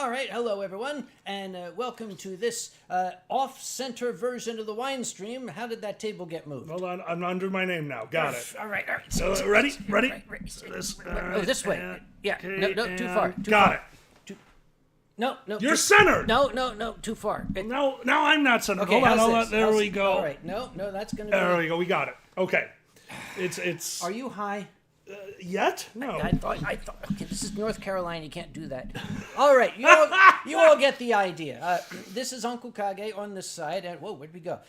All right, hello everyone, and welcome to this off-center version of the Winestream. How did that table get moved? Hold on, I'm under my name now. Got it. All right. So, ready? Right. This way. Yeah. No, too far. Got it. No. You're centered. No, too far. No, I'm not centered. Okay, hold on. There we go. All right. No, that's gonna. There we go. We got it. Okay. It's. Are you high? Yet? No. I thought. Okay, this is North Carolina. You can't do that. All right, you all get the idea. This is Uncle Kage on this side, and whoa, where'd we go?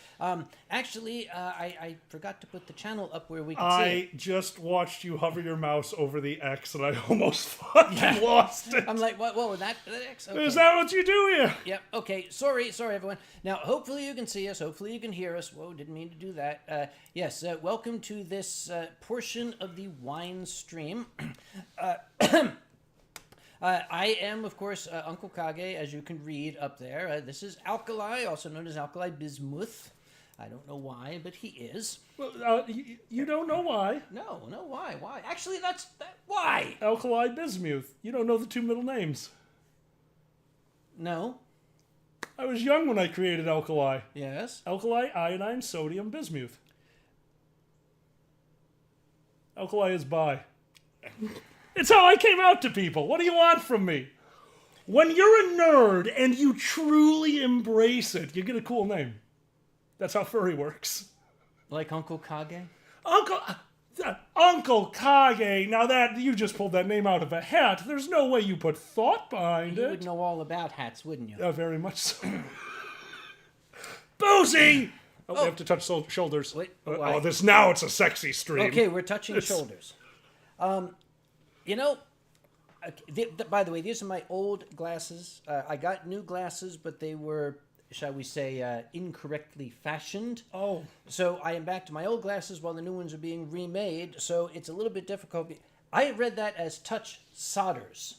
Actually, I forgot to put the channel up where we can see it. I just watched you hover your mouse over the X, and I almost fucking lost it. I'm like, what was that X? Okay. Is that what you do here? Yep. Okay. Sorry, everyone. Now, hopefully you can see us. Hopefully you can hear us. Whoa, didn't mean to do that. Yes. Welcome to this portion of the Winestream. I am, of course, Uncle Kage, as you can read up there. This is Alkali, also known as Alkali Bismuth. I don't know why, but he is. Well, you don't know why. No, why? Why? Actually, why? Alkali Bismuth. You don't know the two middle names. No. I was young when I created Alkali. Yes. Alkali, iodine, sodium, bismuth. Alkali is bi. It's how I came out to people. What do you want from me? When you're a nerd and you truly embrace it, you get a cool name. That's how furry works. Like Uncle Kage? Uncle Kage. Now that you just pulled that name out of a hat, there's no way you put thought behind it. You would know all about hats, wouldn't you? Very much so. Boozy! Oh, we have to touch shoulders. Wait, Now it's a sexy stream. Okay, we're touching shoulders. By the way, these are my old glasses. I got new glasses, but they were, shall we say, incorrectly fashioned. Oh. So I am back to my old glasses while the new ones are being remade, so it's a little bit difficult. I read that as touch solders.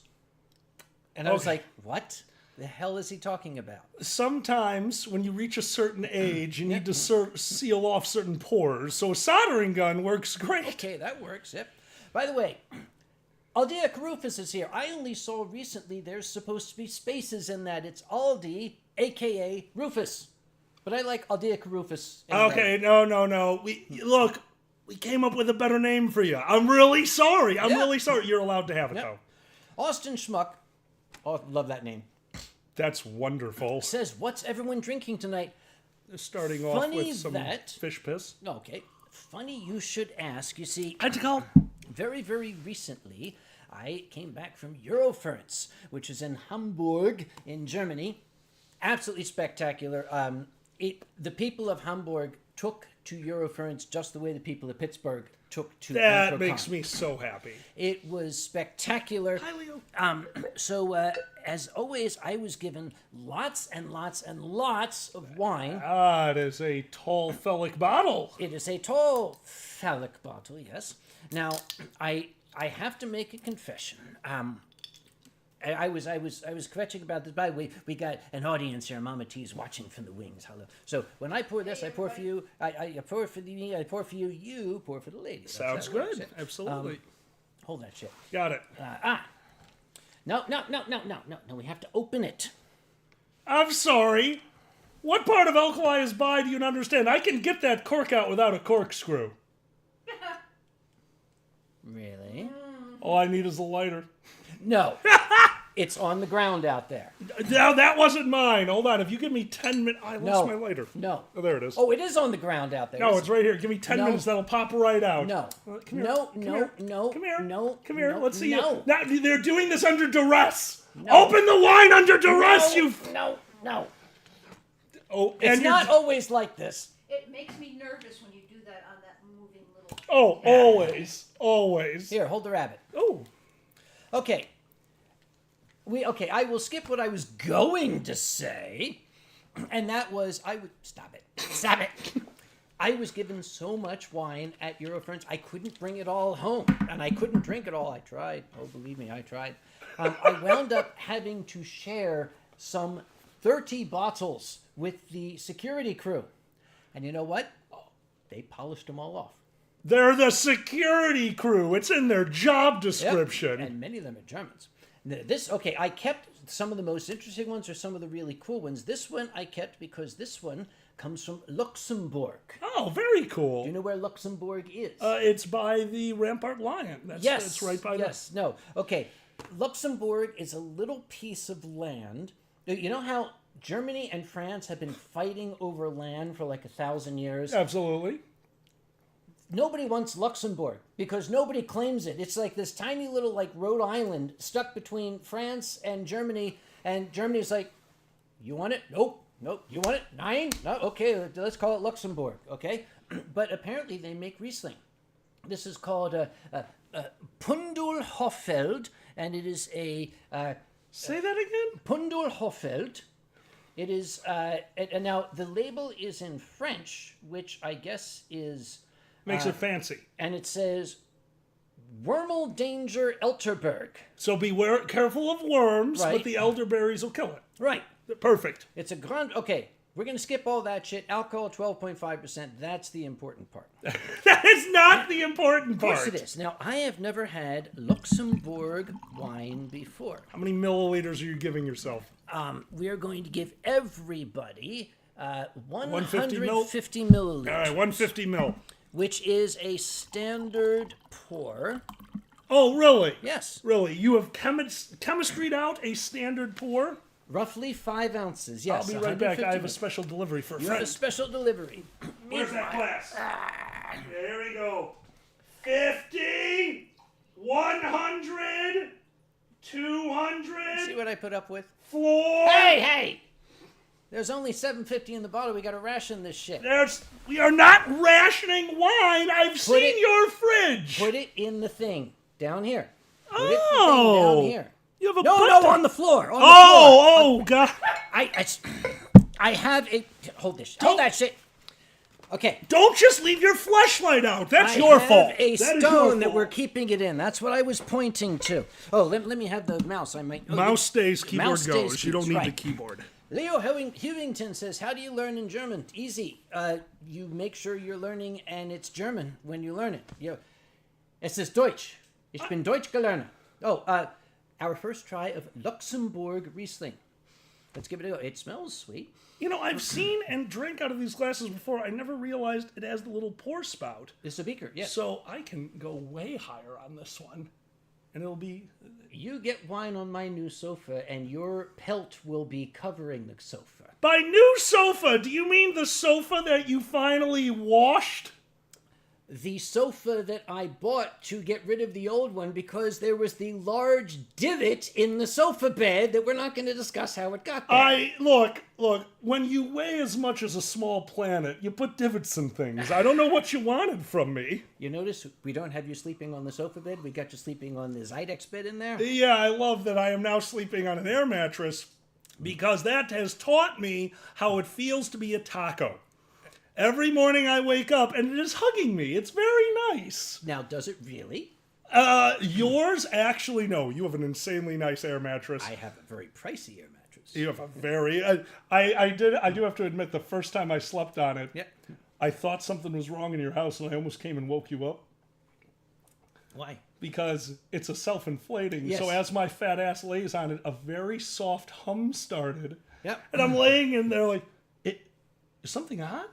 And I was like, what the hell is he talking about? Sometimes when you reach a certain age, you need to seal off certain pores. So a soldering gun works great. Okay, that works, yep. By the way, Aldea Rufus is here. I only saw recently there's supposed to be spaces in that. It's Aldi, a.k.a. Rufus. But I like Aldea Rufus. Okay, no. We came up with a better name for you. I'm really sorry. Really sorry. You're allowed to have it, though. Austin Schmuck. Oh, love that name. That's wonderful. Says, what's everyone drinking tonight? Starting off with some fish piss. Okay. Funny you should ask. You see, very, very recently, I came back from Eurofurence, which is in Hamburg, in Germany. Absolutely spectacular. The people of Hamburg took to Eurofurence just the way the people of Pittsburgh took to That Anthrocon. makes me so happy. It was spectacular. Hi, Leo. So, as always, I was given lots and lots and lots of wine. It is a tall phallic bottle. It is a tall phallic bottle, yes. Now, I have to make a confession. I was kvetching about this. By the way, we got an audience here. Mama T's watching from the wings. Hello. So when I pour this, I pour for you. I pour for me. I pour for you. You pour for the ladies. Sounds good. Absolutely. Hold that shit. Got it. No. We have to open it. I'm sorry. What part of Alkali is bi do you not understand? I can get that cork out without a corkscrew. Really? All I need is a lighter. No. It's on the ground out there. No, that wasn't mine. Hold on. If you give me 10 minutes... I lost my lighter. No. Oh, there it is. Oh, it is on the ground out there. No, it's right here. Give me 10 minutes. That'll pop right out. No. Come here. No. Come here. No. Come here. Let's see no. it. Now, they're doing this under duress. No. Open the wine under duress, No. Oh, it's not always like this. It makes me nervous when you do that on that moving little... Oh, always. Here, hold the rabbit. Oh. Okay. I will skip what I was going to say, and that was stop it. I was given so much wine at Eurofurence, I couldn't bring it all home, and I couldn't drink it all. I tried. Oh, believe me, I tried. I wound up having to share some 30 bottles with the security crew, and you know what? They polished them all off. They're the security crew. It's in their job Yep. description. And many of them are Germans. I kept some of the most interesting ones or some of the really cool ones. This one I kept because this one comes from Luxembourg. Oh, very cool. Do you know where Luxembourg is? It's by the Rampart Lion. That's right by Yes. No. Okay. Luxembourg is a little piece of land. You know how Germany and France have been fighting over land for like 1,000 years? Absolutely. Nobody wants Luxembourg because nobody claims it. It's like this tiny little like Rhode Island stuck between France and Germany's like, you want it? Nope. You want it? 9? No. Okay, let's call it Luxembourg. Okay, but apparently they make Riesling. This is called Pundulhoffeld, and it is a Say that again? Pundulhoffeld. It is, and now the label is in French, which I guess is. Makes it fancy. And it says, Wormel Danger Elterberg. So beware, careful of worms, Right. but the elderberries will kill it. Right. Perfect. It's a grand. Okay, we're going to skip all that shit. Alcohol, 12.5%. That's the important part. That is not the important Of part. course it is. Now, I have never had Luxembourg wine before. How many milliliters are you giving yourself? We are going to give everybody 150 150 milliliters. All right, 150 mil. Which is a standard pour. Oh, really? Yes. Really? You have chemistryed out a standard pour? Roughly 5 ounces. Yes. I'll be right back. 150 I have a special delivery for a You have a friend. special delivery. Where's that glass? There we go. 50, 100, 200, See what I put up with? floor. Hey! There's only 750 in the bottle. We got to ration this shit. We are not rationing wine. I've seen it- your fridge. Put it in the thing down here. Put it in the thing Oh. down here. You have a No, butt- on the floor. On the floor. Oh, God. I have a. Hold this. Hold that shit. Okay. Don't just leave your fleshlight out. That's I your have fault. a That is your stone that fault. we're keeping it in. That's what I was pointing to. Oh, let me have the mouse. I might. Oh, Mouse stays, keyboard mouse stays, goes. You don't need the right. keyboard. Leo Hewington says, "How do you learn in German? Easy. You make sure you're learning, and it's German when you learn it. Es ist Deutsch. Ich bin Deutsch gelernt." Oh, our first try of Luxembourg Riesling. Let's give it a go. It smells sweet. You know, I've seen and drank out of these glasses before. I never realized it has the little pour spout. It's a beaker. Yes. So I can go way higher on this one. And it'll be... You get wine on my new sofa, and your pelt will be covering the sofa. By new sofa, do you mean the sofa that you finally washed? The sofa that I bought to get rid of the old one because there was the large divot in the sofa bed that we're not going to discuss how it got there. Look, when you weigh as much as a small planet, you put divots in things. I don't know what you wanted from me. You notice we don't have you sleeping on the sofa bed. We got you sleeping on the Zydex bed in there. Yeah, I love that I am now sleeping on an air mattress because that has taught me how it feels to be a taco. Every morning I wake up and it is hugging me. It's very nice. Now, does it really? Yours? Actually, no. You have an insanely nice air mattress. I have a very pricey air mattress. You have a very... I do have to admit, the first time I slept on it, Yep. I thought something was wrong in your house and I almost came and woke you up. Why? Because it's a self-inflating. Yes. So as my fat ass lays on it, a very soft hum started. Yep. And I'm laying in there like, is something on?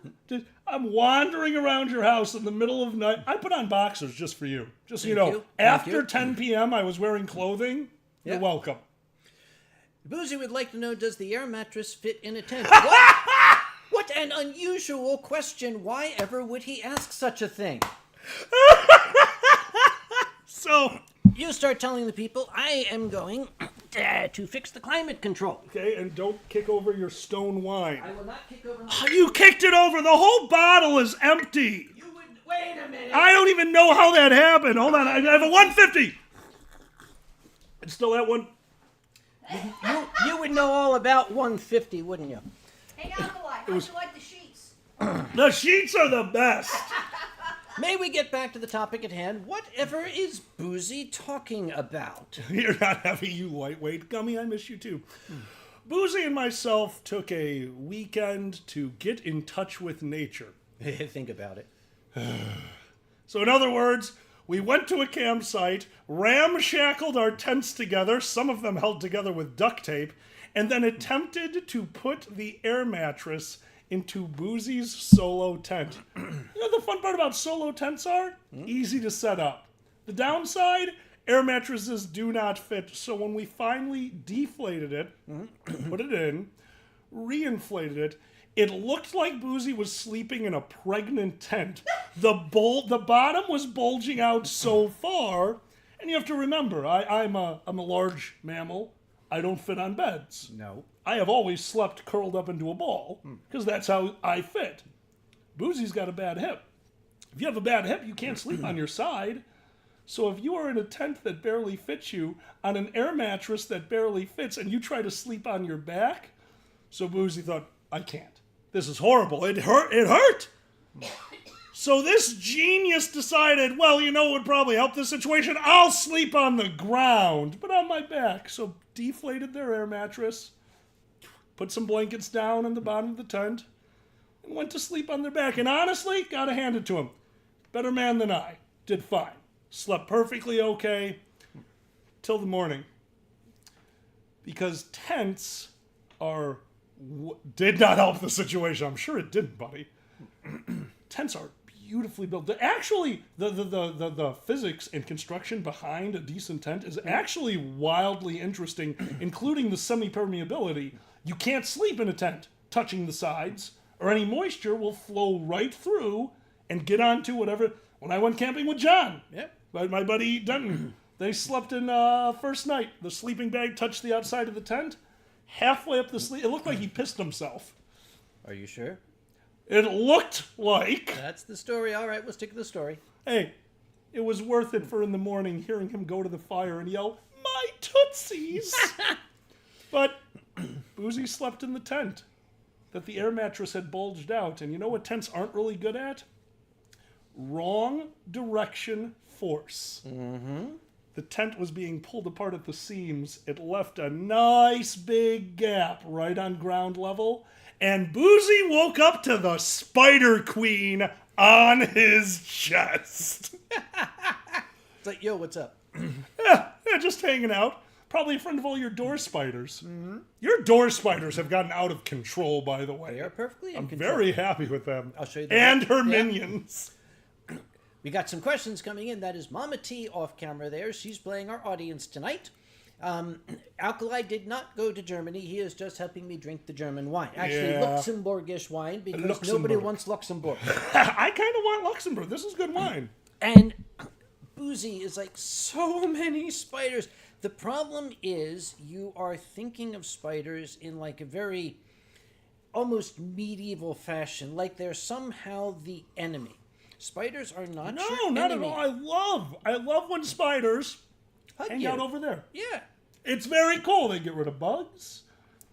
I'm wandering around your house in the middle of night. I put on boxers just for you. Just so you know, you. after Thank you. 10 p.m. I was wearing clothing. Yeah. You're welcome. Boozy would like to know, does the air mattress fit in a tent? What? What an unusual question. Why ever would he ask such a thing? So, You start telling the people, I am going to fix the climate control. okay, and don't kick over your stone wine. I will not kick over... You kicked it over. The whole bottle is empty. You would... Wait a minute. I don't even know how that happened. Hold on. I have a 150. It's still that one. You would know all about 150, wouldn't you? Hey, Alkali, how'd you like the sheets? The sheets are the best. May we get back to the topic at hand? Whatever is Boozy talking about? You're not heavy, you lightweight. Gummy, I miss you too. Boozy and myself took a weekend to get in touch with nature. Think about it. So in other words, we went to a campsite, ramshackled our tents together, some of them held together with duct tape, and then attempted to put the air mattress into Boozy's solo tent. You know the fun part about solo tents are? Easy to set up. The downside, air mattresses do not fit. So when we finally deflated it, put it in, reinflated it, it looked like Boozy was sleeping in a pregnant tent. The bottom was bulging out so far, and you have to remember, I'm a large mammal. I don't fit on beds. No. I have always slept curled up into a ball, because that's how I fit. Boozy's got a bad hip. If you have a bad hip, you can't sleep on your side. So if you are in a tent that barely fits you, on an air mattress that barely fits, and you try to sleep on your back, so Boozy thought, I can't. This is horrible. It hurt. So this genius decided, well, you know what would probably help this situation? I'll sleep on the ground, but on my back. So deflated their air mattress, put some blankets down on the bottom of the tent, and went to sleep on their back. And honestly, gotta hand it to him. Better man than I. Did fine. Slept perfectly okay till the morning. Because tents did not help the situation. I'm sure it didn't, buddy. Tents are beautifully built. Actually, the physics and construction behind a decent tent is actually wildly interesting, including the semi-permeability. You can't sleep in a tent touching the sides, or any moisture will flow right through and get onto whatever. When I went camping with John, my buddy Denton, they slept in first night. The sleeping bag touched the outside of the tent. Halfway up the sleep, it looked like he pissed himself. Are you sure? It looked like. That's the story. All right, we'll stick to the story. Hey, it was worth it for in the morning hearing him go to the fire and yell, "My tootsies!" But Boozy slept in the tent that the air mattress had bulged out. And you know what tents aren't really good at? Wrong direction force. The tent was being pulled apart at the seams. It left a nice big gap right on ground level. And Boozy woke up to the Spider Queen on his chest. It's like, yo, what's up? Yeah, just hanging out. Probably a friend of all your door spiders. Your door spiders have gotten out of control, by the way. They are perfectly in I'm control. very happy with them. I'll show you and her minions. We got some questions coming in. That is Mama T off camera there. She's playing our audience tonight. Alkali did not go to Germany. He is just helping me drink the German wine. Actually, Luxembourgish wine, because nobody wants Luxembourg. I kind of want Luxembourg. This is good wine. And Boozy is like, so many spiders. The problem is you are thinking of spiders in like a very almost medieval fashion, like they're somehow the enemy. Spiders are not your enemy. No, not at all. I love when spiders hang out over there. Yeah. It's very cool. They get rid of bugs.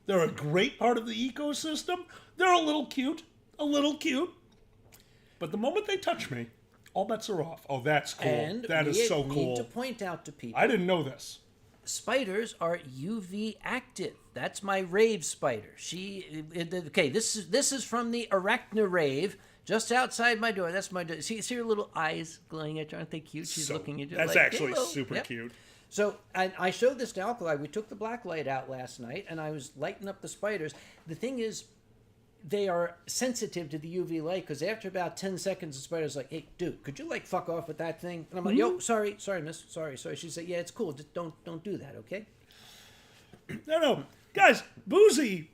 They're a great part of the ecosystem. They're a little cute. But the moment they touch me, all bets are off. Oh, that's cool. And that is so we cool. need to point out to people. I didn't know this. Spiders are UV active. That's my rave spider. This is from the Arachna rave, just outside my door. That's my door. See her little eyes glowing at you? Aren't they cute? She's looking at you. That's like, actually hello. super cute. So I showed this to Alkali. We took the black light out last night, and I was lighting up the spiders. The thing is, they are sensitive to the UV light, because after about 10 seconds, the spider's like, "Hey, dude, could you like fuck off with that thing?" And I'm like, "Yo, sorry, miss, sorry." She said, "Yeah, it's cool. Just don't do that, okay?" No, guys, Boozy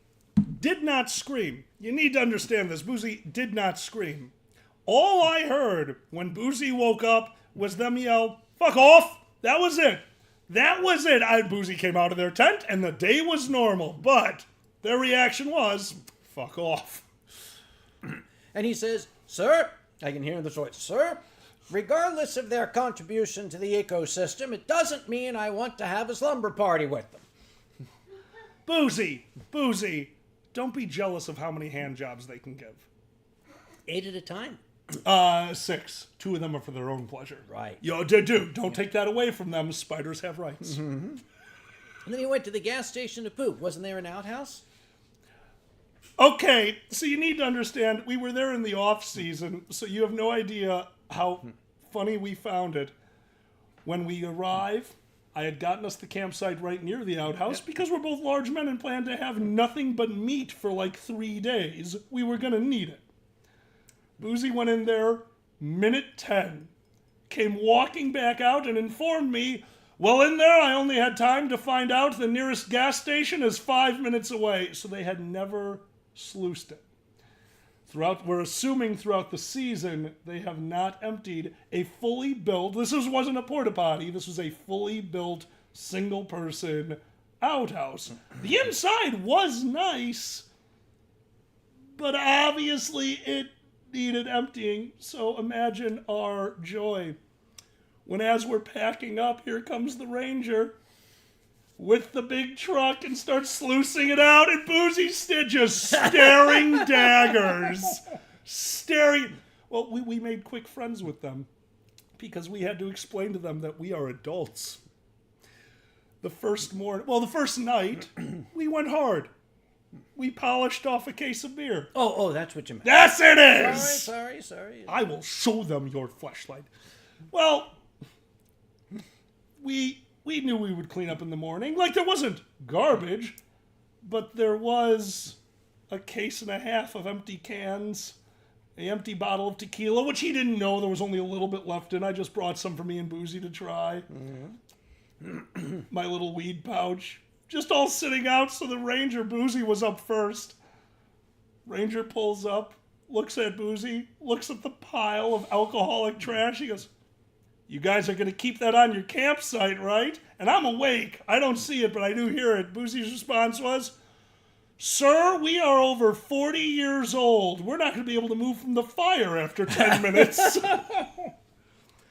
did not scream. You need to understand this. Boozy did not scream. All I heard when Boozy woke up was them yell, "Fuck off!" That was it. Boozy came out of their tent, and the day was normal. But their reaction was, "Fuck off." And he says, "Sir," I can hear in the voice, "Sir, regardless of their contribution to the ecosystem, it doesn't mean I want to have a slumber party with them." Boozy, don't be jealous of how many hand jobs they can give. 8 at a time. 6. 2 of them are for their own pleasure. Right. Yo, dude, don't take that away from them. Spiders have rights. And then he went to the gas station to poop. Wasn't there an outhouse? Okay, so you need to understand, we were there in the off season, so you have no idea how funny we found it. When we arrive, I had gotten us the campsite right near the outhouse because we're both large men and planned to have nothing but meat for like 3 days. We were going to need it. Boozy went in there, minute 10, came walking back out and informed me, well, in there I only had time to find out the nearest gas station is 5 minutes away, so they had never sluiced it. We're assuming throughout the season they have not emptied a fully built, wasn't a porta potty, this was a fully built single person outhouse. The inside was nice, but obviously it needed emptying, so imagine our joy when, as we're packing up, here comes the ranger with the big truck and starts sluicing it out, and Boozy's just staring daggers. Well, we made quick friends with them because we had to explain to them that we are adults. The first night, we went hard. We polished off a case of beer. Oh, that's what you meant. Yes, it is! Sorry. I will show them your fleshlight. Well, we knew we would clean up in the morning. Like, there wasn't garbage, but there was a case and a half of empty cans, an empty bottle of tequila, which he didn't know there was only a little bit left in. I just brought some for me and Boozy to try. Mm-hmm. My little weed pouch. Just all sitting out, so the ranger, Boozy, was up first. Ranger pulls up, looks at Boozy, looks at the pile of alcoholic trash. He goes, you guys are going to keep that on your campsite, right? And I'm awake. I don't see it, but I do hear it. Boozy's response was, sir, we are over 40 years old. We're not going to be able to move from the fire after 10 minutes.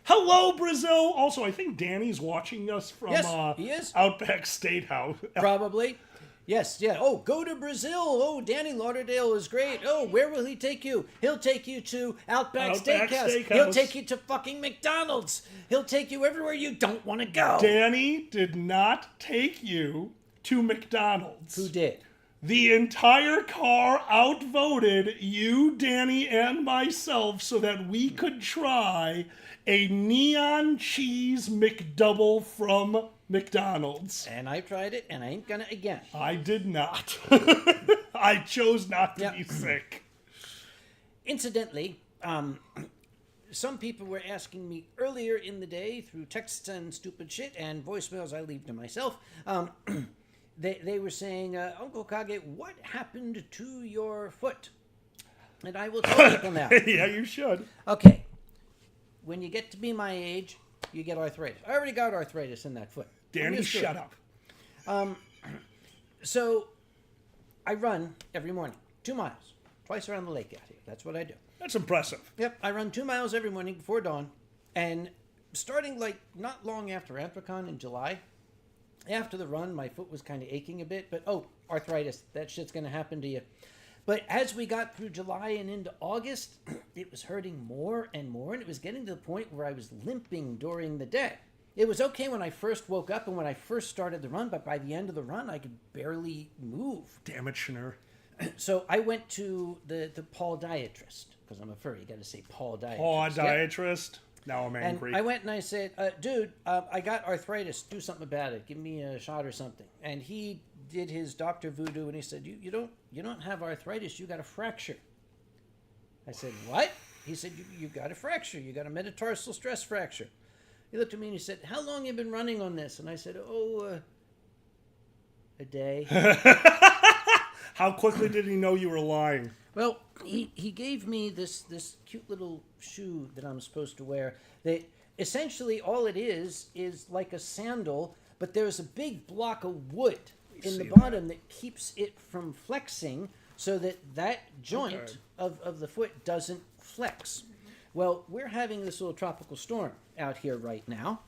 Hello, Brazil. Also, I think Danny's watching us from he is. Outback Steakhouse. Probably. Yes, yeah. Oh, go to Brazil. Oh, Danny Lauderdale is great. Oh, where will he take you? He'll take you to Outback Steakhouse. He'll take you to fucking McDonald's. He'll take you everywhere you don't want to go. Danny did not take you to McDonald's. Who did? The entire car outvoted you, Danny, and myself so that we could try a neon cheese McDouble from McDonald's. And I tried it, and I ain't gonna again. I did not. I chose not to be sick. Incidentally, some people were asking me earlier in the day through texts and stupid shit and voicemails I leave to myself. They were saying, Uncle Kage, what happened to your foot? And I will tell people now. Yeah, you should. Okay. When you get to be my age, you get arthritis. I already got arthritis in that foot. Danny, shut up. So I run every morning, 2 miles, twice around the lake out here. That's what I do. That's impressive. Yep, I run 2 miles every morning before dawn. And starting like not long after Anthrocon in July, after the run, my foot was kind of aching a bit. But, arthritis, that shit's going to happen to you. But as we got through July and into August, it was hurting more and more, and it was getting to the point where I was limping during the day. It was okay when I first woke up and when I first started the run, but by the end of the run, I could barely move. Damn it, Schnur. So I went to the Paul diatrist, because I'm a furry. You got to say Paul diatrist. Paul diatrist? Now I'm angry. And I went and I said, dude, I got arthritis. Do something about it. Give me a shot or something. And he did his Dr. Voodoo, and he said, you don't have arthritis. You got a fracture. I said, what? He said, you got a fracture. You got a metatarsal stress fracture. He looked at me and he said, how long you been running on this? And I said, a day. How quickly did he know you were lying? Well, he gave me this cute little shoe that I'm supposed to wear. That essentially all it is like a sandal, but there's a big block of wood in the bottom that keeps it from flexing so that joint of the foot doesn't flex. Well, we're having this little tropical storm out here right now,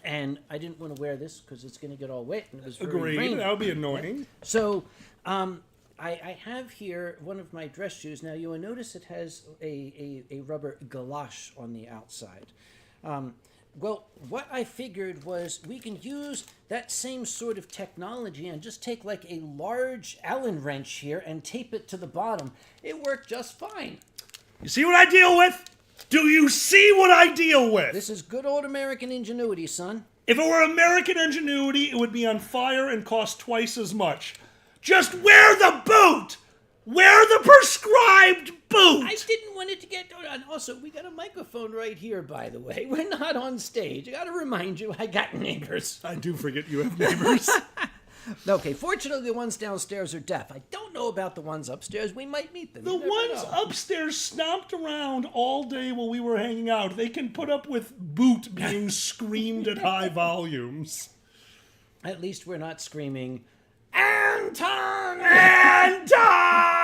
and I didn't want to wear this because it's going to get all wet, and it was very rainy. That would be annoying. So, I have here one of my dress shoes. Now, you will notice it has a rubber galoche on the outside. Well, what I figured was we can use that same sort of technology and just take like a large Allen wrench here and tape it to the bottom. It worked just fine. You see what I deal with? Do you see what I deal with? This is good old American ingenuity, son. If it were American ingenuity, it would be on fire and cost twice as much. Just wear the boot! Wear the prescribed boot! I didn't want it to get... And also, we got a microphone right here, by the way. We're not on stage. I gotta remind you, I got neighbors. I do forget you have neighbors. Okay, fortunately, the ones downstairs are deaf. I don't know about the ones upstairs. We might meet them. The You never ones know. upstairs stomped around all day while we were hanging out. They can put up with boot being screamed at high volumes. At least we're not screaming, Anton! Anton!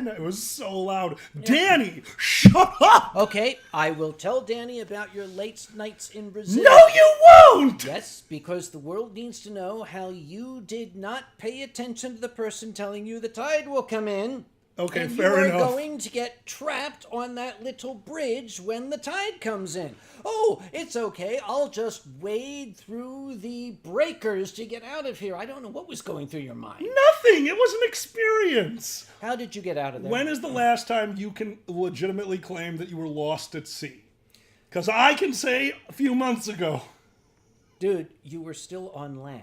It was so loud. Danny, shut up! Okay, I will tell Danny about your late nights in Brazil. No, you won't! Yes, because the world needs to know how you did not pay attention to the person telling you the tide will come in. Okay, and fair you are enough. going to get trapped on that little bridge when the tide comes in. Oh, it's okay. I'll just wade through the breakers to get out of here. I don't know what was going through your mind. Nothing. It was an experience. How did you get out of there? When is the last time you can legitimately claim that you were lost at sea? Because I can say a few months ago. Dude, you were still on land.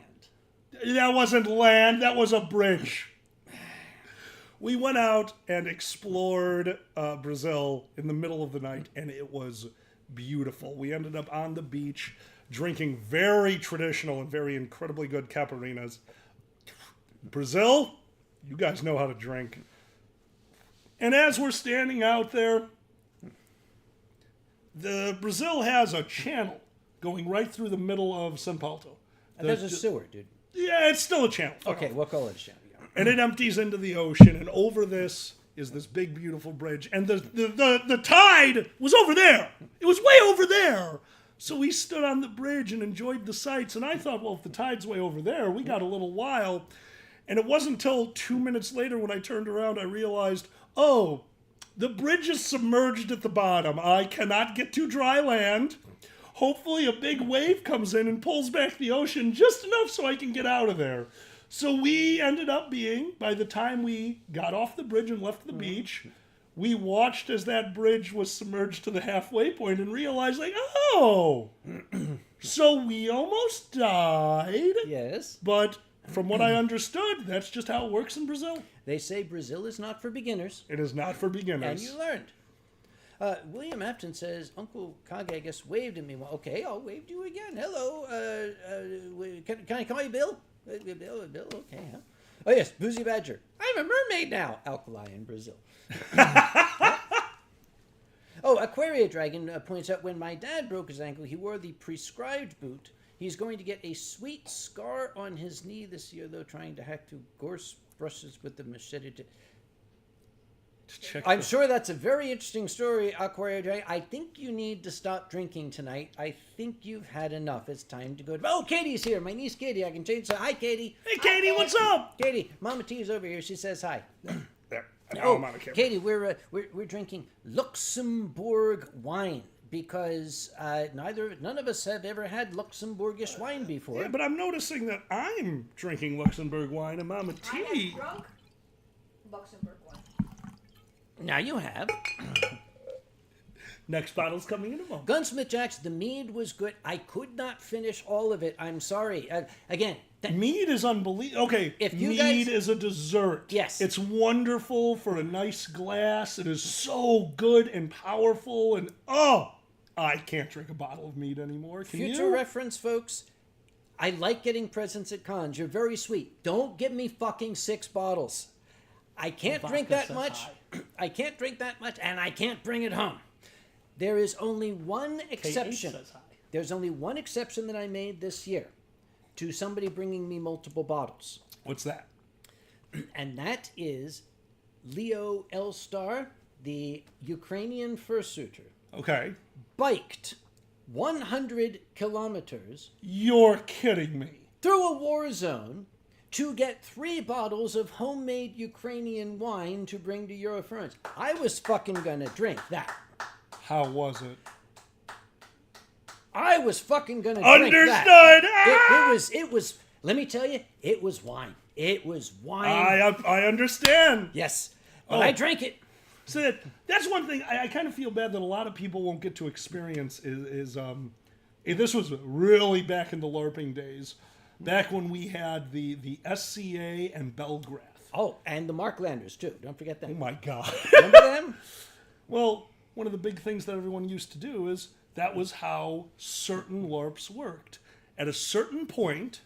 That wasn't land. That was a bridge. We went out and explored Brazil in the middle of the night, and it was beautiful. We ended up on the beach drinking very traditional and very incredibly good caipirinhas. Brazil, you guys know how to drink. And as we're standing out there, Brazil has a channel going right through the middle of São Paulo. There's a sewer, dude. Yeah, it's still a channel. Fuck Okay, off. we'll call it a channel. And it empties into the ocean, and over this is this big, beautiful bridge. And the tide was over there. It was way over there. So we stood on the bridge and enjoyed the sights. And I thought, well, if the tide's way over there, we got a little while. And it wasn't until 2 minutes later when I turned around, I realized, oh, the bridge is submerged at the bottom. I cannot get to dry land. Hopefully a big wave comes in and pulls back the ocean just enough so I can get out of there. So we ended up being, by the time we got off the bridge and left the beach, we watched as that bridge was submerged to the halfway point and realized, like, oh, so we almost died. Yes. But from what I understood, that's just how it works in Brazil. They say Brazil is not for beginners. It is not for beginners. And you learned. William Afton says, Uncle Kage, I guess, waved at me. Well, okay, I'll wave to you again. Hello. Can I call you Bill? Bill, okay. Huh? Oh, yes, Boozy Badger. I'm a mermaid now. Alkali in Brazil. Oh, Aquaria Dragon points out, when my dad broke his ankle, he wore the prescribed boot. He's going to get a sweet scar on his knee this year, though, trying to hack through gorse brushes with the machete. I'm sure that's a very interesting story, Aquaria Dragon. I think you need to stop drinking tonight. I think you've had enough. It's time to go. Oh, Katie's here. My niece Katie. I can change that. Hi, Katie. Hey, Katie, what's up? Katie, Mama T is over here. She says hi. There. Oh, I'm on a camera. Katie, we're drinking Luxembourg wine because none of us have ever had Luxembourgish wine before. Yeah, but I'm noticing that I'm drinking Luxembourg wine and Mama I T. have drunk Luxembourg wine. Now you have. Next bottle's coming in a moment. Gunsmith Jack's, the mead was good. I could not finish all of it. I'm sorry. Again, Mead is unbelievable. Okay, If you mead guys- is a dessert. Yes. It's wonderful for a nice glass. It is so good and powerful. And, oh, I can't drink a bottle of mead anymore. Can future you? reference, folks. I like getting presents at cons. You're very sweet. Don't give me fucking 6 bottles. I can't drink that much. I can't drink that much, and I can't bring it home. There is only one exception. says hi. There's only one exception that I made this year to somebody bringing me multiple bottles. What's that? And that is Leo Elstar, the Ukrainian fursuiter, Okay. biked 100 kilometers You're kidding me. through a war zone to get 3 bottles of homemade Ukrainian wine to bring to Eurofurence. I was fucking gonna drink that. How was it? I was fucking gonna drink that. Understood. Ah! It was, let me tell you, it was wine. It was wine. I understand. Yes. But Oh. I drank it. So that's one thing I kind of feel bad that a lot of people won't get to experience is this was really back in the LARPing days, back when we had the SCA and Belgrath. Oh, and the Marklanders, too. Don't forget them. Oh, my God. Remember them? Well, one of the big things that everyone used to do is that was how certain LARPs worked. At a certain point,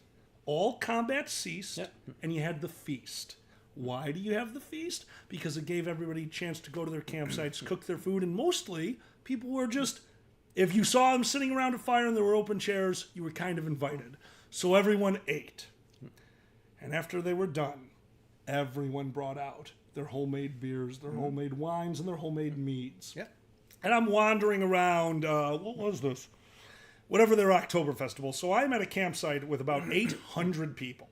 all combat ceased, and you had the feast. Why do you have the feast? Because it gave everybody a chance to go to their campsites, cook their food, and mostly people were just, if you saw them sitting around a fire and there were open chairs, you were kind of invited. So everyone ate. And after they were done, everyone brought out their homemade beers, their homemade wines, and their homemade meads. Yep. And I'm wandering around, what was this? Whatever their October festival. So I'm at a campsite with about 800 people.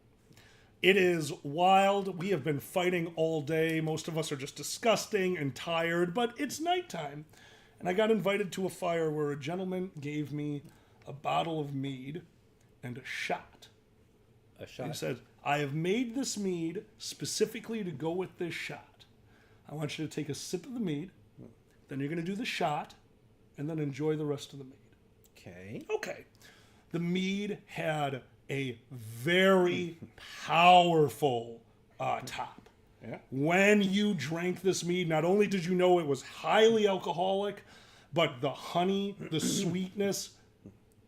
It is wild. We have been fighting all day. Most of us are just disgusting and tired, but it's nighttime. And I got invited to a fire where a gentleman gave me a bottle of mead and a shot. A shot. He said, I have made this mead specifically to go with this shot. I want you to take a sip of the mead, then you're going to do the shot, and then enjoy the rest of the mead. Okay. The mead had a very powerful top. Yeah. When you drank this mead, not only did you know it was highly alcoholic, but the honey, the sweetness,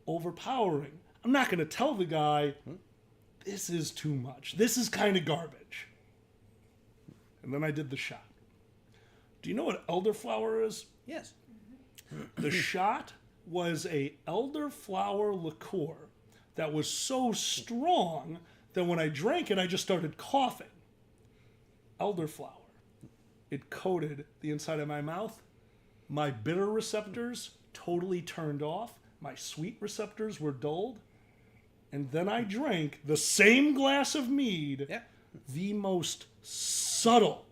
overpowering. I'm not going to tell the guy, this is too much. This is kind of garbage. And then I did the shot. Do you know what elderflower is? Yes. The shot was a elderflower liqueur that was so strong that when I drank it, I just started coughing. Elderflower. It coated the inside of my mouth. My bitter receptors totally turned off. My sweet receptors were dulled. And then I drank the same glass of mead, the most subtle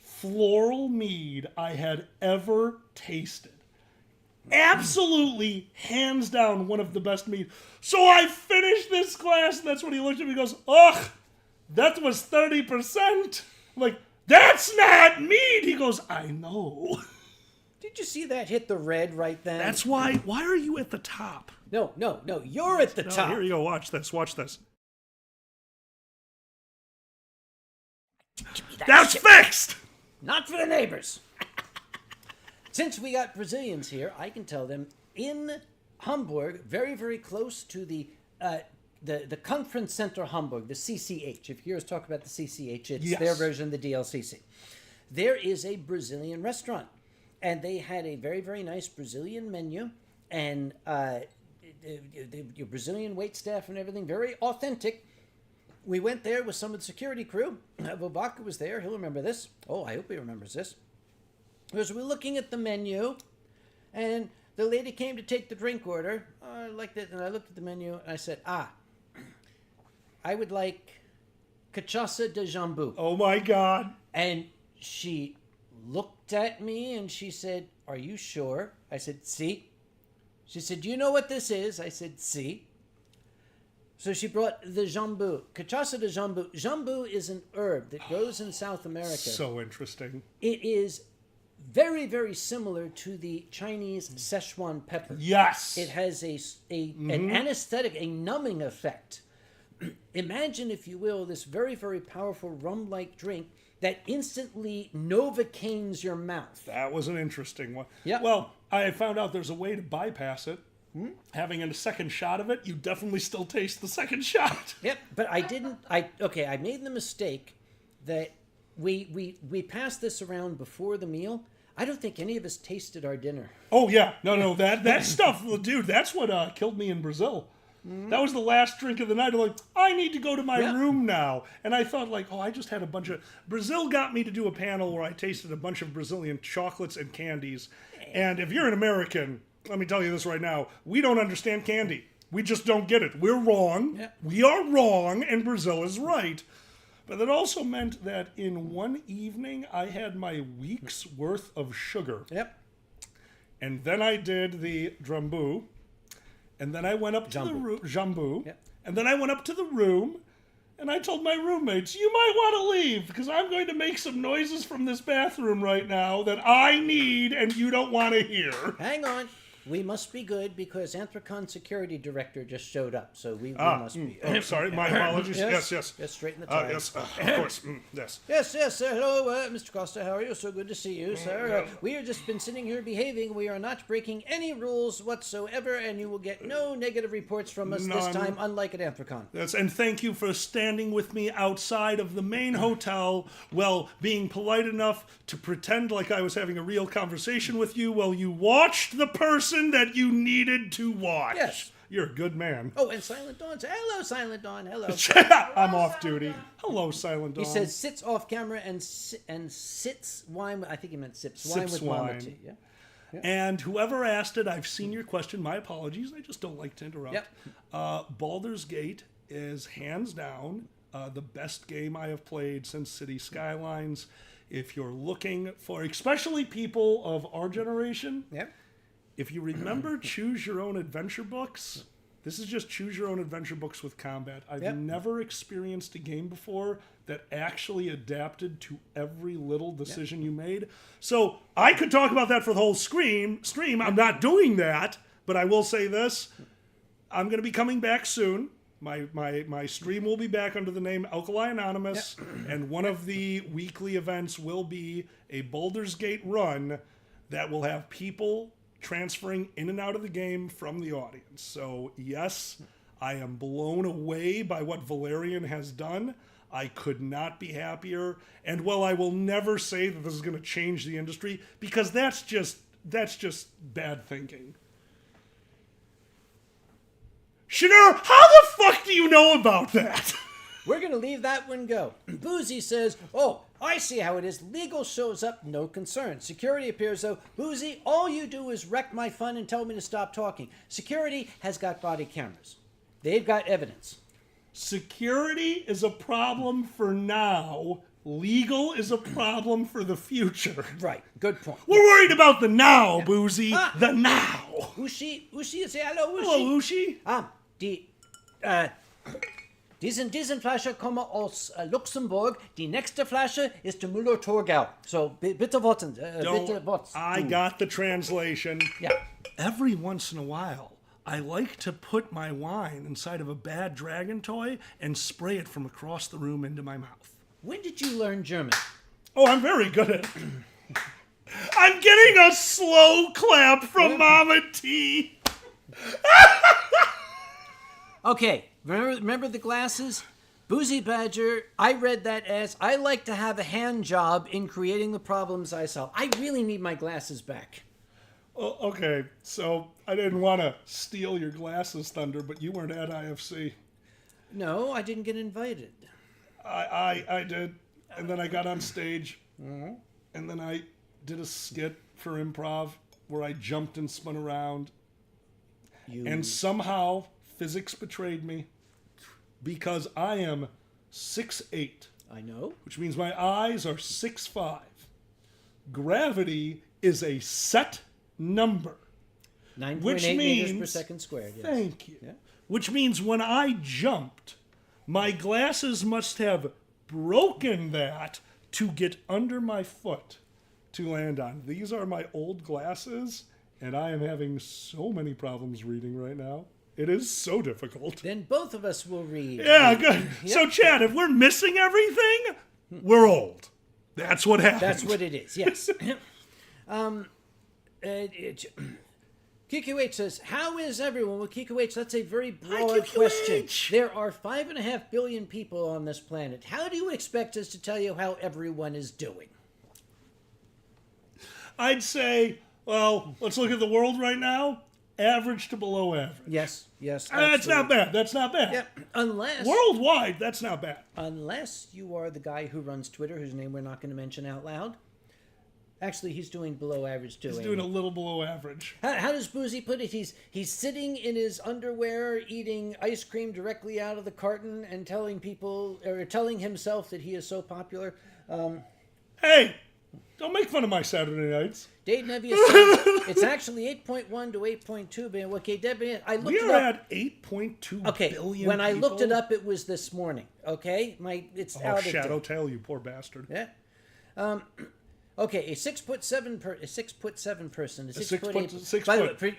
floral mead I had ever tasted. Absolutely, hands down, one of the best mead. So I finished this glass, and that's when he looked at me and goes, ugh, that was 30%. I'm like, that's not mead. He goes, I know. Did you see that hit the red right then? That's why are you at the top? No, you're at the No, top. here you go, watch this. That's fixed! Not for the neighbors. Since we got Brazilians here, I can tell them in Hamburg, very, very close to the Conference Center Hamburg, the CCH. If you hear us talk about the CCH, it's their version of the DLCC. There is a Brazilian restaurant, and they had a very, very nice Brazilian menu, and your Brazilian waitstaff and everything, very authentic. We went there with some of the security crew. Vobaka was there. He'll remember this. Oh, I hope he remembers this. Because we're looking at the menu, and the lady came to take the drink order. I liked it, and I looked at the menu, and I said, I would like cachaça de jambu. Oh, my God. And she looked at me, and she said, are you sure? I said, si. She said, do you know what this is? I said, si. So she brought the jambu, cachaça de jambu. Jambu is an herb that grows in South America. So interesting. It is very, very similar to the Chinese Szechuan pepper. Yes. It has an anesthetic, a numbing effect. Imagine, if you will, this very, very powerful rum-like drink that instantly novocaines your mouth. That was an interesting one. Yeah. Well, I found out there's a way to bypass it. Having a second shot of it, you definitely still taste the second shot. Yep, but I didn't. I made the mistake that we passed this around before the meal. I don't think any of us tasted our dinner. Oh yeah, no, that stuff, dude. That's what killed me in Brazil. That was the last drink of the night. I'm like, I need to go to my room now. And I thought, like, I just had a bunch of... Brazil got me to do a panel where I tasted a bunch of Brazilian chocolates and candies. And if you're an American, let me tell you this right now, we don't understand candy. We just don't get it. We're wrong. Yeah. We are wrong, and Brazil is right. But that also meant that in one evening, I had my week's worth of sugar. Yep. And then I did the drambu. And then I went up to the room, jambu, Yep. and then I went up to the room, And I told my roommates, you might want to leave because I'm going to make some noises from this bathroom right now that I need and you don't want to hear. Hang on. We must be good because Anthrocon security director just showed up, so we must be. Oh, sorry, my apologies. Yes. Yes, straighten the tie. Yes, of course. Yes. Yes. Hello, Mr. Costa. How are you? So good to see you, sir. We have just been sitting here behaving. We are not breaking any rules whatsoever, and you will get no negative reports from us this time, unlike at Anthrocon. Yes, and thank you for standing with me outside of the main hotel while being polite enough to pretend like I was having a real conversation with you while you watched the person that you needed to watch. Yes. You're a good man. Oh, and Silent Dawn. Hello, Silent Dawn. Hello. I'm off duty. Hello, Silent Dawn. He says sits off camera and sits wine. I think he meant sips wine Sips with Mama wine. T. Yeah. And whoever asked it, I've seen your question. My apologies. I just don't like to interrupt. Yep. Baldur's Gate is hands down the best game I have played since City Skylines. If you're looking for, especially people of our generation, Yep. if you remember Choose Your Own Adventure books, this is just Choose Your Own Adventure books with combat. I've never experienced a game before that actually adapted to every little decision you made. So I could talk about that for the whole stream. I'm not doing that, but I will say this. I'm going to be coming back soon. My stream will be back under the name Alkali Anonymous, and one of the weekly events will be a Baldur's Gate run that will have people transferring in and out of the game from the audience. So yes, I am blown away by what Valerian has done. I could not be happier. And while I will never say that this is going to change the industry, because that's just bad thinking. Shanur, how the fuck do you know about that? We're going to leave that one go. Boozy says, oh, I see how it is. Legal shows up, no concern. Security appears, though. Boozy, all you do is wreck my fun and tell me to stop talking. Security has got body cameras. They've got evidence. Security is a problem for now. Legal is a problem for the future. Right, good point. We're worried about the now, Boozy. The now. Ushi, say hello, Ushi. Hello, Ushi. Diesen Flasche komme aus Luxemburg. Die nächste Flasche ist der Müller-Thurgau. So, bitte warten. Bitte warten. I got the translation. Yeah. Every once in a while, I like to put my wine inside of a bad dragon toy and spray it from across the room into my mouth. When did you learn German? Oh, I'm very good at it. I'm getting a slow clap from Mama T. Okay, remember the glasses? Boozy Badger, I read that as, I like to have a hand job in creating the problems I solve. I really need my glasses back. Oh, okay, so I didn't want to steal your glasses, Thunder, but you weren't at IFC. No, I didn't get invited. I did, and then I got on stage, and then I did a skit for improv where I jumped and spun around, and somehow physics betrayed me because I am 6'8". I know. Which means my eyes are 6'5". Gravity is a set number. 9.8 meters per second squared. Yes. Thank you. Yeah. Which means when I jumped, my glasses must have broken that to get under my foot to land on. These are my old glasses, and I am having so many problems reading right now. It is so difficult. Then both of us will read. Yeah, good. Yep. So, Chad, if we're missing everything, we're old. That's what happens. That's what it is, yes. QQH says, how is everyone? Well, QQH, that's a very broad question. There are 5.5 billion people on this planet. How do you expect us to tell you how everyone is doing? I'd say, well, let's look at the world right now. Average to below average. Yes. That's not bad. Yeah, unless... Worldwide, that's not bad. Unless you are the guy who runs Twitter, whose name we're not going to mention out loud. Actually, he's doing below average, too. He's doing a little below average. How does Boozy put it? He's sitting in his underwear, eating ice cream directly out of the carton and telling people, or telling himself that he is so popular. Hey, Don't make fun of my Saturday nights. Dave Nevia says it's actually 8.1 to 8.2 billion. Okay, Debbie, I looked We it are up. at 8.2 Okay, billion when I looked it people? up, it was this morning. Okay, it's Oh, out of Shadow date. Tail, you poor bastard. Yeah. Okay, a 6'7" person, a 6'8". By the way,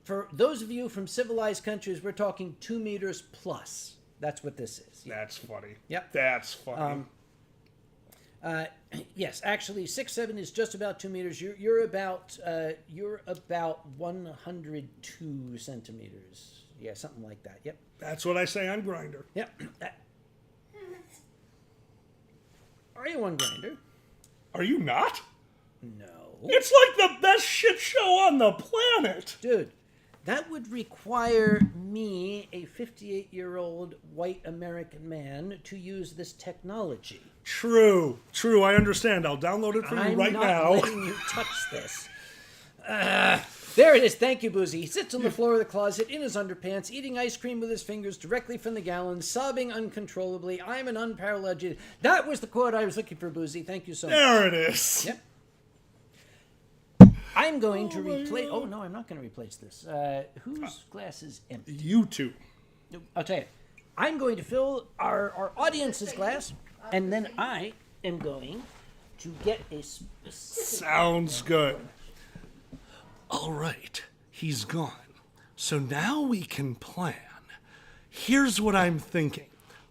for those of you from civilized countries, we're talking 2 meters plus. That's what this is. That's funny. Yep. That's funny. Yes, actually, 6'7" is just about 2 meters. You're about 102 centimeters. Yeah, something like that. Yep. That's what I say on Grindr. Yep. Are you on Grindr? Are you not? No. It's like the best shit show on the planet. Dude, that would require me, a 58-year-old white American man, to use this technology. True. I understand. I'll download it for you I'm right not now. letting you touch this. There it is. Thank you, Boozy. He sits on the floor of the closet in his underpants, eating ice cream with his fingers directly from the gallon, sobbing uncontrollably. I'm an unparalleled genius. That was the quote I was looking for, Boozy. Thank you so much. There it is. Yep. I'm going to replace... Oh, no, I'm not going to replace this. Whose glass is empty? You two. I'll tell you. I'm going to fill our audience's glass, and then I am going to get a specific... Sounds good. All right, he's gone. So now we can plan. Here's what I'm thinking.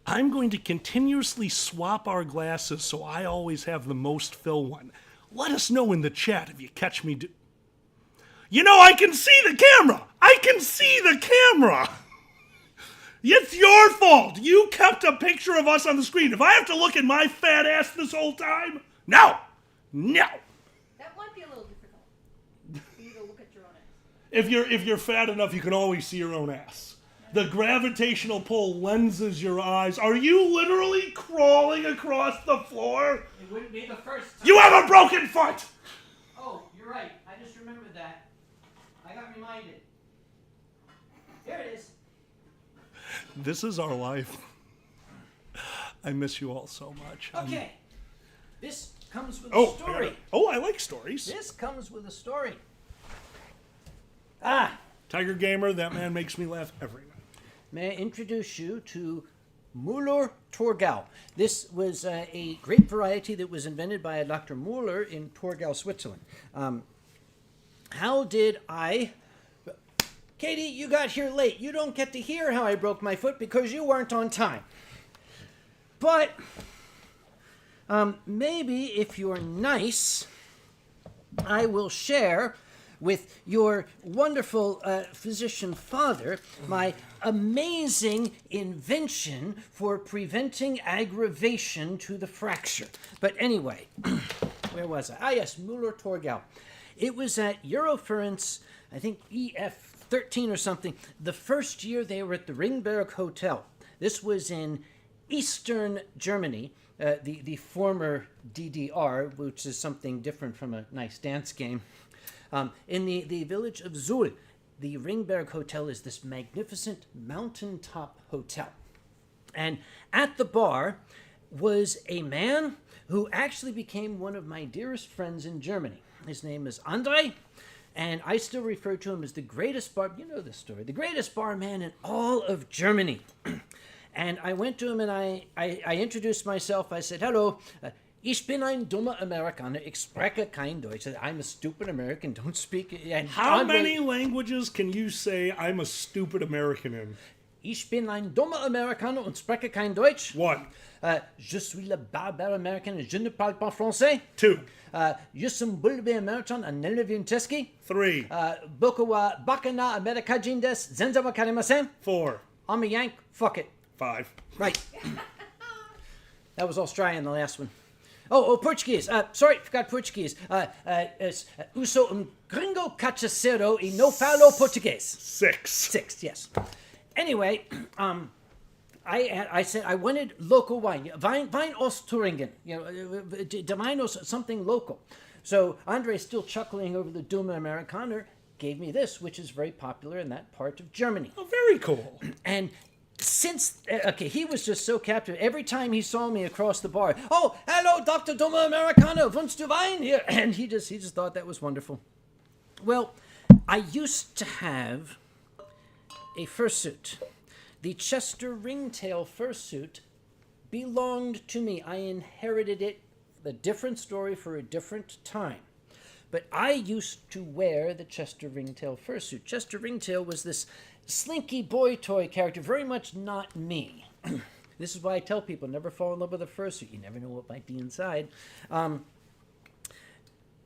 I'm going to continuously swap our glasses so I always have the most fill one. Let us know in the chat if you catch me do... You know, I can see the camera! I can see the camera! It's your fault! You kept a picture of us on the screen. If I have to look at my fat ass this whole time? No! That might be a little difficult for you to look at your own ass. If you're fat enough, you can always see your own ass. The gravitational pull lenses your eyes. Are you literally crawling across the floor? It wouldn't be the first time. You have a broken foot! Oh, you're right. I just remembered that. I got reminded. Here it is. This is our life. I miss you all so much. Okay. This comes with a story. I like stories. This comes with a story. Tiger Gamer, that man makes me laugh every night. May I introduce you to Müller Torgau. This was a grape variety that was invented by a Dr. Müller in Torgau, Switzerland. How did I... Katie, you got here late. You don't get to hear how I broke my foot because you weren't on time. But maybe if you're nice, I will share with your wonderful physician father my amazing invention for preventing aggravation to the fracture. But anyway, where was I? Yes, Müller Torgau. It was at Eurofurence, I think EF13 or something, the first year they were at the Ringberg Hotel. This was in Eastern Germany, the former DDR, which is something different from a nice dance game. In the village of Suhl, the Ringberg Hotel is this magnificent mountaintop hotel. And at the bar was a man who actually became one of my dearest friends in Germany. His name is Andre, and I still refer to him as the greatest you know this story, the greatest barman in all of Germany. And I went to him and I introduced myself. I said, hello, ich bin ein dummer Amerikaner, ich spreche kein Deutsch. I'm a stupid American, don't speak. And How Andre, many languages can you say I'm a stupid American in? Ich bin ein dummer Amerikaner und spreche kein Deutsch. 1. Je suis le barbare américain et je ne parle pas français. 2. Je suis un bulbe américain et ne le viens teski. 3. Boku wa bakana amerikajin des, zenza wa karimasen. 4. I'm a Yank, fuck it. 5. Right. That was Australian, the last one. Oh, Portuguese. Sorry, forgot Portuguese. Uso um gringo cachaceiro e no falo português. 6. 6, yes. Anyway, I said I wanted local wine. Wein aus Thüringen. You know, the wine was something local. So Andre, still chuckling over the Dumme Amerikaner, gave me this, which is very popular in that part of Germany. Oh, very cool. And since okay, he was just so captivated. Every time he saw me across the bar, oh, hello, Dr. Dumme Americano, wunsch du Wein here? And he just thought that was wonderful. Well, I used to have a fursuit. The Chester Ringtail fursuit belonged to me. I inherited it, a different story for a different time. But I used to wear the Chester Ringtail fursuit. Chester Ringtail was this slinky boy toy character, very much not me. This is why I tell people, never fall in love with a fursuit. You never know what might be inside.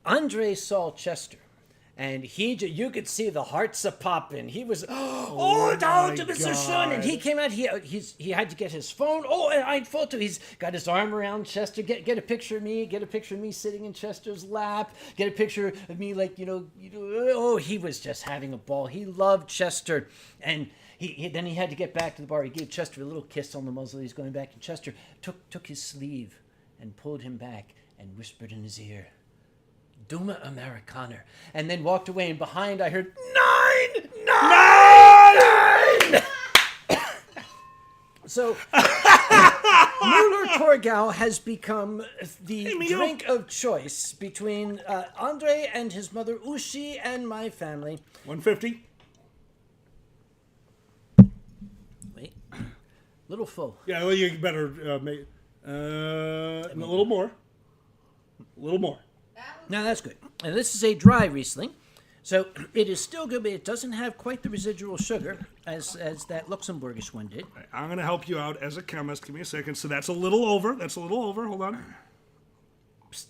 Andre saw Chester, and you could see the hearts a popping. He was, down to Mr. Shun, and he came out. He had to get his phone. Oh, and I'd photo. He's got his arm around Chester. Get a picture of me. Get a picture of me sitting in Chester's lap. Get a picture of me, like Oh, he was just having a ball. He loved Chester, and then he had to get back to the bar. He gave Chester a little kiss on the muzzle. He's going back, and Chester took his sleeve and pulled him back and whispered in his ear, Dumme Amerikaner, and then walked away, and behind I heard, Nine! So, Müller Torgau has become the drink of choice between Andre and his mother Ushi and my family. 150. Wait, little full. Yeah, well, you better make a little more. A little more. Now that's good. And this is a dry Riesling, so it is still good, but it doesn't have quite the residual sugar as that Luxembourgish one did. Right, I'm going to help you out as a chemist. Give me a second. So that's a little over. Hold on. Psst.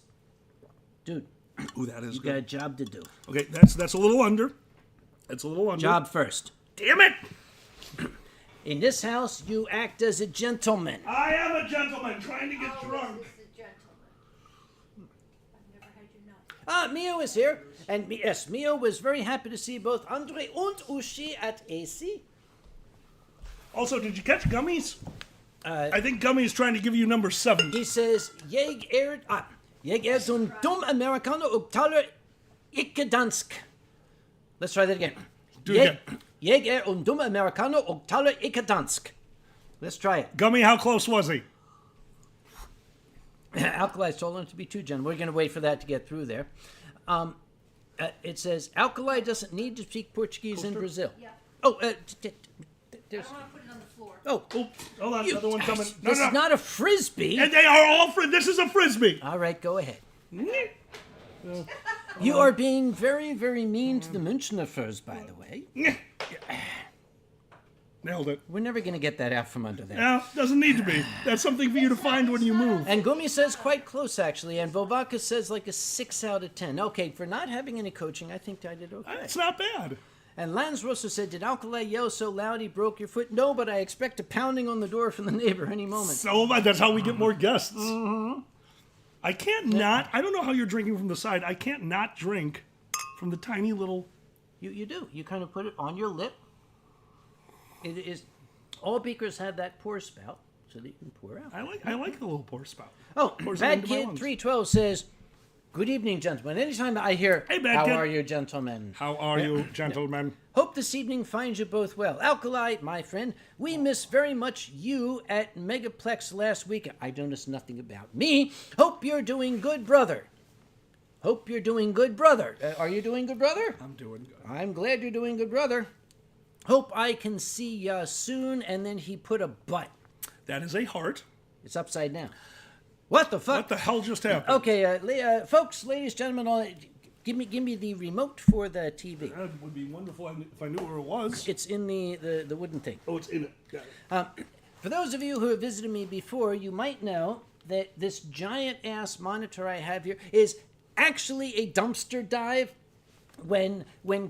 Dude, Ooh, that is you good. got a job to do. Okay, that's a little under. That's a little under. Job first. Damn it! In this house, you act as a gentleman. I am a gentleman trying to get drunk. This is a gentleman. I've never had you not. Mio is here. And yes, Mio was very happy to see both Andre and Ushi at AC. Also, did you catch Gummies? I think Gummy's trying to give you number 7. He says, Jeg zum dum Amerikaner og taler ikke dansk. Let's try that again. Do it again. Jeg dum Amerikaner og taler ikke dansk. Let's try it. Gummy, how close was he? Alkali told him to be too gentle. We're going to wait for that to get through there. It says, Alkali doesn't need to speak Portuguese in Brazil. Yeah. Oh, I don't want to put it on the floor. Oh, Hold on, another one coming. This is not a frisbee. And they are all this is a frisbee. All right, go ahead. You are being very, very mean to the Münchners, by the way. Nailed it. We're never going to get that out from under there. No, doesn't need to be. That's something for you to find when you move. And Gumi says quite close, actually. And Vovaka says like a 6 out of 10. Okay, for not having any coaching, I think I did okay. It's not bad. And Lance Rosso said, did Alkali yell so loud he broke your foot? No, but I expect a pounding on the door from the neighbor any moment. So that's how we get more guests. I can't not. I don't know how you're drinking from the side. I can't not drink from the tiny little. You do. You kind of put it on your lip. It is. All beakers have that pour spout, so that you can pour out. I like the little pour spout. Oh, Pours it Bad into my Kid lungs. 312 says, "Good evening, gentlemen. Anytime I hear, Hey, Bad how Kid. are you, gentlemen? How are you, gentlemen? Hope this evening finds you both well. Alkali, my friend, we miss very much you at Megaplex last week. I noticed nothing about me. Hope you're doing good, brother. Hope you're doing good, brother. Are you doing good, brother? I'm doing good. I'm glad you're doing good, brother. Hope I can see ya soon." And then he put a butt. That is a heart. It's upside down. What the fuck? What the hell just happened? Okay, folks, ladies, gentlemen, give me the remote for the TV. That would be wonderful if I knew where it was. It's in the wooden thing. Oh, it's in it. Got it. For those of you who have visited me before, you might know that this giant-ass monitor I have here is actually a dumpster dive. When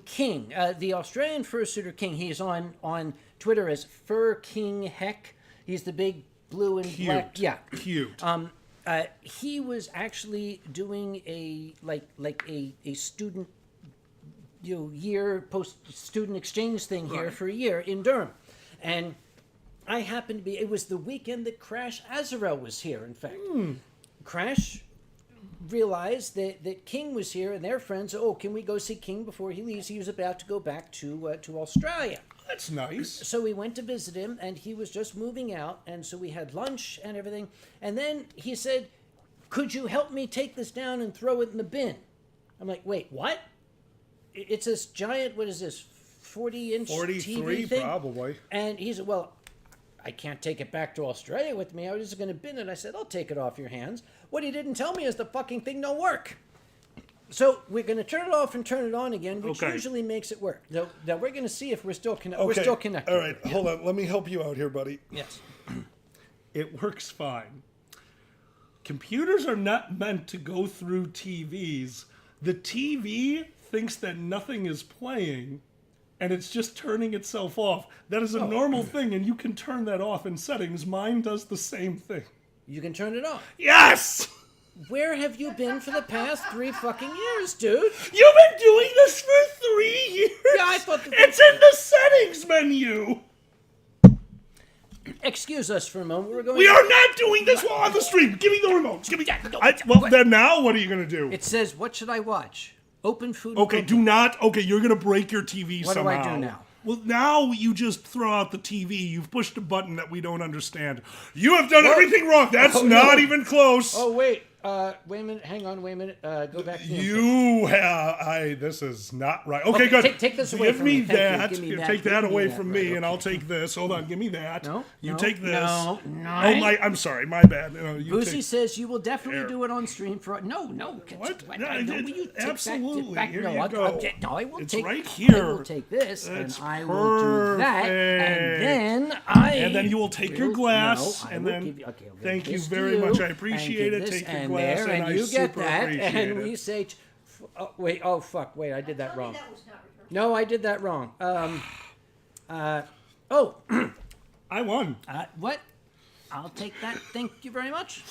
King, the Australian fursuiter King, he's on Twitter as Fur King Heck. He's the big blue and black. Yeah. Cute. He was actually doing a student year post student exchange thing here Right. for a year in Durham, and I happened to be. It was the weekend that Crash Azarel was here. In fact, Crash realized that King was here and their friends. Oh, can we go see King before he leaves? He was about to go back to Australia. That's nice. So we went to visit him, and he was just moving out, and so we had lunch and everything. And then he said, "Could you help me take this down and throw it in the bin?" I'm like, "Wait, what?" It's this giant, what is this, 40-inch 43 TV thing? probably. And he said, "Well, I can't take it back to Australia with me. I was just going to bin it." I said, "I'll take it off your hands." What he didn't tell me is the fucking thing don't work. So we're going to turn it off and turn it on again, which usually makes it work. Now we're going to see if we're still connected. Okay. We're still connected. All right, hold on. Let me help you out here, buddy. Yes. It works fine. Computers are not meant to go through TVs. The TV thinks that nothing is playing, and it's just turning itself off. That is a normal thing, and you can turn that off in settings. Mine does the same thing. You can turn it off. Yes! Where have you been for the past 3 fucking years, dude? You've been doing this for 3 years? Yeah, I thought it's in the settings menu! Excuse us for a moment. We are not doing this while on the stream. Give me the remote. Give me well, then now what are you going to do? It says, "What should I watch?" Open food. Okay, do not. Okay, you're going to break your TV What somehow. do I do now? Well, now you just throw out the TV. You've pushed a button that we don't understand. You have done everything wrong. That's not even close. Oh, wait. Wait a minute. Hang on. Wait a minute. Go back to the You have. This is not right. Okay, good. Take this away Give from me me. Thank you. that. Give me that. Take Give that me away that. from Right, me, and okay. I'll take this. Hold on. Give me that. No. You no, take this. No. Oh my! I'm sorry. My bad. You Boozy take, says you will definitely Here. do it on stream for. No. What? I know. Will you take Absolutely. Back, Here no, you I'll, go. no, I will It's take. right here. I will take this, It's and I will do that, and perfect. then And then you will take your glass, No, I and will then give you, okay, I'll give thank you this to very much. I and appreciate give it. this Take your and glass, there, and I you get super that, appreciate and it. we say, oh, wait, oh fuck, wait, I did that Tell me wrong. that was not rehearsed. No, I did that wrong. I won. What? I'll take that. Thank you very much.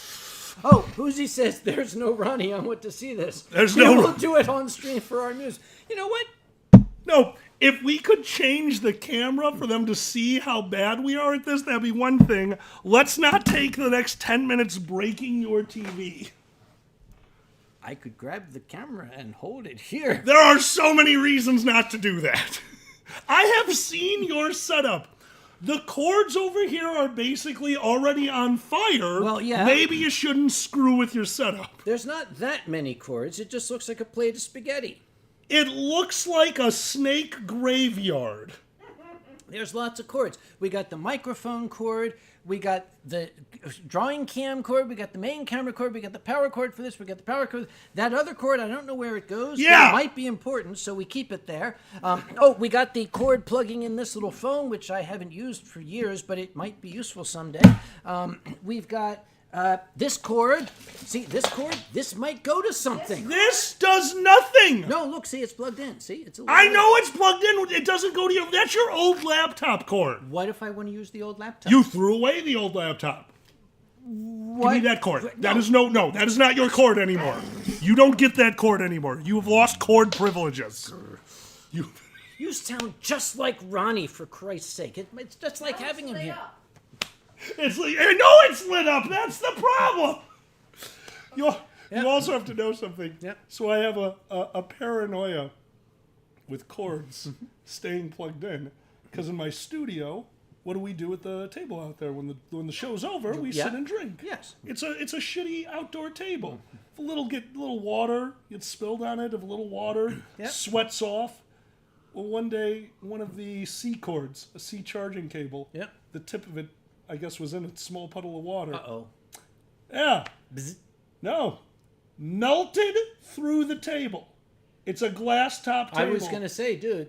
Oh, Boozy says there's no Ronnie. I want to see this. There's we no will do it on stream for our news. You know what? No, if we could change the camera for them to see how bad we are at this, that'd be one thing. Let's not take the next 10 minutes breaking your TV. I could grab the camera and hold it here. There are so many reasons not to do that. I have seen your setup. The cords over here are basically already on fire. Well, yeah. Maybe you shouldn't screw with your setup. There's not that many cords. It just looks like a plate of spaghetti. It looks like a snake graveyard. There's lots of cords. We got the microphone cord. We got the drawing cam cord. We got the main camera cord. We got the power cord for this. We got the power cord. That other cord, I don't know where it goes. Yeah. But it might be important, so we keep it there. We got the cord plugging in this little phone, which I haven't used for years, but it might be useful someday. We've got this cord. See, this cord, this might go to something. This does nothing. No, look, see, it's plugged in. See, it's a I know it's plugged in. It doesn't go to your... That's your old laptop cord. What if I want to use the old laptop? You threw away the old laptop. What? Give me that cord. No. That is no, that is not your cord anymore. You don't get that cord anymore. You have lost cord privileges. You sound just like Ronnie, for Christ's sake. It's just like having him Stay here. up. It's like, I know it's lit up. That's the problem. You also have to know something. Yep. So I have a paranoia with cords staying plugged in, because in my studio, what do we do at the table out there when the show's over? We sit and drink. Yes. It's a shitty outdoor table. If a little water gets spilled on it, if a little water sweats off. Well, one day, one of the C cords, a C charging cable, the tip of it, I guess, was in a small puddle of water. Uh-oh. Yeah. Bzz. No. Melted through the table. It's a glass top table. I was going to say, dude.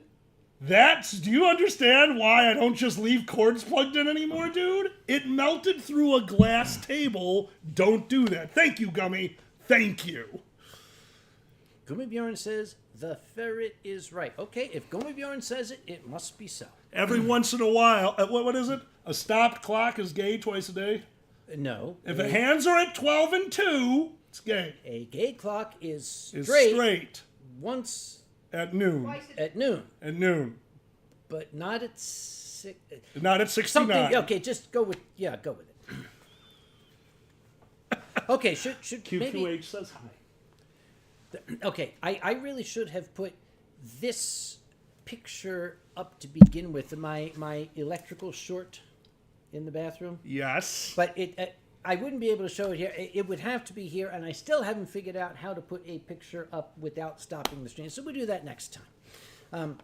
Do you understand why I don't just leave cords plugged in anymore, dude? It melted through a glass table. Don't do that. Thank you, Gummy. Thank you. Gummy Bjorn says, the ferret is right. Okay, if Gummy Bjorn says it, it must be so. Every once in a while, what is it? A stopped clock is gay twice a day? No. If the hands are at 12 and 2, it's gay. A gay clock is It's straight, straight. once At noon. Twice at noon, At noon. but not at 6. Not at 69. Something, okay, just go with it. Okay, should maybe... QQH says hi. Okay, I really should have put this picture up to begin with, my electrical short in the bathroom. Yes. But I wouldn't be able to show it here. It would have to be here, and I still haven't figured out how to put a picture up without stopping the stream. So we'll do that next time.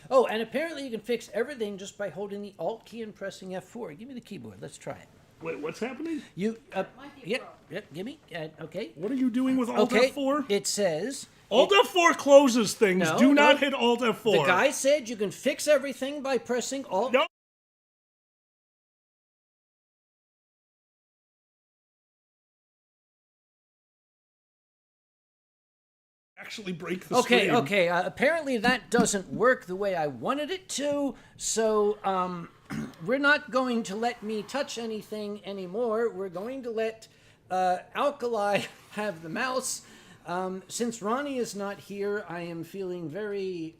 Oh, and apparently you can fix everything just by holding the Alt key and pressing F4. Give me the keyboard. Let's try it. Wait, what's happening? You, Might be yep, give me. Okay. What are you doing with Alt Okay. F4? It says. Alt F4 closes things. No, Do not no. hit Alt F4. The guy said you can fix everything by pressing Alt. No. Actually break the screen. Okay. Apparently that doesn't work the way I wanted it to. So we're not going to let me touch anything anymore. We're going to let Alkali have the mouse. Since Ronnie is not here, I am feeling very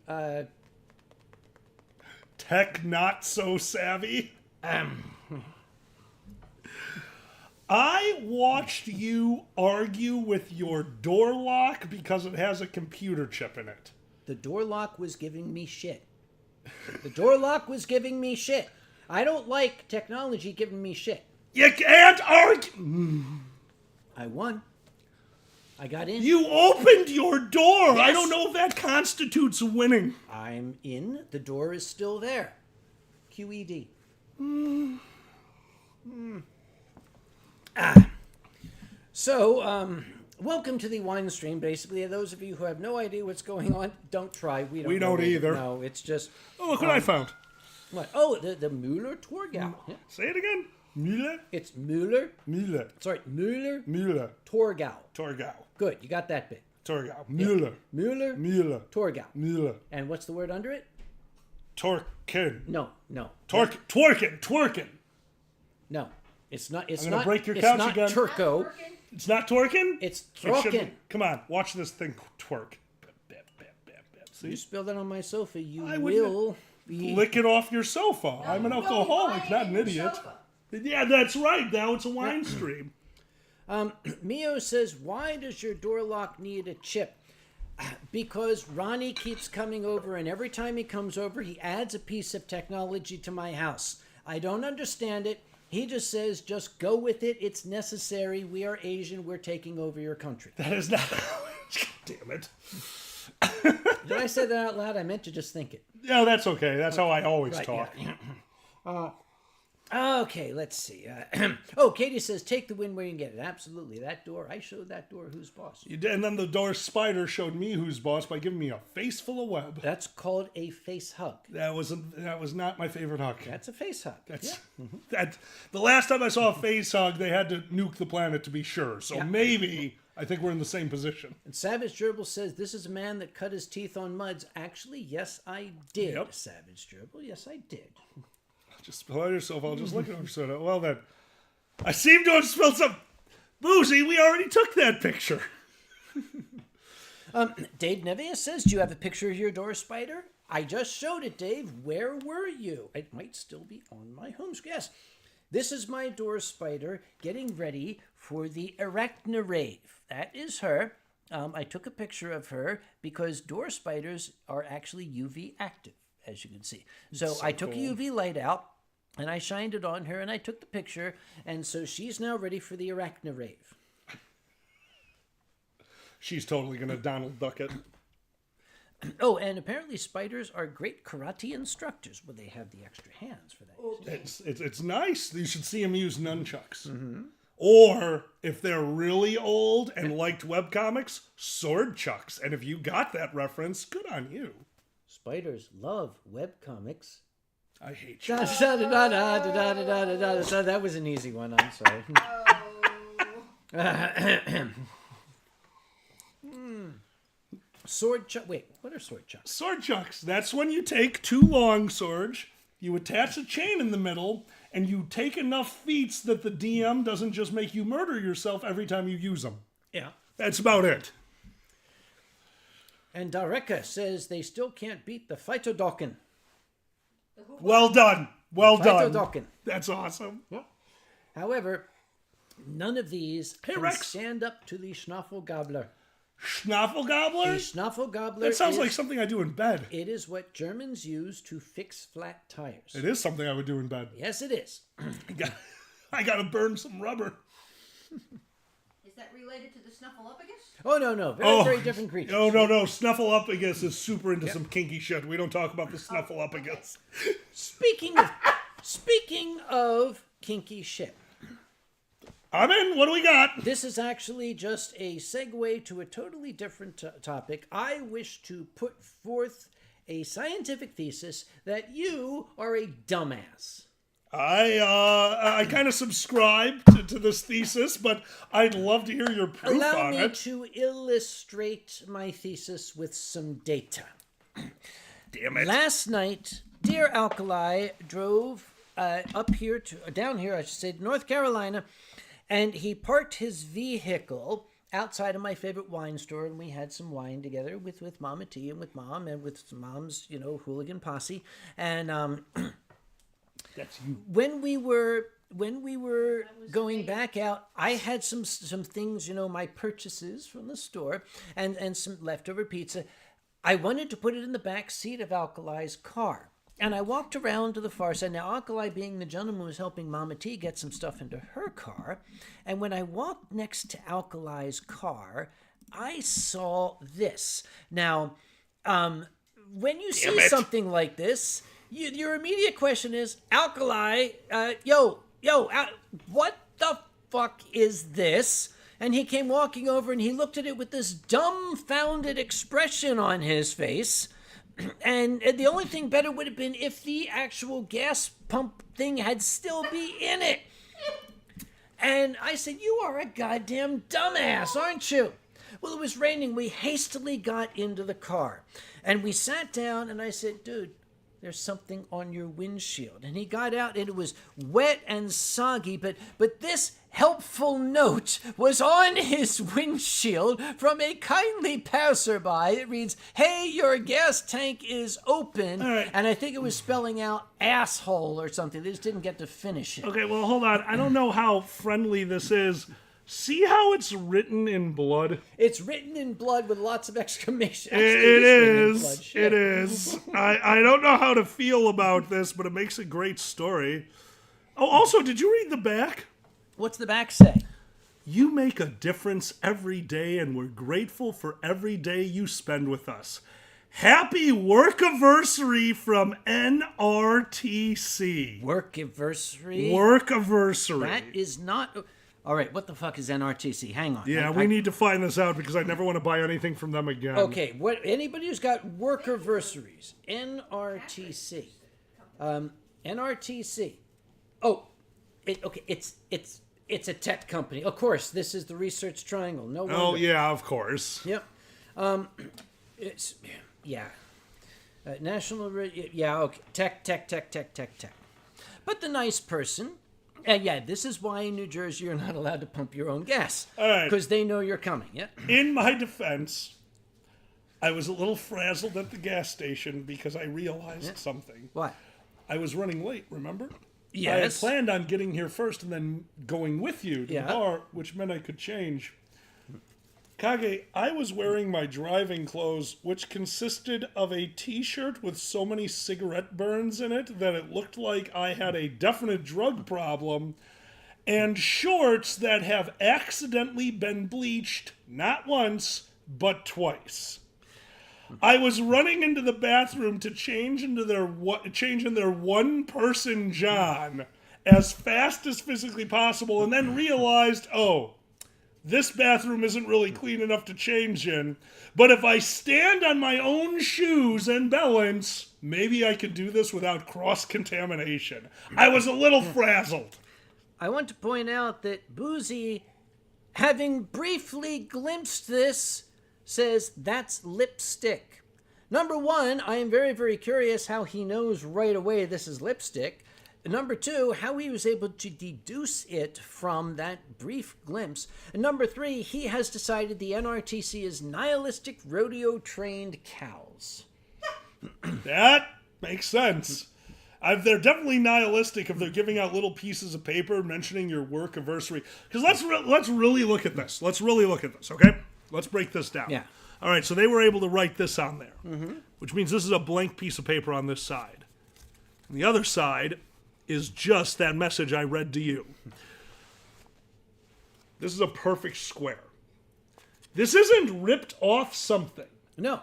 Tech not so savvy. I watched you argue with your door lock because it has a computer chip in it. The door lock was giving me shit. The door lock was giving me shit. I don't like technology giving me shit. You can't argue. I won. I got in. You opened your door. I Yes. don't know if that constitutes winning. I'm in. The door is still there. QED. So, welcome to the Winestream. Basically, those of you who have no idea what's going on, don't try. We We know don't either. No, it's just Oh, look what I found. what? Oh, the Müller Torgau. Yeah. Say it again. Müller? It's Müller. Müller. Sorry, Müller Müller. Torgau. Torgau. Good, you got that bit. Torgau. Müller. Müller Müller. Torgau. Müller. And what's the word under it? Torkin. No. Twerkin. No. It's not. It's I'm gonna not. break your it's couch not again. Turco. Working. It's not twerking? It's It should be. Trocken. Come on, watch this thing twerk. You See? spilled it on my sofa. You I wouldn't- will be. Lick it off your sofa. I'm an No, alcoholic, lying not on an your idiot. sofa. Yeah, that's right. Now it's a wine stream. Mio says, "Why does your door lock need a chip?" Because Ronnie keeps coming over, and every time he comes over, he adds a piece of technology to my house. I don't understand it. He just says, just go with it. It's necessary. We are Asian. We're taking over your country. That is not. Damn it. Did I say that out loud? I meant to just think it. Yeah, that's okay. That's how I always Right, talk. yeah. Okay, let's see. Oh, Katie says, take the win where you can get it. Absolutely. That door, I showed that door who's boss. You did, and then the door spider showed me who's boss by giving me a face full of web. That's called a face hug. That was not my favorite hug. That's a face hug. That's Yeah. that. The last time I saw a face hug, they had to nuke the planet to be sure. So Yeah. maybe I think we're in the same position. And Savage Gerbil says, this is a man that cut his teeth on muds. Actually, yes, I did, Yep. Savage Gerbil. Yes, I did. Just spill yourself. I'll just look at soda. Well then, I seem to have spilled some boozy. We already took that picture. Dave Nevius says, do you have a picture of your door spider? I just showed it, Dave. Where were you? It might still be on my home screen. Yes. This is my door spider getting ready for the arachnarave. That is her. I took a picture of her because door spiders are actually UV active, as you can see. So I took cool. a UV light out and I shined it on her and I took the picture. And so she's now ready for the arachnarave. She's totally gonna Donald Duck it. Oh, and apparently spiders are great karate instructors. Well, they have the extra hands for that. It's nice. You should see them use nunchucks. Mm-hmm. Or if they're really old and liked webcomics, sword chucks. And if you got that reference, good on you. Spiders love webcomics. I hate you. That was an easy one. I'm sorry. Sword chuck. Wait, what are sword chucks? Sword chucks. That's when you take two long swords, you attach a chain in the middle, and you take enough feats that the DM doesn't just make you murder yourself every time you use them. Yeah. That's about it. And Dareka says they still can't beat the Phytodokin. Well done. Well done. Phytodokin. That's awesome. However, None of these Hey, can Rex. stand up to the Schnaffel Gobbler. Schnaffel gobbler? The Schnaffel Gobbler That sounds is, like something I do in bed. it is what Germans use to fix flat tires. It is something I would do in bed. Yes, it is. I gotta burn some rubber. Is that related to the Snuffleupagus? Oh, no. Very different creatures. No. Snuffleupagus is super into some kinky shit. We don't talk about the Snuffleupagus. Speaking of kinky shit, I'm in. What do we got? this is actually just a segue to a totally different topic. I wish to put forth a scientific thesis that you are a dumbass. I kind of subscribe to this thesis, but I'd love to hear your proof Allow on me it. to illustrate my thesis with some data. Damn it. Last night, dear Alkali drove down here, I should say, to North Carolina, and he parked his vehicle outside of my favorite wine store, and we had some wine together with Mama T and with Mom and with Mom's, hooligan posse. And That's you. when we were going back out, I had some things, my purchases from the store and some leftover pizza. I wanted to put it in the back seat of Alkali's car. And I walked around to the far side. Now, Alkali, being the gentleman who was helping Mama T get some stuff into her car. And when I walked next to Alkali's car, I saw this. Now, when you see something like this, your immediate question is, Alkali, what the fuck is this? And he came walking over and he looked at it with this dumbfounded expression on his face. And the only thing better would have been if the actual gas pump thing had still be in it. And I said, you are a goddamn dumbass, aren't you? Well, it was raining. We hastily got into the car. And we sat down and I said, dude, there's something on your windshield. And he got out and it was wet and soggy, but this helpful note was on his windshield from a kindly passerby. It reads, hey, your gas tank is open. Right. And I think it was spelling out asshole or something. They just didn't get to finish it. Okay, well, hold on. I don't know how friendly this is. See how it's written in blood? It's written in blood with lots of exclamation. It is. It is. I don't know how to feel about this, but it makes a great story. Oh, also, did you read the back? What's the back say? You make a difference every day, and we're grateful for every day you spend with us. Happy work-iversary from NRTC. Work-iversary? Work-iversary. That is not... All right, what the fuck is NRTC? Hang on. Yeah, we need to find this out because I never want to buy anything from them again. Okay, anybody who's got work-iversaries, NRTC. NRTC. Oh, it's a tech company. Of course, this is the Research Triangle. No wonder. Oh, yeah, of course. Yep. It's National. Yeah. Okay. Tech. But the nice person. This is why in New Jersey you're not allowed to pump your own gas. All right. Because they know you're coming. Yeah. In my defense, I was a little frazzled at the gas station because I realized something. What? I was running late, remember? Yes. I had planned on getting here first and then going with you to the Yeah. bar, which meant I could change. Kage, I was wearing my driving clothes, which consisted of a t-shirt with so many cigarette burns in it that it looked like I had a definite drug problem, and shorts that have accidentally been bleached not once, but twice. I was running into the bathroom to change in their one-person John as fast as physically possible, and then realized, this bathroom isn't really clean enough to change in, but if I stand on my own shoes and balance, maybe I could do this without cross-contamination. I was a little frazzled. I want to point out that Boozy, having briefly glimpsed this, says that's lipstick. Number one, I am very, very curious how he knows right away this is lipstick. Number two, how he was able to deduce it from that brief glimpse. And number three, he has decided the NRTC is nihilistic rodeo-trained cows. That makes sense. They're definitely nihilistic if they're giving out little pieces of paper mentioning your work anniversary. Because let's really look at this. Okay? Let's break this down. Yeah. All right, so they were able to write this on there, which means this is a blank piece of paper on this side. And the other side is just that message I read to you. This is a perfect square. This isn't ripped off something. No.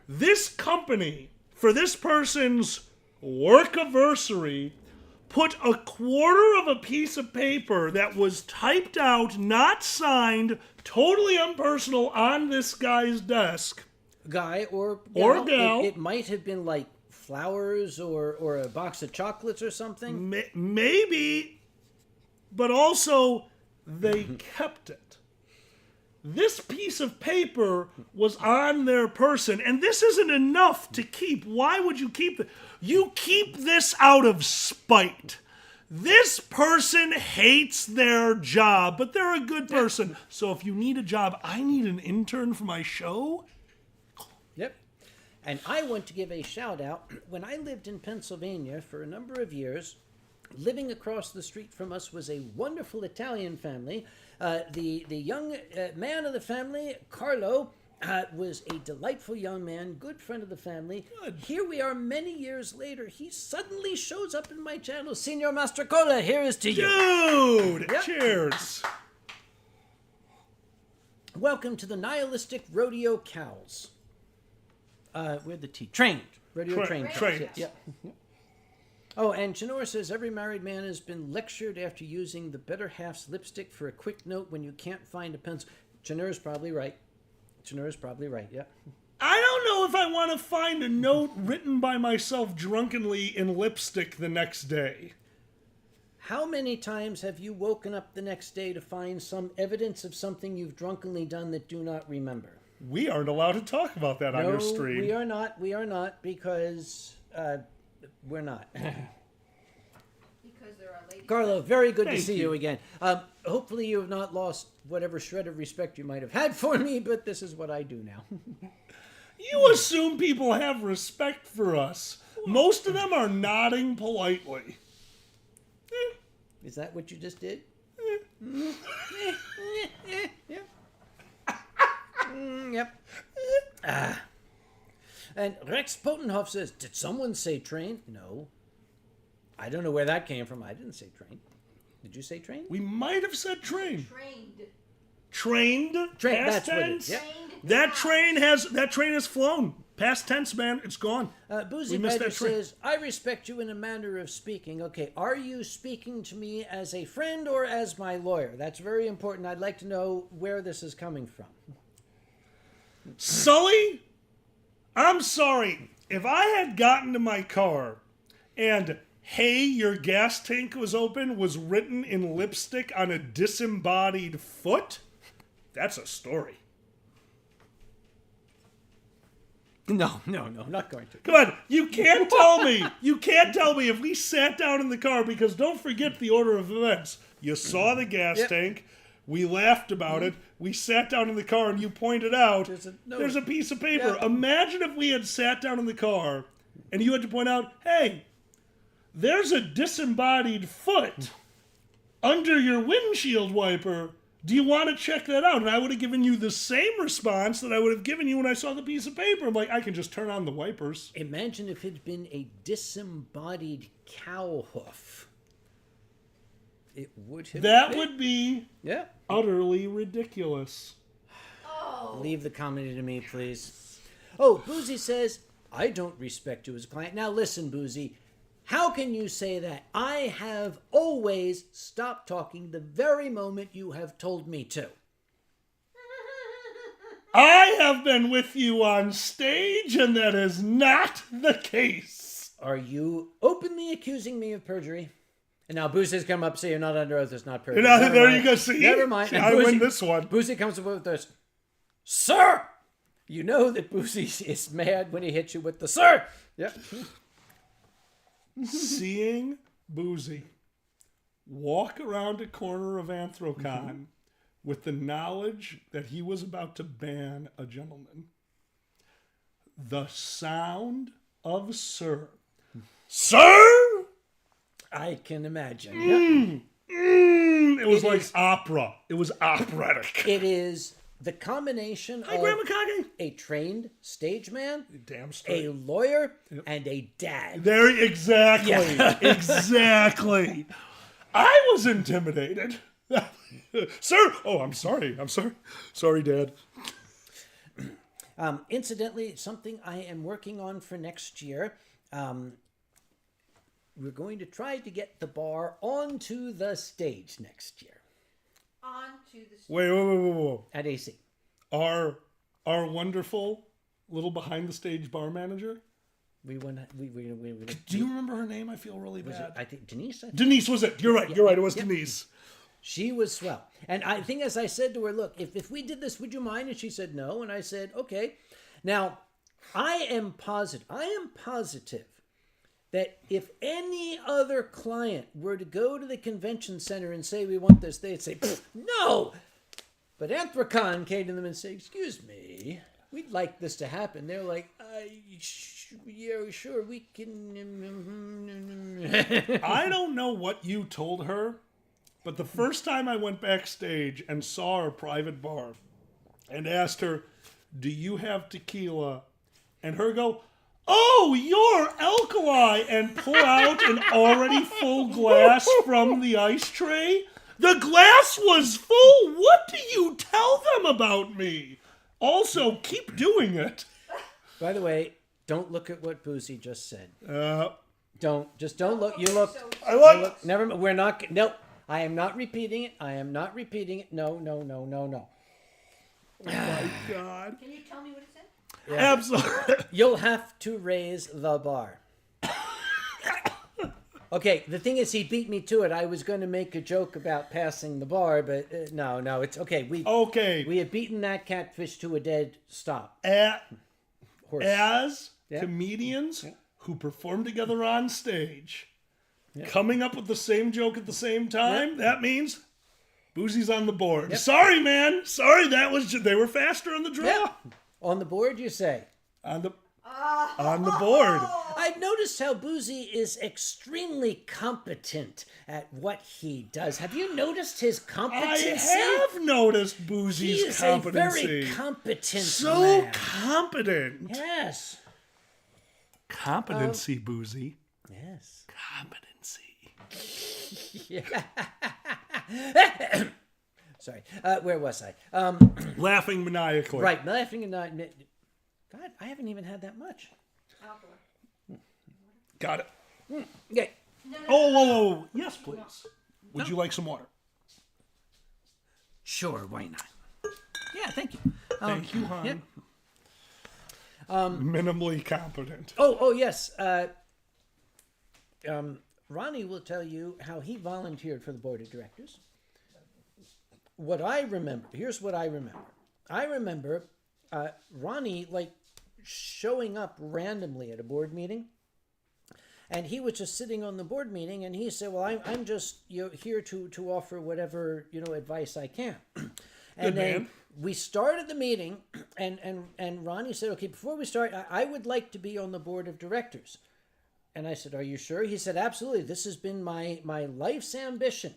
This company, for this person's work anniversary, put a quarter of a piece of paper that was typed out, not signed, totally impersonal on this guy's desk. Guy or gal. It might have been like flowers or a box of chocolates or something. Maybe, but also they kept it. This piece of paper was on their person, and this isn't enough to keep. Why would you keep it? You keep this out of spite. This person hates their job, but they're a good person. So if you need a job, I need an intern for my show. Yep. And I want to give a shout out. When I lived in Pennsylvania for a number of years, living across the street from us was a wonderful Italian family. The young man of the family, Carlo, was a delightful young man, good friend of the family. Good. Here we are many years later. He suddenly shows up in my channel. Signor Mastrocola, here is to you. Dude! Yep. Cheers. Welcome to the nihilistic rodeo cows. We're the T. Trained. Rodeo trained. Trained. Yeah. Oh, and Janor says, every married man has been lectured after using the better half's lipstick for a quick note when you can't find a pencil. Janor's probably right. Yeah. I don't know if I want to find a note written by myself drunkenly in lipstick the next day. How many times have you woken up the next day to find some evidence of something you've drunkenly done that do not remember? We aren't allowed to talk about that on your stream. We are not because we're not. Because there are ladies. Carlo, very good to Thank see you again. Hopefully you have not lost whatever shred of respect you might have had for me, but this is what I do now. You assume people have respect for us. Most of them are nodding politely. Is that what you just did? Yep. Yep. And Rex Potenhoff says, did someone say train? No. I don't know where that came from. I didn't say train. Did you say train? We might have said train. Trained. Trained? Past That's what it tense? is. Yep. That train has flown. Past tense, man. It's gone. Boozy We missed Badger that train. says, I respect you in a manner of speaking. Okay, are you speaking to me as a friend or as my lawyer? That's very important. I'd like to know where this is coming from. Sully, I'm sorry. If I had gotten to my car and "Hey, your gas tank was open" was written in lipstick on a disembodied foot, that's a story. No, I'm not going to. Come on, you can't tell me. You can't tell me if we sat down in the car, because don't forget the order of events. You saw the gas tank. We laughed about it. We sat down in the car, and you pointed out there's a piece of paper. Yeah. Imagine if we had sat down in the car, and you had to point out, hey, there's a disembodied foot under your windshield wiper. Do you want to check that out? And I would have given you the same response that I would have given you when I saw the piece of paper. I'm like, I can just turn on the wipers. Imagine if it had been a disembodied cow hoof. It would have That been. would be utterly ridiculous. Oh. Leave the comedy to me, please. Oh, Boozy says, I don't respect you as a client. Now listen, Boozy. How can you say that? I have always stopped talking the very moment you have told me to. I have been with you on stage, and that is not the case. Are you openly accusing me of perjury? And now Boozy's come up, say you're not under oath, it's not perjury. Never There mind. you go. See? Never mind. And I win this one. Boozy comes up with this. Sir! You know that Boozy is mad when he hits you with the sir. Yep. Seeing Boozy walk around a corner of Anthrocon with the knowledge that he was about to ban a gentleman. The sound of sir. Sir! I can imagine. It was It like is- opera. It was operatic. It is the combination Hi, of Grandma Kage. a trained stage man, Damn straight. a lawyer, and a dad. Very exactly. Yeah. Exactly. I was intimidated. Sir. Oh, I'm sorry. Sorry, Dad. Incidentally, something I am working on for next year. We're going to try to get the bar onto the stage next year On to the Wait. at AC. Our wonderful little behind the stage bar manager. We want to. We Do you remember her name? I feel really was it, bad. I think Denise. Denise was it? You're right. You're right. It was Denise. She was swell. And I think as I said to her, look, if we did this, would you mind? And she said no. And I said, okay. Now, I am positive that if any other client were to go to the convention center and say, we want this, they'd say, no. But Anthrocon came to them and said, excuse me, we'd like this to happen. They're like, yeah, sure, we can. I don't know what you told her, but the first time I went backstage and saw her private bar and asked her, do you have tequila? And her go, oh, you're Alkali, and pull out an already full glass from the ice tray. The glass was full. What do you tell them about me? Also, keep doing it. By the way, don't look at what Boozy just said. Uh, Don't look. You look. I like. Never. We're not. Nope. I am not repeating it. No. Oh my God. Can you tell me what it said? Absolutely. You'll have to raise the bar. Okay, the thing is, he beat me to it. I was going to make a joke about passing the bar, but no, it's okay. Okay. We have beaten that catfish to a dead stop. Horse. As Yeah. comedians who perform together on stage, coming up with the same joke at the same time, that means Boozy's on the board. Sorry, man. Sorry, they were faster on the draw. Yep. On the board, you say. On the board. I've noticed how Boozy is extremely competent at what he does. Have you noticed his competency? I have noticed He Boozy's is competency. a very competent So man. competent. Yes. Competency, Boozy. Yes. Competency. Sorry. Where was I? Laughing maniacally. Right. Laughing and not. God, I haven't even had that much. Alkali. Got it. Okay. Oh. Yes, please. Would you like some water? Sure. Why not? Yeah. Thank you. Thank you, hon. Yep. Minimally competent. Oh yes. Ronnie will tell you how he volunteered for the board of directors. What I remember, here's what I remember. I remember Ronnie showing up randomly at a board meeting, and he was just sitting on the board meeting, and he said, "Well, I'm just here to offer whatever advice I can." And then we started the meeting, and Ronnie said, "Okay, before we start, I would like to be on the board of directors." And I said, "Are you sure?" He said, "Absolutely. This has been my life's ambition."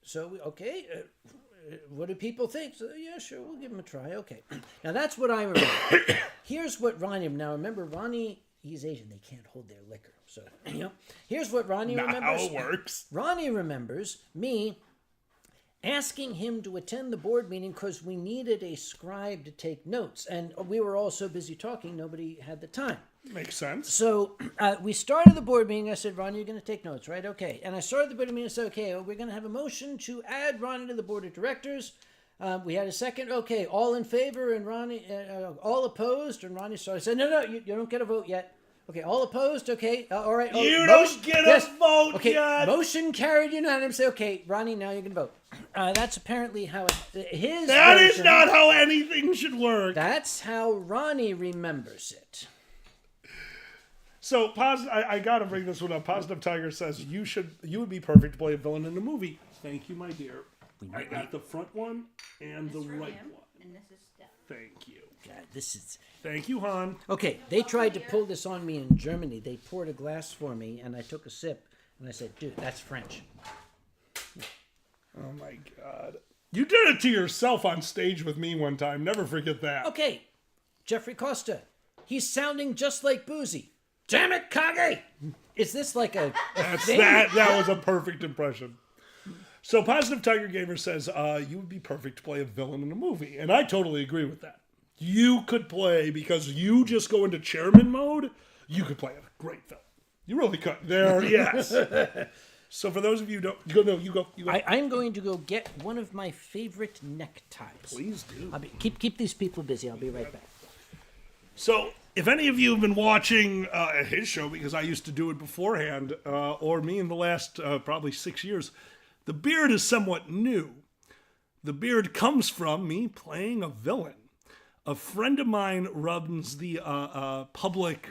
So, okay, what do people think? So, yeah, sure, we'll give him a try. Okay. Now, that's what I remember. Here's what Ronnie... Now, remember, Ronnie, he's Asian. They can't hold their liquor. So, here's what Ronnie remembers. How it works. Ronnie remembers me asking him to attend the board meeting because we needed a scribe to take notes. And we were all so busy talking, nobody had the time. Makes sense. So we started the board meeting. I said, Ronnie, you're going to take notes, right? Okay. And I started the board meeting. I said, okay, we're going to have a motion to add Ronnie to the board of directors. We had a second. Okay, all in favor, and Ronnie, all opposed. And Ronnie started. I said, no, you don't get a vote yet. Okay, all opposed. Okay, all right. You don't get a vote okay, yet. Motion carried unanimously. Okay, Ronnie, now you can vote. That's apparently how his. That is version, not how anything should work. That's how Ronnie remembers it. So, I gotta bring this one up. Positive Tiger says you would be perfect to play a villain in a movie. Thank you, my dear. I got the front one and This the for right him, one. and this is Steph. Thank you. God, this is. Thank you, Han. Okay, they tried to pull this on me in Germany. They poured a glass for me, and I took a sip. And I said, dude, that's French. Oh my God. You did it to yourself on stage with me one time. Never forget that. Okay, Jeffrey Costa. He's sounding just like Boozy. Damn it, Kage! Is this like a thing? That was a perfect impression. So Positive Tiger Gamer says, you would be perfect to play a villain in a movie. And I totally agree with that. You could play, because you just go into chairman mode, you could play a great villain. You really could. There, yes. So for those of you who don't, you go. I'm going to go get one of my favorite neckties. Please do. Keep these people busy. I'll be right back. So if any of you have been watching his show, because I used to do it beforehand, or me in the last probably 6 years, the beard is somewhat new. The beard comes from me playing a villain. A friend of mine runs the public,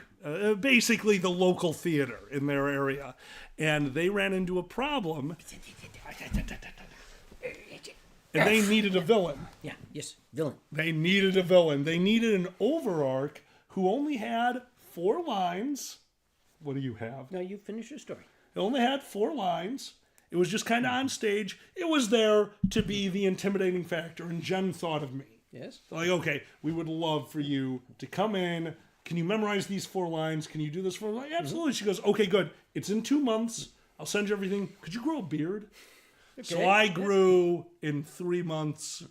basically the local theater in their area, and they ran into a problem, and they needed a villain. Yeah, yes, villain. They needed a villain. They needed an overarch who only had 4 lines. What do you have? No, you finish your story. It only had 4 lines. It was just kind of on stage. It was there to be the intimidating factor, and Jen thought of me. Yes? Like, okay, we would love for you to come in. Can you memorize these 4 lines? Can you do this for me? Like, absolutely. She goes, okay, good. It's in 2 months. I'll send you everything. Could you grow a beard? Okay. So I grew in 3 months.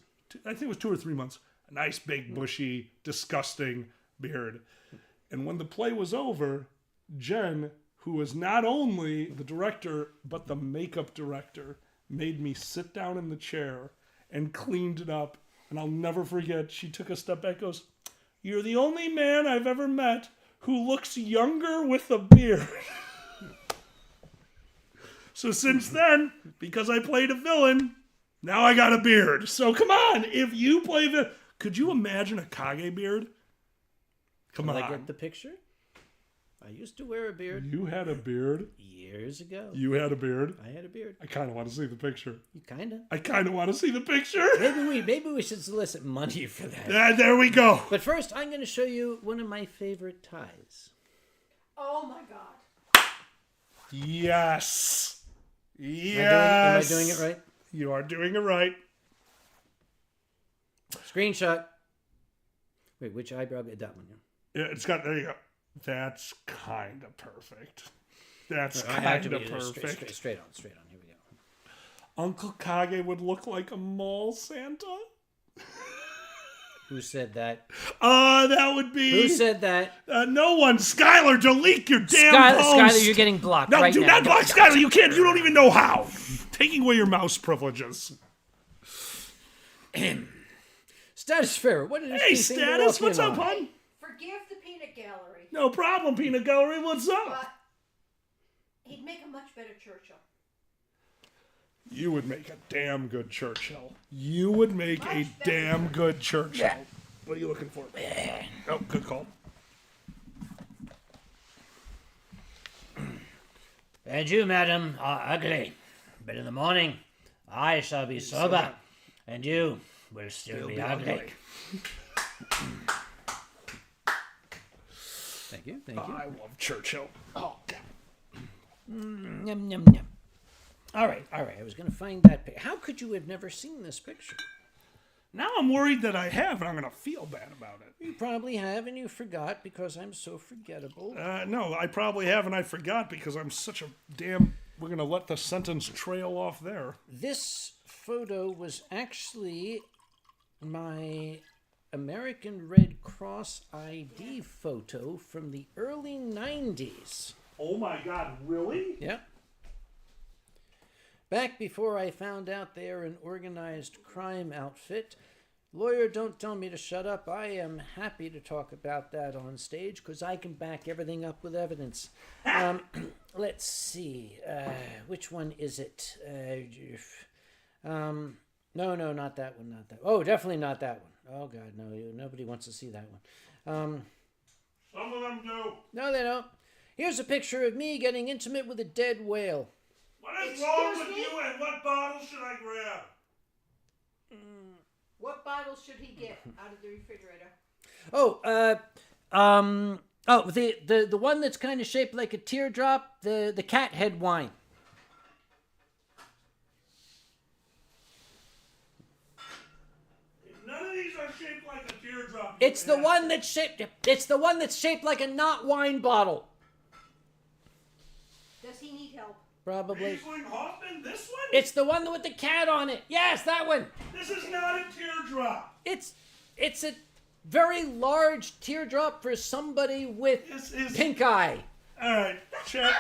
I think it was 2 or 3 months. A nice, big, bushy, disgusting beard. And when the play was over, Jen, who was not only the director, but the makeup director, made me sit down in the chair and cleaned it up. And I'll never forget, she took a step back and goes, "You're the only man I've ever met who looks younger with a beard." So since then, because I played a villain, now I got a beard. So come on, if you play the... Could you imagine a Kage beard? Come on. I get the picture? I used to wear a beard. You had a beard? Years ago. You had a beard? I had a beard. I kind of want to see the picture. You kind of? I kind of want to see the picture. Maybe we should solicit money for that. There we go. But first, I'm going to show you one of my favorite ties. Oh my God. Yes. Yes. Am I doing it right? You are doing it right. Screenshot. Wait, which eyebrow? That one. Yeah, it's got, there you go. That's kind of perfect. That's I kind to of be perfect. Straight on. Here we go. Uncle Kage would look like a mall Santa. Who said that? That would be... Who said that? No one. Skylar, delete your damn post. Skylar, you're getting blocked No, right do now. not block Skylar. You can't. You don't even know how. Taking away your mouse privileges. Status Fair, what is Hey, Status, what's up, hon? hon? Forgive the peanut gallery, No problem, Peanut Gallery. What's up? but he'd make a much better Churchill. You would make a damn good Churchill. You would make a damn good Churchill. Yeah. What are you looking for? Oh, good call. And you, madam, are ugly. But in the morning, I shall be sober, and you will still be ugly. Thank you. I love Churchill. Oh, Yum, yum, yum. All right. I was going to find that picture. How could you have never seen this picture? now I'm worried that I have, and I'm going to feel bad about it. You probably have, and you forgot because I'm so forgettable. No, I probably have, and I forgot because I'm such a damn... We're going to let the sentence trail off there. This photo was actually my American Red Cross ID photo from the early 90s. Oh my God, really? Yep. Back before I found out they are an organized crime outfit. Lawyer, don't tell me to shut up. I am happy to talk about that on stage because I can back everything up with evidence. Let's see. Which one is it? No, not that one. Oh, definitely not that one. Oh, God, no. Nobody wants to see that one. Some of them do. No, they don't. Here's a picture of me getting intimate with a dead whale. What is wrong with you, and what bottle should I grab? What bottle should he get out of the refrigerator? The one that's kind of shaped like a teardrop, the cat head wine. shaped like a teardrop. It's the one that's shaped. It's the one that's shaped like a not wine bottle. Does he need help? Probably. Riesling Hoffman, this one? It's the one with the cat on it. Yes, that one. This is not a teardrop. It's a very large teardrop for somebody with This is... pink eye. All right, chat.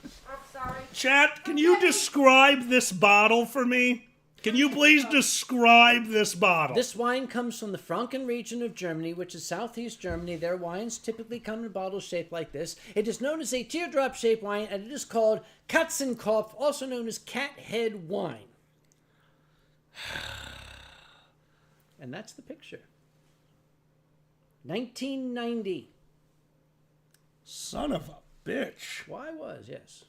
I'm sorry. Chat, can you describe this bottle for me? Can you please describe this bottle? This wine comes from the Franken region of Germany, which is southeast Germany. Their wines typically come in bottles shaped like this. It is known as a teardrop-shaped wine, and it is called Katzenkopf, also known as cat head wine. And that's the picture. 1990. Son of a bitch. Why was, yes.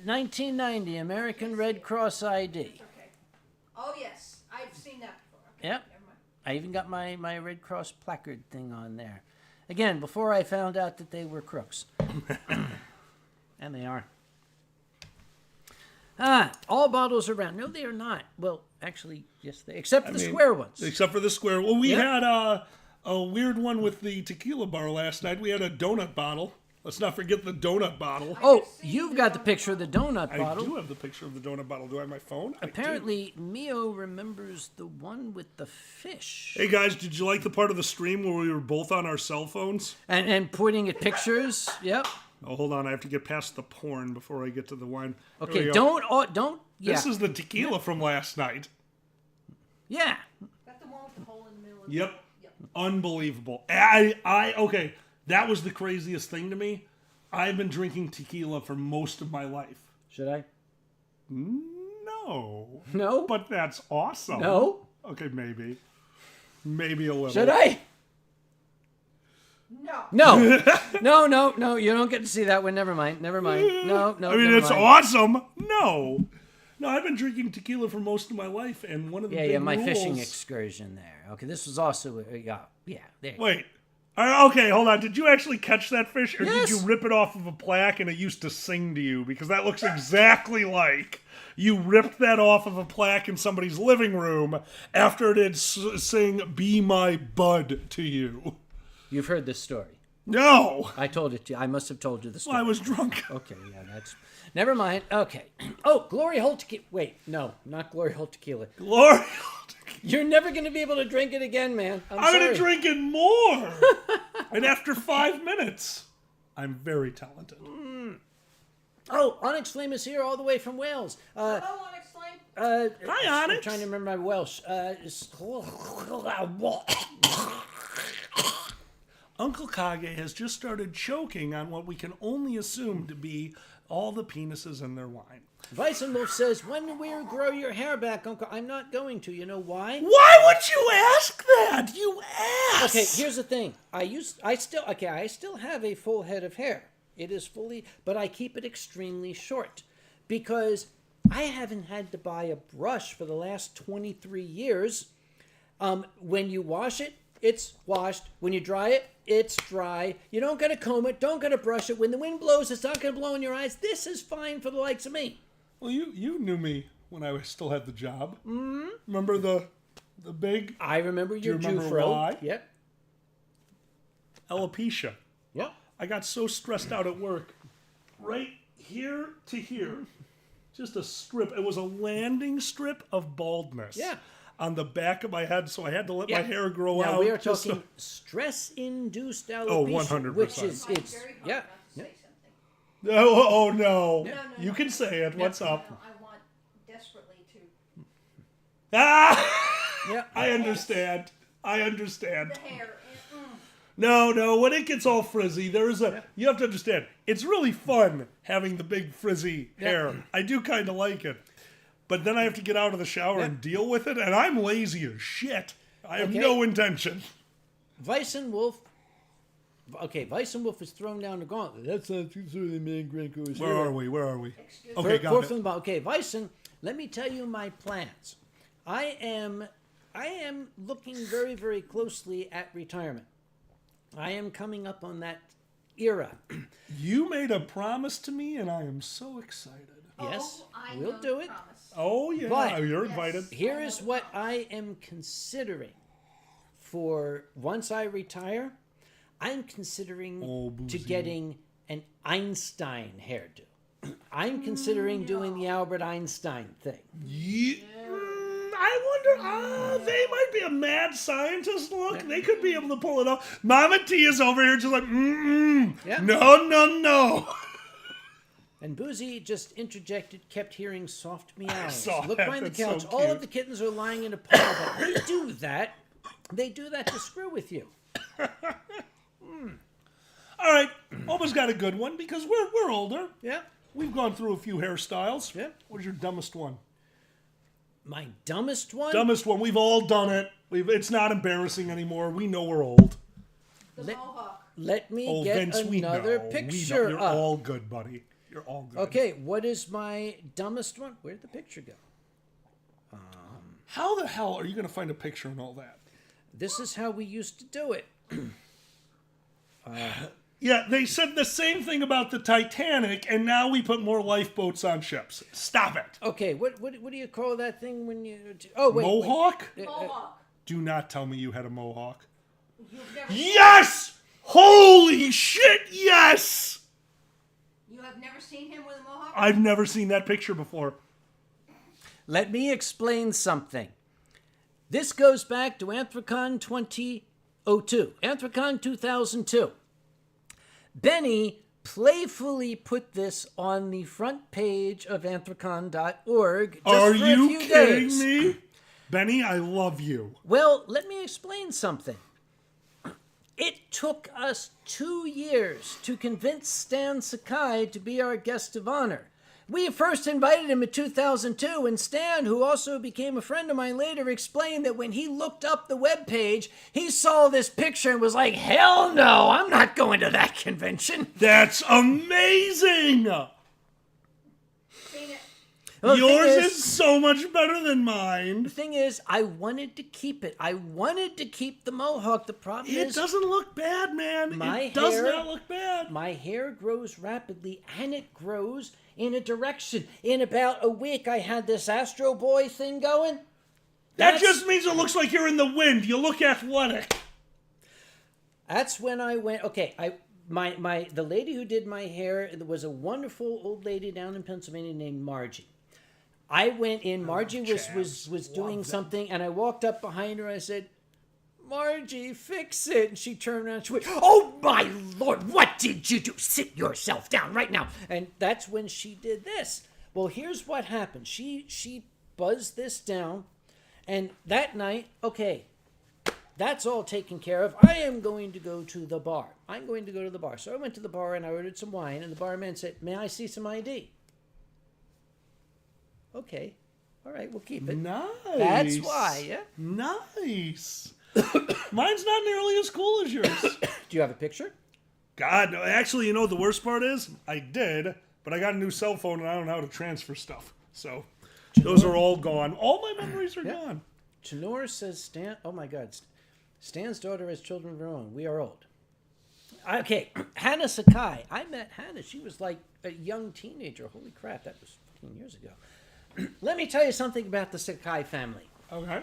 1990, American Red Cross ID. Okay. Oh, yes. I've seen that before. Okay. Yep. Never mind. I even got my Red Cross placard thing on there. Again, before I found out that they were crooks. And they are. All bottles are round. No, they are not. Well, actually, yes, they except for the square ones. Except for the square. Well, we Yep. had a weird one with the tequila bar last night. We had a donut bottle. Let's not forget the donut bottle. Oh, you've got the picture of the donut I bottle. do have the picture of the donut bottle. Do I have my phone? I do. Apparently, Mio remembers the one with the fish. Hey guys, did you like the part of the stream where we were both on our cell phones? And pointing at pictures. Yep. Oh, hold on. I have to get past the porn before I get to the wine. There we Okay, go. don't. Yeah. This is the tequila from last night. Yeah. That's the one with the hole in the middle. Yep. Yep. Unbelievable. Okay, that was the craziest thing to me. I've been drinking tequila for most of my life. Should I? No. No. But that's awesome. No. Okay, maybe. Maybe a little. Should I? No. No. You don't get to see that one. Never mind. No. I mean, never it's mind. awesome. No, I've been drinking tequila for most of my life, and one of the big my rules... fishing excursion there. Okay, this was also yeah. There. Wait. Okay, hold on. Did you actually catch that fish, or Yes. did you rip it off of a plaque and it used to sing to you? Because that looks exactly like you ripped that off of a plaque in somebody's living room after it had sing "Be My Bud" to you. You've heard this story. No, I told it to you. I must have told you the story. I was drunk. Okay, yeah, that's... Never mind. Okay. Oh, Glory Hole Tequila. Wait, no, not Glory Hole Tequila. Glory. You're never going to be able to drink it again, man. I'm sorry. going to drink it more. And after 5 minutes, I'm very talented. Oh, Onyx Flame is here all the way from Wales. Hello, Onyx Flame. Hi, I'm Onyx. trying to remember my Welsh. Uncle Kage has just started choking on what we can only assume to be all the penises in their wine. Weizenwolf says, when will you grow your hair back, Uncle? I'm not going to. You know why? Why would you ask that? You ass. Okay, here's the thing. I still have a full head of hair. It is fully, but I keep it extremely short because I haven't had to buy a brush for the last 23 years. When you wash it, it's washed. When you dry it, it's dry. You don't got to comb it. Don't got to brush it. When the wind blows, it's not going to blow in your eyes. This is fine for the likes of me. Well, you knew me when I still had the job. Mm-hmm. Remember the big I remember your Do you remember Jufro. why? Yep. alopecia? Yep. I got so stressed out at work. Right here to here. Just a strip. It was a landing strip of baldness. Yeah. On the back of my head, so I had to let my hair grow now out. we are just talking stress-induced alopecia. Oh, 100%. Which is, I'm it's, very hard yeah. not to say something. Oh no. No, You can say it. What's up? No, I want desperately to. Ah! Yeah. I understand. The hair. No, when it gets all frizzy, there is you have to understand, it's really fun having the big frizzy hair. I do kind of like it. But then I have to get out of the shower and deal with it, and I'm lazy as shit. I have no intention. Weizenwolf. Okay, Weizenwolf is thrown down the gauntlet. That's not too early, man. Granko is Where here. are we? Excuse Okay, got Fourth it. from the bottom. Okay, Weissen, let me tell you my plans. I am looking very, very closely at retirement. I am coming up on that era. You made a promise to me, and I am so excited. Yes, I we'll know do the it. promise. Oh, yeah. But- You're invited. Here is what I am considering for once I retire. I'm considering Oh, to Boozy. getting an Einstein hairdo. I'm considering doing the Albert Einstein thing. I wonder, they might be a mad scientist look. They could be able to pull it off. Mama T is over here just like, Yeah. no. And Boozy just interjected, kept hearing soft meows. saw Look that. behind the That's so couch. All cute. of the kittens are lying in a pile. But they do that. They do that to screw with you. All right, almost got a good one because we're older. Yeah. We've gone through a few hairstyles. Yeah. What's your dumbest one? My dumbest one? Dumbest one. We've all done it. It's not embarrassing anymore. We know we're old. The Let- mohawk. Let me Oh, get Vince, we another know. picture You're up. all good, buddy. You're all good. Okay, what is my dumbest one? Where'd the picture go? How the hell are you going to find a picture and all that? This is how we used to do it. Yeah, they said the same thing about the Titanic, and now we put more lifeboats on ships. Stop it. Okay, what do you call that thing when you... Oh, wait. Mohawk? Mohawk. Do not tell me you had a mohawk. You've never, Yes! Holy shit, yes! you have never seen him with a mohawk? I've never seen that picture before. Let me explain something. This goes back to Anthrocon 2002. Anthrocon 2002. Benny playfully put this on the front page of anthrocon.org just Are for a you few kidding days. me? Benny, I love you. Well, let me explain something. It took us 2 years to convince Stan Sakai to be our guest of honor. We first invited him in 2002, and Stan, who also became a friend of mine later, explained that when he looked up the webpage, he saw this picture and was like, hell no, I'm not going to that convention. That's amazing! Seen it. Well, the thing Yours is so much better than mine. The thing is, I wanted to keep it. I wanted to keep the mohawk. The problem It is, doesn't look bad, man. My It does hair- not look bad. my hair grows rapidly, and it grows in a direction. In about a week, I had this Astro Boy thing going. That That's- just means it looks like you're in the wind. You look athletic. That's when I went. Okay, the lady who did my hair was a wonderful old lady down in Pennsylvania named Margie. I went in. Margie was doing something, and I walked up behind her. I said, "Margie, fix it." And she turned around. And she went, "Oh my Lord, what did you do? Sit yourself down right now." And that's when she did this. Well, here's what happened. She buzzed this down, and that night, okay. That's all taken care of. I am going to go to the bar. I'm going to go to the bar. So I went to the bar and I ordered some wine, and the barman said, "May I see some ID?" Okay. All right, we'll keep it. Nice. That's why, yeah? Nice. Mine's not nearly as cool as yours. Do you have a picture? God, no. Actually, you know what the worst part is? I did, but I got a new cell phone and I don't know how to transfer stuff. So those are all gone. All my memories are gone. Chinor says, Stan, oh my God. Stan's daughter has children of her own. We are old. Okay, Hannah Sakai. I met Hannah. She was like a young teenager. Holy crap, that was 15 years ago. Let me tell you something about the Sakai family. Okay.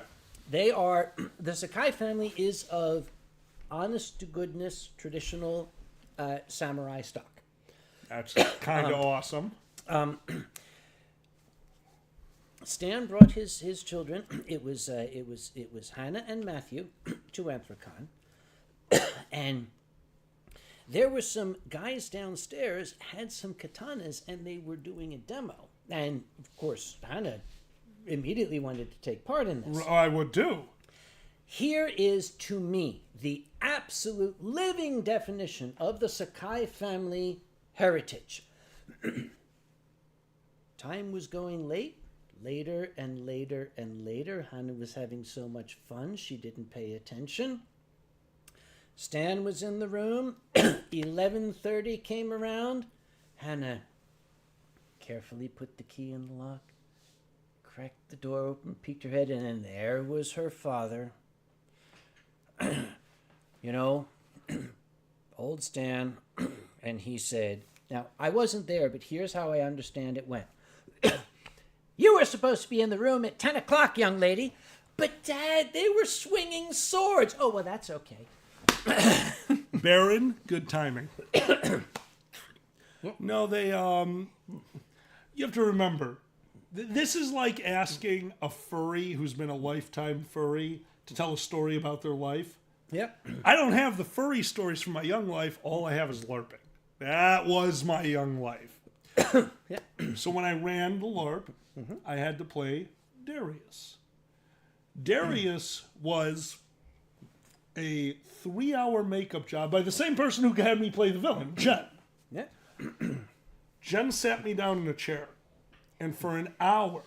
The Sakai family is of honest to goodness, traditional samurai stock. That's kind of awesome. Stan brought his children. It was Hannah and Matthew to Anthrocon, and there were some guys downstairs had some katanas, and they were doing a demo. And of course, Hannah immediately wanted to take part in this. I would do. Here is, to me, the absolute living definition of the Sakai family heritage. Time was going later and later and later. Hannah was having so much fun, she didn't pay attention. Stan was in the room. 11:30 came around. Hannah carefully put the key in the lock, cracked the door open, peeked her head in, and there was her father. You know, old Stan, and he said, now, I wasn't there, but here's how I understand it went. You were supposed to be in the room at 10 o'clock, young lady. But, Dad, they were swinging swords. Oh, well, that's okay. Baron, good timing. No, they, you have to remember, this is like asking a furry who's been a lifetime furry to tell a story about their life. Yep. I don't have the furry stories from my young life. All I have is LARPing. That was my young life. Yep. So when I ran the LARP, I had to play Darius. Darius was a 3-hour makeup job by the same person who had me play the villain, Jen. Yeah. Jen sat me down in a chair and for an hour,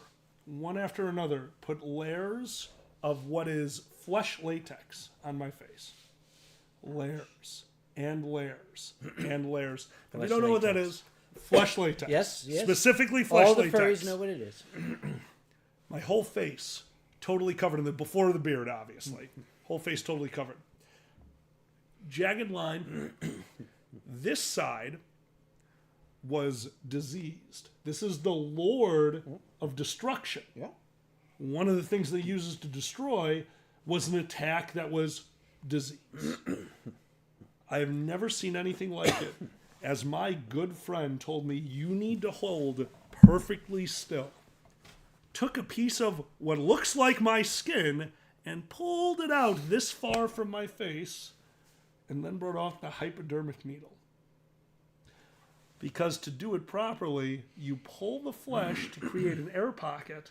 one after another, put layers of what is flesh latex on my face. Layers and layers and layers. If you don't know what that is, flesh latex. Yes. Specifically flesh All the latex. furries know what it is. My whole face totally covered in before the beard, obviously. Whole face totally covered. Jagged line. This side was diseased. This is the Lord of Destruction. Yeah. One of the things they uses to destroy was an attack that was disease. I have never seen anything like it. As my good friend told me, you need to hold perfectly still. Took a piece of what looks like my skin and pulled it out this far from my face and then brought off the hypodermic needle. Because to do it properly, you pull the flesh to create an air pocket,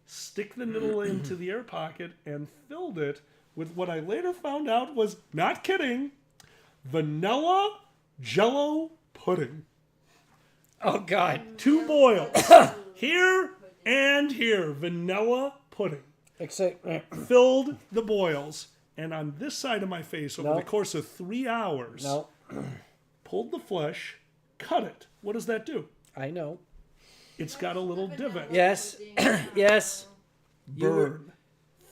stick the needle into the air pocket, and filled it with what I later found out was, not kidding, vanilla Jell-O pudding. Oh, God. 2 boils. Here and here. Vanilla pudding. Except, Filled the boils. And on this side of my face, over No. the course of 3 hours, no, pulled the flesh, cut it. What does that do? I know. It's got a little divot. Yes. Yes. You were- Burn.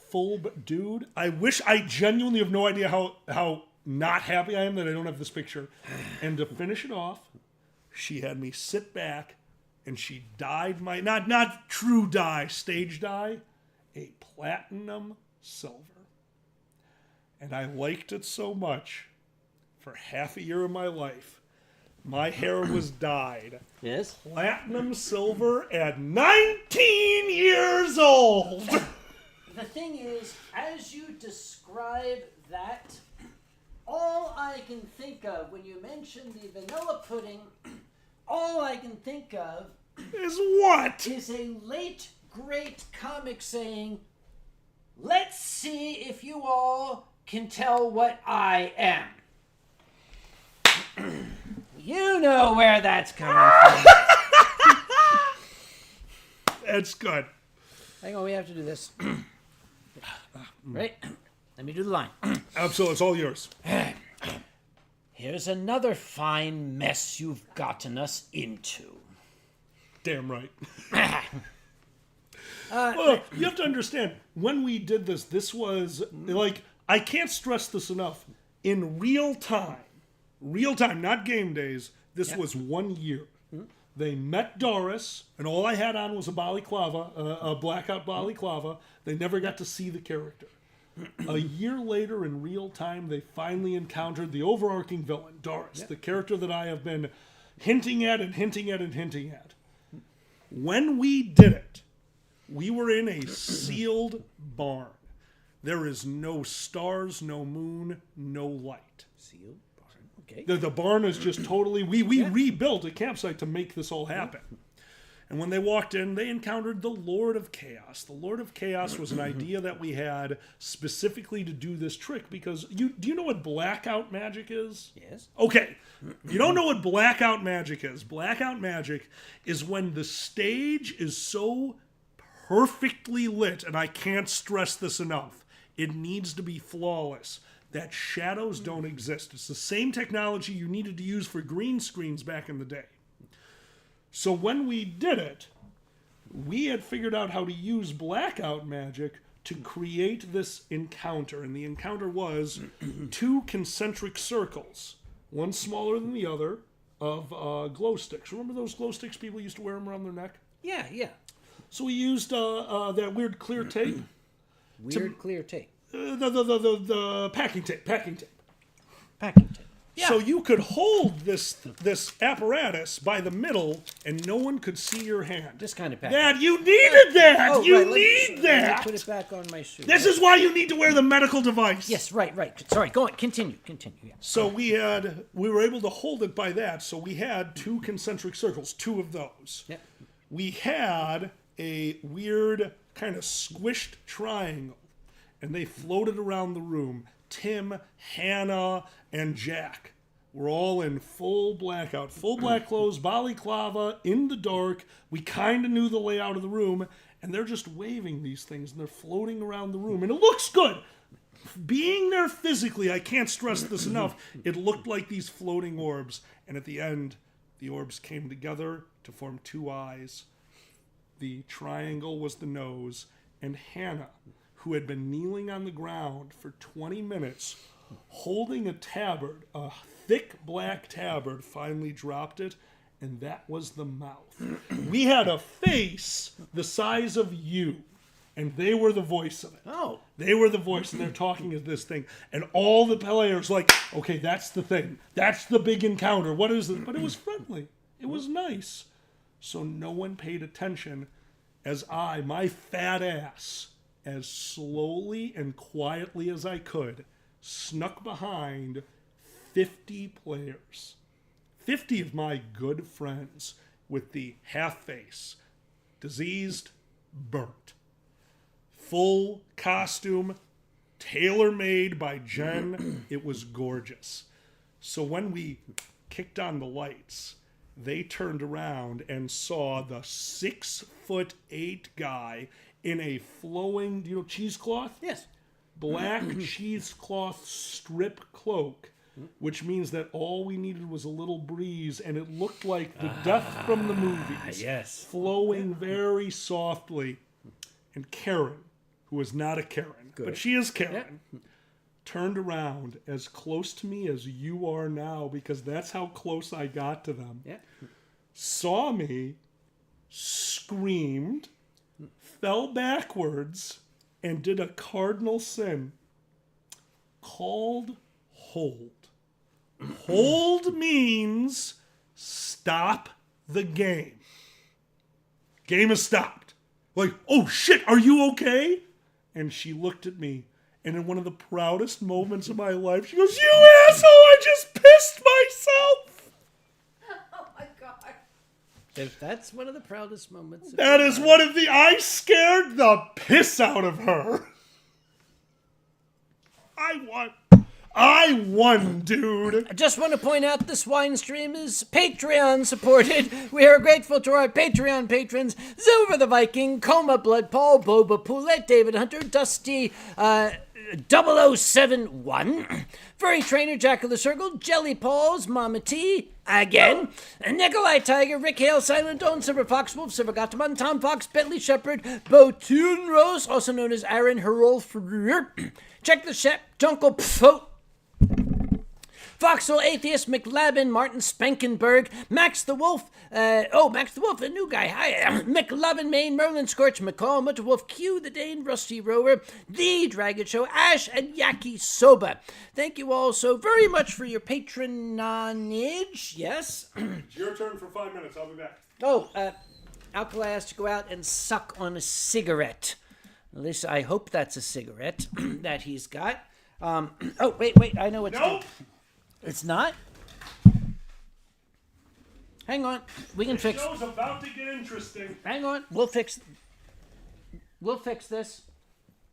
Full, dude, I wish, I genuinely have no idea how not happy I am that I don't have this picture. And to finish it off, she had me sit back and she dyed my, not true dye, stage dye, a platinum silver. And I liked it so much, for half a year of my life, my hair was dyed Yes. platinum silver at 19 years old. The thing is, as you describe that, all I can think of when you mention the vanilla pudding, all I can think of Is what? is a late, great comic saying, "Let's see if you all can tell what I am." You know where that's coming from. That's good. Hang on, we have to do this. Right? Let me do the line. Absolutely, it's all yours. Here's another fine mess you've gotten us into. Damn right. Well, you have to understand, when we did this, this was, like, I can't stress this enough. In real time, not game days, this was 1 year. They met Doris, and all I had on was a balaclava, a blackout balaclava. They never got to see the character. A year later, in real time, they finally encountered the overarching villain, Doris, the character that I have been hinting at and hinting at and hinting at. When we did it, we were in a sealed barn. There is no stars, no moon, no light. Sealed barn. Okay. The barn is just totally... We rebuilt a campsite to make this all happen. And when they walked in, they encountered the Lord of Chaos. The Lord of Chaos was an idea that we had specifically to do this trick because... do you know what blackout magic is? Yes. Okay. You don't know what blackout magic is. Blackout magic is when the stage is so perfectly lit, and I can't stress this enough, it needs to be flawless, that shadows don't exist. It's the same technology you needed to use for green screens back in the day. So when we did it, we had figured out how to use blackout magic to create this encounter. And the encounter was 2 concentric circles, one smaller than the other, of glow sticks. Remember those glow sticks people used to wear them around their neck? Yeah, yeah. So we used that weird clear tape. Weird clear tape. The packing tape. Packing tape. Yeah. So you could hold this apparatus by the middle, and no one could see your hand. This kind of packing. Dad, you needed that. Oh, you right, need let that. me put it back on my suit. This is why you need to wear the medical device. Yes, right. Sorry, go on. Continue. Yeah. So we were able to hold it by that. So we had 2 concentric circles, 2 of those. Yep. We had a weird kind of squished triangle, and they floated around the room. Tim, Hannah, and Jack were all in full black clothes, balaclava, in the dark. We kind of knew the layout of the room, and they're just waving these things, and they're floating around the room, and it looks good. Being there physically, I can't stress this enough, it looked like these floating orbs, and at the end, the orbs came together to form 2 eyes. The triangle was the nose, and Hannah, who had been kneeling on the ground for 20 minutes, holding a tabard, a thick black tabard, finally dropped it, and that was the mouth. We had a face the size of you, and they were the voice of it. Oh. They were the voice, and they're talking as this thing, and all the players like, okay, that's the thing. That's the big encounter. What is it? But it was friendly. It was nice. So no one paid attention as my fat ass, as slowly and quietly as I could, snuck behind 50 players. 50 of my good friends with the half face, diseased, burnt. Full costume, tailor-made by Jen. It was gorgeous. So when we kicked on the lights, they turned around and saw the 6'8" guy in a flowing, cheesecloth? Yes. Black cheesecloth strip cloak, which means that all we needed was a little breeze, and it looked like the death from the movies. Yes. Flowing very softly. And Karen, who is not a Karen, but she is Karen, turned around as close to me as you are now, because that's how close I got to them. Yeah. Saw me, screamed, fell backwards, and did a cardinal sin called hold. Hold means stop the game. Game is stopped. Like, oh shit, are you okay? And she looked at me, and in one of the proudest moments of my life, she goes, you asshole, I just pissed myself. Oh my god. If that's one of the proudest moments. That is one of the, I scared the piss out of her. I won, dude. I just want to point out this Winestream is Patreon supported. We are grateful to our Patreon patrons: Silver the Viking, Coma Blood, Paul, Boba, Poulette, David Hunter, Dusty, 0071, Furry Trainer, Jack of the Circle, Jelly Paws, Mama T, again, Nikolai Tiger, Rick Hale, Silent Dawn, Silver Fox Wolf, Silver Gataman, Tom Fox, Bentley Shepherd, Bo Rose, also known as Aaron Herolf, Check the Shep, Jungle Pfo, Foxhole Atheist, McLabin, Martin Spankenberg, Max the Wolf, Max the Wolf, a new guy, hi, McLovin, Maine, Merlin Scorch, McCall, Mutterwolf, Q, the Dane, Rusty Rower, The Dragon Show, Ash, and Yaki Soba. Thank you all so very much for your patronage, yes? It's your turn for 5 minutes, I'll be back. Alkali has to go out and suck on a cigarette. At least I hope that's a cigarette that he's got. Wait, I know what's Nope. It's not? Hang on. We can fix. The show's about to get interesting. Hang on. We'll fix this.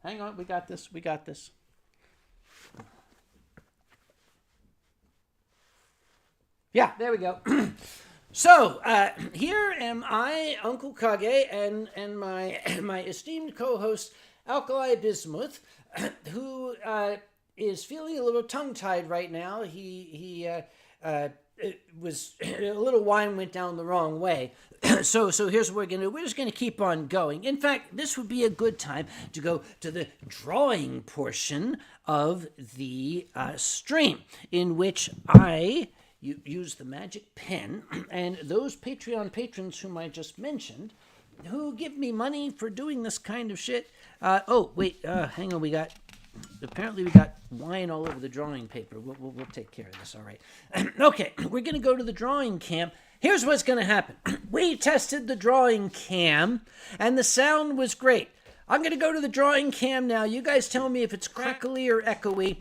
Hang on. We got this. Yeah, there we go. So, here am I, Uncle Kage, and my esteemed co-host, Alkali Bismuth, who is feeling a little tongue-tied right now. It was a little wine went down the wrong way. So here's what we're going to do. We're just going to keep on going. In fact, this would be a good time to go to the drawing portion of the stream, in which I use the magic pen, and those Patreon patrons whom I just mentioned who give me money for doing this kind of shit. Oh, wait, hang on. Apparently we got wine all over the drawing paper. We'll take care of this, all right. Okay, we're going to go to the drawing camp. Here's what's going to happen. We tested the drawing cam, and the sound was great. I'm going to go to the drawing cam now. You guys tell me if it's crackly or echoey.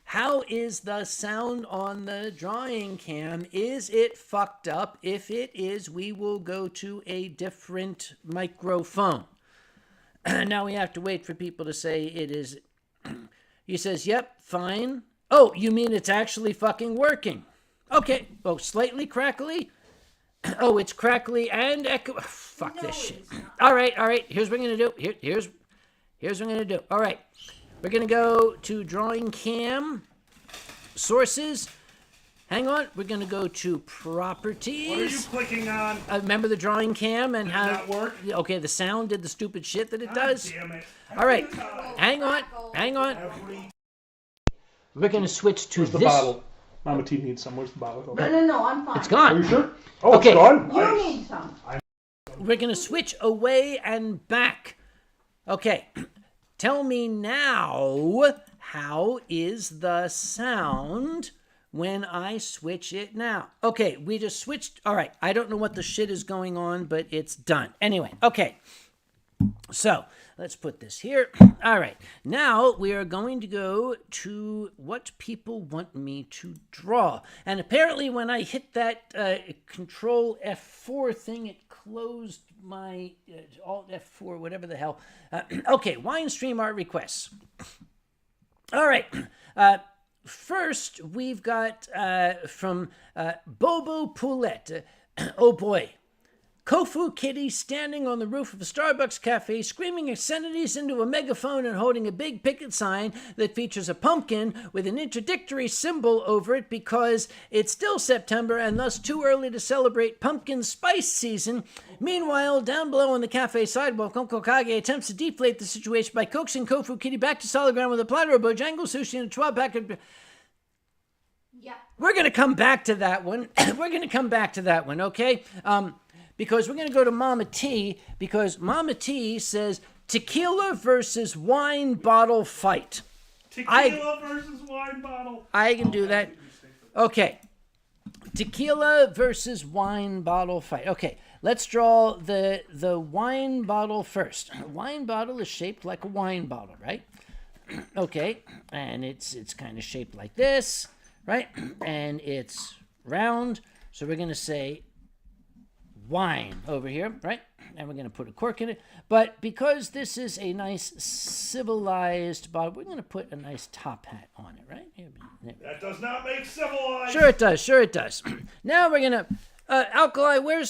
How is the sound on the drawing cam? Is it fucked up? If it is, we will go to a different microphone. Now we have to wait for people to say it is. He says, yep, fine. Oh, you mean it's actually fucking working? Okay. Oh, slightly crackly? Oh, it's crackly and echo. Oh, fuck this shit. All right. Here's what we're going to do. Here's what I'm going to do. All right. We're going to go to drawing cam, sources. Hang on. We're going to go to properties. What are you clicking on? Remember the drawing cam and how... Did that work? Okay, the sound did the stupid shit that it does. Damn it. All right. Hang on. We're going to switch to Where's the this. bottle? Mama T needs some. Where's the bottle? No, I'm fine. It's gone. Are you sure? Oh, Okay. it's gone? You Nice. need some. We're going to switch away and back. Okay. Tell me now, how is the sound when I switch it now? Okay, we just switched. All right, I don't know what the shit is going on, but it's done. Anyway, okay. So let's put this here. All right, now we are going to go to what people want me to draw. And apparently when I hit that Control F4 thing, it closed my Alt F4, whatever the hell. Okay, Winestream art requests. All right. First, we've got from Bobo Poulette. Oh boy. Kofu Kitty standing on the roof of a Starbucks cafe, screaming obscenities into a megaphone and holding a big picket sign that features a pumpkin with an interdictory symbol over it because it's still September and thus too early to celebrate pumpkin spice season. Meanwhile, down below on the cafe sidewalk, Uncle Kage attempts to deflate the situation by coaxing Kofu Kitty back to solid ground with a platter of Bojangles sushi and a 12-pack of... Yeah. We're going to come back to that one. Okay? Because we're going to go to Mama T, because Mama T says tequila versus wine bottle fight. Tequila versus wine bottle. I can do that. Okay. Tequila versus wine bottle fight. Okay, let's draw the wine bottle first. A wine bottle is shaped like a wine bottle, right? Okay, and it's kind of shaped like this, right? And it's round, so we're going to say wine over here, right? And we're going to put a cork in it. But because this is a nice civilized bottle, we're going to put a nice top hat on it, right? That does not make civilized. Sure it does. Now we're going to... Alkali, where?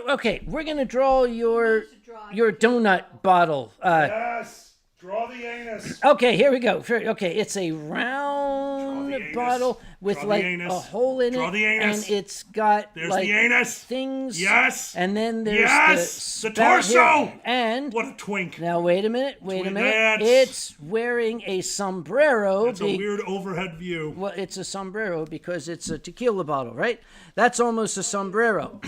Okay, we're going to draw your donut bottle. Yes. Draw the anus. Okay, here we go. Okay, it's a round bottle with like a hole in it, and it's got like the anus. Things. Yes. And then there's the torso. Here. And what a twink. Now wait a minute. It's wearing a sombrero. That's a weird overhead view. Well, it's a sombrero because it's a tequila bottle, right? That's almost a sombrero.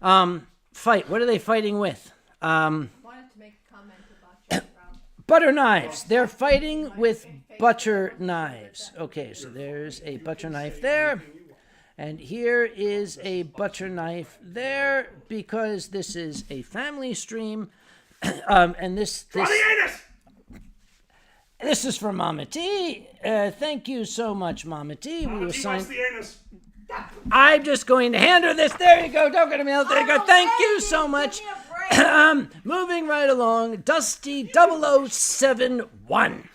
Fight. What are they fighting with? Wanted to make a comment about your butter knives. They're fighting with butter knives. Okay, so there's a butter knife there. And here is a butter knife there because this is a family stream. And this is for Mama T. Thank you so much, Mama T. Mama T wants the anus. I'm just going to hand her this. There you go. Don't get me out. There you go. Thank you so much. Moving right along, Dusty 0071.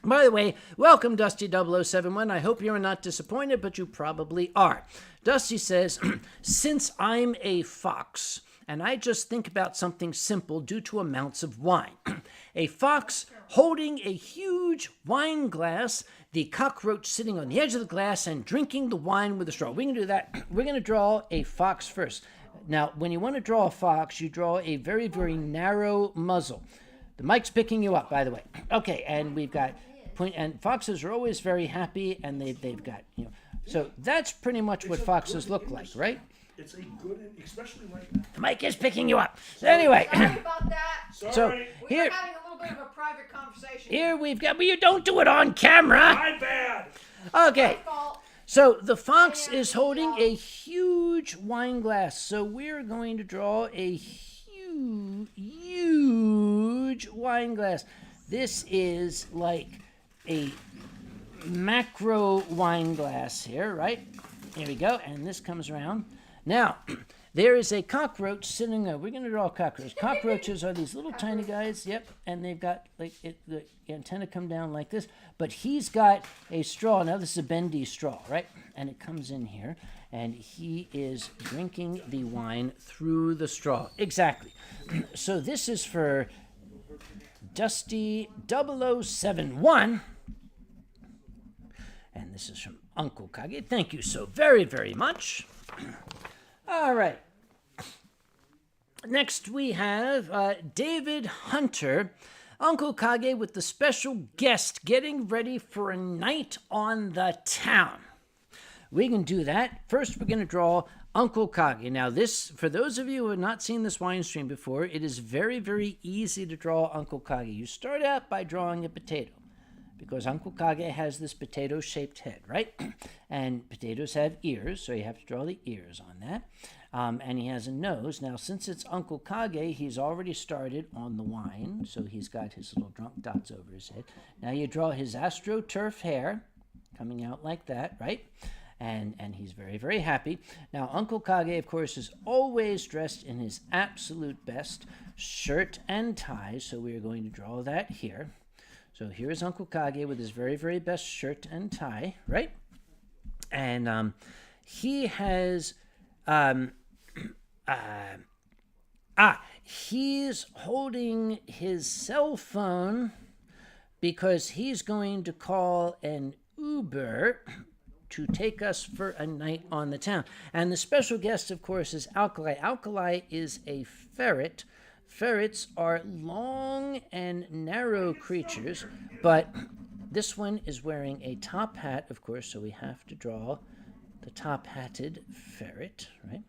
By the way, welcome Dusty 0071. I hope you're not disappointed, but you probably are. Dusty says, since I'm a fox, and I just think about something simple due to amounts of wine. A fox holding a huge wine glass, the cockroach sitting on the edge of the glass and drinking the wine with a straw. We can do that. We're going to draw a fox first. Now, when you want to draw a fox, you draw a very, very narrow muzzle. The mic's picking you up, by the way. Okay, and we've got point, and foxes are always very happy, and they've got, so that's pretty much what foxes look like, right? It's a good, especially right now. The mic is picking you up. So anyway, Sorry about that. Sorry. so We here, were having a little bit of a private conversation. here we've got. But you don't do it on camera. My bad. Okay. Fault. So the fox is holding a huge wine glass. So we're going to draw a huge wine glass. This is like a macro wine glass here, right? Here we go. And this comes around. Now, there is a cockroach sitting there. We're going to draw a cockroach. Cockroaches are these little tiny guys. Yep. And they've got like the antenna come down like this. But he's got a straw. Now, this is a bendy straw, right? And it comes in here. And he is drinking the wine through the straw. Exactly. So this is for Dusty 0071. And this is from Uncle Kage. Thank you so very, very much. All right. Next we have David Hunter. Uncle Kage with the special guest getting ready for a night on the town. We can do that. First, we're going to draw Uncle Kage. Now, this, for those of you who have not seen this Winestream before, it is very, very easy to draw Uncle Kage. You start out by drawing a potato, because Uncle Kage has this potato-shaped head, right? And potatoes have ears, so you have to draw the ears on that. And he has a nose. Now, since it's Uncle Kage, he's already started on the wine, so he's got his little drunk dots over his head. Now you draw his astroturf hair coming out like that, right? And he's very, very happy. Now, Uncle Kage, of course, is always dressed in his absolute best shirt and tie, so we are going to draw that here. So here is Uncle Kage with his very, very best shirt and tie, right? And he has... he's holding his cell phone because he's going to call an Uber to take us for a night on the town. And the special guest, of course, is Alkali. Alkali is a ferret. Ferrets are long and narrow creatures, but this one is wearing a top hat, of course, so we have to draw the top-hatted ferret, right?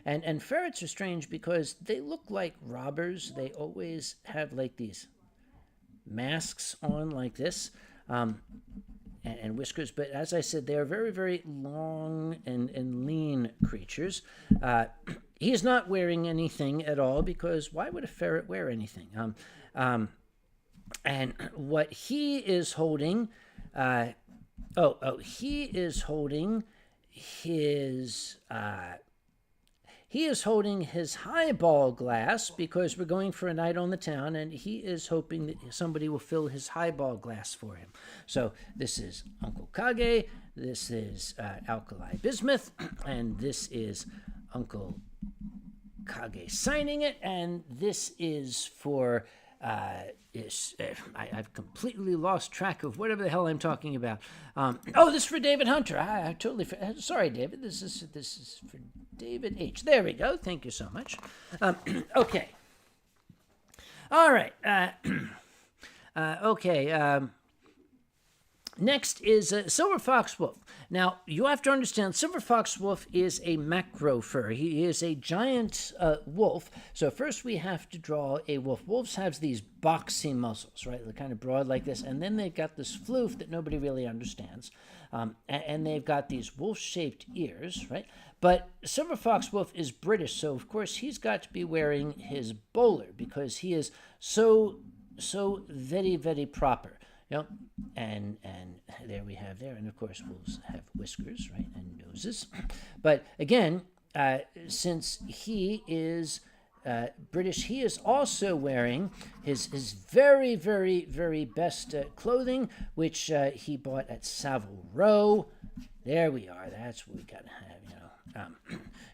And ferrets are strange because they look like robbers. They always have like these masks on like this, and whiskers. But as I said, they are very, very long and lean creatures. He's not wearing anything at all because why would a ferret wear anything? And what he is holding, he is holding his highball glass because we're going for a night on the town, and he is hoping that somebody will fill his highball glass for him. So this is Uncle Kage, this is Alkali Bismuth, and this is Uncle Kage signing it, and this is for I've completely lost track of whatever the hell I'm talking about. This is for David Hunter. I totally sorry, David. This is for David H. There we go. Thank you so much. Okay. All right. Okay. Next is Silver Fox Wolf. Now, you have to understand, Silver Fox Wolf is a macro fur. He is a giant wolf. So first we have to draw a wolf. Wolves have these boxy muzzles, right? They're kind of broad like this. And then they've got this floof that nobody really understands. And they've got these wolf-shaped ears, right? But Silver Fox Wolf is British, so of course he's got to be wearing his bowler because he is so very, very proper. You know, and there we have there, and of course wolves have whiskers, right, and noses. But again, since he is British, he is also wearing his very, very, very best clothing, which he bought at Savile Row. There we are. That's what we gotta have.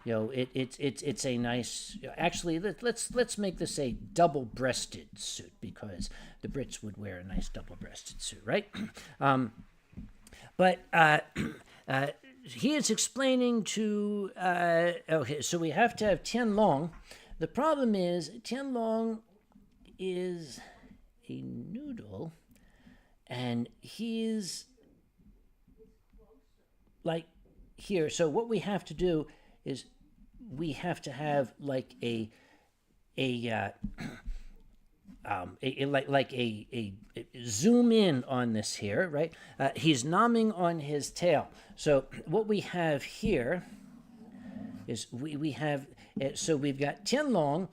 It's a nice. Actually, let's make this a double-breasted suit because the Brits would wear a nice double-breasted suit, right? But he is explaining to. Okay, so we have to have Tian Long. The problem is Tian Long is a noodle, and he's like here. So what we have to do is we have to have like a zoom in on this here, right? He's nomming on his tail. So what we have here is we have, so we've got Tianlong.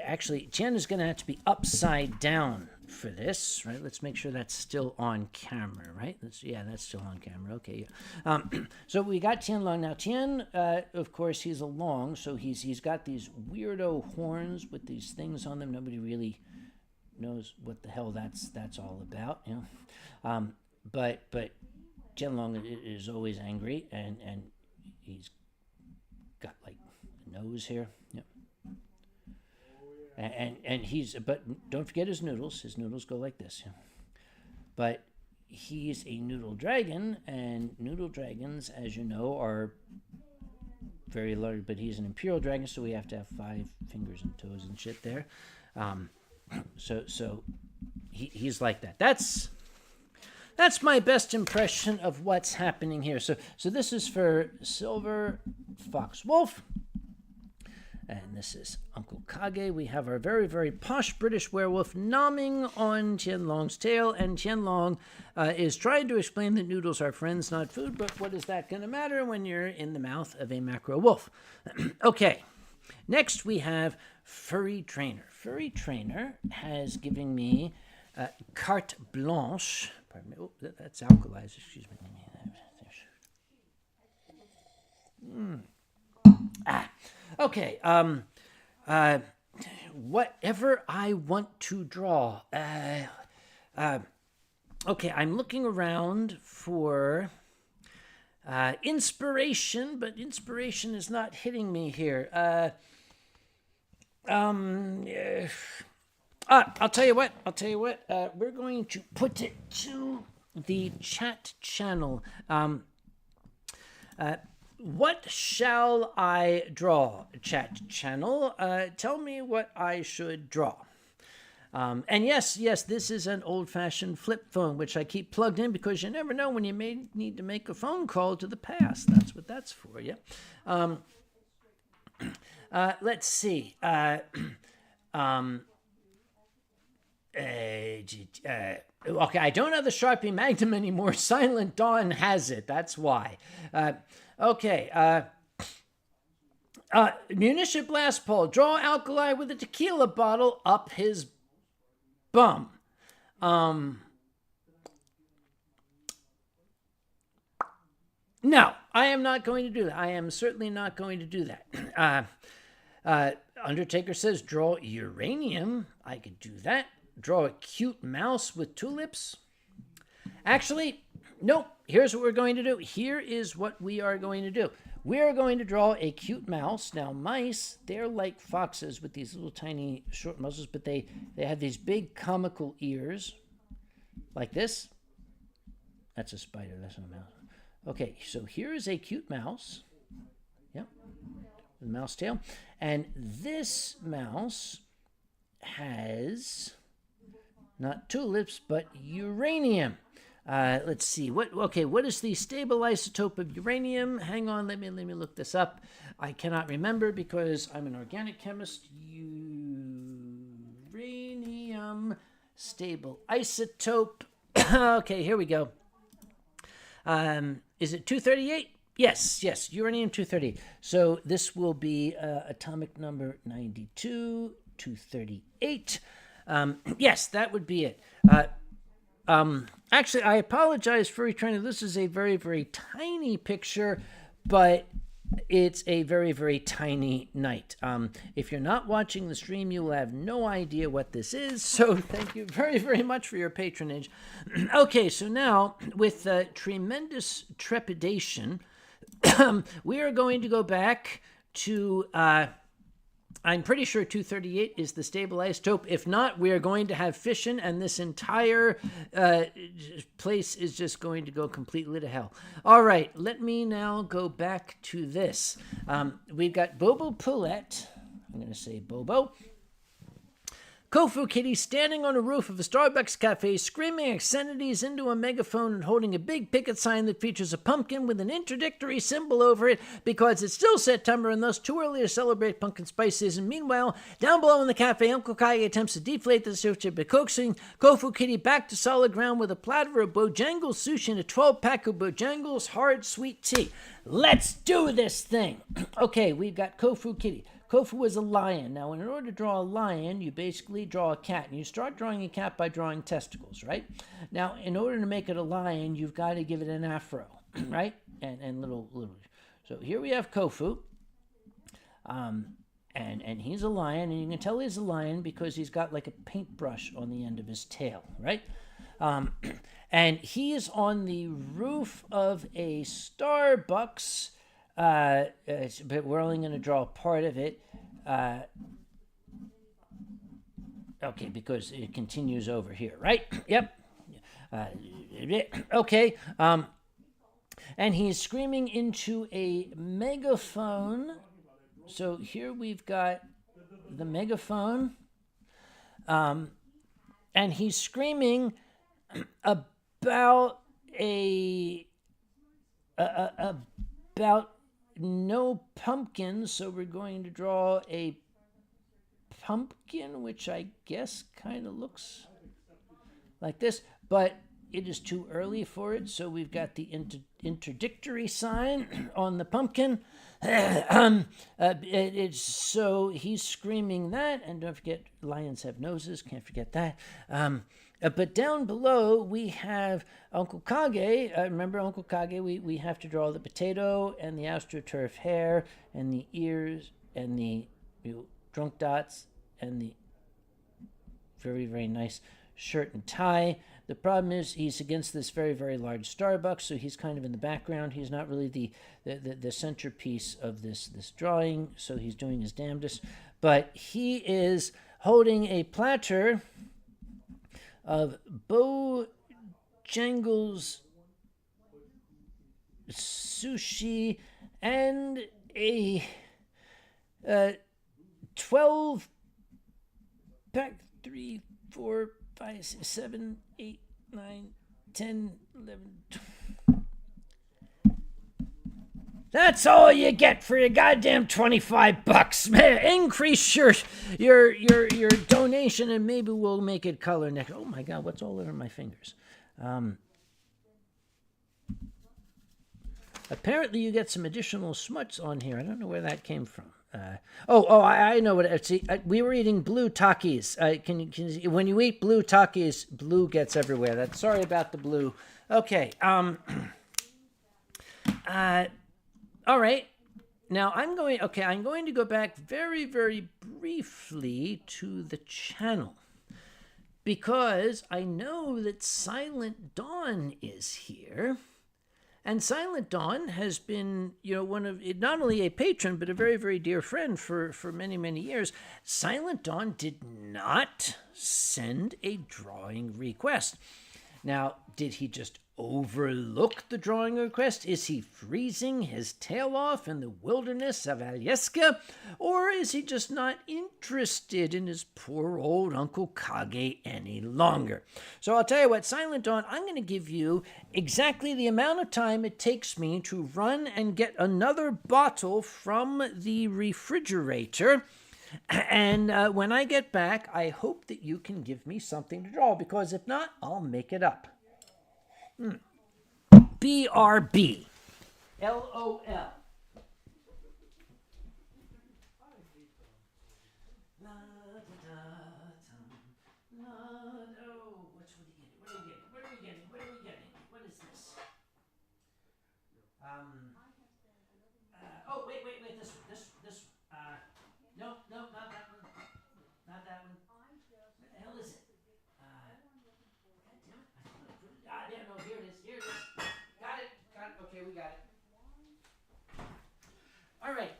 Actually, Tian is going to have to be upside down for this, right? Let's make sure that's still on camera, right? That's still on camera. Okay. Yeah. So we got Tianlong. Now Tian, of course, he's a long, so he's got these weirdo horns with these things on them. Nobody really knows what the hell that's all about, you know. But Tianlong is always angry, and he's got like a nose here. Yep. And but don't forget his noodles. His noodles go like this. Yeah. But he's a noodle dragon, and noodle dragons, as you know, are very large. But he's an imperial dragon, so we have to have 5 fingers and toes and shit there. So he's like that. That's my best impression of what's happening here. So this is for Silver Fox Wolf. And this is Uncle Kage. We have our very, very posh British werewolf nomming on Tianlong's tail. And Tianlong is trying to explain that noodles are friends, not food. But what is that going to matter when you're in the mouth of a macro wolf? Okay. Next, we have Furry Trainer. Furry Trainer has given me carte blanche. Pardon me. Oh, that's alkalized. Excuse me. Okay. Whatever I want to draw. Okay, I'm looking around for inspiration, but inspiration is not hitting me here. I'll tell you what. We're going to put it to the chat channel. What shall I draw, chat channel? Tell me what I should draw. And yes, this is an old-fashioned flip phone, which I keep plugged in because you never know when you may need to make a phone call to the past. That's what that's for, yeah. Let's see. Okay, I don't have the Sharpie Magnum anymore. Silent Dawn has it. That's why. Okay. Munition blast pole. Draw Alkali with a tequila bottle up his bum. No, I am not going to do that. I am certainly not going to do that. Undertaker says, draw uranium. I could do that. Draw a cute mouse with tulips. Actually, nope. Here's what we're going to do. Here is what we are going to do. We are going to draw a cute mouse. Now, mice, they're like foxes with these little tiny short muzzles, but they have these big comical ears like this. That's a spider. That's not a mouse. Okay, so here is a cute mouse. Yep. With a mouse tail. And this mouse has not tulips, but uranium. Let's see. What is the stable isotope of uranium? Hang on, let me look this up. I cannot remember because I'm an organic chemist. Uranium stable isotope. Okay, here we go. Is it 238? Yes, uranium 238. So this will be atomic number 92, 238. Yes, that would be it. Actually, I apologize, Furry Trainer. This is a very, very tiny picture, but it's a very, very tiny night. If you're not watching the stream, you will have no idea what this is. So thank you very, very much for your patronage. Okay, so now with tremendous trepidation, we are going to go back to... I'm pretty sure 238 is the stable isotope. If not, we are going to have fission, and this entire place is just going to go completely to hell. All right, let me now go back to this. We've got Bobo Poulette. I'm going to say Bobo. Kofu Kitty standing on the roof of a Starbucks cafe, screaming obscenities into a megaphone and holding a big picket sign that features a pumpkin with an interdictory symbol over it because it's still September and thus too early to celebrate pumpkin spice season. Meanwhile, down below in the cafe, Uncle Kage attempts to deflate the sushi by coaxing Kofu Kitty back to solid ground with a platter of Bojangles sushi and a 12-pack of Bojangles hard sweet tea. Let's do this thing. Okay, we've got Kofu Kitty. Kofu is a lion. Now, in order to draw a lion, you basically draw a cat. And you start drawing a cat by drawing testicles, right? Now, in order to make it a lion, you've got to give it an afro, right? And little. So here we have Kofu. And he's a lion. And you can tell he's a lion because he's got like a paintbrush on the end of his tail, right? And he is on the roof of a Starbucks. But we're only going to draw a part of it. Okay, because it continues over here, right? Yep. Okay. And he's screaming into a megaphone. So here we've got the megaphone. And he's screaming about about no pumpkin, so we're going to draw a pumpkin, which I guess kind of looks like this, but it is too early for it, so we've got the interdictory sign on the pumpkin. So he's screaming that, and don't forget, lions have noses, can't forget that. But down below, we have Uncle Kage. Remember Uncle Kage? We have to draw the potato and the astroturf hair and the ears and the drunk dots and the very, very nice shirt and tie. The problem is he's against this very, very large Starbucks, so he's kind of in the background. He's not really the centerpiece of this drawing, so he's doing his damnedest. But he is holding a platter of Bojangles sushi and a 12 pack 3, 4, 5, 6, 7, 8, 9, 10, 11, 12. That's all you get for your goddamn $25. Man, increase your donation and maybe we'll make it color next. Oh my God, what's all over my fingers? Apparently you get some additional smuts on here. I don't know where that came from. I know what. See, we were eating blue Takis. When you eat blue Takis, blue gets everywhere. Sorry about the blue. Okay. All right. Now I'm going to go back very, very briefly to the channel because I know that Silent Dawn is here. And Silent Dawn has been, one of, not only a patron, but a very, very dear friend for many, many years. Silent Dawn did not send a drawing request. Now, did he just overlook the drawing request? Is he freezing his tail off in the wilderness of Alyeska? Or is he just not interested in his poor old Uncle Kage any longer? So I'll tell you what, Silent Dawn, I'm going to give you exactly the amount of time it takes me to run and get another bottle from the refrigerator. And when I get back, I hope that you can give me something to draw, because if not, I'll make it up. BRB. LOL. What is this? Wait, this one. No, not that one. Not that one. What the hell is it? God damn it. I thought I put it. No, here it is. Got it. Okay, we got it. All right.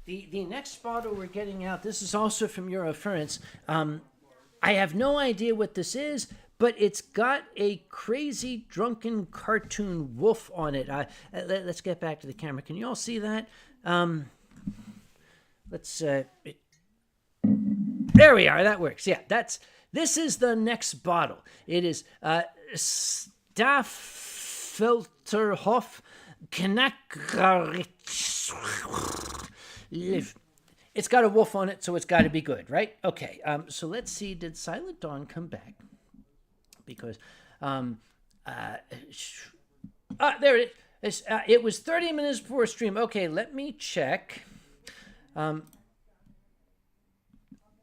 The next bottle we're getting out, this is also from Eurofurence. I have no idea what this is, but it's got a crazy drunken cartoon wolf on it. Let's get back to the camera. Can you all see that? Let's There we are. That works. Yeah, this is the next bottle. It is Staffelterhof Knackeritz. It's got a wolf on it, so it's got to be good, right? Okay. So let's see. Did Silent Dawn come back? Because there it is. It was 30 minutes before stream. Okay, let me check.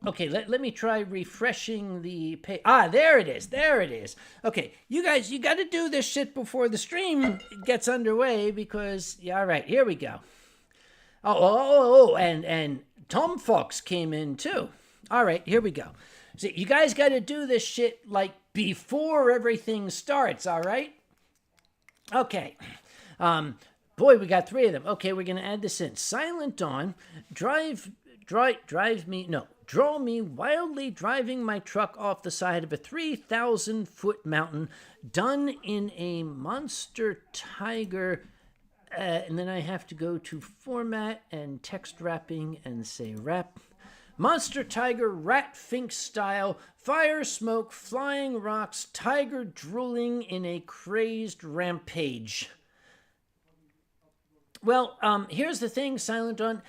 Okay, let me try refreshing the page. There it is. There it is. Okay, you guys, you got to do this shit before the stream gets underway because, yeah, all right, here we go. And Tom Fox came in too. All right, here we go. So you guys got to do this shit like before everything starts, all right? Okay. Boy, we got 3 of them. Okay, we're going to add this in. Silent Dawn, draw me wildly driving my truck off the side of a 3,000-foot mountain, done in a monster tiger. And then I have to go to format and text wrapping and say wrap. Monster tiger, rat fink style, fire, smoke, flying rocks, tiger drooling in a crazed rampage. Well, here's the thing, Silent Dawn.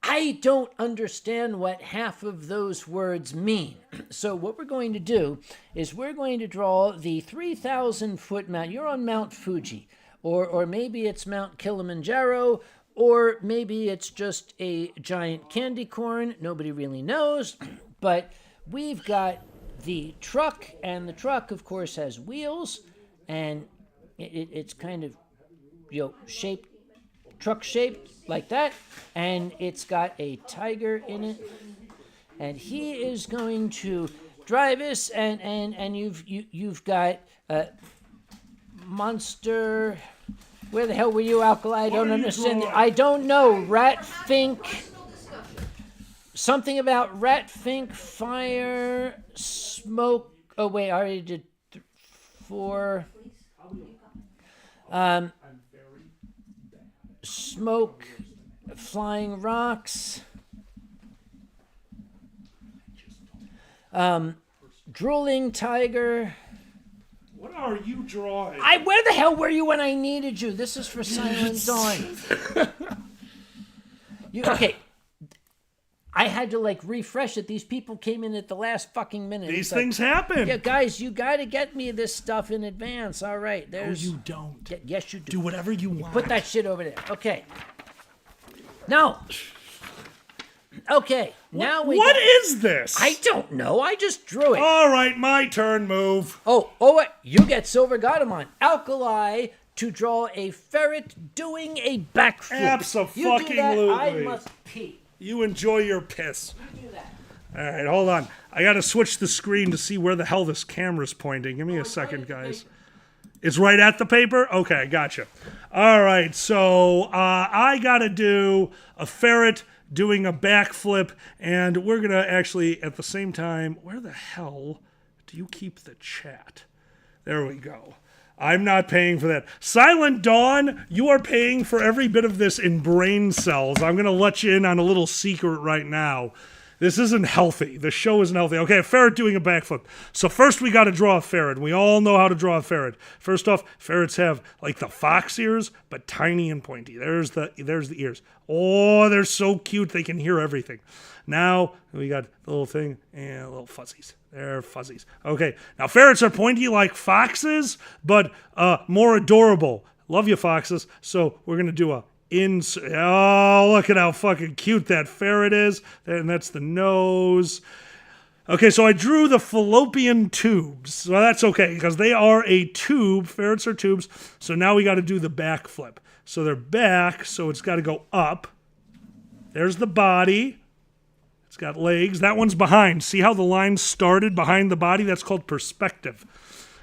I don't understand what half of those words mean. So what we're going to do is we're going to draw the 3,000-foot mountain. You're on Mount Fuji, or maybe it's Mount Kilimanjaro, or maybe it's just a giant candy corn. Nobody really knows. But we've got the truck, and the truck, of course, has wheels, and it's kind of, shaped, truck-shaped like that, and it's got a tiger in it, and he is going to drive us, and you've got monster. Where the hell were you, Alkali? I don't understand. I don't know. Rat fink. Something about rat fink, fire, smoke. Oh wait, I already did 4. Smoke, flying rocks, drooling tiger. What are you drawing? Where the hell were you when I needed you? This is for Silent Dawn. Okay. I had to refresh it. These people came in at the last fucking minute. These things happen. Yeah, guys, you got to get me this stuff in advance. All right, there's. No, you don't. Yes, you do. Do whatever you want. Put that shit over there. Okay. No. Okay. Now we. What is this? I don't know. I just drew it. All right, my turn. Move. Oh, wait. You get Silver Godamon. Alkali to draw a ferret doing a backflip. Abso-fucking-lutely. You do that, I must pee. You enjoy your piss. You do that. All right, hold on. I got to switch the screen to see where the hell this camera's pointing. Give me a second, guys. It's right at the paper? Okay, gotcha. All right, so I got to do a ferret doing a backflip, and we're going to actually, at the same time, where the hell do you keep the chat? There we go. I'm not paying for that. Silent Dawn, you are paying for every bit of this in brain cells. I'm going to let you in on a little secret right now. This isn't healthy. The show isn't healthy. Okay, a ferret doing a backflip. So first we got to draw a ferret. We all know how to draw a ferret. First off, ferrets have like the fox ears, but tiny and pointy. There's the ears. Oh, they're so cute. They can hear everything. Now we got the little thing and little fuzzies. They're fuzzies. Okay, now ferrets are pointy like foxes, but more adorable. Love you, foxes. So we're going to do a oh, look at how fucking cute that ferret is. And that's the nose. Okay, so I drew the fallopian tubes. So that's okay, because they are a tube. Ferrets are tubes. So now we got to do the backflip. So they're back, so it's got to go up. There's the body. It's got legs. That one's behind. See how the line started behind the body? That's called perspective.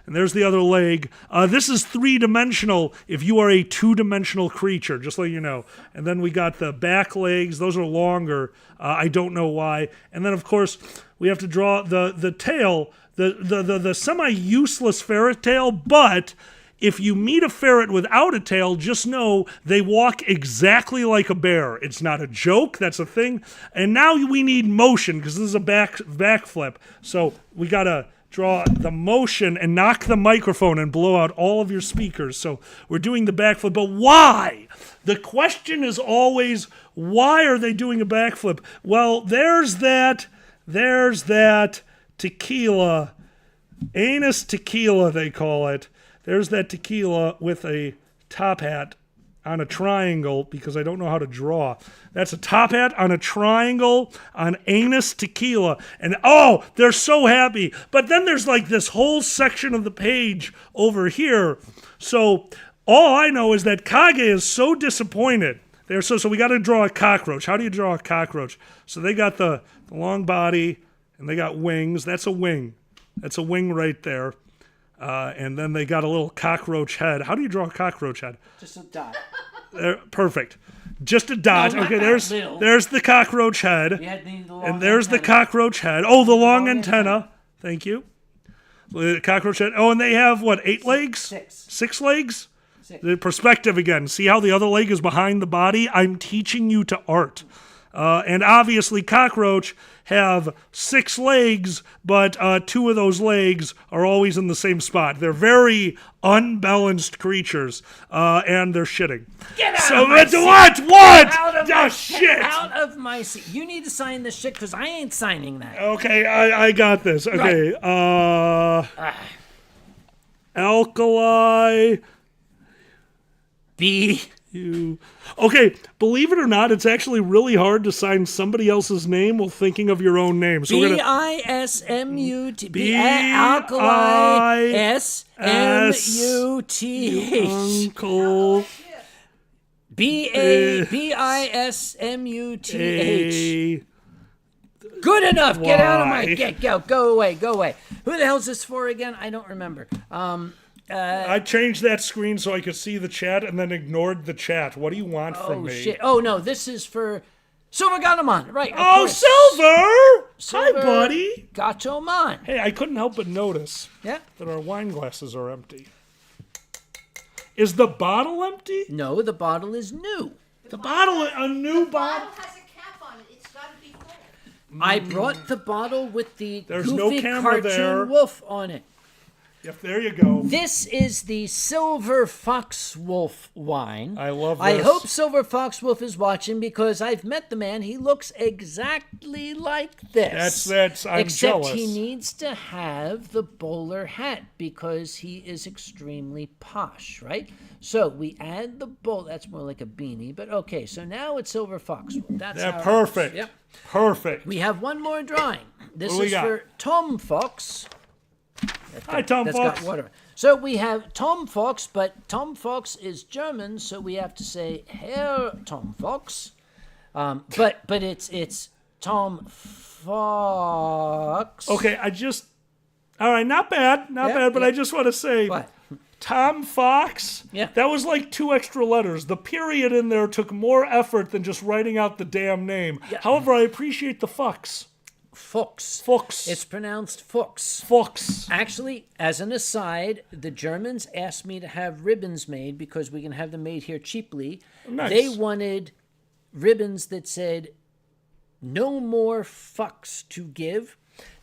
And there's the other leg. This is 3-dimensional if you are a 2-dimensional creature, just so you know. And then we got the back legs. Those are longer. I don't know why. And then, of course, we have to draw the tail, the semi-useless ferret tail, but if you meet a ferret without a tail, just know they walk exactly like a bear. It's not a joke. That's a thing. And now we need motion because this is a backflip. So we got to draw the motion and knock the microphone and blow out all of your speakers. So we're doing the backflip. But why? The question is always, why are they doing a backflip? Well, there's that tequila, anus tequila, they call it. There's that tequila with a top hat on a triangle, because I don't know how to draw. That's a top hat on a triangle on anus tequila. And oh, they're so happy. But then there's like this whole section of the page over here. So all I know is that Kage is so disappointed. So we got to draw a cockroach. How do you draw a cockroach? So they got the long body and they got wings. That's a wing. That's a wing right there. And then they got a little cockroach head. How do you draw a cockroach head? Just a dot. Perfect. Just a dot. No, Okay, little. there's the cockroach head. And there's the cockroach head. Oh, the long antenna. Thank you. The cockroach head. Oh, and they have, what, 8 legs? 6. 6 legs? 6. The perspective again. See how the other leg is behind the body? I'm teaching you to art. And obviously cockroach have 6 legs, but 2 of those legs are always in the same spot. They're very unbalanced creatures, and they're shitting. Get out So of my seat. What? Out of Oh, my shit. Out of my seat. You need to sign this shit because I ain't signing that. Okay, I got this. Okay, Alkali B. Okay, believe it or not, it's actually really hard to sign somebody else's name while thinking of your own name. So B-I-S-M-U-T. Alkali S-M-U-T-H. Uncle B-A-B-I-S-M-U-T-H. Good enough. Get out of my... Go away. Who the hell's this for again? I don't remember. I changed that screen so I could see the chat and then ignored the chat. What do you want from me? Shit. Oh, no, this is for Silver Gatomon. Right. Oh, Silver! Hi, buddy. Gatomon. Hey, I couldn't help but notice that our wine glasses are empty. Is the bottle empty? No, the bottle is new. A new The bottle? bottle has a cap on it. It's got to be full. I brought the bottle with the There's no goofy camera cartoon there. wolf on it. Yep, there you go. This is the Silver Fox Wolf wine. I love this. I hope Silver Fox Wolf is watching because I've met the man. He looks exactly like this. I'm Except jealous. he needs to have the bowler hat because he is extremely posh, right? So we add the bowl. That's more like a beanie, but okay. So now it's Silver Fox Wolf. That's how it perfect. works. Yep. Perfect. We have one more drawing. This What do we is got? for Tom Fox. Hi, Tom That's Fox. got water. So we have Tom Fox, but Tom Fox is German, so we have to say Herr Tom Fox. But it's Tom Fox. Okay, all right, not bad, but I just want to say, What? Tom Fox, that was like 2 extra letters. The period in there took more effort than just writing out the damn name. Yeah. However, I appreciate the Fox. Fox. It's pronounced Fox. Fox. Actually, as an aside, the Germans asked me to have ribbons made because we can have them made here cheaply. Nice. They wanted ribbons that said, "No more fucks to give."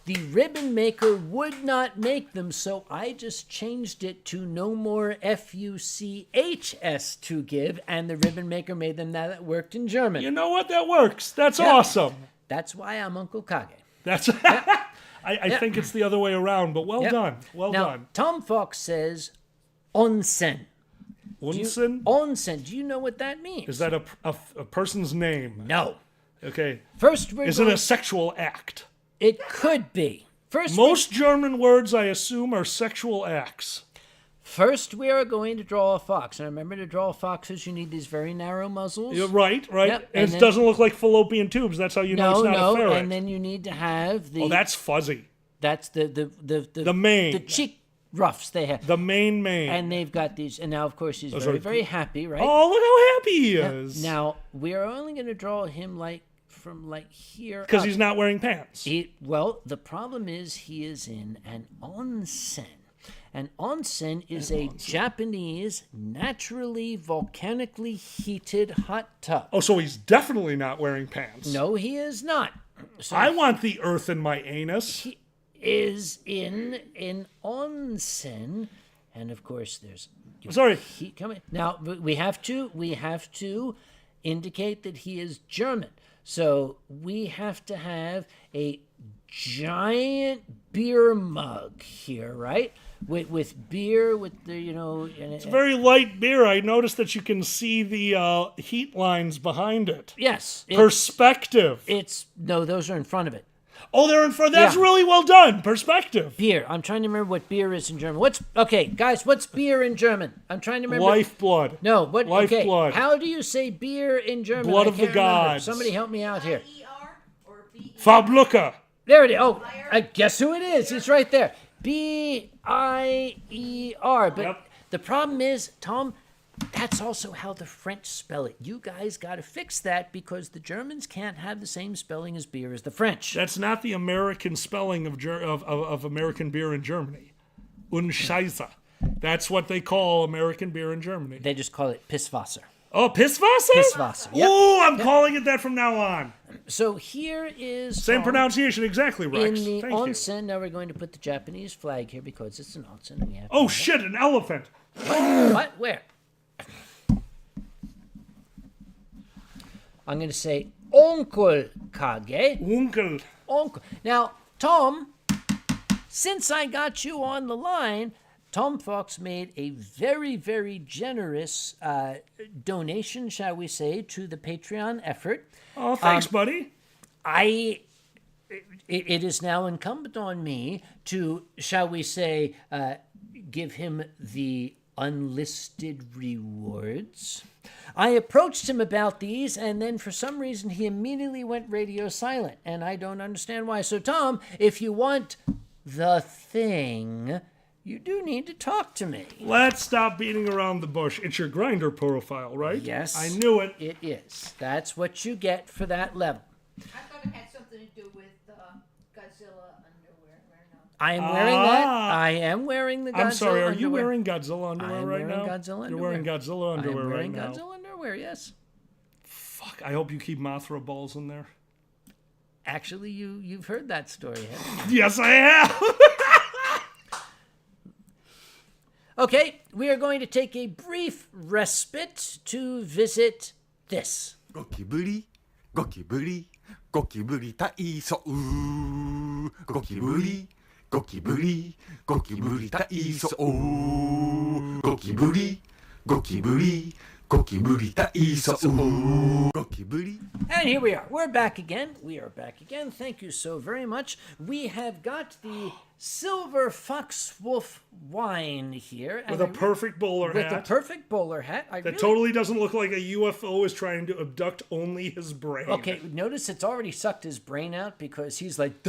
The ribbon maker would not make them, so I just changed it to "No more F-U-C-H-S to give," and the ribbon maker made them. That worked in German. You know what? That works. That's awesome. That's why I'm Uncle Kage. That's. I think it's the other way around, but well done. Well now, done. Tom Fox says onsen. Onsen? Onsen. Do you know what that means? Is that a person's name? No. Okay. First, Is it a sexual act? It could be. Most German words, I assume, are sexual acts. First, we are going to draw a fox. And remember, to draw foxes, you need these very narrow muzzles. Yeah, right. Yep, And it doesn't look like fallopian tubes. That's how you know it's not a ferret. And then you need to have the... Oh, that's fuzzy. That's the mane. The cheek ruffs they have. The mane. And they've got these. And now, of course, he's very happy, right? Oh, look how happy he is. Now, we are only going to draw him from here because up. he's not wearing pants. Well, the problem is he is in an onsen. And onsen is a Japanese, naturally, volcanically heated hot tub. Oh, so he's definitely not wearing pants. No, he is not. So I want the earth in my anus. he is in an onsen, and of course there's Sorry. heat coming. Now we have to indicate that he is German. So we have to have a giant beer mug here, right? With beer, with the, you know... And It's very light beer. I noticed that you can see the heat lines behind it. yes. Perspective. No, those are in front of it. Oh, they're in front. That's Yeah. really well done. Perspective. Beer. I'm trying to remember what beer is in German. Okay, guys, what's beer in German? I'm trying to remember. Lifeblood. No, what? Lifeblood. Okay, how do you say beer in German? Blood I of the can't remember. gods. Somebody help me out here. I-E-R or B-E-R? Fabluka. There it is. Oh, I guess who it is. It's right there. B-I-E-R. But Yep. the problem is, Tom, that's also how the French spell it. You guys got to fix that because the Germans can't have the same spelling as beer as the French. That's not the American spelling of American beer in Germany. Unscheiße. That's what they call American beer in Germany. They just call it Pisswasser. Oh, Pisswasser? Pisswasser, yep. Oh, I'm calling it that from now on. So here is Same Tom, pronunciation, exactly, Rex. in the Thank you. onsen. Now we're going to put the Japanese flag here because it's an onsen. And we have Oh, shit, an elephant. what? Where? I'm going to say Uncle Kage. Uncle. Uncle. Now, Tom, since I got you on the line, Tom Fox made a very, very generous donation, shall we say, to the Patreon effort. Oh, thanks, buddy. It is now incumbent on me to, shall we say, give him the unlisted rewards. I approached him about these, and then for some reason he immediately went radio silent, and I don't understand why. So, Tom, if you want the thing, you do need to talk to me. Let's stop beating around the bush. It's your grinder profile, right? Yes. I knew it. It is. That's what you get for that level. I thought it had something to do with Godzilla underwear. I am wearing that. I am wearing the Godzilla I'm sorry, are you underwear. wearing Godzilla underwear I'm right wearing now? Godzilla You're wearing underwear. Godzilla underwear I'm wearing right now. Godzilla underwear, yes. Fuck, I hope you keep Mothra balls in there. Actually, you've heard that story, haven't you? Yes, I have. Okay, we are going to take a brief respite to visit this. ゴキブリゴキブリゴキブリ体操ゴキブリゴキブリゴキブリ体操ゴキブリゴキブリゴキブリ体操ゴキブリ And here we are. We're back again. We are back again. Thank you so very much. We have got the Silver Fox Wolf wine here. With a perfect bowler with hat. a perfect bowler hat. That totally doesn't look like a UFO is trying to abduct only his brain. Okay, notice it's already sucked his brain out because he's like,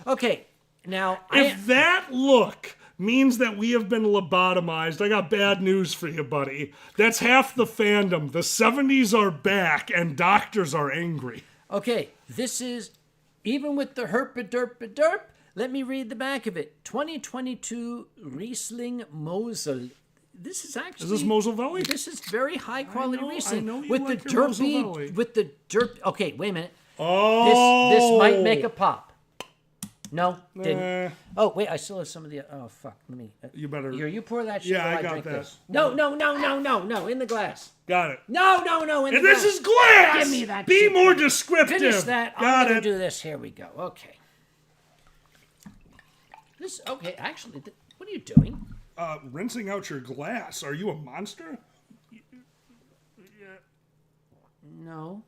okay, now If that look means that we have been lobotomized, I got bad news for you, buddy. That's half the fandom. The 70s are back and doctors are angry. okay, this is, even with the herp-a-derp-a-derp, let me read the back of it. 2022 Riesling Mosel. This is actually... Is this Mosel Valley? This is very high quality I Riesling. know you with like the your Mosel Valley. derpy, with the derp... Okay, wait a minute. Oh! This might make a pop. No, didn't. Eh, Oh, wait, I still have some of the... Oh, fuck. Let me... you better... Here, you pour that shit Yeah, while I got drink that. this. No, in the glass. Got it. No, in the And this glass. is glass! Give me that Be shit. more descriptive. Finish that. I'm Got gonna it. do this. Here we go. Okay. This, okay, actually, what are you doing? Rinsing out your glass. Are you a monster? No.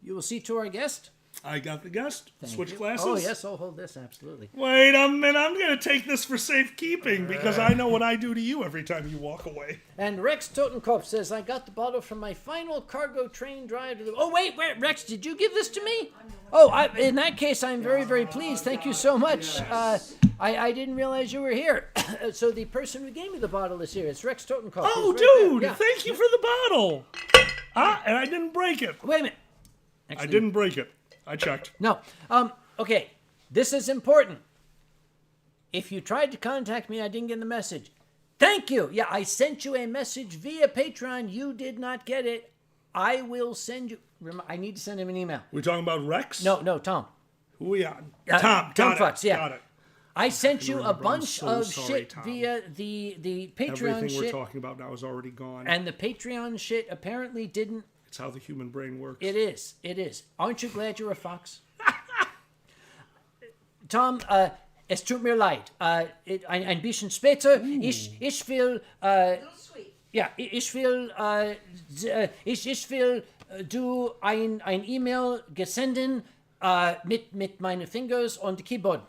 You will see to our guest. I got the guest. Thank Switch you. glasses. Oh, yes, I'll hold this, absolutely. Wait a minute. I'm going to take this for safekeeping because I know what I do to you every time you walk away. And Rex Totenkopf says, I got the bottle from my final cargo train drive to the... Oh, wait, Rex, did you give this to me? Oh, in that case, I'm very, very pleased. Thank you so much. I didn't realize you were here. So the person who gave me the bottle is here. It's Rex Totenkopf. Oh, He's right there. dude. Yeah. Thank you for the bottle. And I didn't break it. Wait a minute. I didn't break it. I checked. No. Okay. This is important. If you tried to contact me, I didn't get the message. Thank you. Yeah, I sent you a message via Patreon. You did not get it. I will send you. I need to send him an email. We talking about Rex? No, Tom. Who we on? Tom got Fuchs, it. yeah. Got it. I sent you a remember. I'm bunch so of sorry, shit Tom. via the Patreon Everything we're shit. talking about now is already gone. And the Patreon shit apparently didn't. It's how the human brain works. It is. Aren't you glad you're a fox? Tom, es tut mir leid. Ein bisschen später. Ich will. A little sweet. Ja, ich will. Ich will du ein E-Mail gesenden mit meinen Fingers on the keyboard.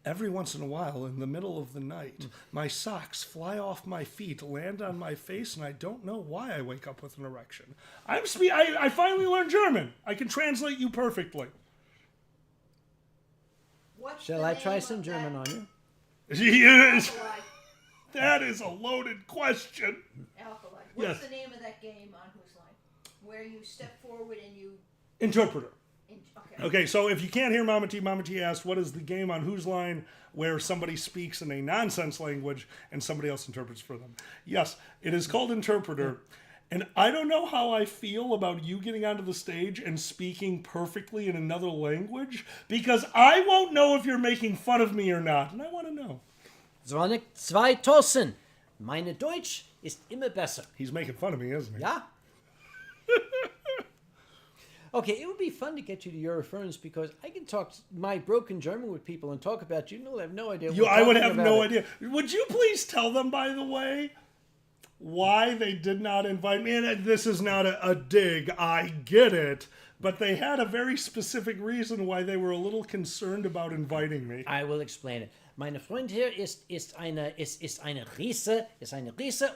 Every once in a while, in the middle of the night, my socks fly off my feet, land on my face, and I don't know why I wake up with an erection. I finally learned German. I can translate you perfectly. What's Shall the I name try of some German that on you? Yes. Alkali? That is a loaded question. Alkali. What's Yes. the name of that game on Whose Line? Where you step forward and you... Interpreter. Okay. Okay, so if you can't hear Mama T asked, what is the game on Whose Line where somebody speaks in a nonsense language and somebody else interprets for them? Yes, it is called Interpreter. And I don't know how I feel about you getting onto the stage and speaking perfectly in another language, because I won't know if you're making fun of me or not, and I want to know. 2000. Meine Deutsch ist immer besser. He's making fun of me, isn't he? Yeah? Okay, it would be fun to get you to Eurofurence because I can talk my broken German with people and talk about you. You'll have no idea. I would have no idea. Would you please tell them, by the way, why they did not invite me? And this is not a dig, I get it. But they had a very specific reason why they were a little concerned about inviting me. I will explain it. Meine Freund hier ist eine Riese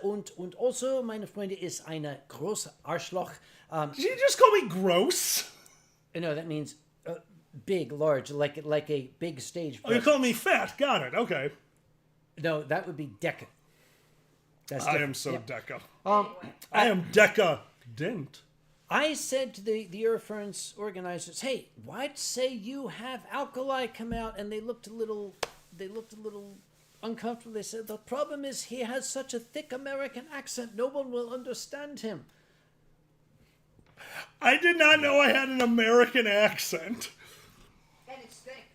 und also meine Freundin ist eine große Arschloch. Did you just call me gross? No, that means big, large, like a big stage. Oh, you call me fat. Got it. Okay. No, that would be Deca. That's I different. am so Yeah. Deca. I am decadent. I said to the Eurofurence organizers, "Hey, why say you have Alkali come out?" And they looked a little uncomfortable. They said, "The problem is he has such a thick American accent. No one will understand him." I did not know I had an American accent. And it's thick.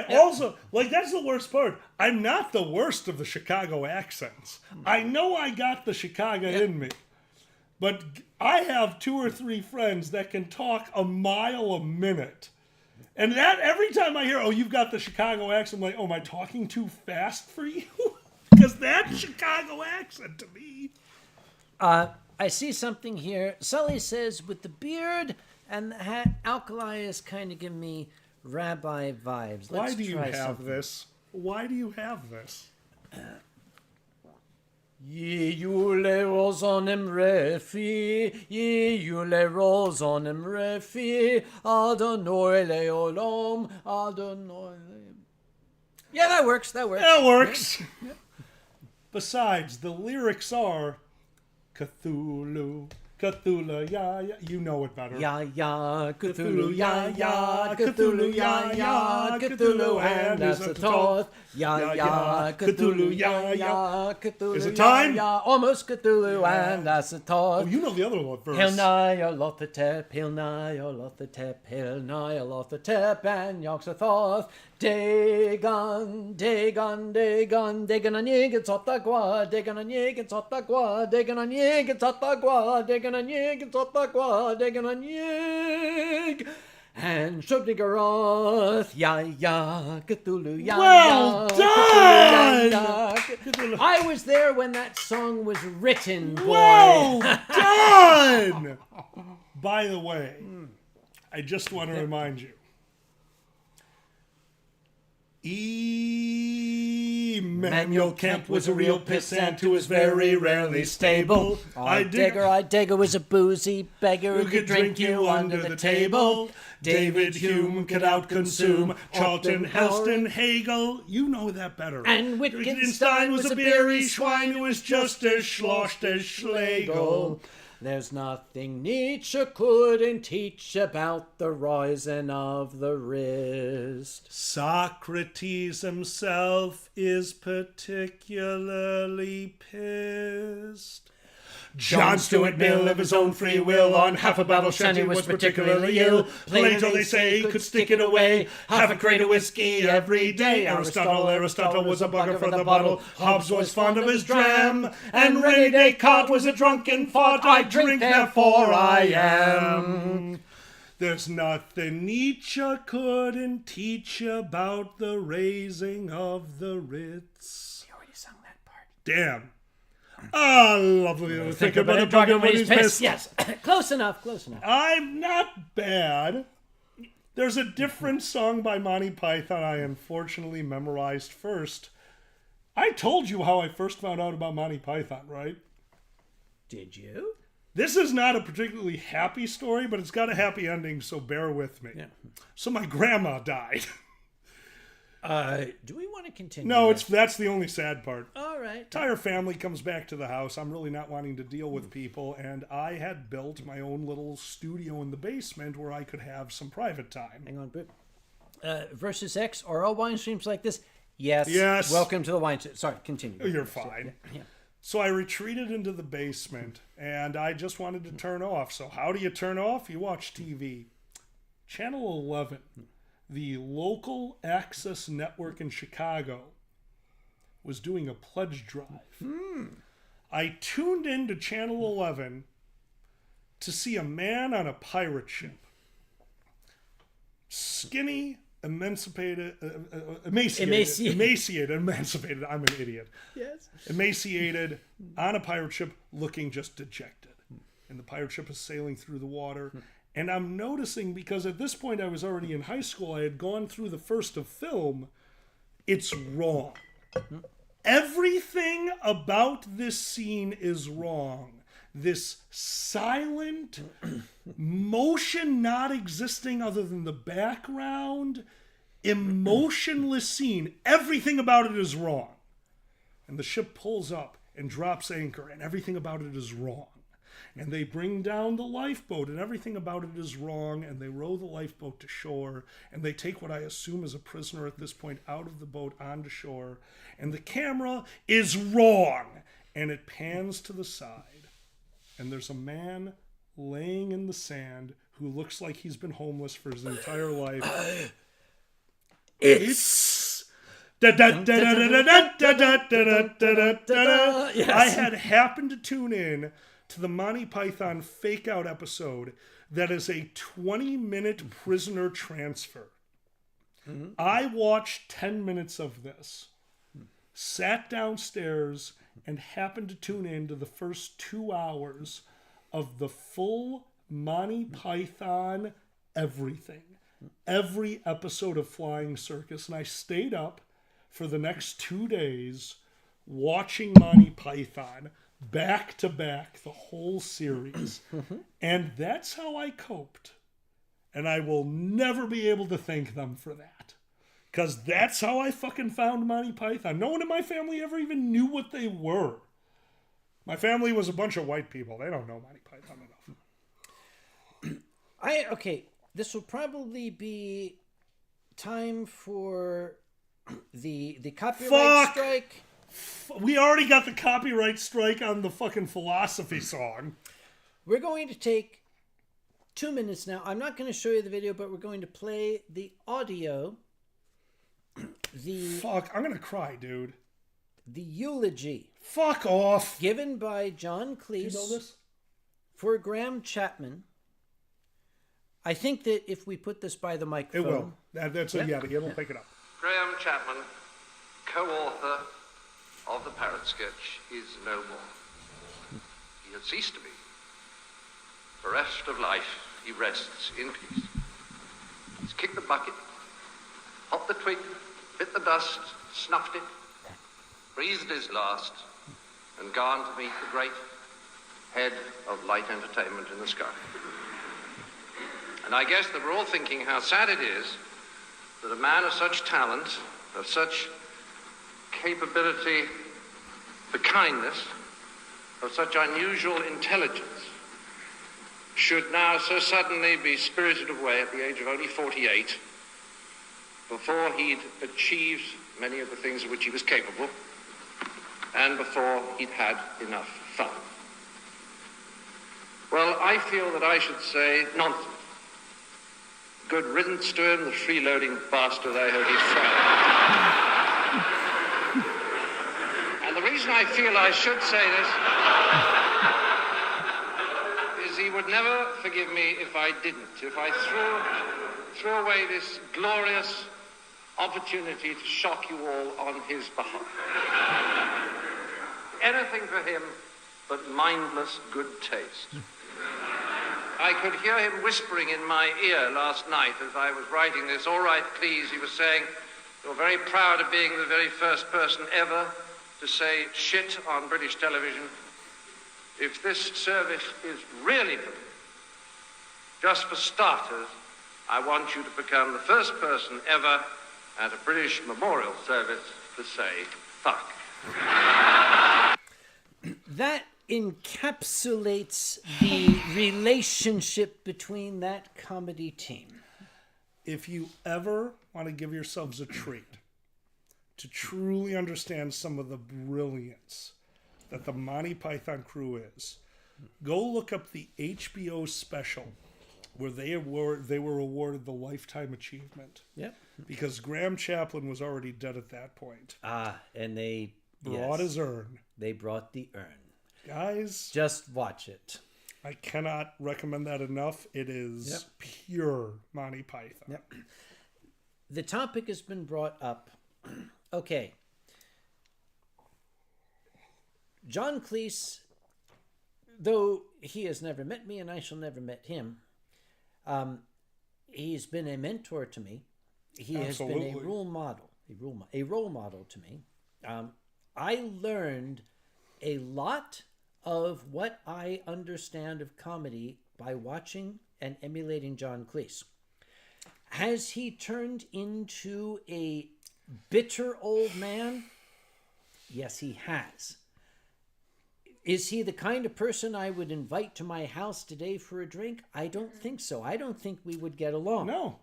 Also, that's the worst part. I'm not the worst of the Chicago accents. I know I got the Chicago in me. But I have 2 or 3 friends that can talk a mile a minute. And that every time I hear, oh, you've got the Chicago accent, I'm like, oh, am I talking too fast for you? Because that's Chicago accent to me. I see something here. Sully says, with the beard and the hat, Alkali is kind of giving me rabbi vibes. Why Let's do you try have something. this? Why do you have this? Ye jule rosonem refi, ye jule rosonem refi, Adonai leolom, Adonai. Yeah, that works. That works. Yeah. Besides, the lyrics are Cthulhu, Cthulhu, ya, ya. You know it better. Ya, ya, Cthulhu, ya, ya, Cthulhu, ya, ya, Cthulhu, and Azathoth. Ya, ya, Cthulhu, ya, ya, Cthulhu, Is it ya, time? ya, almost Cthulhu and Azathoth. Oh, you know the other one verse. Hail Nile, Lothotep, Hail Nile, Lothotep, Hail Nile, Lothotep, and Yog-Sothoth. Dagon, Dagon, Dagon, Dagon on Yigit Sotagua, Dagon on Yigit Sotagua, Dagon on Yigit Sotagua, Dagon on Yigit Sotagua, Dagon on Yig. And Shobnigaroth, ya ya, Cthulhu, ya Well ya, done! Cthulhu, ya, ya. I was there when that song was written, boy. Well done! By the way, I just want to remind you. Emmanuel Kemp was a real pissant who was very rarely stable. Digger was a boozy beggar Who could drink you under the table. David Hume could outconsume Charlton Heston Hegel. You know that better. And Wittgenstein was a beery swine who was just as sloshed as Schlegel. There's nothing Nietzsche couldn't teach about the rising of the wrist. Socrates himself is particularly pissed. John Stuart Mill, of his own free will, on half a bottle shanty was particularly ill. Plato, they say, could stick it away, half a crate of whiskey every day. Aristotle was a bugger for the bottle. Hobbes was fond of his dram, and René Descartes was a drunken fart. I drink, therefore I am. There's nothing Nietzsche couldn't teach about the raising of the Ritz. You already sung that part. Damn. Ah, lovely. Think about a drunken when he's pissed. Yes, close enough, close enough. I'm not bad. There's a different song by Monty Python I unfortunately memorized first. I told you how I first found out about Monty Python, right? Did you? This is not a particularly happy story, but it's got a happy ending, so bear with me. Yeah. So my grandma died. Do we want to continue? No, that's the only sad part. All right. Entire family comes back to the house. I'm really not wanting to deal with people, and I had built my own little studio in the basement where I could have some private time. Hang on, Brit. Versus X, are all wine streams like this? Yes. Yes. Welcome to the wine stream. Sorry, continue. You're fine. Yeah. So I retreated into the basement, and I just wanted to turn off. So how do you turn off? You watch TV. Channel 11, the local access network in Chicago, was doing a pledge drive. I tuned into Channel 11 to see a man on a pirate ship. Skinny, emancipated, I'm an idiot. Yes. Emaciated, on a pirate ship, looking just dejected. And the pirate ship is sailing through the water. And I'm noticing, because at this point I was already in high school, I had gone through the first of film, it's wrong. Everything about this scene is wrong. This silent, motion not existing other than the background, emotionless scene, everything about it is wrong. And the ship pulls up and drops anchor, and everything about it is wrong. And they bring down the lifeboat, and everything about it is wrong, and they row the lifeboat to shore, and they take what I assume is a prisoner at this point out of the boat onto shore, and the camera is wrong, and it pans to the side, and there's a man laying in the sand who looks like he's been homeless for his entire life. It's... I had happened to tune in to the Monty Python Fake Out episode that is a 20-minute prisoner transfer. I watched 10 minutes of this, sat downstairs, and happened to tune in to the first 2 hours of the full Monty Python everything. Every episode of Flying Circus. And I stayed up for the next 2 days watching Monty Python back to back, the whole series. And that's how I coped. And I will never be able to thank them for that. Because that's how I fucking found Monty Python. No one in my family ever even knew what they were. My family was a bunch of white people. They don't know Monty Python enough. Okay, this will probably be time for the copyright strike. We already got the copyright strike on the fucking philosophy song. We're going to take 2 minutes now. I'm not going to show you the video, but we're going to play the audio. Fuck, I'm going to cry, dude. The eulogy. Fuck off. Given by John Cleese. Do you know this? For Graham Chapman. I think that if we put this by the microphone... It will. It'll pick it up. Graham Chapman, co-author of the Parrot Sketch, is no more. He had ceased to be. The rest of life he rests in peace. He's kicked the bucket, hopped the twig, bit the dust, snuffed it, breathed his last, and gone to meet the great head of light entertainment in the sky. And I guess that we're all thinking how sad it is that a man of such talent, of such capability for kindness, of such unusual intelligence, should now so suddenly be spirited away at the age of only 48, before he'd achieved many of the things of which he was capable, and before he'd had enough fun. Well, I feel that I should say nonsense. Good riddance to him, the freeloading bastard. I hope he's found. And the reason I feel I should say this is he would never forgive me if I didn't, if I threw away this glorious opportunity to shock you all on his behalf. Anything for him but mindless good taste. I could hear him whispering in my ear last night as I was writing this. All right, please, he was saying, you're very proud of being the very first person ever to say shit on British television. If this service is really for me, just for starters, I want you to become the first person ever at a British memorial service to say fuck. That encapsulates the relationship between that comedy team. If you ever want to give yourselves a treat to truly understand some of the brilliance that the Monty Python crew is, go look up the HBO special where they were awarded the Lifetime Achievement. Yep. Because Graham Chaplin was already dead at that point. And they Brought his urn. They brought the urn. Guys, just watch it. I cannot recommend that enough. It is pure Monty Python. Yep. The topic has been brought up. Okay. John Cleese, though he has never met me and I shall never met him, he's been a mentor to me. He has been a role model, a role model to me. I learned a lot of what I understand of comedy by watching and emulating John Cleese. Has he turned into a bitter old man? Yes, he has. Is he the kind of person I would invite to my house today for a drink? I don't think so. I don't think we would get along. No.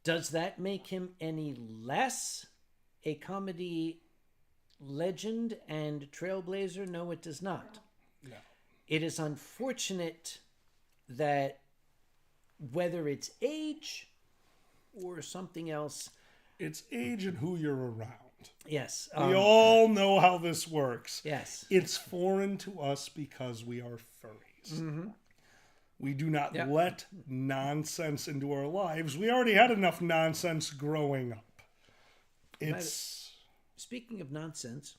Does that make him any less a comedy legend and trailblazer? No, it does not. No. It is unfortunate that whether it's age or something else... It's age and who you're around. Yes. We all know how this works. Yes. It's foreign to us because we are furries. Mm-hmm. We do not let nonsense into our lives. We already had enough nonsense growing up. It's... Speaking of nonsense,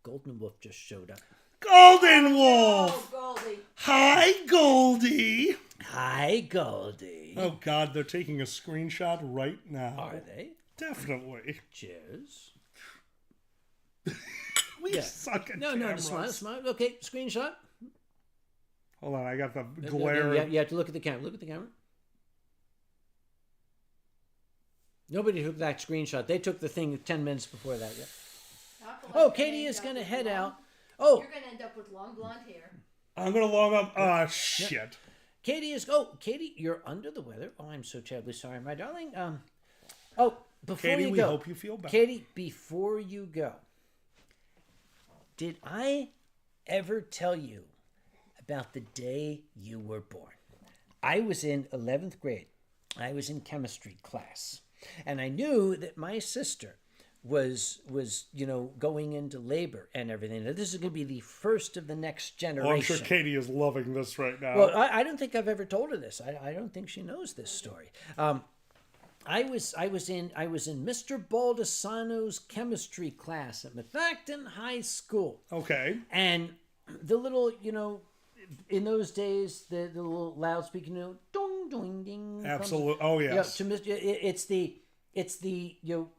Golden Wolf just showed up. Golden Wolf! Oh, Goldie. Hi, Goldie! Hi, Goldie. Oh, God, they're taking a screenshot right now. Are they? Definitely. Cheers. We suck at cameras. Smile. Okay, screenshot. Hold on, I got the glare. You have to look at the camera. Look at the camera. Nobody took that screenshot. They took the thing 10 minutes before that. Yeah. Oh, Katie is going to head out. Oh. You're going to end up with long blonde hair. I'm going to long up. Ah, shit. Katie, you're under the weather. Oh, I'm so terribly sorry, my darling. Before Katie, you we go. hope you feel better. Katie, before you go, did I ever tell you about the day you were born? I was in 11th grade. I was in chemistry class. And I knew that my sister was going into labor and everything. Now, this is going to be the first of the next generation. Oh, I'm sure Katie is loving this right now. Well, I don't think I've ever told her this. I don't think she knows this story. I was in Mr. Baldessano's chemistry class at Methacton High School. Okay. And the little, in those days, the little loudspeaker, dong, dong, ding. Absolutely. Oh, yes. It's the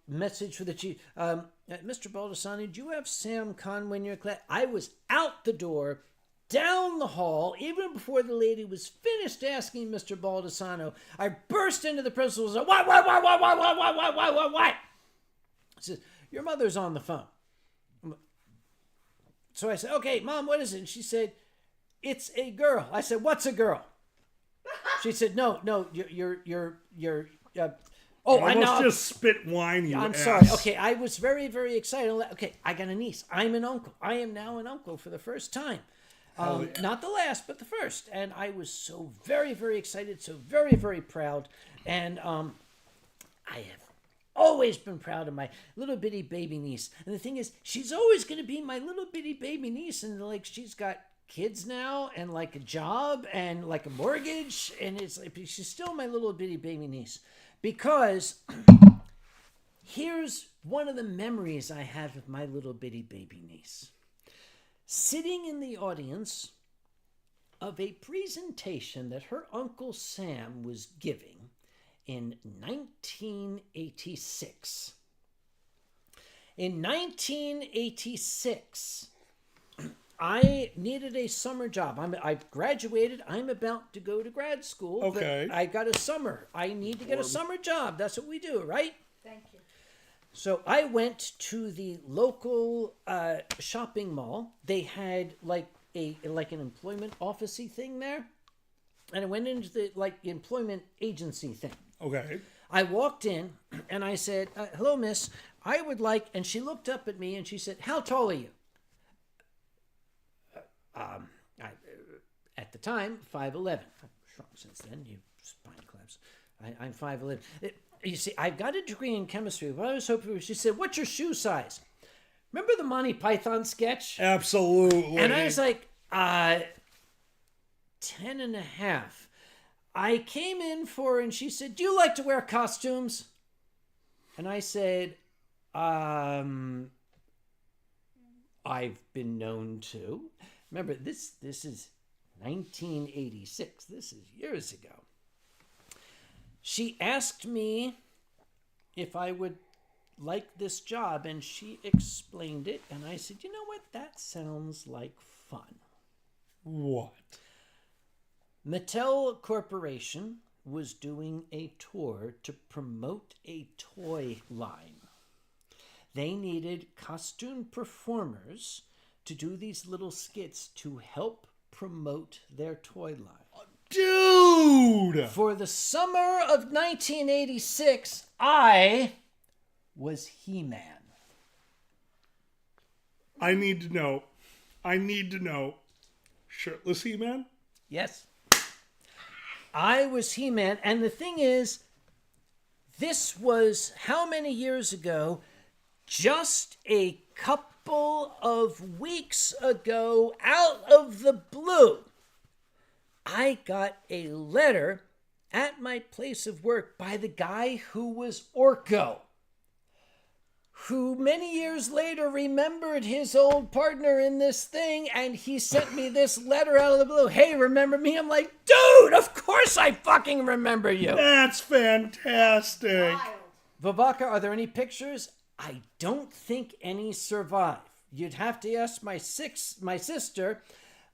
message for the chief. Mr. Baldessano, do you have Sam Conway in your class? I was out the door, down the hall, even before the lady was finished asking Mr. Baldessano. I burst into the principal's office. What? He says, your mother's on the phone. So I said, okay, Mom, what is it? And she said, it's a girl. I said, what's a girl? She said, no, you're oh, I Almost know. just spit wine, you I'm ass. sorry. Okay, I was very, very excited. Okay, I got a niece. I'm an uncle. I am now an uncle for the first time. Not the last, but the first. And I was so very, very excited, so very, very proud. And I have always been proud of my little bitty baby niece. And the thing is, she's always going to be my little bitty baby niece. And like, she's got kids now and like a job and like a mortgage. And it's like, she's still my little bitty baby niece. Because here's one of the memories I have of my little bitty baby niece. Sitting in the audience of a presentation that her Uncle Sam was giving in 1986. In 1986, I needed a summer job. I graduated. I'm about to go to grad school. Okay. But I got a summer. I need to get a summer job. That's what we do, right? Thank you. So I went to the local shopping mall. They had like an employment officey thing there, and I went into the employment agency thing. Okay. I walked in and I said, "Hello, miss. I would like," and she looked up at me and she said, "How tall are you?" At the time, 5'11". I've shrunk since then. You spine collapse. I'm 5'11". You see, I've got a degree in chemistry. What I was hoping for, she said, "What's your shoe size?" Remember the Monty Python sketch? Absolutely. And I was like, 10.5. I came in for her and she said, "Do you like to wear costumes?" And I said, I've been known to. Remember, this is 1986. This is years ago. She asked me if I would like this job, and she explained it, and I said, "You know what? That sounds like fun." What? Mattel Corporation was doing a tour to promote a toy line. They needed costume performers to do these little skits to help promote their toy line. Dude! For the summer of 1986, I was He-Man. I need to know. Shirtless He-Man? Yes. I was He-Man. And the thing is, this was how many years ago? Just a couple of weeks ago, out of the blue, I got a letter at my place of work by the guy who was Orko, who many years later remembered his old partner in this thing, and he sent me this letter out of the blue. "Hey, remember me?" I'm like, "Dude, of course I fucking remember you." That's fantastic. Wild. Vivaka, are there any pictures? I don't think any survive. You'd have to ask my sister,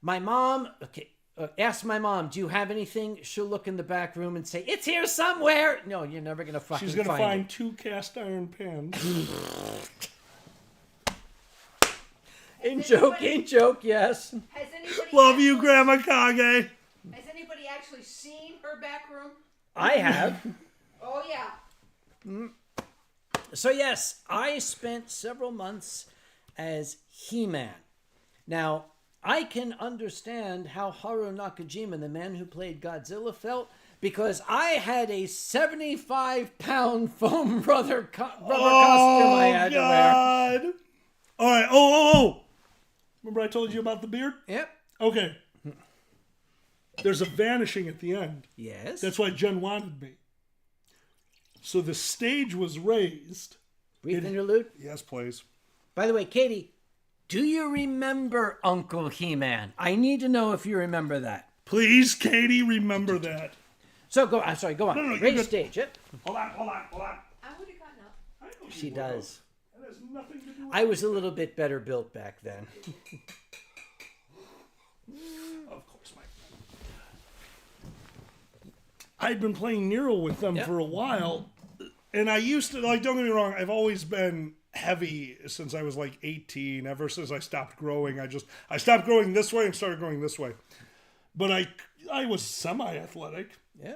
my mom. Okay, ask my mom, "Do you have anything?" She'll look in the back room and say, "It's here somewhere." No, you're never going to fucking She's going to find find 2 cast iron pans. it. In joke, yes. Has anybody Love you, actually- Grandma Kage. Has anybody actually seen her back room? I have. Oh yeah. So yes, I spent several months as He-Man. Now, I can understand how Haru Nakajima, the man who played Godzilla, felt, because I had a 75-pound foam rubber costume I had to wear. God. All right. Oh. Remember I told you about the beard? Yep. Okay. There's a vanishing at the end. Yes. That's why Jen wanted me. So the stage was raised. Brief interlude. Yes, please. By the way, Katie, do you remember Uncle He-Man? I need to know if you remember that. Please, Katie, remember that. So go. I'm sorry. Go on. No, you're Raise good. stage. Yep. Hold on. I would have gotten up. I know She you will. does. That has nothing to do with I was a little bit better built back then. Of course, my friend. I'd been playing Nero with them Yep. for a while, and I used to, don't get me wrong, I've always been heavy since I was like 18. Ever since I stopped growing, I stopped growing this way and started growing this way. But I was semi-athletic. Yeah.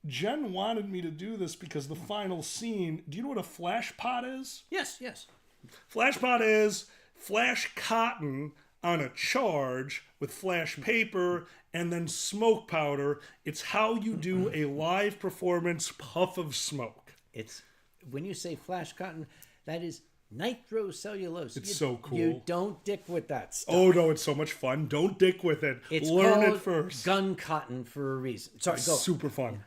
Jen wanted me to do this because the final scene, do you know what a flash pot is? Yes, yes. Flash pot is flash cotton on a charge with flash paper and then smoke powder. It's how you do a live performance puff of smoke. It's when you say flash cotton, that is nitrocellulose. It's so cool. You don't dick with that stuff. Oh no, it's so much fun. Don't dick with it. It's Learn called it first. gun cotton for a reason. Sorry, go. Super fun.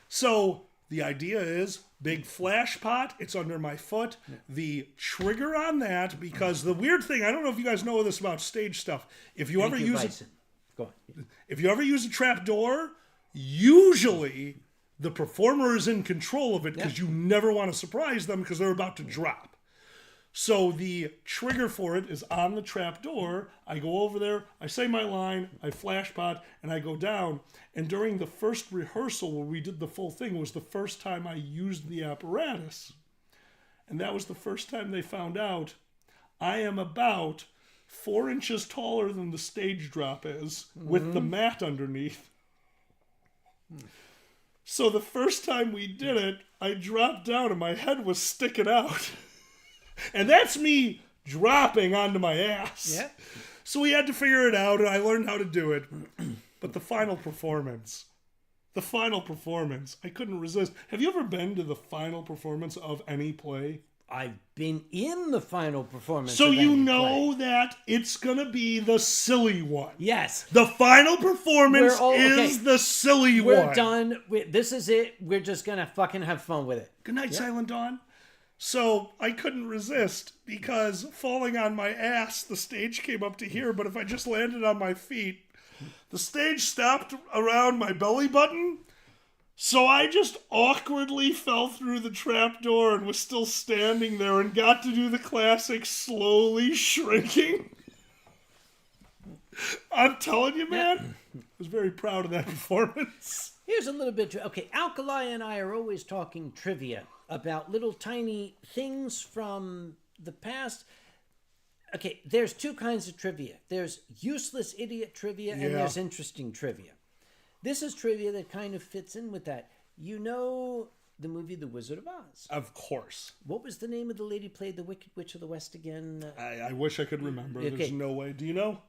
So the idea is big flash pot. It's under my foot. The trigger on that, because the weird thing, I don't know if you guys know this about stage stuff. If you Thank ever you, use Bison. Go on. if you ever use a trap door, usually the performer is in control of it because you never want to surprise them because they're about to drop. So the trigger for it is on the trap door. I go over there, I say my line, I flash pot, and I go down. And during the first rehearsal where we did the full thing was the first time I used the apparatus. And that was the first time they found out I am about 4 inches taller than the stage drop is with the mat underneath. So the first time we did it, I dropped down and my head was sticking out. And that's me dropping onto my ass. Yeah. So we had to figure it out, and I learned how to do it. But the final performance, I couldn't resist. Have you ever been to the final performance of any play? I've been in the final performance. So of you any know play. that it's going to be the silly one. Yes. The final performance is the silly one. We're done. This is it. We're just going to fucking have fun with it. Good night, Silent Dawn. So I couldn't resist because falling on my ass, the stage came up to here, but if I just landed on my feet, the stage stopped around my belly button. So I just awkwardly fell through the trap door and was still standing there and got to do the classic slowly shrinking. I'm telling you, man, I was very proud of that performance. Here's a little bit. Okay, Alkali and I are always talking trivia about little tiny things from the past. Okay, there's two kinds of trivia. There's useless idiot trivia and there's interesting trivia. This is trivia that kind of fits in with that. You know the movie The Wizard of Oz? Of course. What was the name of the lady who played the Wicked Witch of the West again? I wish I could remember. Okay. There's no way. Do you know?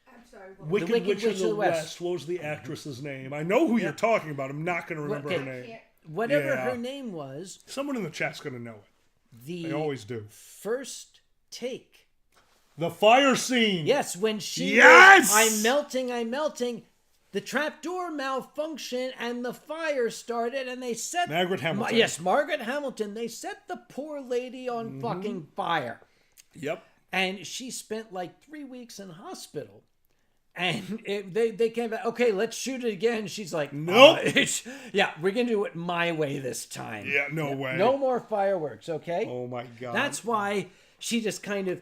I'm sorry. What Wicked Witch of the West. What was the actress's name? I know who you're talking about. I'm not going to remember her name. Whatever Yeah. her name was, Someone in the chat's going to know it. the They always do. first take. The fire scene. Yes, when she Yes! was, I'm melting. The trapdoor malfunctioned and the fire started and they set... Margaret Hamilton. Yes, Margaret Hamilton. They set the poor lady on fucking fire. Yep. And she spent like 3 weeks in hospital. And they came back, okay, let's shoot it again. She's like, Nope. yeah, we're going to do it my way this time. Yeah, no way. No more fireworks, okay? Oh my God. That's why she just kind of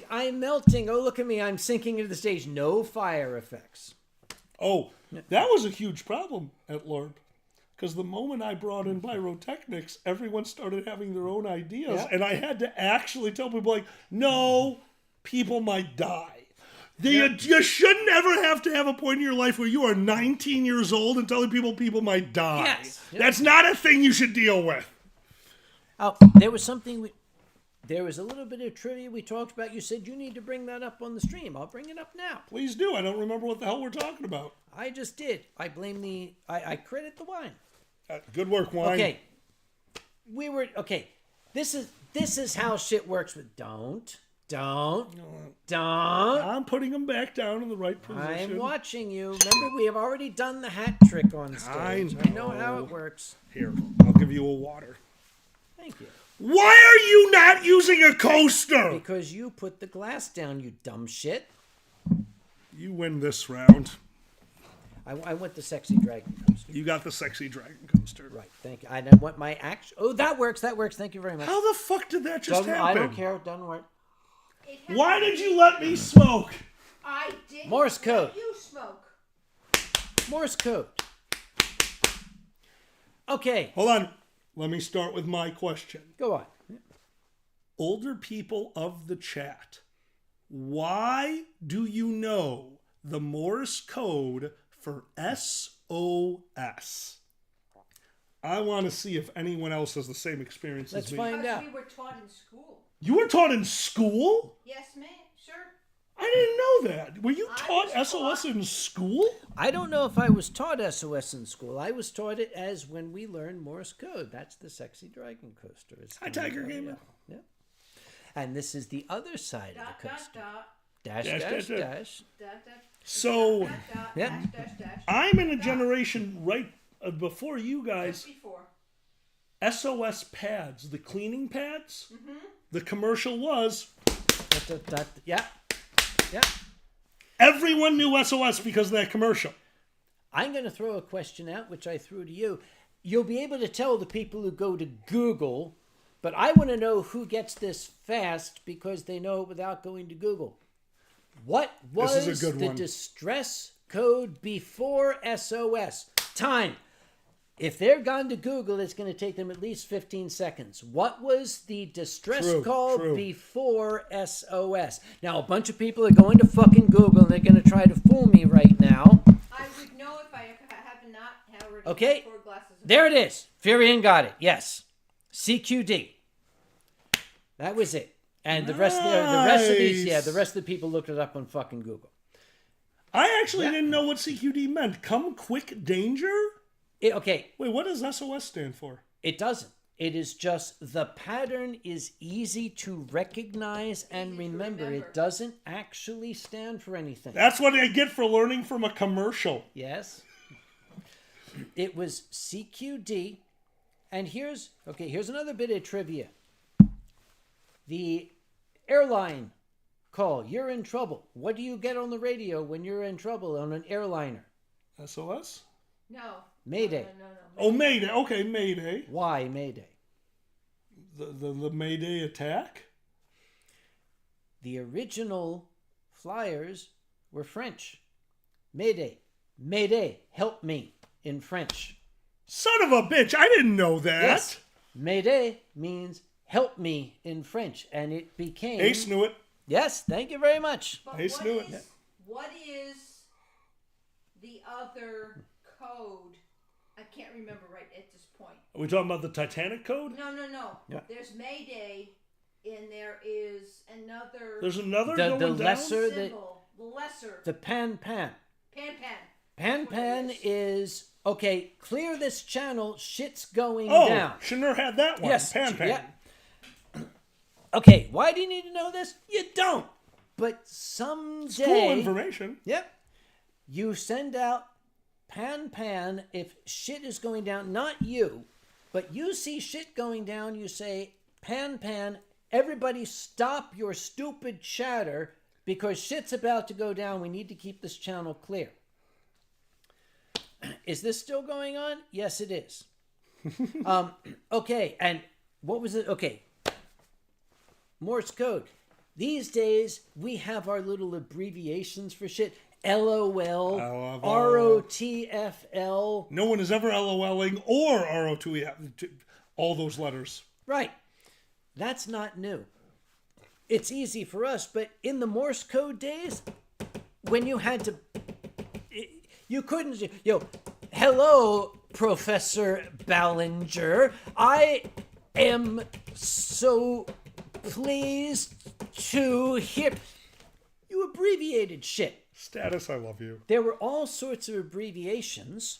I'm melting. Oh, look at me. I'm sinking into the stage. No fire effects. Oh, that was a huge problem at LARP. Because the moment I brought in pyrotechnics, everyone started having their own ideas. Yeah. And I had to actually tell people, like, no, people might die. You shouldn't ever have to have a point in your life where you are 19 years old and telling people might die. Yes. That's not a thing you should deal with. Oh, there was something... There was a little bit of trivia we talked about. You said you need to bring that up on the stream. I'll bring it up now. Please do. I don't remember what the hell we're talking about. I just did. I blame I credit the wine. Good work, wine. Okay. This is how shit works with don't. I'm putting them back down in the right position. I'm watching you. Remember, we have already done the hat trick on stage. I know how it works. Here, I'll give you a water. Thank you. Why are you not using a coaster? Because you put the glass down, you dumb shit. You win this round. I want the sexy dragon coaster. You got the sexy dragon coaster. Right, thank you. I don't want my action. Oh, that works. Thank you very much. How the fuck did that just happen? I don't care. It doesn't work. Why did you let me smoke? I didn't Morse code. let you smoke. Morse code. Okay, Hold on. Let me start with my question. go on. older people of the chat, why do you know the Morse code for SOS? I want to see if anyone else has the same experience Let's as me. find out. We were taught in school. You were taught in school? Yes, ma'am. Sure. I didn't know that. Were you I taught was SOS taught- in school? I don't know if I was taught SOS in school. I was taught it as when we learned Morse code. That's the sexy dragon coaster. It's Hi, the- Tiger Gamer. Yeah. And this is the other side of Dot, the dot, coaster. dot, Dash, Dash, dash, dash, dash. dash. dot, dot, So dot, dot, Yeah. dash, dash, dash. I'm in a generation right before you Just guys. before. SOS pads, the cleaning pads. The commercial was Dot, dot, dot. Yeah. Yeah. everyone knew SOS because of that commercial. I'm going to throw a question out, which I threw to you. You'll be able to tell the people who go to Google, but I want to know who gets this fast because they know it without going to Google. What was This is a good the one. distress code before SOS? Time. If they're gone to Google, it's going to take them at least 15 seconds. What was the distress True, call true. before SOS? Now, a bunch of people are going to fucking Google and they're going to try to fool me right now. I would know if I have not already Okay. had 4 glasses of There it is. Furian got it. Yes. CQD. That was it. And the rest of these, Nice. the rest of the people looked it up on fucking Google. I actually Yeah. didn't know what CQD meant. Come quick danger? Okay, Wait, what does SOS stand for? it doesn't. It is just the pattern is easy to recognize and Easy to remember. remember. It doesn't actually stand for anything. That's what I get for learning from a commercial. Yes. It was CQD. And here's another bit of trivia. The airline call, you're in trouble. What do you get on the radio when you're in trouble on an airliner? SOS? No. Mayday. No. Oh, Mayday. Okay, Mayday. Why Mayday? The Mayday attack? The original flyers were French. Mayday. Mayday, help me in French. Son of a bitch, I didn't know that. Yes. Mayday means help me in French. And it became... Ace knew it. Yes, thank you very much. But Ace knew it. what is the other code? I can't remember right at this point. Are we talking about the Titanic code? No. Yeah. There's Mayday, and there is another There's another The going down? lesser- symbol. The lesser. The pan. Pan. Pan That's what it is, okay, clear this channel, shit's going Oh, down. Schindler had that one. Yes. Pan. Yeah. Okay, why do you need to know this? You don't. But someday... Cool information. Yep. You send out pan if shit is going down. Not you, but you see shit going down. You say, pan, everybody stop your stupid chatter because shit's about to go down. We need to keep this channel clear. Is this still going on? Yes, it is. Okay, and what was it? Okay. Morse code. These days, we have our little abbreviations for shit. LOL, ROTFL. No one is ever LOLing or RO2E. All those letters. Right. That's not new. It's easy for us, but in the Morse code days, when you had to... You couldn't... Hello, Professor Ballinger. I am so pleased to hear... You abbreviated shit. Status, I love you. There were all sorts of abbreviations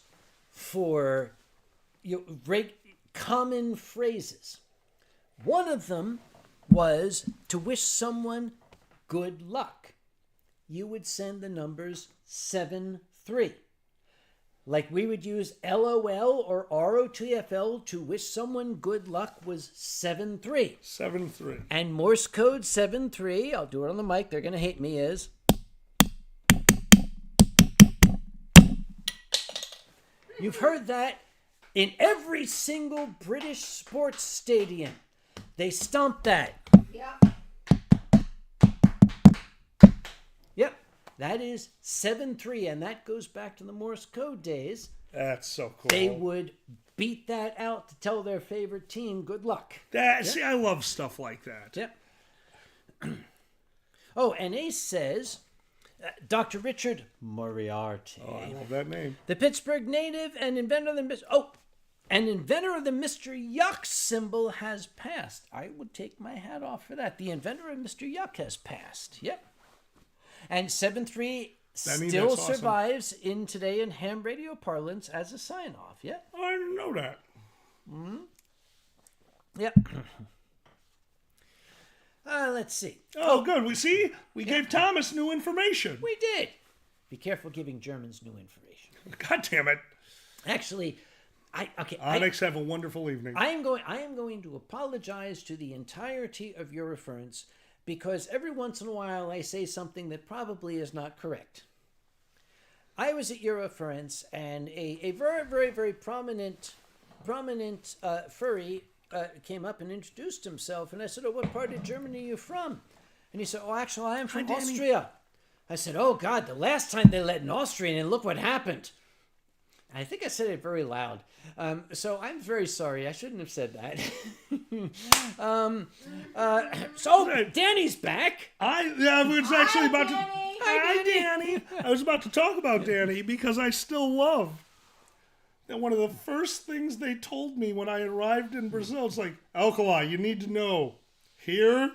for common phrases. One of them was to wish someone good luck. You would send the numbers 7-3. Like we would use LOL or ROTFL to wish someone good luck was 7-3. 7-3. And Morse code 7-3, I'll do it on the mic, they're going to hate me, is... You've heard that in every single British sports stadium. They stomp that. Yeah. Yep, that is 7-3, and that goes back to the Morse code days. That's so cool. They would beat that out to tell their favorite team good luck. See, I love stuff like that. Yep. Oh, and Ace says, Dr. Richard Moriarty, Oh, I love that name. the Pittsburgh native and inventor of the Mr. Yuck symbol has passed. I would take my hat off for that. The inventor of Mr. Yuck has passed. Yep. And 7-3 still that's awesome. survives in today in ham radio parlance as a sign-off. Yep. Oh, I didn't know that. Yep. Let's see. Oh, good. We gave Thomas new information. We did. Be careful giving Germans new information. God damn it. Actually, Onyx, have a wonderful evening. I am going to apologize to the entirety of Eurofurence because every once in a while I say something that probably is not correct. I was at Eurofurence and a very, very, very prominent furry came up and introduced himself, and I said, "Oh, what part of Germany are you from?" And he said, "Oh, actually, I am from Austria." I said, "Oh God, the last time they let an Austrian in, look what happened." I think I said it very loud. So I'm very sorry. I shouldn't have said that. So Danny's back. I was actually about to... Danny. Hi, Danny. I was about to talk about Danny because I still love that one of the first things they told me when I arrived in Brazil, it's like, Alkali, you need to know. Here,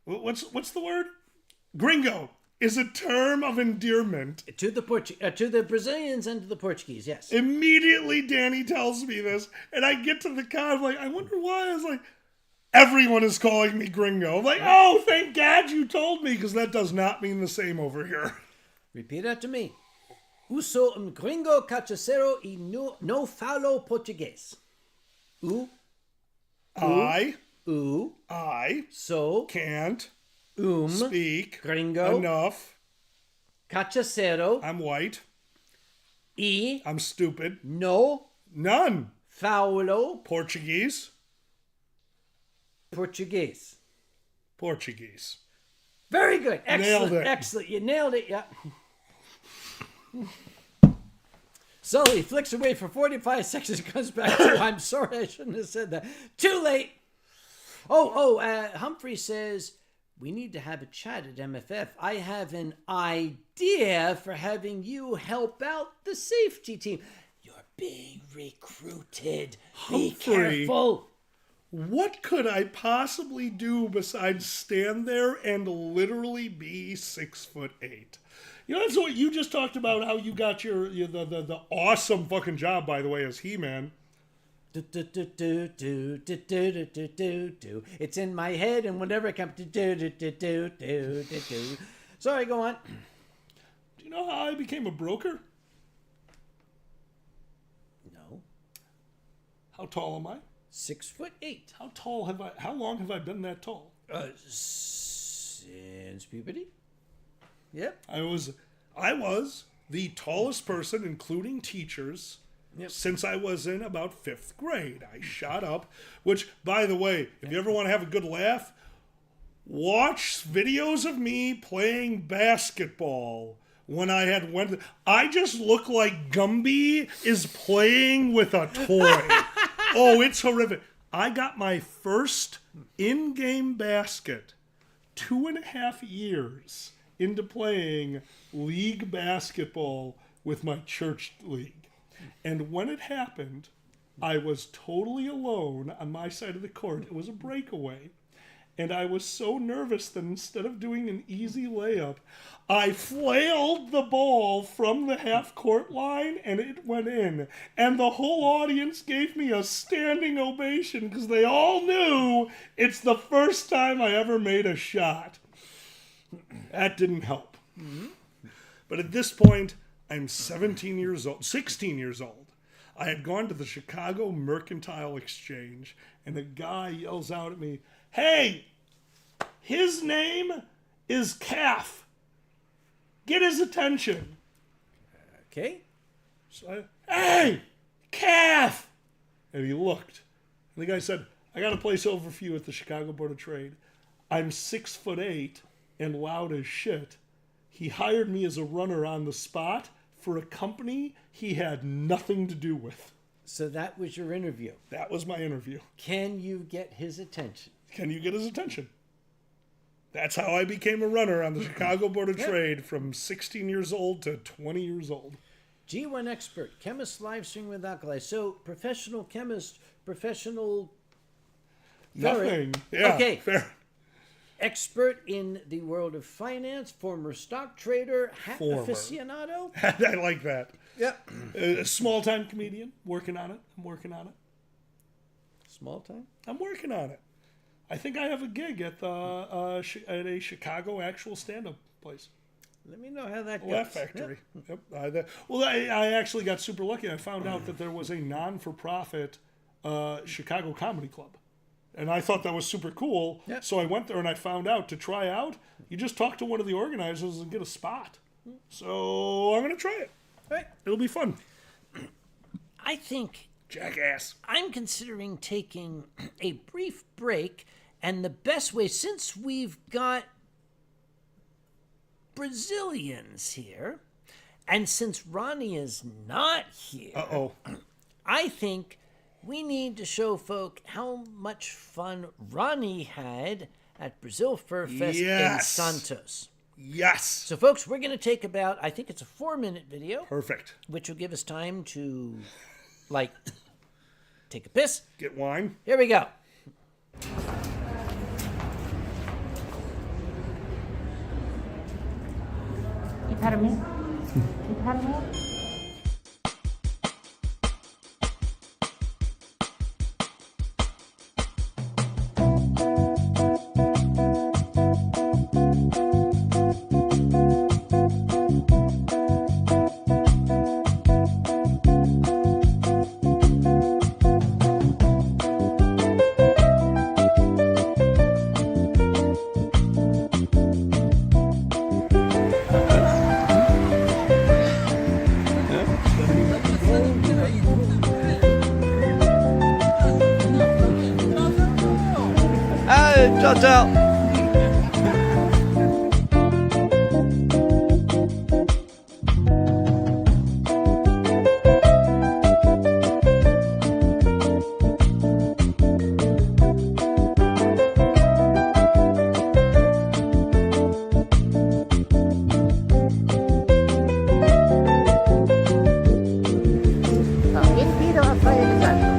what's the word? Gringo is a term of endearment. To the Brazilians and to the Portuguese, yes. Immediately, Danny tells me this, and I get to the con, I'm like, I wonder why. I was like, everyone is calling me Gringo. I'm like, oh, thank God you told me, because that does not mean the same over here. Repeat that to me. Uso gringo cachaceiro y no falo português. I So can't speak gringo enough. Cachaceiro I'm white. y I'm stupid. no None. falo Portuguese. Portuguese. Portuguese. Very good. Excellent. Nailed it. Excellent. You nailed it. Yeah. Sully flicks away for 45 seconds and comes back to, I'm sorry, I shouldn't have said that. Too late. Humphrey says, we need to have a chat at MFF. I have an idea for having you help out the safety team. You're being recruited. Be Humphrey. careful. What could I possibly do besides stand there and literally be 6'8"? You know, that's what you just talked about, how you got the awesome fucking job, by the way, as He-Man. It's in my head, and whenever it comes Sorry, go on. Do you know how I became a broker? No. How tall am I? 6'8". How long have I been that tall? Since puberty. Yep. I was the tallest person, including teachers, since I was in about 5th grade. I shot up, which, by the way, if you ever want to have a good laugh, watch videos of me playing basketball when I just look like Gumby is playing with a toy. Oh, it's horrific. I got my first in-game basket 2.5 years into playing league basketball with my church league. And when it happened, I was totally alone on my side of the court. It was a breakaway. And I was so nervous that instead of doing an easy layup, I flailed the ball from the half-court line, and it went in. And the whole audience gave me a standing ovation because they all knew it's the first time I ever made a shot. That didn't help. Mm-hmm. But at this point, I'm 16 years old. I had gone to the Chicago Mercantile Exchange, and a guy yells out at me, "Hey, his name is Calf. Get his attention." Okay. So hey, Calf! And he looked. And the guy said, "I got a place over for you at the Chicago Board of Trade. I'm 6'8" and loud as shit. He hired me as a runner on the spot for a company he had nothing to do with." So that was your interview. That was my interview. Can you get his attention? Can you get his attention? That's how I became a runner on the Chicago Board of Trade from 16 years old to 20 years old. G1 expert, chemist live streaming with Alkali. So professional chemist, professional... Nothing. Yeah, okay. Fair. Expert in the world of finance, former stock trader, hat Former. aficionado. I like that. Yep. A small-time comedian. Working on it. I'm working on it. Small time? I'm working on it. I think I have a gig at the at a Chicago actual stand-up place. Let me know how that goes. Laugh Factory. Yep. I actually got super lucky. I found out that there was a non-for-profit Chicago comedy club. And I thought that was super cool. Yep. So I went there and I found out to try out, you just talk to one of the organizers and get a spot. So I'm going to try it. All right. It'll be fun. I think Jackass. I'm considering taking a brief break, and the best way, since we've got Brazilians here, and since Ronnie is not here, Uh-oh. I think we need to show folk how much fun Ronnie had at Brazil FurFest in Yes. Santos. Yes. So, folks, we're going to take about, I think it's a 4-minute video, Perfect. which will give us time to, like, take a piss. Get wine. Here we go. E para mim? E para mim? Ciao, ciao. Invito a fare il salto.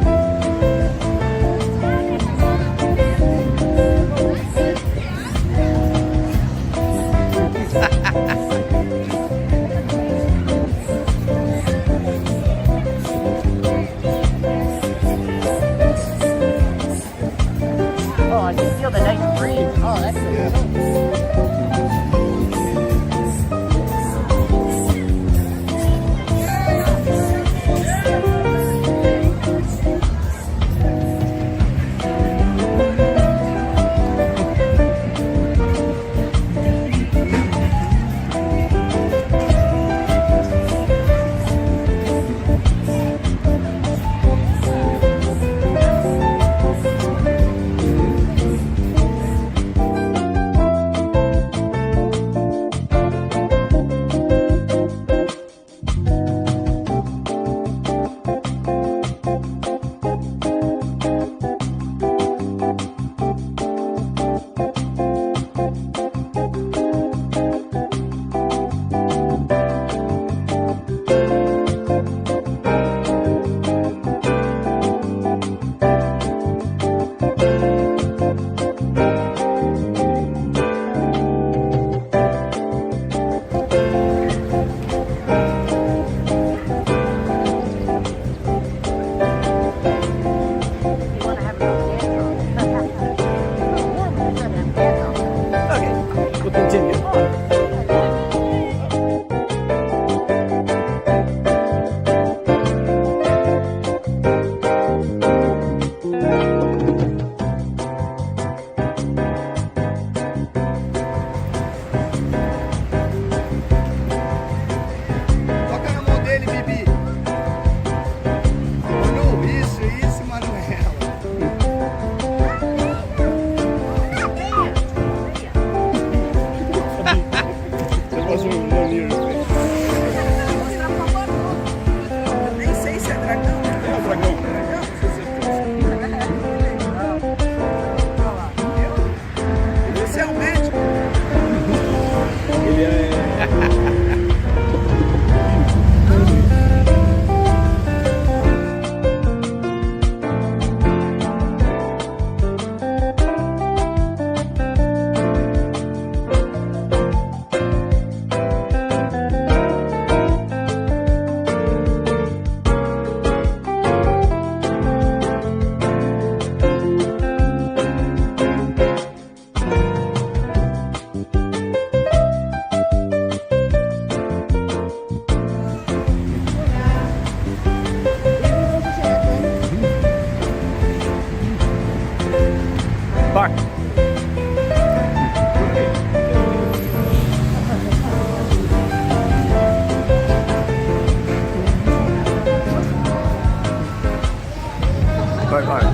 バイバイ。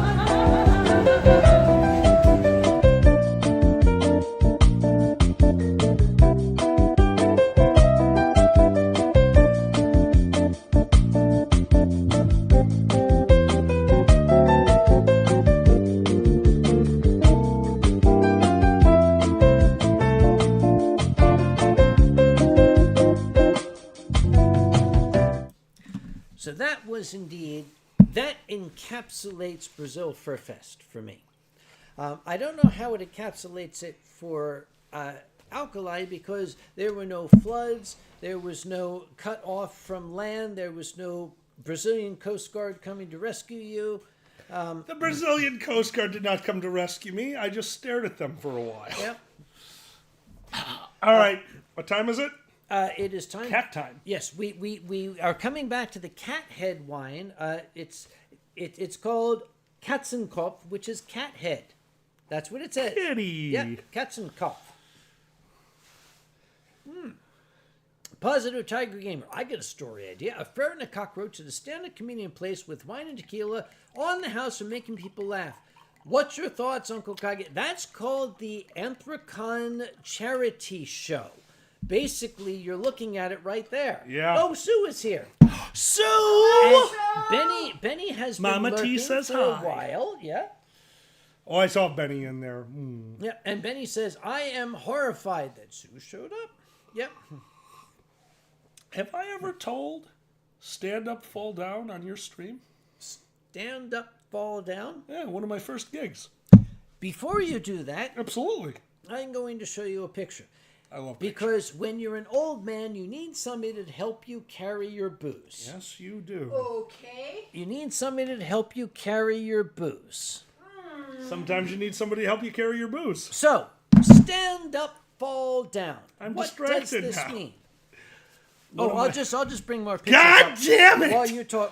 So that was indeed, that encapsulates Brazil FurFest for me. I don't know how it encapsulates it for Alkali, because there were no floods, there was no cut off from land, there was no Brazilian Coast Guard coming to rescue you. The Brazilian Coast Guard did not come to rescue me. I just stared at them for a while. Yep. All right. What time is it? It is time. Cat time. Yes, we are coming back to the cat head wine. It's called Katzenkopf, which is cat head. That's what it says. Kitty. Yeah, Katzenkopf. Positive Tiger Gamer. I got a story idea. A ferret and a cockroach at a stand-up comedian place with wine and tequila on the house for making people laugh. What's your thoughts, Uncle Kage? That's called the Anthrocon charity show. Basically, you're looking at it right there. Yeah. Oh, Sue is here. Sue! And Benny has been Mama T lurking says for a hi. while. Yeah. Oh, I saw Benny in there. Yeah, and Benny says, I am horrified that Sue showed up. Yep. Have I ever told Stand Up, Fall Down on your stream? Stand up, fall down. Yeah, one of my first gigs. Before you do that, Absolutely. I'm going to show you a picture. I love Because when you're an old man, you need somebody to help you carry your booze. Yes, you do. Okay. You need somebody to help you carry your booze. Sometimes you need somebody to help you carry your booze. So, stand up, fall down. I'm what distracted does this now. mean? What am I'll I- just bring more pictures God up damn it!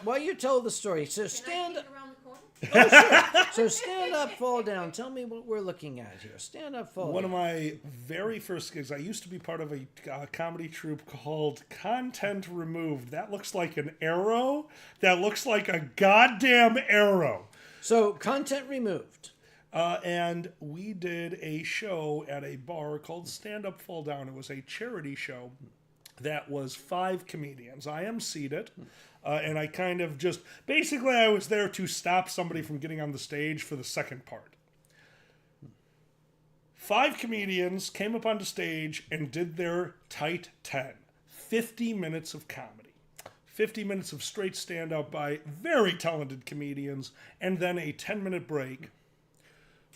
while you tell the story. So stand Can I peek around the corner? So stand up, fall down. Tell me what we're looking at here. Stand up, fall One down. of my very first gigs, I used to be part of a comedy troupe called Content Removed. That looks like an arrow. That looks like a goddamn arrow. So content removed. And we did a show at a bar called Stand Up, Fall Down. It was a charity show that was 5 comedians. I emceed it. And I kind of just, basically I was there to stop somebody from getting on the stage for the second part. 5 comedians came up onto stage and did their tight 10. 50 minutes of comedy. 50 minutes of straight stand-up by very talented comedians, and then a 10-minute break.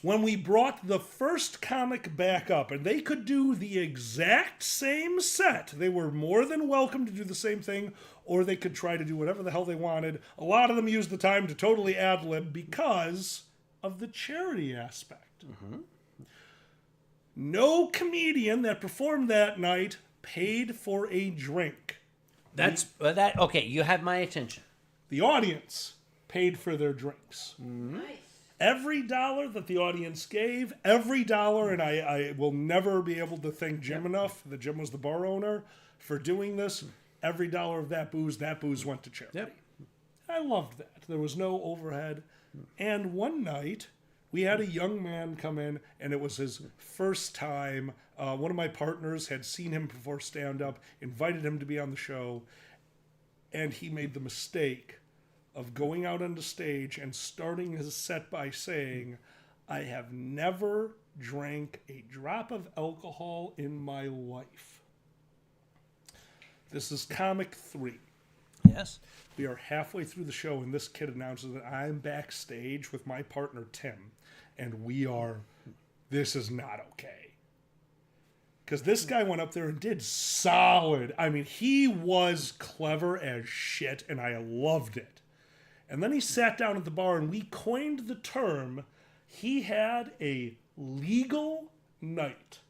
When we brought the first comic back up, and they could do the exact same set, they were more than welcome to do the same thing, or they could try to do whatever the hell they wanted. A lot of them used the time to totally ad-lib because of the charity aspect. No comedian that performed that night paid for a drink. That's that. Okay, you have my attention. The audience paid for their drinks. Nice. Every dollar that the audience gave, every dollar, and I will never be able to thank Jim enough, that Jim was the bar owner, for doing this. Every dollar of that booze went to charity. Yep. I loved that. There was no overhead. And one night, we had a young man come in, and it was his first time. One of my partners had seen him before stand-up, invited him to be on the show, and he made the mistake of going out on the stage and starting his set by saying, I have never drank a drop of alcohol in my life. This is comic 3. Yes. We are halfway through the show, and this kid announces that I'm backstage with my partner, Tim, and this is not okay. Because this guy went up there and did solid. I mean, he was clever as shit, and I loved it. And then he sat down at the bar, and we coined the term, he had a legal night.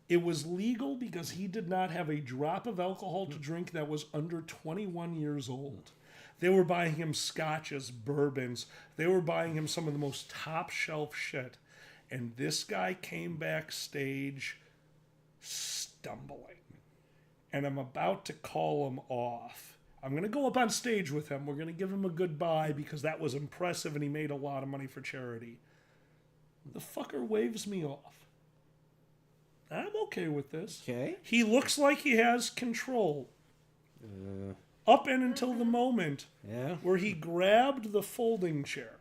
It was legal because he did not have a drop of alcohol to drink that was under 21 years old. They were buying him scotches, bourbons. They were buying him some of the most top shelf shit. And this guy came backstage stumbling. And I'm about to call him off. I'm going to go up on stage with him. We're going to give him a goodbye because that was impressive and he made a lot of money for charity. The fucker waves me off. I'm okay with this. Okay. He looks like he has control. Up and until the moment Yeah. where he grabbed the folding chair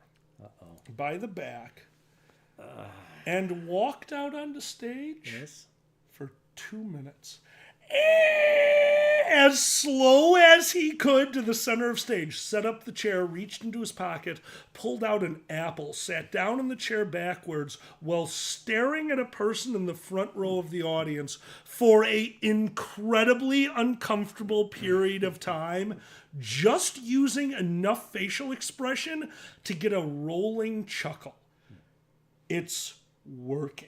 by the back and walked out onto stage Yes. for 2 minutes. As slow as he could to the center of stage, set up the chair, reached into his pocket, pulled out an apple, sat down in the chair backwards while staring at a person in the front row of the audience for a incredibly uncomfortable period of time, just using enough facial expression to get a rolling chuckle. It's working.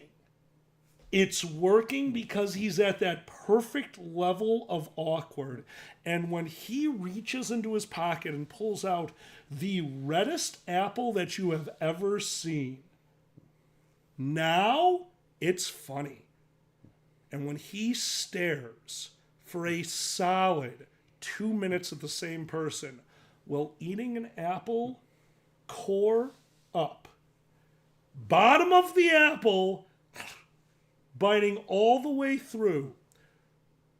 It's working because he's at that perfect level of awkward. And when he reaches into his pocket and pulls out the reddest apple that you have ever seen, now it's funny. And when he stares for a solid 2 minutes at the same person while eating an apple, core up, bottom of the apple, biting all the way through.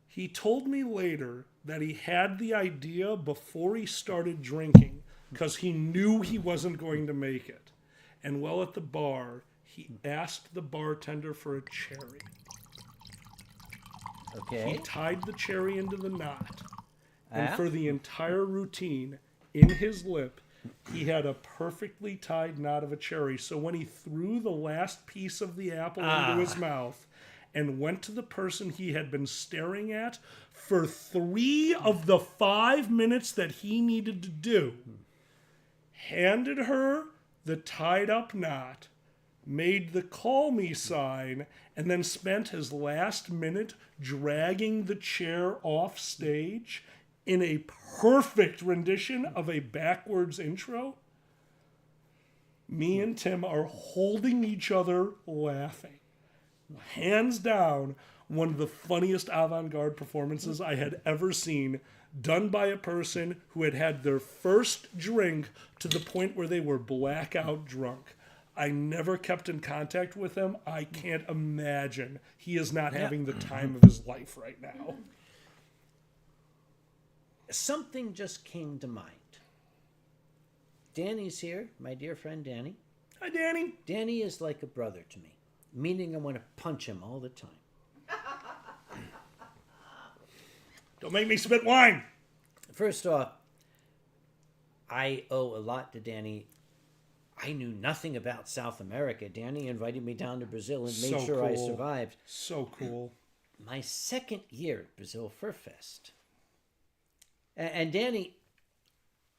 He told me later that he had the idea before he started drinking because he knew he wasn't going to make it. And while at the bar, he asked the bartender for a cherry. Okay. He tied the cherry into the knot. And Ah. for the entire routine, in his lip, he had a perfectly tied knot of a cherry. So when he threw the last piece of the apple into his mouth and went to the person he had been staring at for 3 of the 5 minutes that he needed to do, handed her the tied up knot, made the call me sign, and then spent his last minute dragging the chair off stage in a perfect rendition of a backwards intro. Me and Tim are holding each other laughing. Hands down, one of the funniest avant-garde performances I had ever seen, done by a person who had had their first drink to the point where they were blackout drunk. I never kept in contact with him. I can't imagine he is not having the time of his life right now. Something just came to mind. Danny's here, my dear friend Danny. Hi, Danny. Danny is like a brother to me, meaning I want to punch him all the time. Don't make me spit wine. First off, I owe a lot to Danny. I knew nothing about South America. Danny invited me down to Brazil and made So sure I cool. survived. So cool. My second year at Brazil FurFest. And Danny,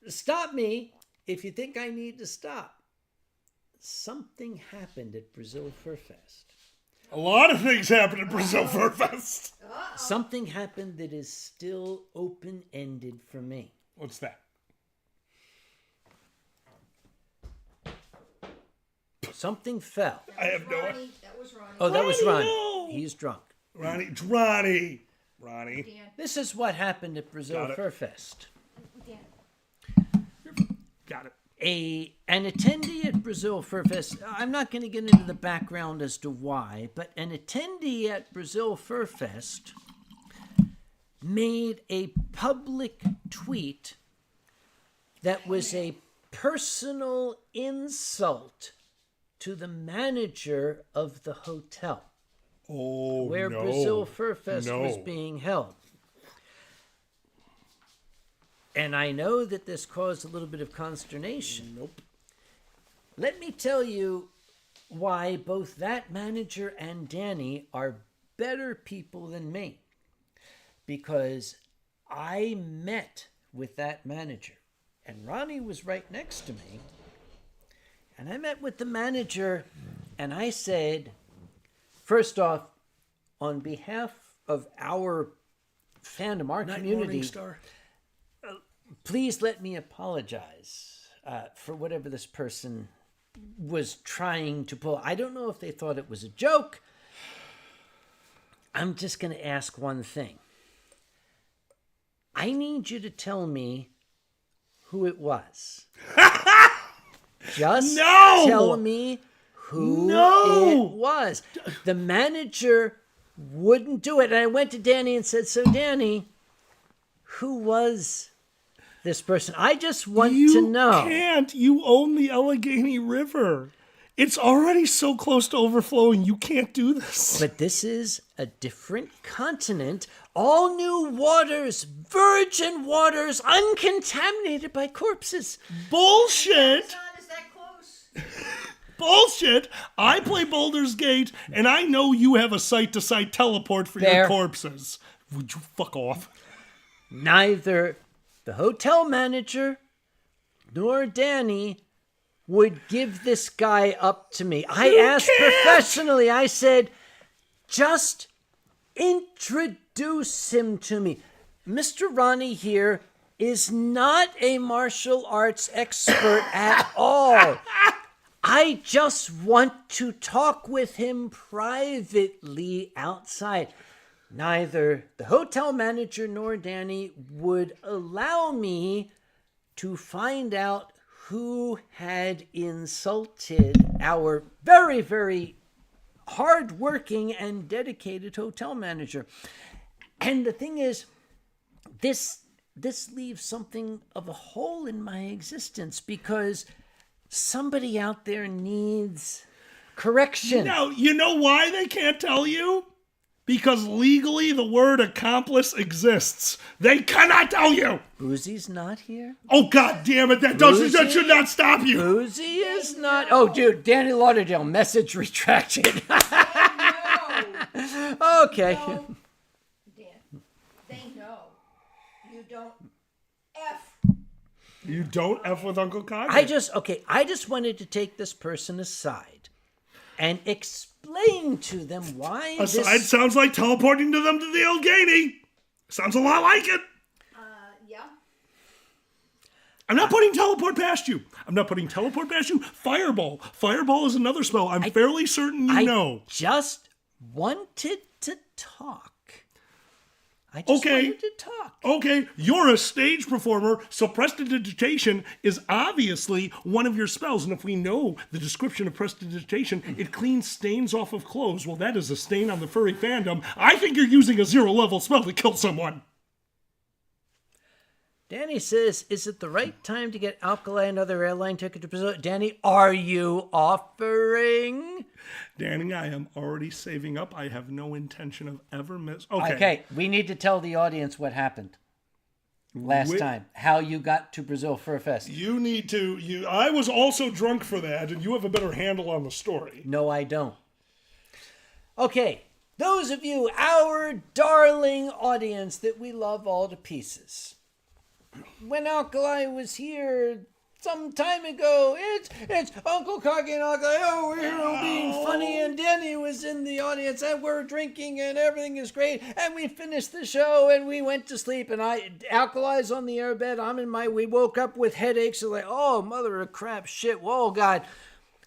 stop me if you think I need to stop. Something happened at Brazil FurFest. A lot of things happened at Brazil FurFest. Something happened that is still open-ended for me. What's that? Something fell. I have no idea. Ronnie, that was Ronnie. Oh, that was Ronnie, Ron. no! He's drunk. Ronnie. Dan. This is what happened at Brazil Got it. FurFest. Dan. Got it. An attendee at Brazil FurFest, I'm not going to get into the background as to why, but an attendee at Brazil FurFest made a public tweet that was a personal insult to the manager of the hotel Oh, where no. Brazil FurFest No. was being held. And I know that this caused a little bit of consternation. Nope. Let me tell you why both that manager and Danny are better people than me. Because I met with that manager, and Ronnie was right next to me. And I met with the manager, and I said, first off, on behalf of our fandom, our Night community, Morningstar. please let me apologize for whatever this person was trying to pull. I don't know if they thought it was a joke. I'm just going to ask one thing. I need you to tell me who it was. Just No! tell me who No! it was. The manager wouldn't do it. And I went to Danny and said, so Danny, who was this person? I just want to know. You can't. You own the Allegheny River. It's already so close to overflowing. You can't do this. But this is a different continent. All new waters, virgin waters, uncontaminated by corpses. Bullshit. It's not as that close. Bullshit. I play Baldur's Gate, and I know you have a site-to-site teleport for your Fair. corpses. Would you fuck off? Neither the hotel manager nor Danny would give this guy up to me. I asked professionally. I said, just introduce him to me. Mr. Ronnie here is not a martial arts expert at all. I just want to talk with him privately outside. Neither the hotel manager nor Danny would allow me to find out who had insulted our very, very hardworking and dedicated hotel manager. And the thing is, this leaves something of a hole in my existence because somebody out there needs correction. No, you know why they can't tell you? Because legally the word accomplice exists. They cannot tell you. Boozy's not here? Oh, God damn it. That should not stop you. Boozy is not. Oh, dude, Danny Lauderdale, message retracted. No. Okay. No. Dan, they know. You don't F. You don't F with Uncle Kage. I just wanted to take this person aside and explain to them why Aside sounds like teleporting to them to the Allegheny. Sounds a lot like it. Yeah. I'm not putting teleport past you. Fireball. Fireball is another spell. I'm fairly certain you know. just wanted to talk. I just wanted to talk. Okay, you're a stage performer, so prestidigitation is obviously one of your spells. And if we know the description of prestidigitation, it cleans stains off of clothes. Well, that is a stain on the furry fandom. I think you're using a 0-level spell to kill someone. Danny says, is it the right time to get Alkali another airline ticket to Brazil? Danny, are you offering? Danny, I am already saving up. I have no intention of ever Okay, we need to tell the audience what happened last time. How you got to Brazil FurFest. You need to. I was also drunk for that, and you have a better handle on the story. No, I don't. Okay, those of you, our darling audience that we love all to pieces. When Alkali was here some time ago, it's Uncle Kage and Alkali. Oh, we're here being funny, and Danny was in the audience, and we're drinking, and everything is great. And we finished the show, and we went to sleep. And Alkali's on the airbed. We woke up with headaches. And like, oh, mother of crap, shit. Whoa, God.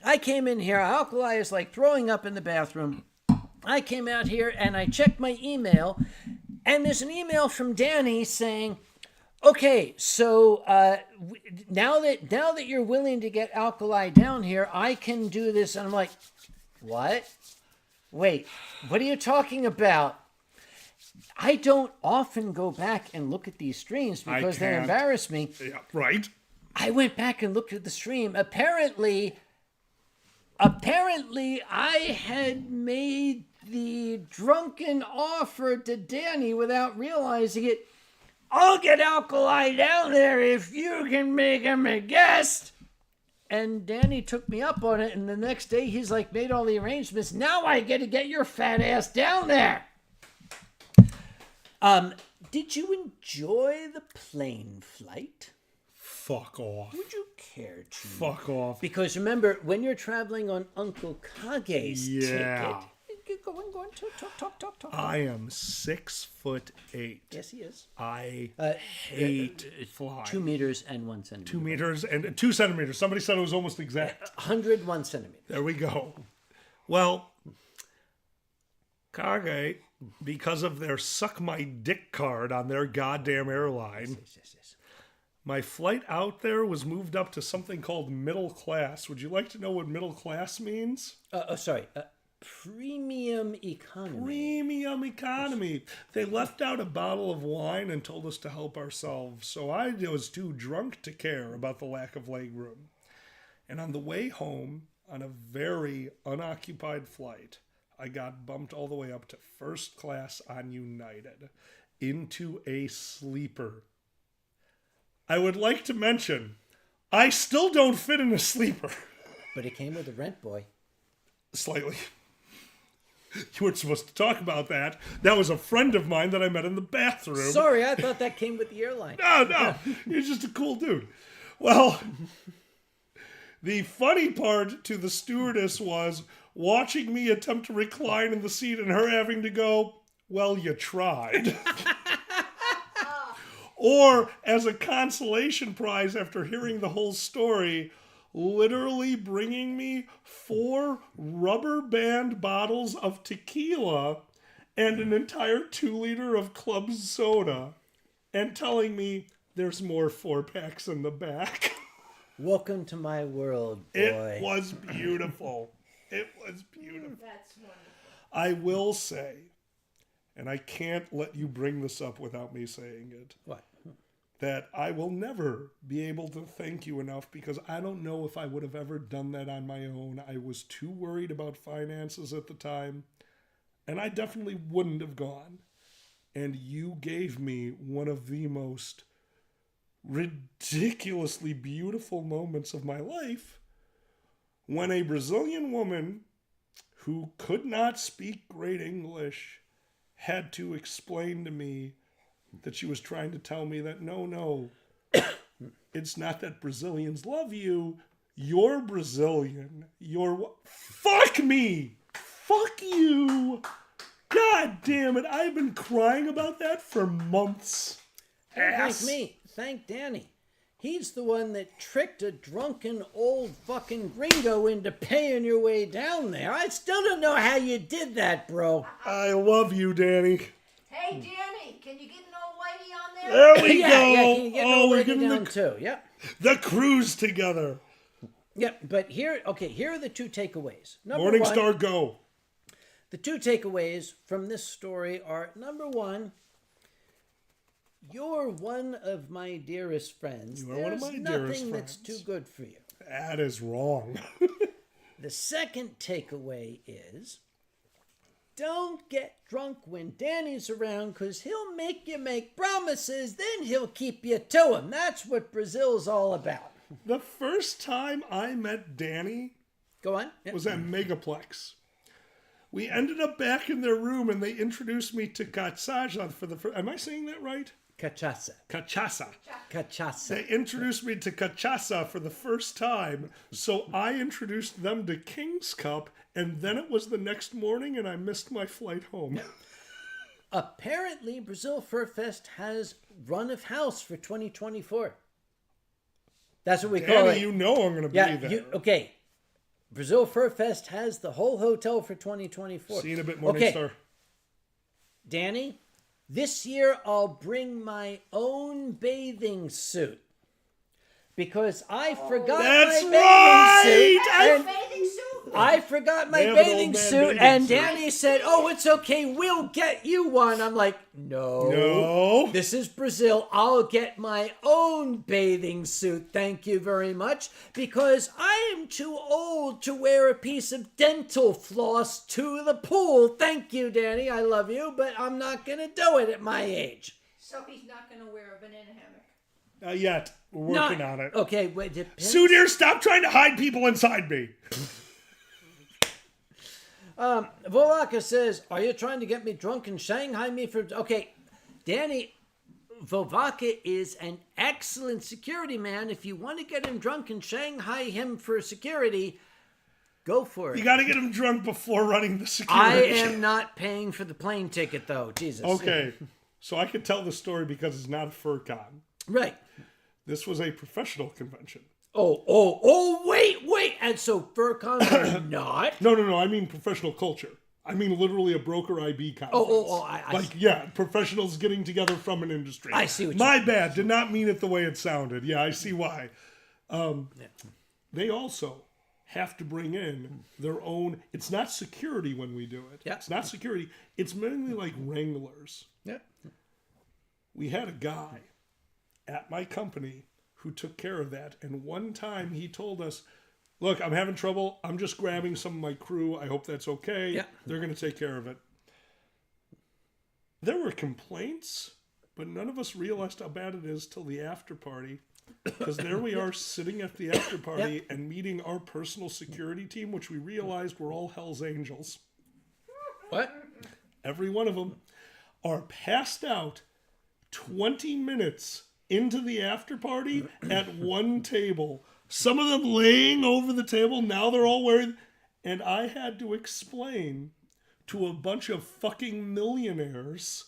I came in here. Alkali is like throwing up in the bathroom. I came out here, and I checked my email, and there's an email from Danny saying, okay, so now that you're willing to get Alkali down here, I can do this. And I'm like, what? Wait, what are you talking about? I don't often go back and look at these streams because they embarrass me. Yeah, right. I went back and looked at the stream. Apparently I had made the drunken offer to Danny without realizing it. I'll get Alkali down there if you can make him a guest. And Danny took me up on it, and the next day he's like made all the arrangements. Now I get to get your fat ass down there. Did you enjoy the plane flight? Fuck off. Would you care to? Fuck off. Because remember, when you're traveling on Uncle Kage's ticket, go on, talk. I am 6'8". Yes, he is. I hate flying. 2 meters and 1 centimeter. 2 meters and 2 centimeters. Somebody said it was almost exact. 101 centimeters. There we go. Well, Kage, because of their suck my dick card on their goddamn airline. Yes. My flight out there was moved up to something called middle class. Would you like to know what middle class means? Premium economy. Premium economy. They left out a bottle of wine and told us to help ourselves, so I was too drunk to care about the lack of legroom. And on the way home, on a very unoccupied flight, I got bumped all the way up to first class on United, into a sleeper. I would like to mention, I still don't fit in a sleeper. But it came with a rent boy. Slightly. You weren't supposed to talk about that. That was a friend of mine that I met in the bathroom. Sorry, I thought that came with the airline. No. He's just a cool dude. Well, the funny part to the stewardess was watching me attempt to recline in the seat and her having to go, well, you tried. Or, as a consolation prize after hearing the whole story, literally bringing me 4 rubber band bottles of tequila and an entire 2-liter of club soda and telling me there's more 4-packs in the back. Welcome to my world, boy. It was beautiful. It was beautiful. That's wonderful. I will say, and I can't let you bring this up without me saying it, What? that I will never be able to thank you enough because I don't know if I would have ever done that on my own. I was too worried about finances at the time, and I definitely wouldn't have gone. And you gave me one of the most ridiculously beautiful moments of my life when a Brazilian woman who could not speak great English had to explain to me that she was trying to tell me that no, it's not that Brazilians love you. You're Brazilian. Fuck me. Fuck you. God damn it. I've been crying about that for months. Thank me. Thank Danny. He's the one that tricked a drunken old fucking gringo into paying your way down there. I still don't know how you did that, bro. I love you, Danny. Hey, Danny, can you get an old lady on there? There we Yeah, go. can you get an old we're lady getting down too. Yep. the cruise together. Yep, but here are the 2 takeaways. Number Morning 1, Star, go. The 2 takeaways from this story are, number 1, you're one of my dearest friends. You are one of my There's dearest nothing that's friends. too good for you. That is wrong. The second takeaway is, don't get drunk when Danny's around because he'll make you make promises, then he'll keep you to them. That's what Brazil's all about. The first time I met Danny Go on. was at Megaplex. We ended up back in their room and they introduced me to Cachaça for the first... Am I saying that right? Cachaça. Cachaça. Cachaça. They introduced me to Cachaça for the first time, so I introduced them to King's Cup, and then it was the next morning and I missed my flight home. Apparently, Brazil FurFest has run of house for 2024. That's what we call Danny, it. you know I'm going to be there. Okay. Brazil FurFest has the whole hotel for 2024. See you in a bit, Morning Star. Danny, this year I'll bring my own bathing suit. Because I forgot That's my right! bathing suit. and Bathing suit? I forgot my They have an old bathing man suit, bathing and suit. Danny said, "Oh, it's okay. We'll get you one." I'm like, No. This is Brazil. I'll get my own bathing suit. Thank you very much, because I am too old to wear a piece of dental floss to the pool. Thank you, Danny. I love you, but I'm not gonna do it at my age. So he's not going to wear a banana hammock. Not yet. We're working on it. Okay, wait. Depends. Sue dear, stop trying to hide people inside me. Volaka says, "Are you trying to get me drunk and Shanghai me for?" Okay, Danny, Volaka is an excellent security man. If you want to get him drunk and Shanghai him for security, go for it. You got to get him drunk before running the I security. am not paying for the plane ticket, though. Jesus. Okay, so I can tell the story because it's not a FurCon. Right. This was a professional convention. Oh, wait. And so FurCons are not? No, I mean professional culture. I mean literally a broker IB conference. I Professionals getting together from an industry. I see what My bad. Did not mean it the way it sounded. Yeah, I see why. They also have to bring in their own. It's not security when we do it. Yeah. It's not security. It's mainly like wranglers. Yeah. We had a guy at my company who took care of that. And one time he told us, look, I'm having trouble. I'm just grabbing some of my crew. I hope that's okay. Yeah. They're going to take care of it. There were complaints, but none of us realized how bad it is till the after party. Because there we are sitting at the after party and meeting our personal security team, which we realized were all Hell's Angels. What? Every one of them are passed out 20 minutes into the after party at one table. Some of them laying over the table. Now they're all wearing... And I had to explain to a bunch of fucking millionaires,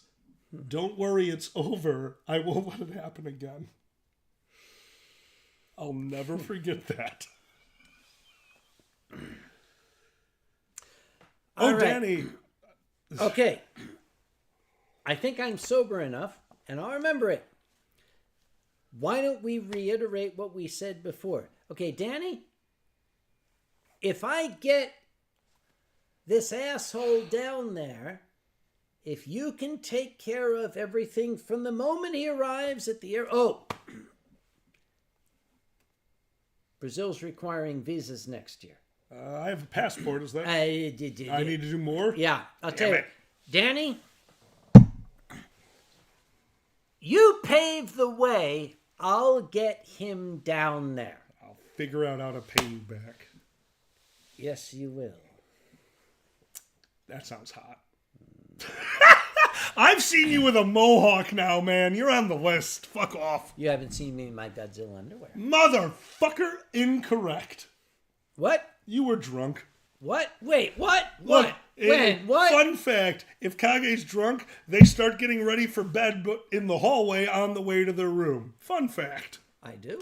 don't worry, it's over. I won't let it happen again. I'll never forget that. All right. Danny. Okay. I think I'm sober enough, and I'll remember it. Why don't we reiterate what we said before? Okay, Danny, if I get this asshole down there, if you can take care of everything from the moment he arrives at the air... Oh! Brazil's requiring visas next year. I have a passport, is that... I need to do more? Yeah, I'll tell Damn you. it. Danny, you pave the way. I'll get him down there. I'll figure out how to pay you back. Yes, you will. That sounds hot. I've seen you with a mohawk now, man. You're on the list. Fuck off. You haven't seen me in my Godzilla underwear. Motherfucker, incorrect. What? You were drunk. What? Wait, what? Look, What? When? What? Fun fact, if Kage's drunk, they start getting ready for bed in the hallway on the way to their room. Fun fact. I do?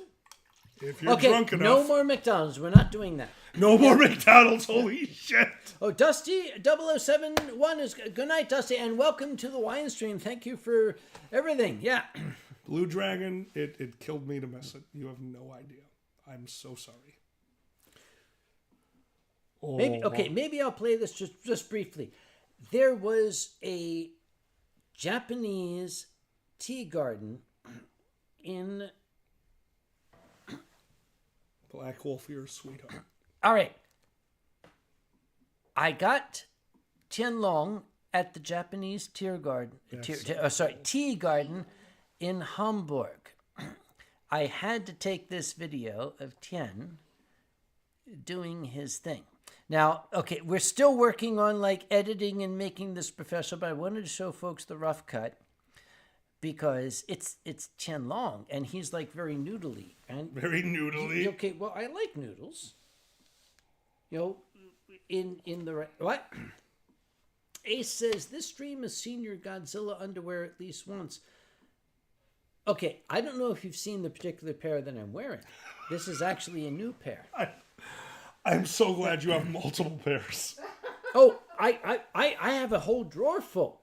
If you're Okay, drunk enough. no more McDonald's. We're not doing that. No more McDonald's. Holy shit. Oh, Dusty 0071 is... Good night, Dusty, and welcome to the Winestream. Thank you for everything. Yeah. Blue Dragon, it killed me to miss it. You have no idea. I'm so sorry. Maybe I'll play this just briefly. There was a Japanese tea garden in... Black Wolf, you're a sweetheart. All right. I got Tianlong at the Japanese tea garden in Hamburg. I had to take this video of Tian doing his thing. Now, okay, we're still working on like editing and making this professional, but I wanted to show folks the rough cut because it's Tianlong and he's like very noodly. And very noodly. Okay, well, I like noodles. You know, in the right... What? Ace says, this stream has seen your Godzilla underwear at least once. Okay, I don't know if you've seen the particular pair that I'm wearing. This is actually a new pair. I'm so glad you have multiple pairs. Oh, I have a whole drawer full.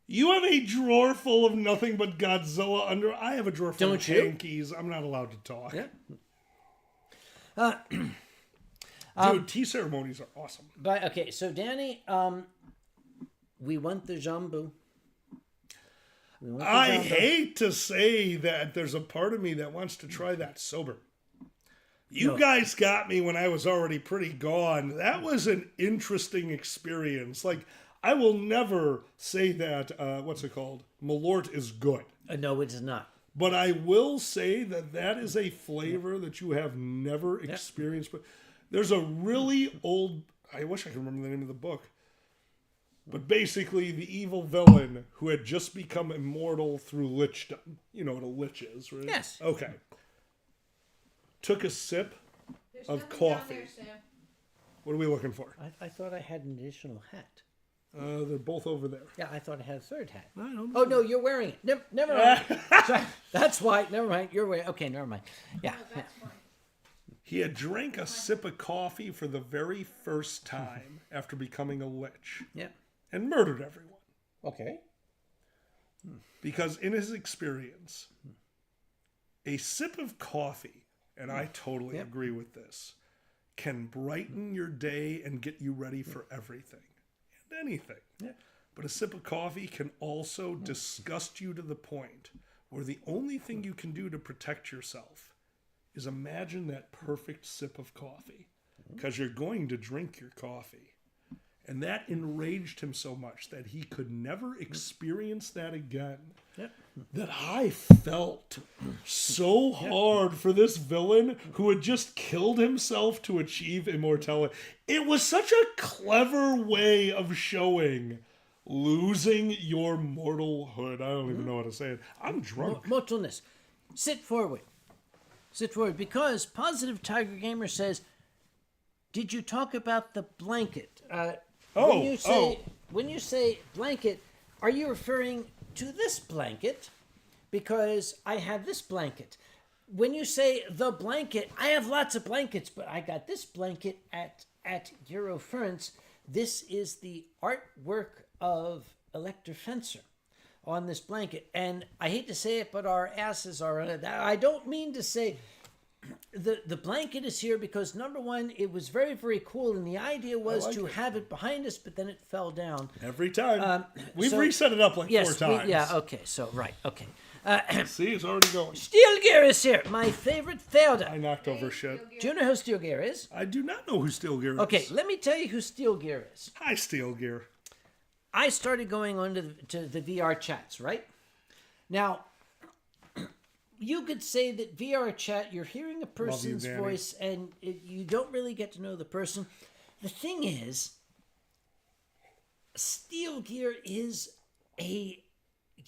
You have a drawer full of nothing but Godzilla under... I have a drawer full of Don't you? hankies. I'm not allowed to talk. Yeah. Dude, tea ceremonies are awesome. But, okay, so Danny, we want the jambu. I hate to say that there's a part of me that wants to try that sober. You guys got me when I was already pretty gone. That was an interesting experience. Like, I will never say that, what's it called? Malort is good. No, it is not. But I will say that that is a flavor that you have never experienced. But there's a really old, I wish I could remember the name of the book. But basically, the evil villain who had just become immortal through lichdom. You know what a lich is, right? Yes. Okay. Took a sip There's of nothing down coffee. there, Sam. What are we looking for? I thought I had an additional hat. They're both over there. Yeah, I thought I had a third hat. I don't know. Oh, no, you're wearing it. Never mind. Sorry. That's why. Never mind. You're wearing... Okay, never mind. Yeah. Oh, that's fine. He had drank a sip of coffee for the very first time after becoming a lich Yeah. and murdered everyone. Okay. Because in his experience, a sip of coffee, and I totally agree with this, can brighten your day and get you ready for everything and anything. Yeah. But a sip of coffee can also disgust you to the point where the only thing you can do to protect yourself is imagine that perfect sip of coffee, because you're going to drink your coffee. And that enraged him so much that he could never experience that again. Yep. That I felt so hard for this villain who had just killed himself to achieve immortality. It was such a clever way of showing losing your mortalhood. I don't even know how to say it. I'm drunk. Mortalness. Sit forward. Sit forward. Because Positive Tiger Gamer says, did you talk about the blanket? When you say blanket, are you referring to this blanket? Because I have this blanket. When you say the blanket, I have lots of blankets, but I got this blanket at Eurofurence. This is the artwork of Elector Fencer on this blanket. And I hate to say it, but our asses are on it. I don't mean to say... The blanket is here because, number one, it was very, very cool, and the idea was to have it behind us, but then it fell down. Every time. We've reset it up like 4 times. Okay, okay. See, it's already going. Steel Gear is here, my favorite Felder. I knocked over shit. Do you know who Steel Gear is? I do not know who Steel Gear is. Okay, let me tell you who Steel Gear is. Hi, Steel Gear. I started going on to the VR chats, right? Now... you could say that VR chat, you're hearing a person's voice and you don't really get to know the person. The thing is, Steel Gear is a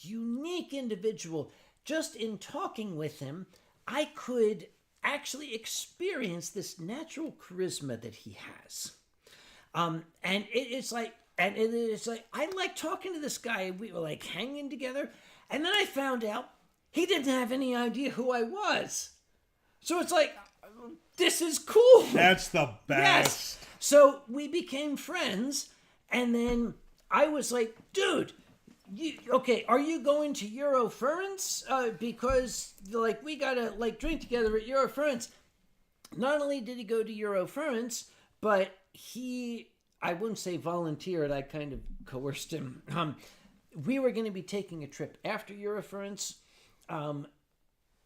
unique individual. Just in talking with him, I could actually experience this natural charisma that he has. And it's like, I like talking to this guy. We were like hanging together. And then I found out he didn't have any idea who I was. So it's like, this is cool. That's the best. Yes. So we became friends. And then I was like, dude, are you going to Eurofurence? Because like we got to like drink together at Eurofurence. Not only did he go to Eurofurence, but I wouldn't say volunteered. I kind of coerced him. We were going to be taking a trip after Eurofurence.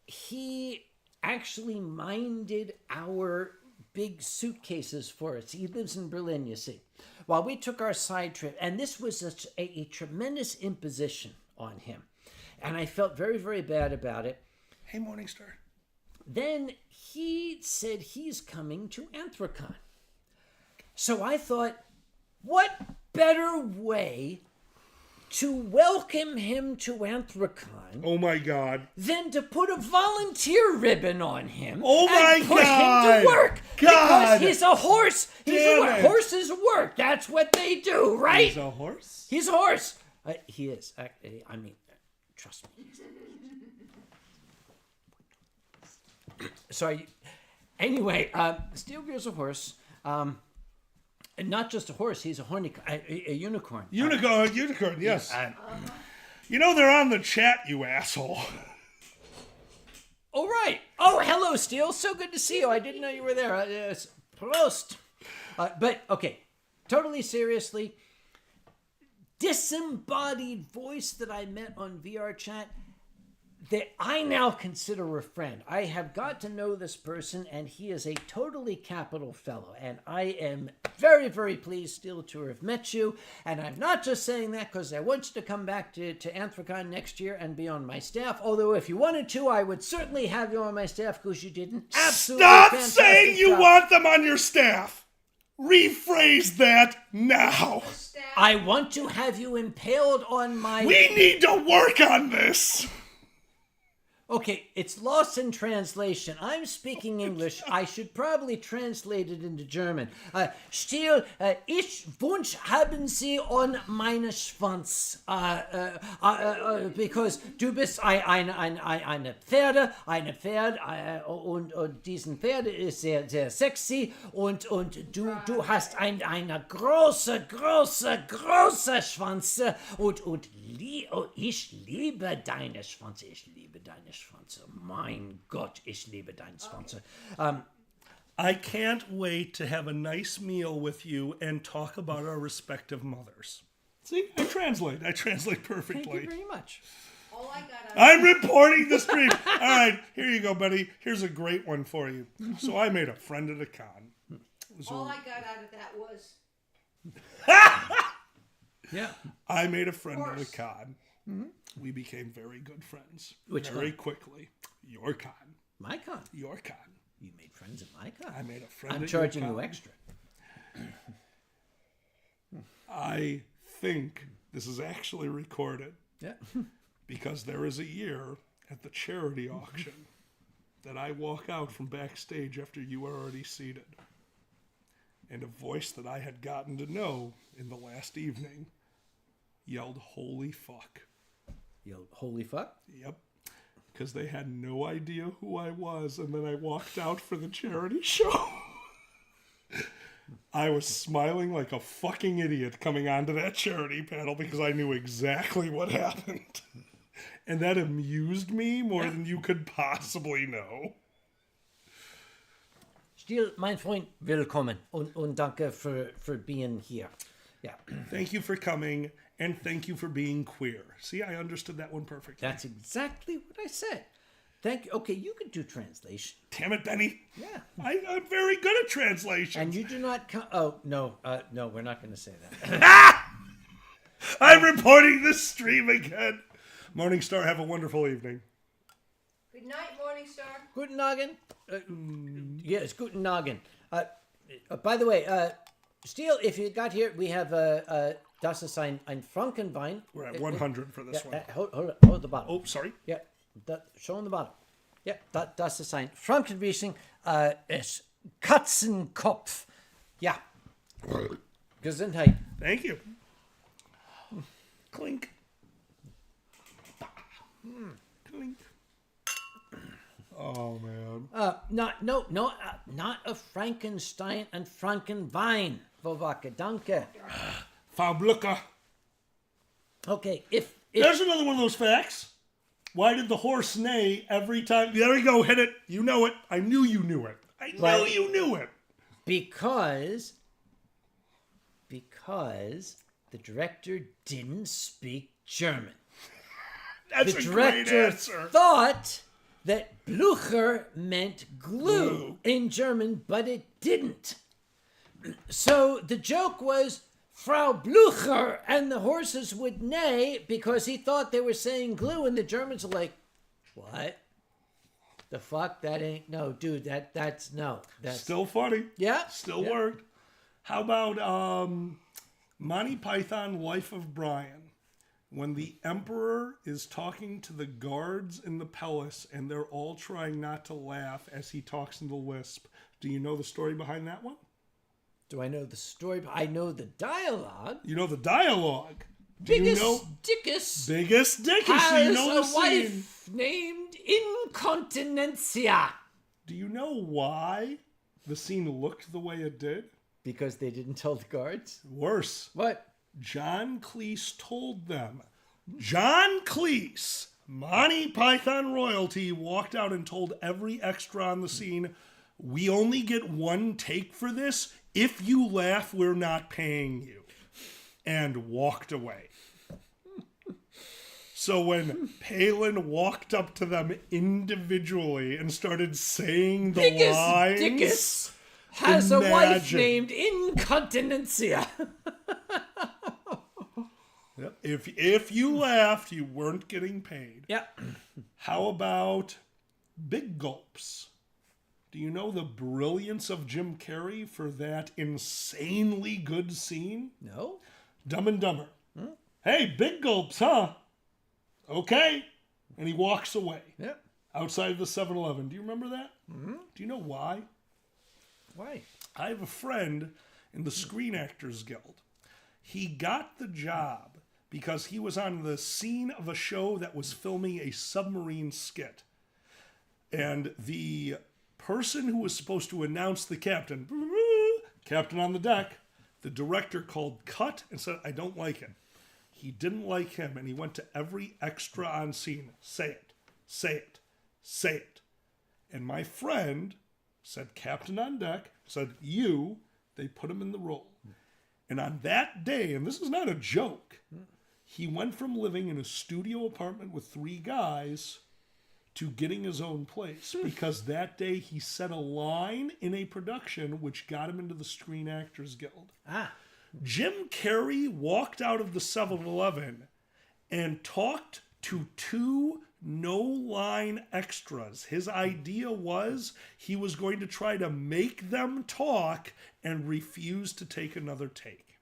He actually minded our big suitcases for us. He lives in Berlin, you see. While we took our side trip, and this was a tremendous imposition on him. And I felt very, very bad about it. Hey, Morningstar. Then he said he's coming to Anthrocon. So I thought, what better way to welcome him to Anthrocon. Oh my God. Than to put a volunteer ribbon on him. Oh my and put God. him to work. God. Because he's a horse. Damn it. Horses work. That's what they do, right? He's a horse? He's a horse. He is. I mean, trust me. Sorry. Anyway, Steel Gear's a horse. And not just a horse, he's a unicorn. Unicorn, yes. You know they're on the chat, you asshole. Oh, right. Oh, hello, Steel. So good to see you. I didn't know you were there. Prost. But, okay, totally seriously, disembodied voice that I met on VR chat that I now consider a friend. I have got to know this person, and he is a totally capital fellow. And I am very, very pleased still to have met you. And I'm not just saying that because I want you to come back to Anthrocon next year and be on my staff. Although if you wanted to, I would certainly have you on my staff because you did an absolutely fantastic saying you job. want them on your staff. Rephrase that now. I want to have you impaled on my... We need to work on this. Okay, it's lost in translation. I'm speaking English. I should probably translate it into German. Still, ich Wunsch haben Sie on meine Schwanz. Because du bist eine Pferd, und diesen Pferd ist sehr, sehr sexy und du hast eine große Schwanz und ich liebe deine Schwanze. Mein Gott, ich liebe deine Schwanze. I can't wait to have a nice meal with you and talk about our respective mothers. See, I translate perfectly. Thank you very much. All I got out I'm reporting the stream. All right, here you go, buddy. Here's a great one for you. So I made a friend at a con. all I got out of that was Yeah. I made a friend at a Coarse. con. We became very good friends. Which very con? quickly. Your con. My con. Your con. You made friends at my con. I made a friend I'm at charging your you con. extra. I think this is actually recorded Yeah. because there is a year at the charity auction that I walk out from backstage after you are already seated. And a voice that I had gotten to know in the last evening yelled, "Holy fuck." Yo, holy fuck. Yep. Because they had no idea who I was, and then I walked out for the charity show. I was smiling like a fucking idiot coming onto that charity panel because I knew exactly what happened. And that amused me more than you could possibly know. Still, mein Freund, willkommen und danke for being here. Yeah, Thank you for coming, and thank you for being queer. See, I understood that one perfectly. that's exactly what I said. Thank you. Okay, you could do translation. Damn it, Benny. Yeah. I'm very good at translation. And you do not come. Oh, no, we're not going to say that. I'm reporting this stream again. Morningstar, have a wonderful evening. good night, Morningstar. Guten Morgen. Yes, guten Morgen. By the way, Steele, if you got here, we have das ist ein Frankenwein. We're at 100 for this one. Hold the bottle. Oh, sorry. Yeah, show on the bottle. Yeah, das ist ein Frankenriesling. Ist Katzenkopf. Ja. Gesundheit. Thank you. Clink. Clink. Oh, man. Not a Frankenstein and Frankenwein. Vovaka, danke. Fabluka. Okay, if There's another one of those facts. Why did the horse neigh every time? There we go. Hit it. You know it. I knew you knew it. I know Well- you knew it. because the director didn't speak German. That's The a great director answer. thought that Blucher meant glue Glue. in German, but it didn't. So the joke was Frau Blucher and the horses would neigh because he thought they were saying glue, and the Germans are like, what? The fuck? That ain't no, dude. That's no. That's Still funny. yeah. Still yeah. worked. How about Monty Python, Life of Brian? When the emperor is talking to the guards in the palace and they're all trying not to laugh as he talks in the lisp. Do you know the story behind that one? Do I know the story? I know the dialogue. You know the dialogue. Do Biggest you know Dickus Biggest Dickus? Do you has know the a scene? wife named Incontinencia. Do you know why the scene looked the way it did? Because they didn't tell the guards. Worse. What? John Cleese told them. John Cleese, Monty Python royalty, walked out and told every extra on the scene, we only get one take for this. If you laugh, we're not paying you. And walked away. So when Palin walked up to them individually and started saying the Biggest lines... Dickus has a wife Imagine. named Incontinencia. Yep. If you laughed, you weren't getting paid. Yeah. How about big gulps? Do you know the brilliance of Jim Carrey for that insanely good scene? No? Dumb and Dumber. Hey, big gulps, huh? Okay. And he walks away. Yeah. outside of the 7-Eleven. Do you remember that? Mm-hmm. Do you know why? Why? I have a friend in the Screen Actors Guild. He got the job because he was on the scene of a show that was filming a submarine skit. And the person who was supposed to announce the captain on the deck, the director called cut and said, I don't like him. He didn't like him, and he went to every extra on scene. Say it, say it, say it. And my friend said, captain on deck, said, you, they put him in the role. And on that day, and this is not a joke, he went from living in a studio apartment with 3 guys to getting his own place, because that day he said a line in a production which got him into the Screen Actors Guild. Jim Carrey walked out of the 7-Eleven and talked to 2 no-line extras. His idea was he was going to try to make them talk and refuse to take another take.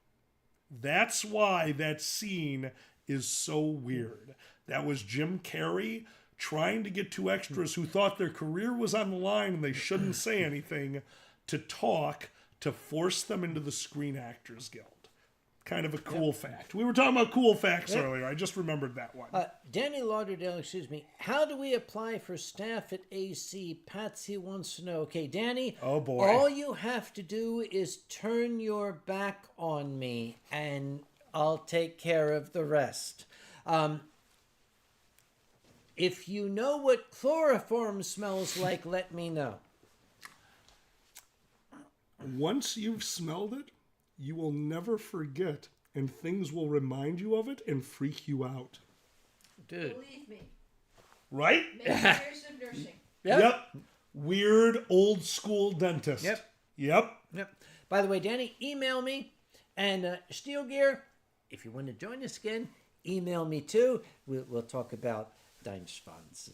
That's why that scene is so weird. That was Jim Carrey trying to get 2 extras who thought their career was on the line and they shouldn't say anything to talk, to force them into the Screen Actors Guild. Kind of a cool fact. We were talking about cool facts earlier. I just remembered that one. Danny Lauderdale, excuse me. How do we apply for staff at AC? Patsy wants to know. Okay, Danny. Oh, boy. All you have to do is turn your back on me, and I'll take care of the rest. If you know what chloroform smells like, let me know. Once you've smelled it, you will never forget, and things will remind you of it and freak you out. Dude. Believe me. Right? Many years of nursing. Yep. Weird old school dentist. Yep. By the way, Danny, email me. And Steel Gear, if you want to join us again, email me too. We'll talk about Dinoschwanz.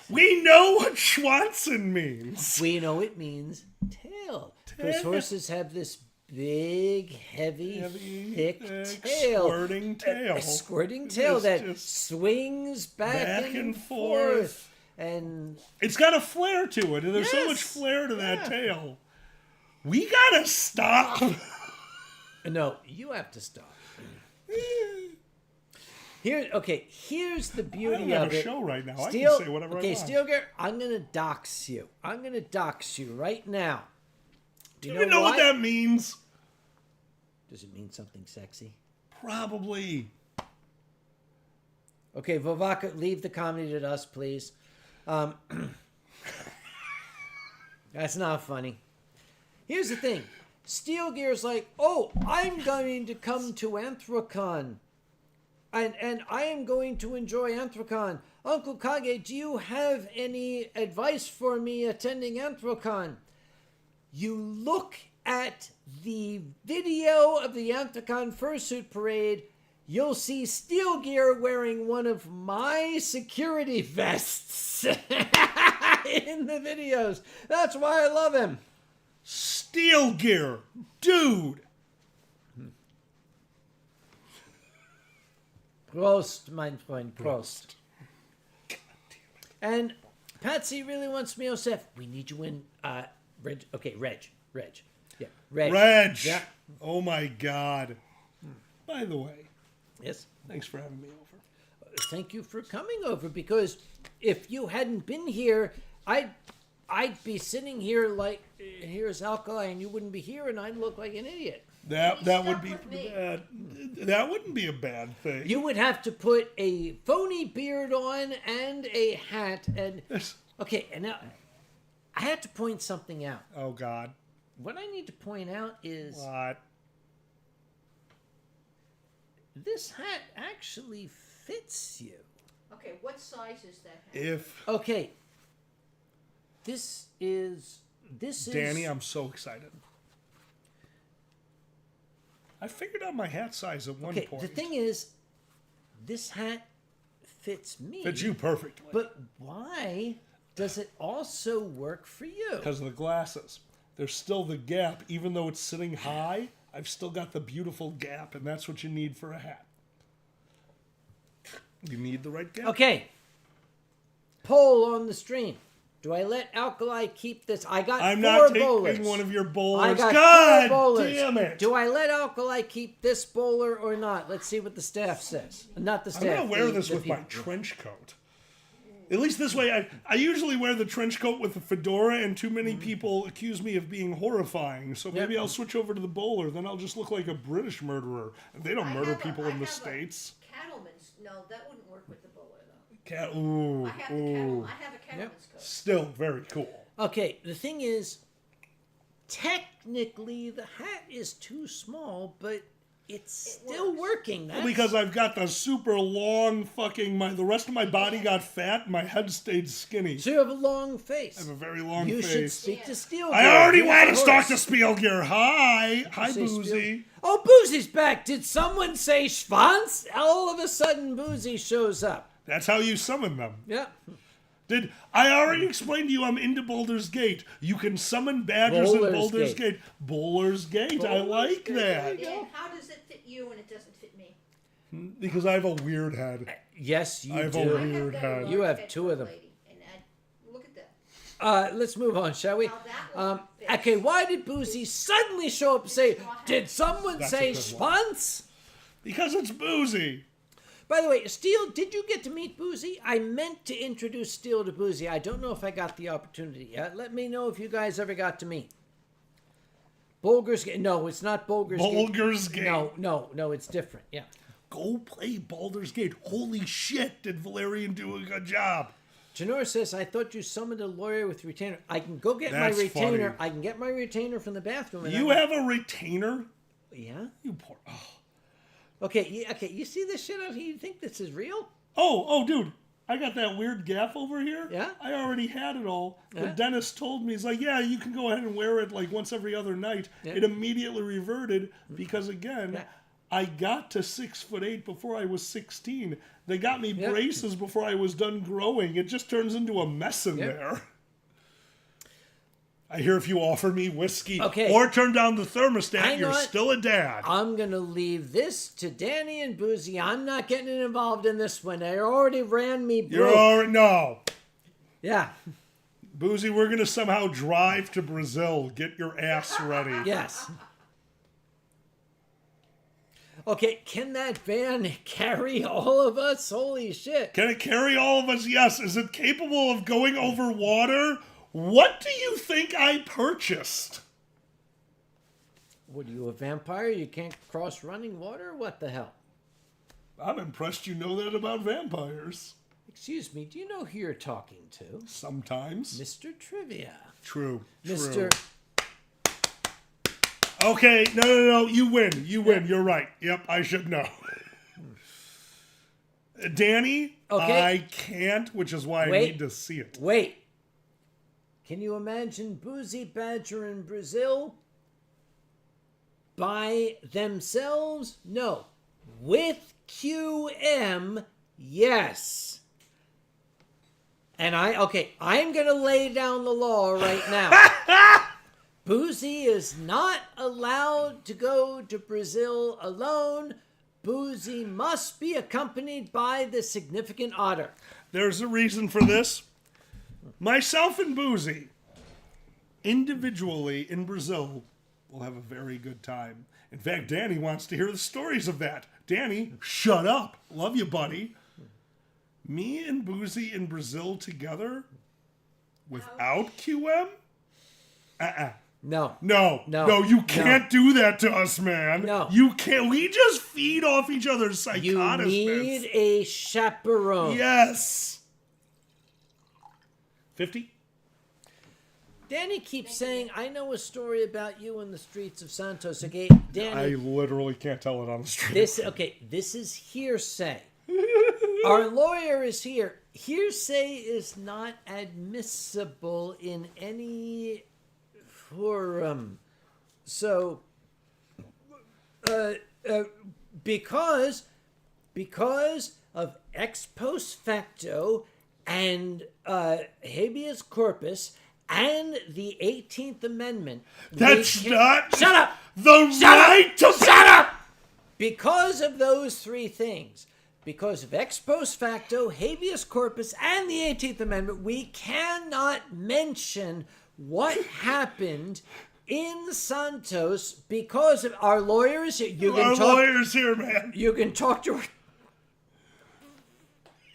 We know what Schwanzen means. We know it means tail. Because horses have this big, heavy, thick tail. Squirting tail. A squirting tail that just swings back and forth. And it's got a flair to it. And there's so much flair to that tail. We gotta stop. No, you have to stop. Here's the beauty I don't have of a it. show right now. I Steel, can say whatever I want. Okay, Steel Gear, I'm going to dox you. I'm going to dox you right now. Do you know what that means? Does it mean something sexy? Probably. Okay, Vovaka, leave the comedy to us, please. That's not funny. Here's the thing. Steel Gear's like, oh, I'm going to come to Anthrocon. And I am going to enjoy Anthrocon. Uncle Kage, do you have any advice for me attending Anthrocon? You look at the video of the Anthrocon Fursuit Parade, you'll see Steel Gear wearing one of my security vests in the videos. That's why I love him. Steel Gear, dude. Prost, mein Freund, Prost. And Patsy really wants me, Joseph. We need you in, Reg. Okay, Reg. Yeah, Reg. Yeah. Oh my God. By the way. Yes. Thanks for having me over. Thank you for coming over, because if you hadn't been here, I'd be sitting here like, here's Alkali, and you wouldn't be here, and I'd look like an idiot. That would be bad. That wouldn't be a bad thing. You would have to put a phony beard on and a hat, and okay, and now I have to point something out. Oh God. What I need to point out is What? this hat actually fits you. Okay, what size is that hat? Okay. This is Danny, I'm so excited. I figured out my hat size at one point. The thing is, this hat fits me. Fits you perfectly. But why does it also work for you? Because of the glasses. There's still the gap. Even though it's sitting high, I've still got the beautiful gap, and that's what you need for a hat. You need the right gap. Okay. poll on the stream. Do I let Alkali keep this? I got I'm 4 not bowlers. taking one of your bowlers. I got God 4 bowlers. damn it. Do I let Alkali keep this bowler or not? Let's see what the staff says. Not the I'm staff. going to wear the- this the with my people. trench coat. At least this way, I usually wear the trench coat with the fedora, and too many people accuse me of being horrifying. So maybe I'll switch over to the bowler. Then I'll just look like a British murderer. And they don't murder people in the States. Cattleman's. No, that wouldn't work with the bowler though. Ooh, I have ooh. I have a cattleman's coat. Still very cool. Okay, the thing is, technically the hat is too small, but it's still works. working. That's, Because I've got the super long fucking, the rest of my body got fat, and my head stayed skinny. So you have a long face. I have a very long You face. should speak to Steel. I already went to talk to Spielgear. Hi. Hi, say Boozy. Oh, Boozy's back. Did someone say Schwanz? All of a sudden, Boozy shows up. That's how you summon them. Yeah. Did I already explained to you I'm into Baldur's Gate? You can summon badgers in Bowler's Baldur's Gate. Gate. Bowler's Gate. I like that. And how does it fit you and it doesn't fit me? Because I have a weird head. Yes, you I have a do. weird head. You have 2 of them. And look at that. Let's move on, shall we? Now that one fits. Okay, why did Boozy suddenly show up and say, did someone That's say a good one. Schwanz? Because it's Boozy. By the way, Steele, did you get to meet Boozy? I meant to introduce Steele to Boozy. I don't know if I got the opportunity yet. Let me know if you guys ever got to meet. Bulger's Gate. No, it's not Bulger's Gate. Baldur's Gate. No, it's different. Yeah. Go play Baldur's Gate. Holy shit, did Valerian do a good job. Janora says, I thought you summoned a lawyer with retainer. I can go get That's my retainer. funny. I can get my retainer from the bathroom. And You have a retainer? Yeah? You poor... Oh. Okay, you see this shit out here? You think this is real? Oh, dude. I got that weird gaff over here. Yeah? I already had it all. The Yeah? dentist told me, he's like, yeah, you can go ahead and wear it like once every other night. Yeah. It immediately reverted because, again, Yeah. I got to 6'8" before I was 16. They got me Yeah. braces before I was done growing. It just turns into a mess in Yeah. there. I hear if you offer me whiskey Okay. or turn down the thermostat, I know you're it. still a dad. I'm going to leave this to Danny and Boozy. I'm not getting involved in this one. They already ran me broke. You're already... No. Yeah. Boozy, we're going to somehow drive to Brazil. Get your ass ready. Yes. Okay, can that van carry all of us? Holy shit. Can it carry all of us? Yes. Is it capable of going over water? What do you think I purchased? What are you, a vampire? You can't cross running water? What the hell? I'm impressed you know that about vampires. Excuse me, do you know who you're talking to? Sometimes. Mr. Trivia. True. Mr. Okay, no. You win. You're right. Yep, I should know. Danny, Okay. I can't, which is why I Wait. need to see it. Wait. Can you imagine Boozy Badger in Brazil? By themselves? No. With QM, yes. And I'm going to lay down the law right now. Boozy is not allowed to go to Brazil alone. Boozy must be accompanied by the significant otter. There's a reason for this. Myself and Boozy, individually in Brazil, will have a very good time. In fact, Danny wants to hear the stories of that. Danny, shut up. Love you, buddy. Me and Boozy in Brazil together without QM? No. No, you can't do that to us, man. No. You can't. We just feed off each other's You psychoticness. need a chaperone. Yes. 50? Danny keeps saying, I know a story about you in the streets of Santos. Okay, I Danny, literally can't tell it on the street. this is hearsay. Our lawyer is here. Hearsay is not admissible in any forum. So, because of ex post facto and habeas corpus and the 18th Amendment. That's not Shut up! the Shut right up! to Shut up! Because of those three things, because of ex post facto, habeas corpus, and the 18th Amendment, we cannot mention what happened in Santos because of our lawyers. Lawyers here, man. You can talk to her.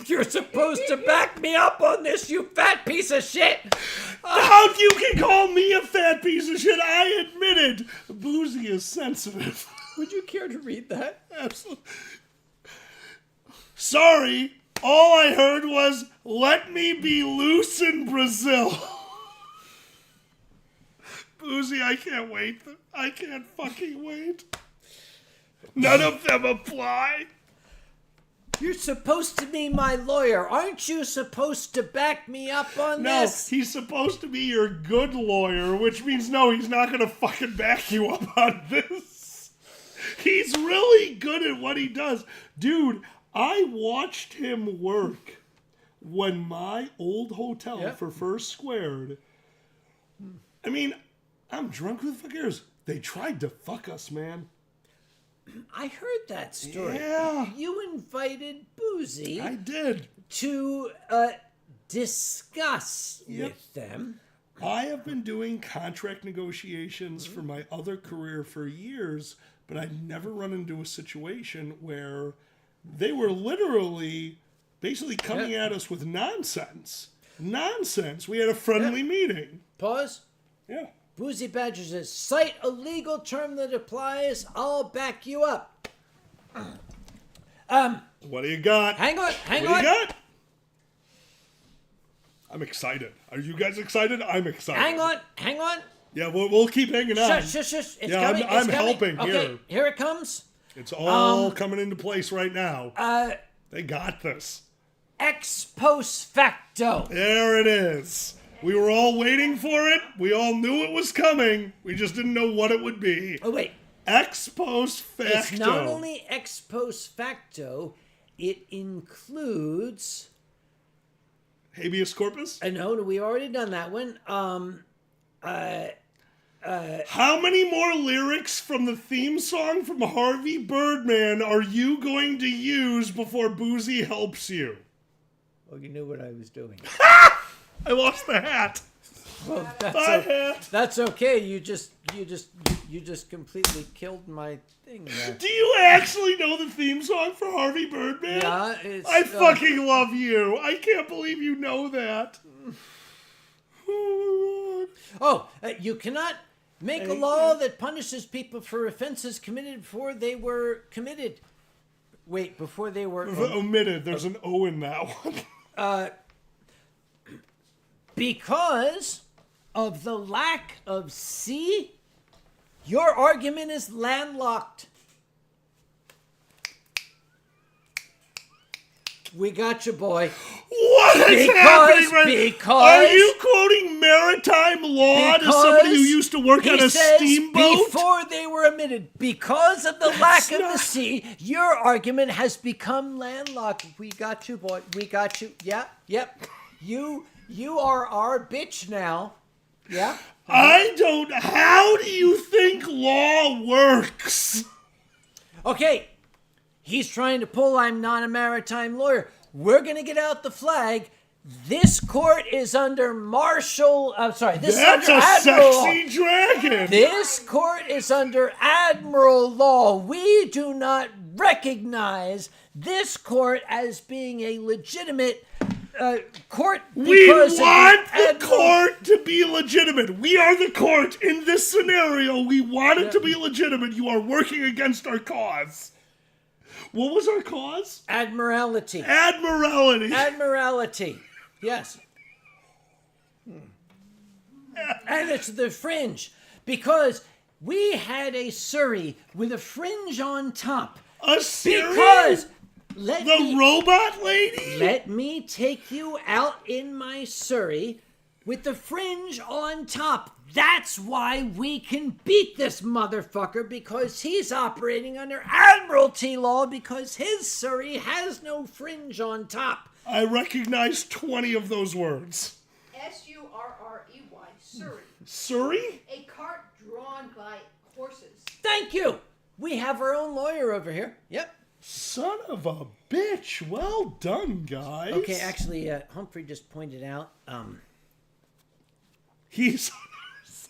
You're supposed to back me up on this, you fat piece of shit. How you can call me a fat piece of shit? I admitted Boozy is sensitive. Would you care to read that? Absolutely. Sorry, all I heard was, let me be loose in Brazil. Boozy, I can't wait. I can't fucking wait. None of them apply. You're supposed to be my lawyer. Aren't you supposed to back me up on this? No, he's supposed to be your good lawyer, which means no, he's not going to fucking back you up on this. He's really good at what he does. Dude, I watched him work when my old hotel for First Squared. I mean, I'm drunk. Who the fuck cares? They tried to fuck us, man. I heard that story. Yeah. You invited Boozy. I did. To discuss with them. I have been doing contract negotiations for my other career for years, but I've never run into a situation where they were literally basically coming at us with nonsense. Nonsense. We had a friendly meeting. Pause. Yeah. Boozy Badger says, cite a legal term that applies. I'll back you up. What do you got? Hang on. What do you got? I'm excited. Are you guys excited? I'm excited. Hang on. Yeah, we'll keep hanging on. Shush. It's yeah, coming. I'm helping okay, here. Here it comes. It's all coming into place right now. They got this. Ex post facto. There it is. We were all waiting for it. We all knew it was coming. We just didn't know what it would be. Oh, wait. Ex post facto. It's not only ex post facto, it includes... Habeas corpus? No, we already done that one. How many more lyrics from the theme song from Harvey Birdman are you going to use before Boozy helps you? Well, you knew what I was doing. I lost the hat. Well, hat. That's okay. You just completely killed my thing there. Do you actually know the theme song for Harvey Birdman? Yeah, it's... I fucking love you. I can't believe you know that. You cannot make a law that punishes people for offenses committed before they were committed. Wait, before they were... Omitted. There's an O in that one. Because of the lack of C, your argument is landlocked. We got you, boy. What is happening right now? Because... Are you quoting maritime law to somebody who used to work on a steamboat? Before they were omitted, because of the lack of the C, your argument has become landlocked. We got you, boy. We got you. Yep. You are our bitch now. Yeah? How do you think law works? Okay. He's trying to pull I'm not a maritime lawyer. We're going to get out the flag. This court is under martial... That's is a under admiral sexy dragon. This court is under admiral law. We do not recognize this court as being a legitimate court. We want the court to be legitimate. We are the court in this scenario. We want it to be legitimate. You are working against our cause. What was our cause? Admiralty. Yes. And it's the fringe. Because we had a Surrey with a fringe on top. A Surrey? Because... robot lady? Let me take you out in my Surrey with the fringe on top. That's why we can beat this motherfucker, because he's operating under admiralty law because his Surrey has no fringe on top. I recognize 20 of those words. Surrey. Surrey. Surrey? A cart drawn by horses. Thank you. We have our own lawyer over here. Yep. Son of a bitch. Well done, guys. Okay, actually, Humphrey just pointed out. He's...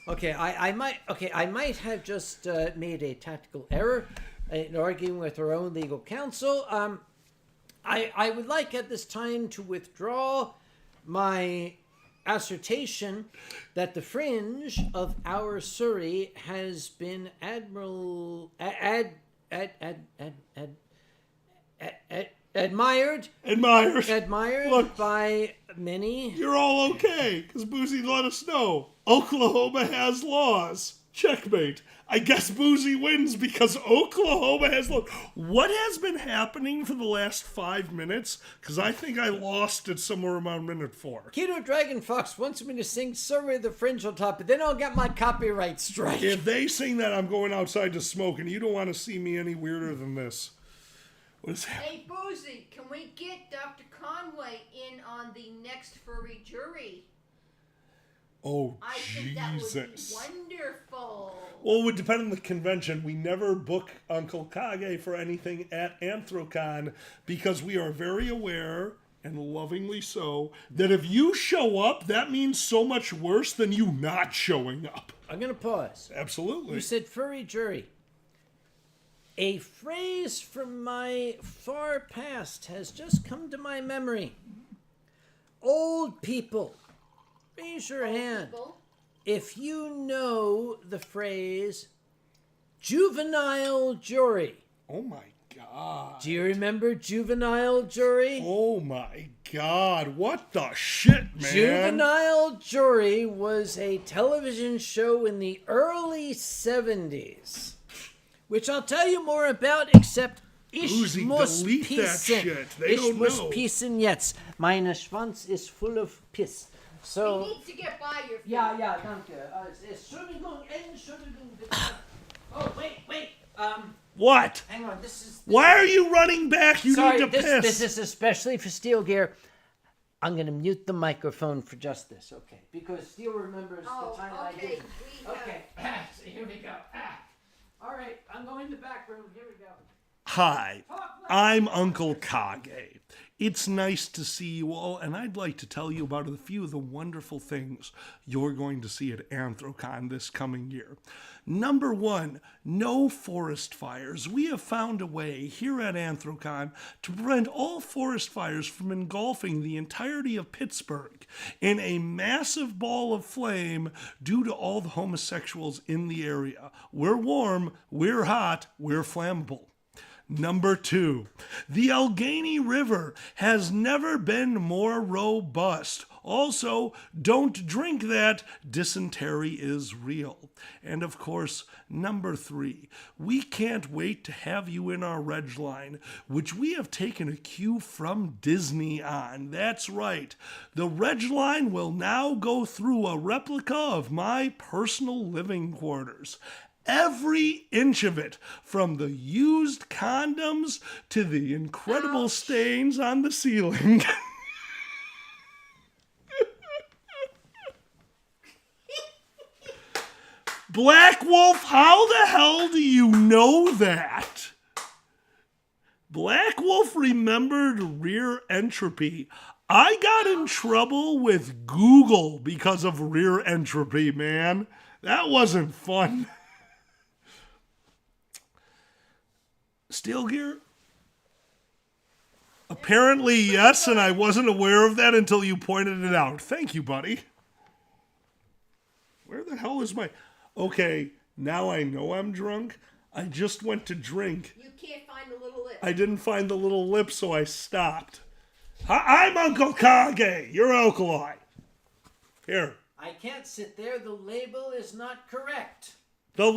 Okay, I might have just made a tactical error in arguing with our own legal counsel. I would like at this time to withdraw my assertion that the fringe of our Surrey has been admired Look, by many. you're all okay, because Boozy let us know. Oklahoma has laws. Checkmate. I guess Boozy wins because Oklahoma has laws. What has been happening for the last 5 minutes? Because I think I lost it somewhere around minute 4. Keto Dragon Fox wants me to sing Surrey the Fringe on top, but then I'll get my copyright strike. If they sing that, I'm going outside to smoke, and you don't want to see me any weirder than this. What is that? Hey, Boozy, can we get Dr. Conway in on the next furry jury? Oh, I think that would be Jesus. wonderful. Well, it would depend on the convention. We never book Uncle Kage for anything at Anthrocon because we are very aware, and lovingly so, that if you show up, that means so much worse than you not showing up. I'm going to pause. Absolutely. You said furry jury. A phrase from my far past has just come to my memory. Old people, raise your hand People, if you know the phrase juvenile jury. Oh my God. Do you remember juvenile jury? Oh my God. What the shit, man? Juvenile Jury was a television show in the early 70s, which I'll tell you more about, except ich Boozy, muss delete that pissen. shit. They Ich don't muss know. pissen jetzt. Meine Schwanz ist full of piss. he So, needs to get by your feet. ja, danke. Entschuldigung, bitte. Oh, wait. What? Hang on, this is... Why are you running back? You Sorry, need to piss. this is especially for Steel Gear. I'm going to mute the microphone for just this, okay? Because Steel remembers Oh, the time I okay. did. We have, Okay, so here we go. All right, I'm going to the back room. Here we go. Hi, I'm Uncle Kage. It's nice to see you all, and I'd like to tell you about a few of the wonderful things you're going to see at Anthrocon this coming year. Number 1, no forest fires. We have found a way here at Anthrocon to prevent all forest fires from engulfing the entirety of Pittsburgh in a massive ball of flame due to all the homosexuals in the area. We're warm, we're hot, we're flammable. Number 2, the Allegheny River has never been more robust. Also, don't drink that. Dysentery is real. And of course, number 3, we can't wait to have you in our Reg line, which we have taken a cue from Disney on. That's right. The Reg line will now go through a replica of my personal living quarters. Every inch of it, from the used condoms to the incredible stains on the ceiling. Black Wolf, how the hell do you know that? Black Wolf remembered rear entropy. I got in trouble with Google because of rear entropy, man. That wasn't fun. Steel Gear? Apparently, yes, and I wasn't aware of that until you pointed it out. Thank you, buddy. Where the hell is my... Okay, now I know I'm drunk. I just went to drink. you can't find the little lip. I didn't find the little lip, so I stopped. Hi, I'm Uncle Kage. You're Alkali. Here. I can't sit there. The label is not correct. I'm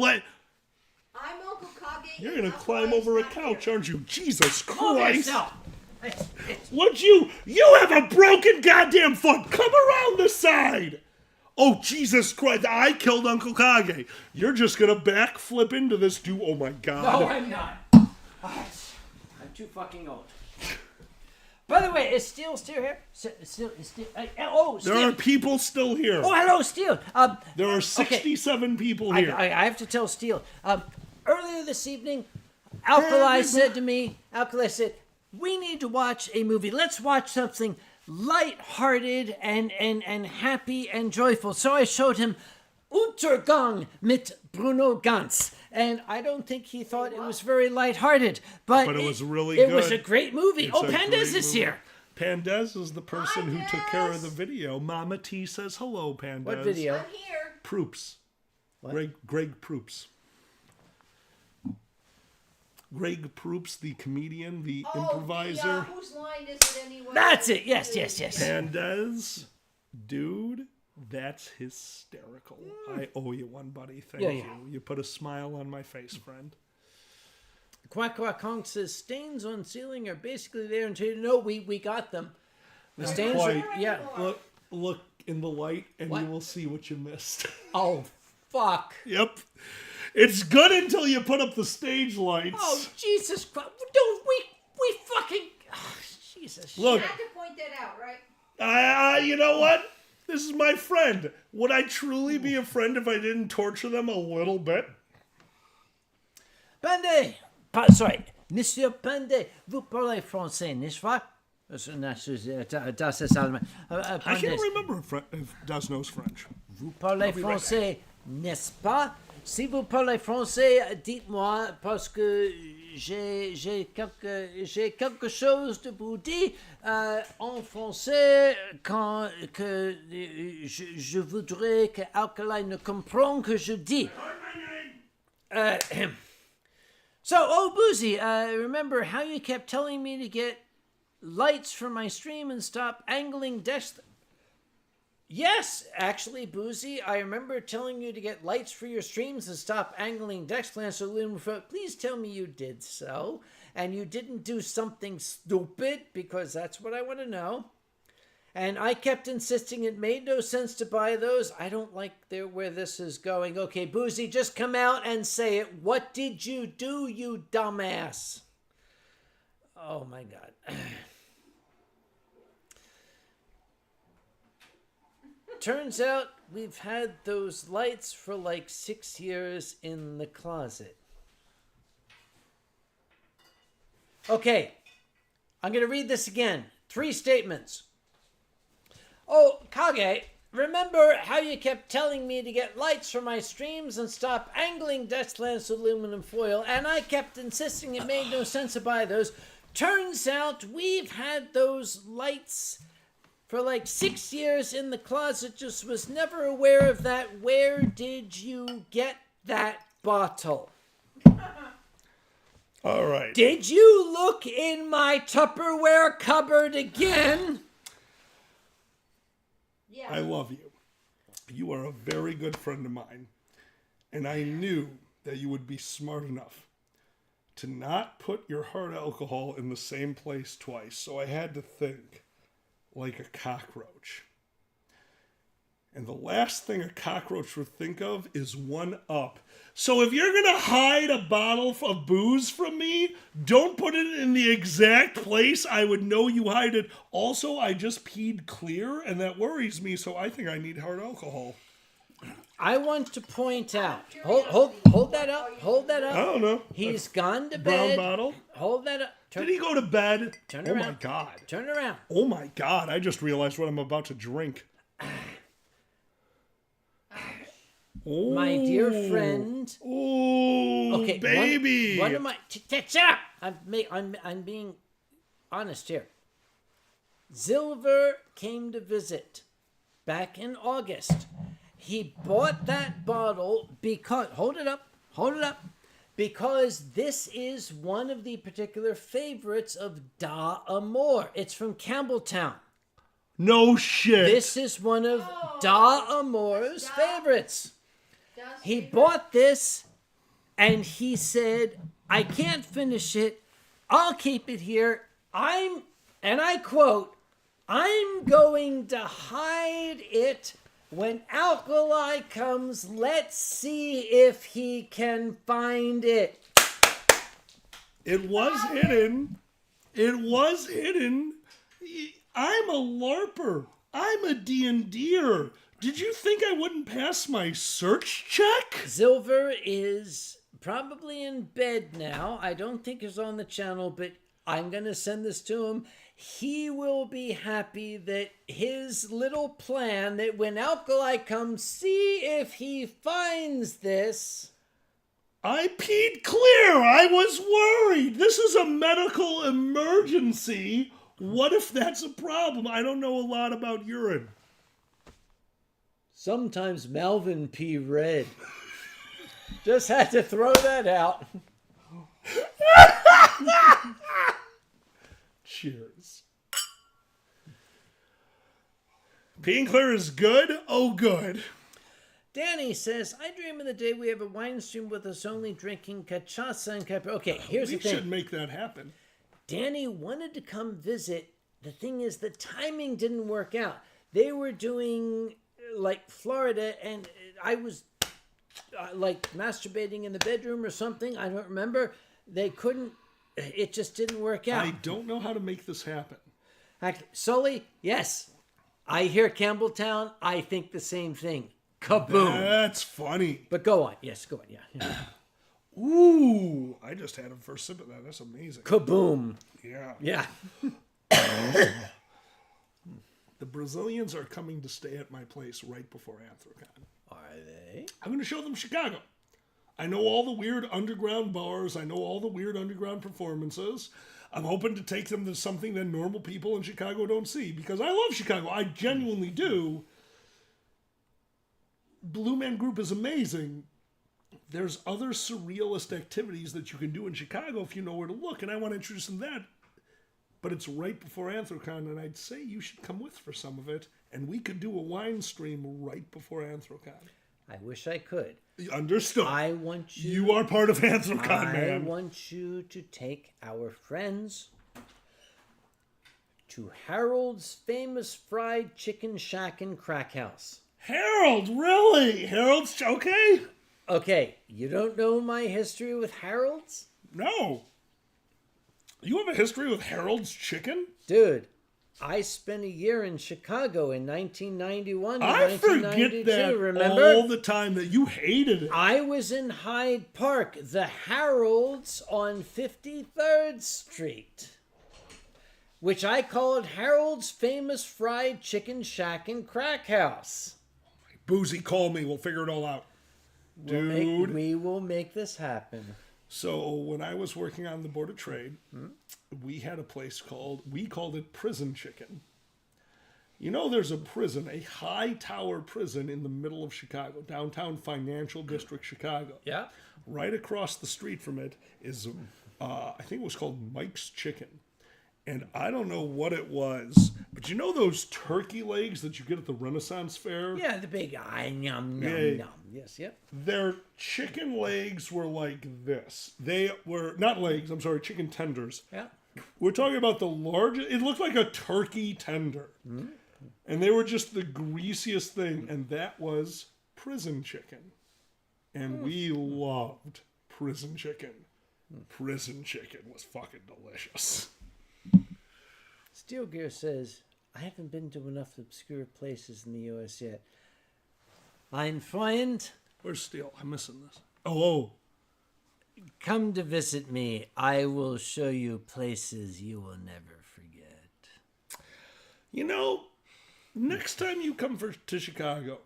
Uncle Kage. You're and gonna Uncle climb I's over a not couch, here. aren't you? Jesus Move Christ. yourself. What you have a broken goddamn foot. Come around the side. Oh, Jesus Christ. I killed Uncle Kage. You're just gonna backflip into this dude. Oh my God. No, I'm not. I'm too fucking old. By the way, is Steel still here? Steel. Oh, Steel. There are people still here. Oh, hello, Steel. There are 67 people here. I have to tell Steel. Earlier this evening, Alkali said to me, we need to watch a movie. Let's watch something light-hearted and happy and joyful. So I showed him Untergang mit Bruno Ganz. And I don't think he thought it was very light-hearted. But it was really It good. was a great movie. It's a Pandez great is movie. here. Pandez is the person Hi, who took care of Des. the video. Mama T says hello, Pandez. What video? I'm here. Proops. Greg Proops. Greg Proops, the comedian, the improviser. Whose line is it anyway? That's it. Yes. Pandez, dude, that's hysterical. I owe you one, buddy. Thank Yeah, you. yeah. You put a smile on my face, friend. Quack Quack Honk says stains on ceiling are basically there until we got them. The stains quite. are, yeah. Look in the light, and What? you will see what you missed. Oh fuck. Yep. It's good until you put up the stage lights. Oh Jesus Christ. Don't we fucking Jesus. Look, I have to point that out, right? you know what? This is my friend. Would I truly be a friend if I didn't torture them a little bit? Pandey. Sorry, Monsieur Pandey, vous parlez français, n'est-ce pas? Das ist allemand. I can't remember if Des knows French. Vous parlez français, n'est-ce pas? Si vous parlez français, dites-moi, parce que j'ai quelque chose de vous dire en français quand que je voudrais que Alkali ne comprenne que je dis. So, Boozy, remember how you kept telling me to get lights for my stream and stop angling desk? Yes, actually, Boozy, I remember telling you to get lights for your streams and stop angling Dexplans. Please tell me you did so, and you didn't do something stupid, because that's what I want to know. And I kept insisting it made no sense to buy those. I don't like where this is going. Okay, Boozy, just come out and say it. What did you do, you dumbass? Oh, my God. Turns out we've had those lights for like 6 years in the closet. Okay, I'm going to read this again. 3 statements. Oh, Kage, remember how you kept telling me to get lights for my streams and stop angling Dexplans aluminum foil, and I kept insisting it made no sense to buy those. Turns out we've had those lights for like 6 years in the closet, just was never aware of that. Where did you get that bottle? All right. Did you look in my Tupperware cupboard again? Yeah. I love you. You are a very good friend of mine. And I knew that you would be smart enough to not put your hard alcohol in the same place twice. So I had to think like a cockroach. And the last thing a cockroach would think of is 1-up. So if you're going to hide a bottle of booze from me, don't put it in the exact place I would know you hide it. Also, I just peed clear, and that worries me, so I think I need hard alcohol. I want to point out. Hold that up. Hold that up. I don't know. He's gone to Brown bed. bottle? Hold that up. Did he go to bed? Turn Oh around. my God. Turn around. Oh my God. I just realized what I'm about to drink. Oh. My dear friend. Oh, Okay, baby. One of my shut up. I'm being honest here. Silver came to visit back in August. He bought that bottle because hold it up, because this is one of the particular favorites of Da Amor. It's from Campbelltown. No shit. This is one of Da Amor's favorites. He bought this and he said, I can't finish it. I'll keep it here. And I quote, I'm going to hide it. When Alkali comes, let's see if he can find it. It was hidden. It was hidden. I'm a LARPer. I'm a D&Der. Did you think I wouldn't pass my search check? Silver is probably in bed now. I don't think he's on the channel, but I'm going to send this to him. He will be happy that his little plan that when Alkali comes, see if he finds this. I peed clear. I was worried. This is a medical emergency. What if that's a problem? I don't know a lot about urine. Sometimes Melvin pee red. Just had to throw that out. Cheers. Peeing clear is good? Oh, good. Danny says, I dream of the day we have a Winestream with us only drinking cachaça and capri. Okay, here's the We thing. should make that happen. Danny wanted to come visit. The thing is, the timing didn't work out. They were doing, like, Florida, and I was, like, masturbating in the bedroom or something. I don't remember. They couldn't. It just didn't work out. I don't know how to make this happen. Actually, Sully, yes. I hear Campbelltown. I think the same thing. Kaboom. That's funny. But go on. Yes, go on. Yeah. Ooh, I just had a first sip of that. That's amazing. Kaboom. Yeah. Yeah. The Brazilians are coming to stay at my place right before Anthrocon. Are they? I'm going to show them Chicago. I know all the weird underground bars. I know all the weird underground performances. I'm hoping to take them to something that normal people in Chicago don't see because I love Chicago. I genuinely do. Blue Man Group is amazing. There's other surrealist activities that you can do in Chicago if you know where to look, and I want to introduce them to that. But it's right before Anthrocon, and I'd say you should come with for some of it, and we could do a wine stream right before Anthrocon. I wish I could. Understood. I want you. You are part of Anthrocon, man. I want you to take our friends to Harold's famous fried chicken shack and crack house. Harold, really? Harold's okay? Okay, you don't know my history with Harold's? No. You have a history with Harold's Chicken? Dude, I spent a year in Chicago in 1991 to I 1992, forget that remember? all the time that you hated it. I was in Hyde Park, the Harold's on 53rd Street, which I called Harold's famous fried chicken shack and crack house. Boozy, call me. We'll figure it all out. Dude. We will make this happen. So when I was working on the Board of Trade, we had a place we called it Prison Chicken. You know, there's a prison, a high tower prison in the middle of Chicago, downtown financial district Chicago. Yeah. Right across the street from it is, I think it was called Mike's Chicken. And I don't know what it was, but you know those turkey legs that you get at the Renaissance Fair? Yeah, the big yum, yum, Yeah. yum. Yes, yep. Their chicken legs were like this. They were, not legs, I'm sorry, chicken tenders. Yeah. We're talking about the largest, it looked like a turkey tender. And they were just the greasiest thing. And that was prison chicken. And we loved prison chicken. Prison chicken was fucking delicious. Steel Gear says, I haven't been to enough obscure places in the U.S. yet. Mein Freund, Where's Steel? I'm missing this. Oh. come to visit me. I will show you places you will never forget. You know, next time you come to Chicago,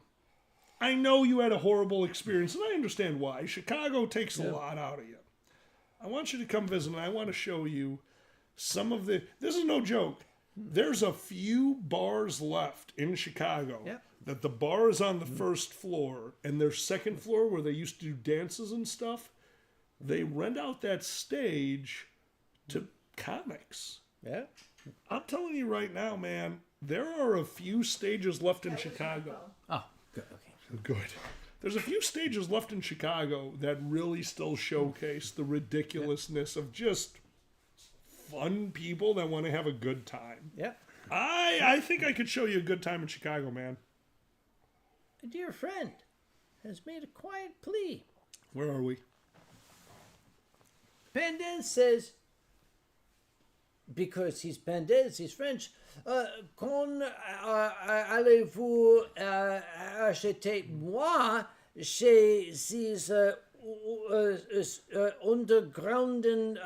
I know you had a horrible experience, and I understand why. Chicago takes a lot out of you. I want you to come visit, and I want to show you some of the... This is no joke. There's a few bars left in Chicago that the bar is on the first floor, and their second floor, where they used to do dances and stuff, they rent out that stage to comics. Yeah? I'm telling you right now, man, there are a few stages left in Chicago. Oh, good. Okay. Good. There's a few stages left in Chicago that really still showcase the ridiculousness of just fun people that want to have a good time. Yeah. I think I could show you a good time in Chicago, man. A dear friend has made a quiet plea. Where are we? Pendez says, because he's Pendez, he's French, quand allez-vous acheter moi chez ces undergrounden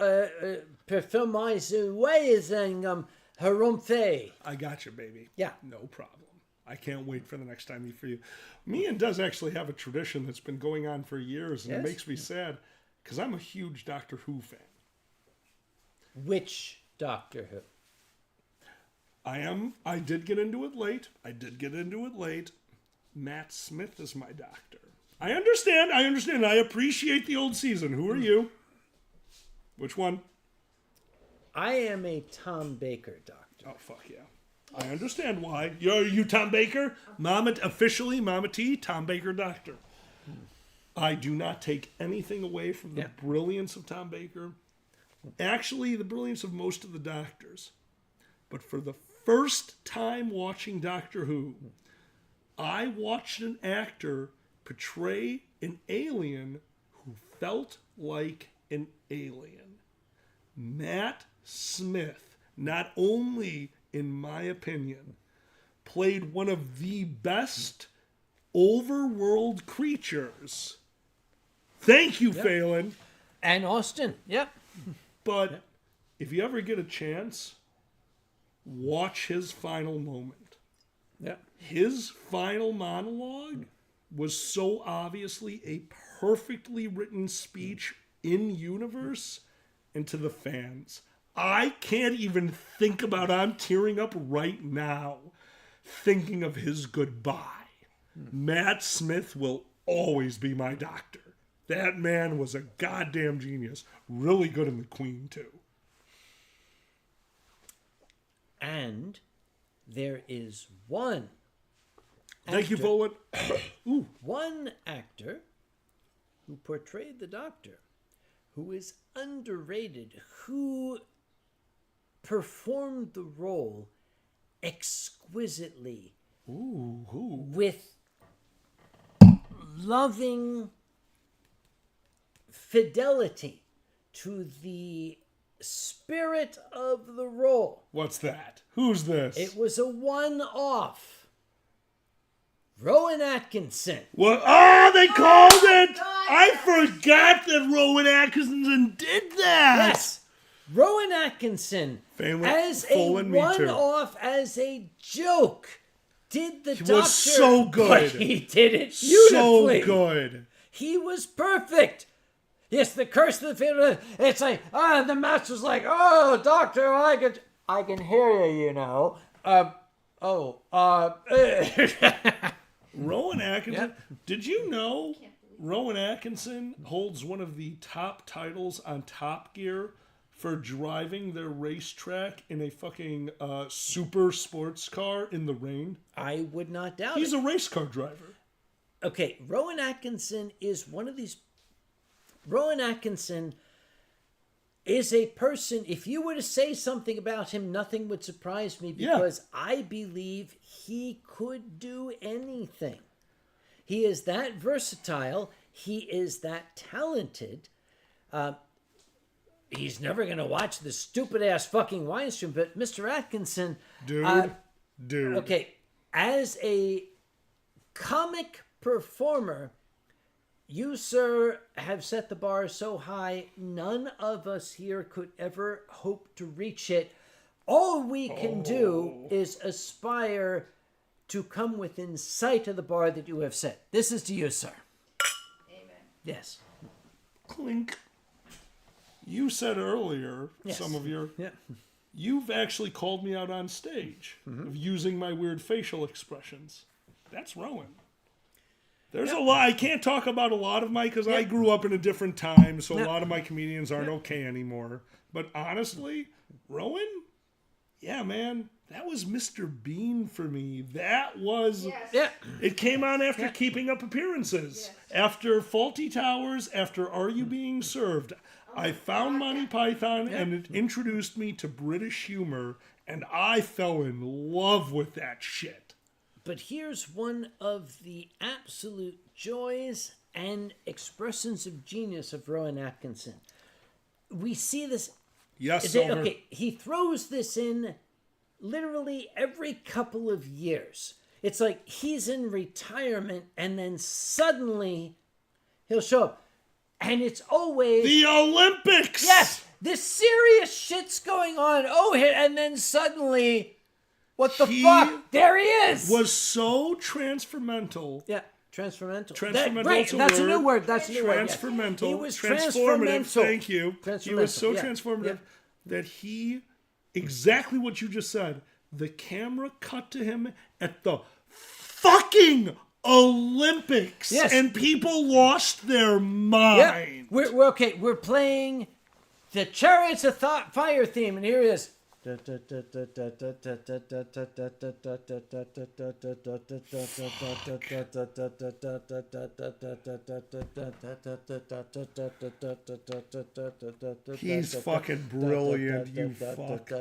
Parfumweisung herumfe. I got you, baby. Yeah. No problem. I can't wait for the next time I meet for you. Me and Des actually have a tradition that's been going on for years, and Yes? it makes me sad because I'm a huge Doctor Who fan. Which Doctor Who? I did get into it late. Matt Smith is my doctor. I understand. I appreciate the old season. Who are you? Which one? I am a Tom Baker doctor. Oh, fuck yeah. I understand why. Are you Tom Baker? Officially, Mama T, Tom Baker doctor. I do not take anything away from the brilliance of Tom Baker. Actually, the brilliance of most of the doctors. But for the first time watching Doctor Who, I watched an actor portray an alien who felt like an alien. Matt Smith, not only, in my opinion, played one of the best overworld creatures. Thank you, Phelan. And Austin. Yep. But if you ever get a chance, watch his final moment. Yep. His final monologue was so obviously a perfectly written speech in universe and to the fans. I can't even think about, I'm tearing up right now thinking of his goodbye. Matt Smith will always be my doctor. That man was a goddamn genius. Really good in The Queen, too. And there is one Thank you, Volan. one actor who portrayed the Doctor, who is underrated, who performed the role exquisitely with loving fidelity to the spirit of the role. What's that? Who's this? It was a one-off. Rowan Atkinson. What? Oh, they called it! God. I forgot that Rowan Atkinson did that! Yes. Rowan Atkinson, Phelan, as a Phelan, me too. one-off, as a joke, did the He Doctor. was so good. But he did it beautifully. So good. He was perfect. Yes, the curse of the theater. It's like, the master's like, oh, Doctor, I can hear you, you know. Rowan Atkinson. Yep. Did you know Rowan Atkinson holds one of the top titles on Top Gear for driving their racetrack in a fucking super sports car in the rain? I would not doubt He's it. a race car driver. Okay, Rowan Atkinson is one of these. Rowan Atkinson is a person, if you were to say something about him, nothing would surprise me because I believe he could do anything. He is that versatile. He is that talented. He's never going to watch the stupid-ass fucking Winestream, but Mr. Atkinson... Dude. Okay, as a comic performer, you, sir, have set the bar so high, none of us here could ever hope to reach it. All we can do is aspire to come within sight of the bar that you have set. This is to you, sir. Amen. Yes. Clink. You said earlier, Yes. some of your... Yeah. You've actually called me out on stage of using my weird facial expressions. That's Rowan. There's a lot. I can't talk about a lot of my, because I grew up in a different time, so a lot of my comedians aren't okay anymore. But honestly, Rowan, yeah, man, that was Mr. Bean for me. That was... Yes. Yeah. It came on after Keeping Up Appearances, after Faulty Towers, after Are You Being Served? I found Monty Python, and it introduced me to British humor, and I fell in love with that shit. But here's one of the absolute joys and expressions of genius of Rowan Atkinson. We see this... Yes, Silver. Okay, he throws this in literally every couple of years. It's like he's in retirement and then suddenly he'll show up. And it's always... The Olympics! Yes! This serious shit's going on. Oh, and then suddenly... What the fuck? There he is! Was so transformental. Yeah. Transformental. Transformental. That's a new word. That's a new word. Transformental. He was transformative. transformental. Thank you. He was so transformative that he, exactly what you just said, the camera cut to him at the fucking Olympics. Yes. And people lost their mind. Yeah. We're okay. We're playing the Chariots of Fire theme, and here it is. He's fucking brilliant, you fuck.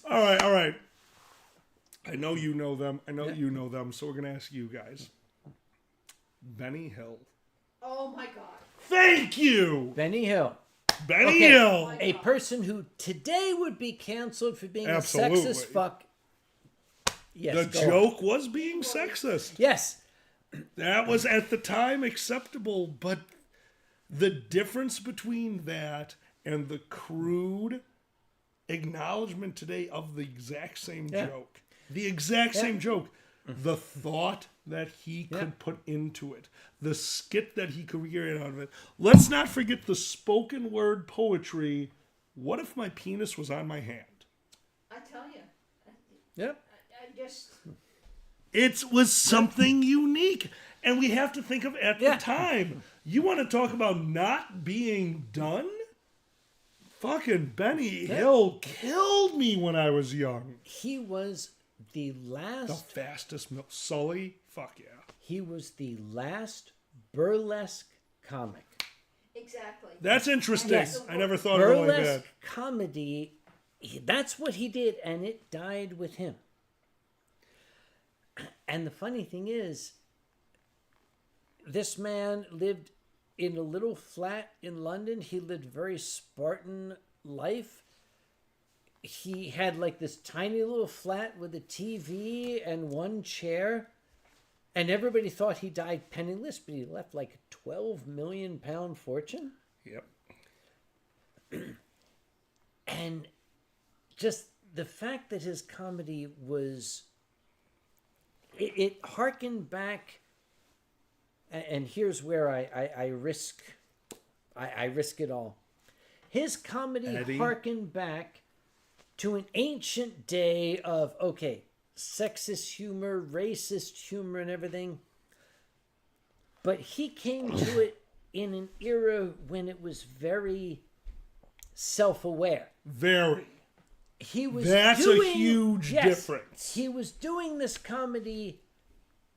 All right. I know you know them. You know them, so we're going to ask you guys. Benny Hill. Oh my God. Thank you! Benny Hill. Benny Hill! A person who today would be canceled for being Absolutely. a sexist fuck. Yes, The joke was being sexist. Yes. That was at the time acceptable, but the difference between that and the crude acknowledgement today of the exact same joke. The exact same joke. The thought that he could put into it. The skit that he could create out of it. Let's not forget the spoken word poetry. What if my penis was on my hand? I tell you. Yep. I just... It was something unique. And we have to think of at the time. You want to talk about not being done? Fucking Benny Hill killed me when I was young. He was the last... The fastest Sully? Fuck yeah. He was the last burlesque comic. Exactly. That's interesting. Yes. I never thought of it like that. Burlesque comedy, that's what he did, and it died with him. And the funny thing is, this man lived in a little flat in London. He lived a very Spartan life. He had like this tiny little flat with a TV and one chair. And everybody thought he died penniless, but he left like a 12 million pound fortune. Yep. And just the fact that his comedy was, it harkened back, and here's where I risk it all. His comedy harkened back to an ancient day of, okay, sexist humor, racist humor, and everything. But he came to it in an era when it was very self-aware. Very. That's a huge difference. He was doing this comedy.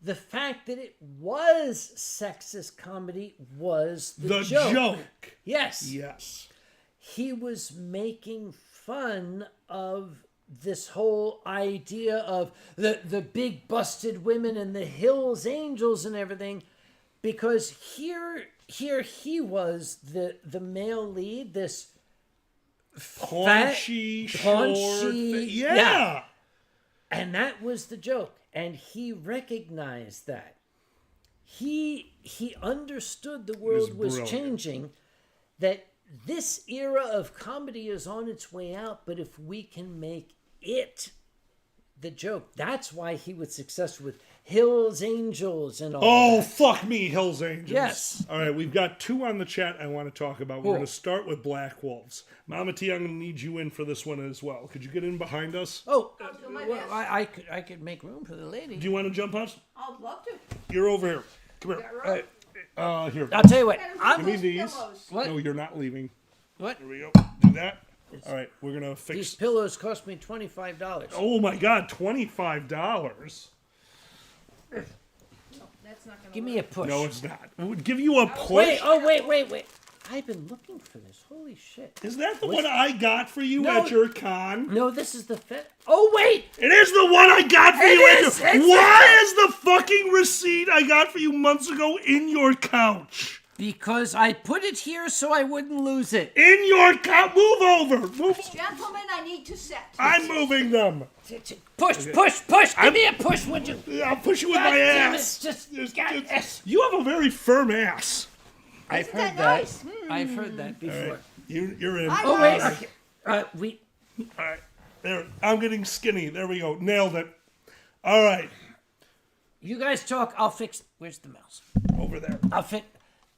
The fact that it was sexist comedy was the joke. Yes. Yes. He was making fun of this whole idea of the big busted women and the Hills Angels and everything, because here he was the male lead, this paunchy, yeah, and that was the joke, and he recognized that. He understood the world was changing, that this era of comedy is on its way out, but if we can make it the joke, that's why he was successful with Hills Angels and all that. Fuck me, Hills Angels. Yes. All right, we've got two on the chat I want to talk about. We're going to start with Black Wolves. Mama T, I'm going to need you in for this one as well. Could you get in behind us? Oh, I'll do my well, best. I could make room for the lady. Do you want to jump us? I'd love to. You're over here. Come here. Right. Here. I'll tell you what. Give me these. What? No, you're not leaving. What? Here we go. Do that. All right, we're going to fix... These pillows cost me $25. Oh my God, $25. No, that's not gonna Give work. me a push. No, it's not. It would give you a push. Wait. I've been looking for this. Holy shit. Is that the one I got for you No. at your con? No, this is the fit. Oh, wait. It is the one I got for you at is, your... it's Why is the fucking receipt I got for you months ago in your couch? Because I put it here so I wouldn't lose it. In your couch. Move over. Move. Gentlemen, I need to set. I'm moving them. Push. Give me a push, would you? I'll push you with God my damn it, ass. just You have a very firm ass. I've Isn't heard that that. nice? I've heard that before. All right. You're in. Oh wait, we. All right. There. I'm getting skinny. There we go. Nailed it. All right. You guys talk. I'll fix. Where's the mouse? Over there.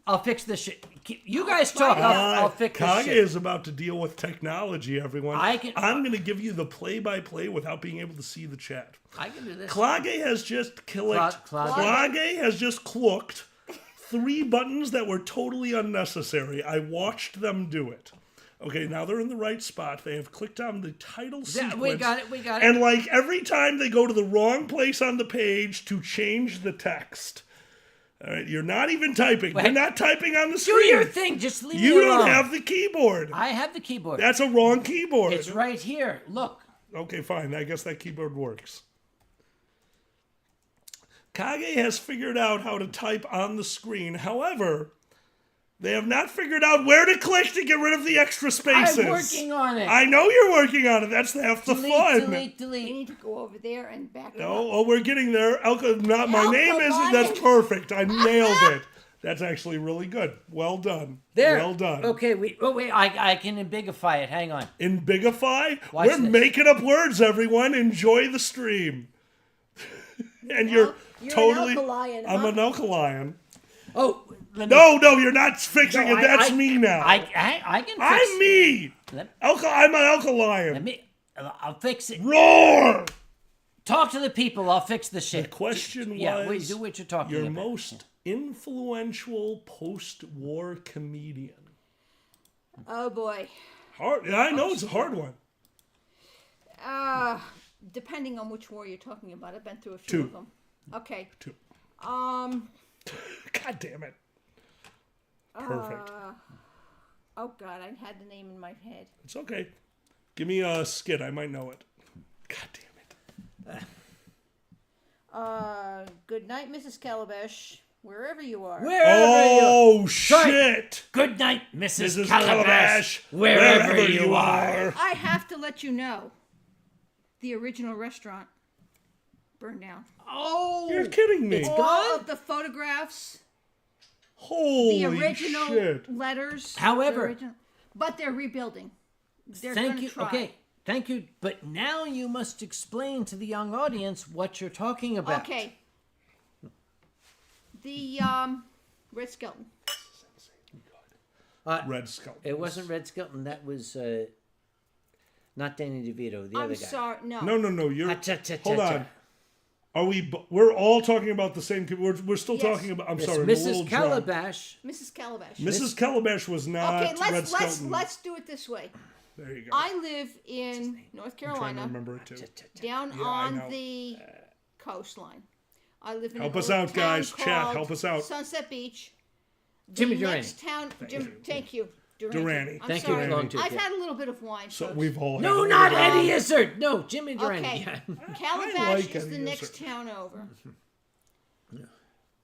I'll fix this shit. You guys talk. I'll fix this Kage shit. is about to deal with technology, everyone. I'm going to give you the play-by-play without being able to see the chat. I can do this. Klage has just clicked. Klage has just clicked 3 buttons that were totally unnecessary. I watched them do it. Okay, now they're in the right spot. They have clicked on the title sequence. We got it. And like every time they go to the wrong place on the page to change the text. All right, you're not even typing. Wait. You're not typing on the Do screen. your thing. Just leave me You alone. don't have the keyboard. I have the keyboard. That's a wrong keyboard. It's right here. Look. Okay, fine. I guess that keyboard works. Kage has figured out how to type on the screen. However, they have not figured out where to click to get rid of the extra spaces. I'm working on it. I know you're working on it. That's half the fun. Delete. You need to go over there and back it up. Oh, we're getting there. My name isn't. That's perfect. I nailed it. That's actually really good. Well done. There. Well done. Okay. Wait. I can embigify it. Hang on. In Bigify, Watch we're this. making up words, everyone. Enjoy the stream. And you're totally. An alkalian, I'm huh? an alkalian. Oh. Let me, No, you're not fixing No, it. That's I- me now. I can fix I'm me. Let- I'm an alkalian. Let me. I'll fix it. Roar. Talk to the people. I'll fix the shit. The question Yeah, was do what you're talking your about. most influential post-war comedian. Oh boy. Hard. Yeah, I know it's a hard one. Depending on which war you're talking about, I've been through a few 2. of them. Okay. 2. God damn it. Perfect. Oh God, I had the name in my head. It's okay. Give me a skit. I might know it. God damn it. Good night, Mrs. Calabash, wherever you are. Oh, shit. Good night, Mrs. Mrs. Calabash, wherever you are. I have to let you know, the original restaurant burned down. Oh, You're kidding me. It's All gone? of the photographs, Holy the original shit. letters. However- but they're rebuilding. They're Thank gonna you. try. Okay, thank you. But now you must explain to the young audience what you're talking about. Okay. The Red Skelton. Red Skull. It wasn't Red Skelton. That was not Danny DeVito. The I'm other guy. sorry. No. No. You're. Hold Ha-cha-cha-cha-cha. on. Are we? We're all talking about the same. We're still Yes. talking about. I'm Yes, sorry. I'm a little Mrs. drunk. Calabash. Mrs. Calabash. Mrs. Calabash was not Okay, Red Skelton. let's do it this way. There you go. I live in North I'm trying to Carolina, remember it too. down Yeah, I know. on the coastline. I live in Help a us little out, guys. town Chat, called help us out. Sunset Beach. Jimmy The Durante. next town. Thank you. Durante. I'm Thank you, sorry. Long Tooth, I've yeah. had a little bit of wine. So folks. we've all. had No, a not little bit of- Eddie Izzard. No, Jimmy Durante. Okay. Yeah. Calabash like is Eddie the next Izzard. town over.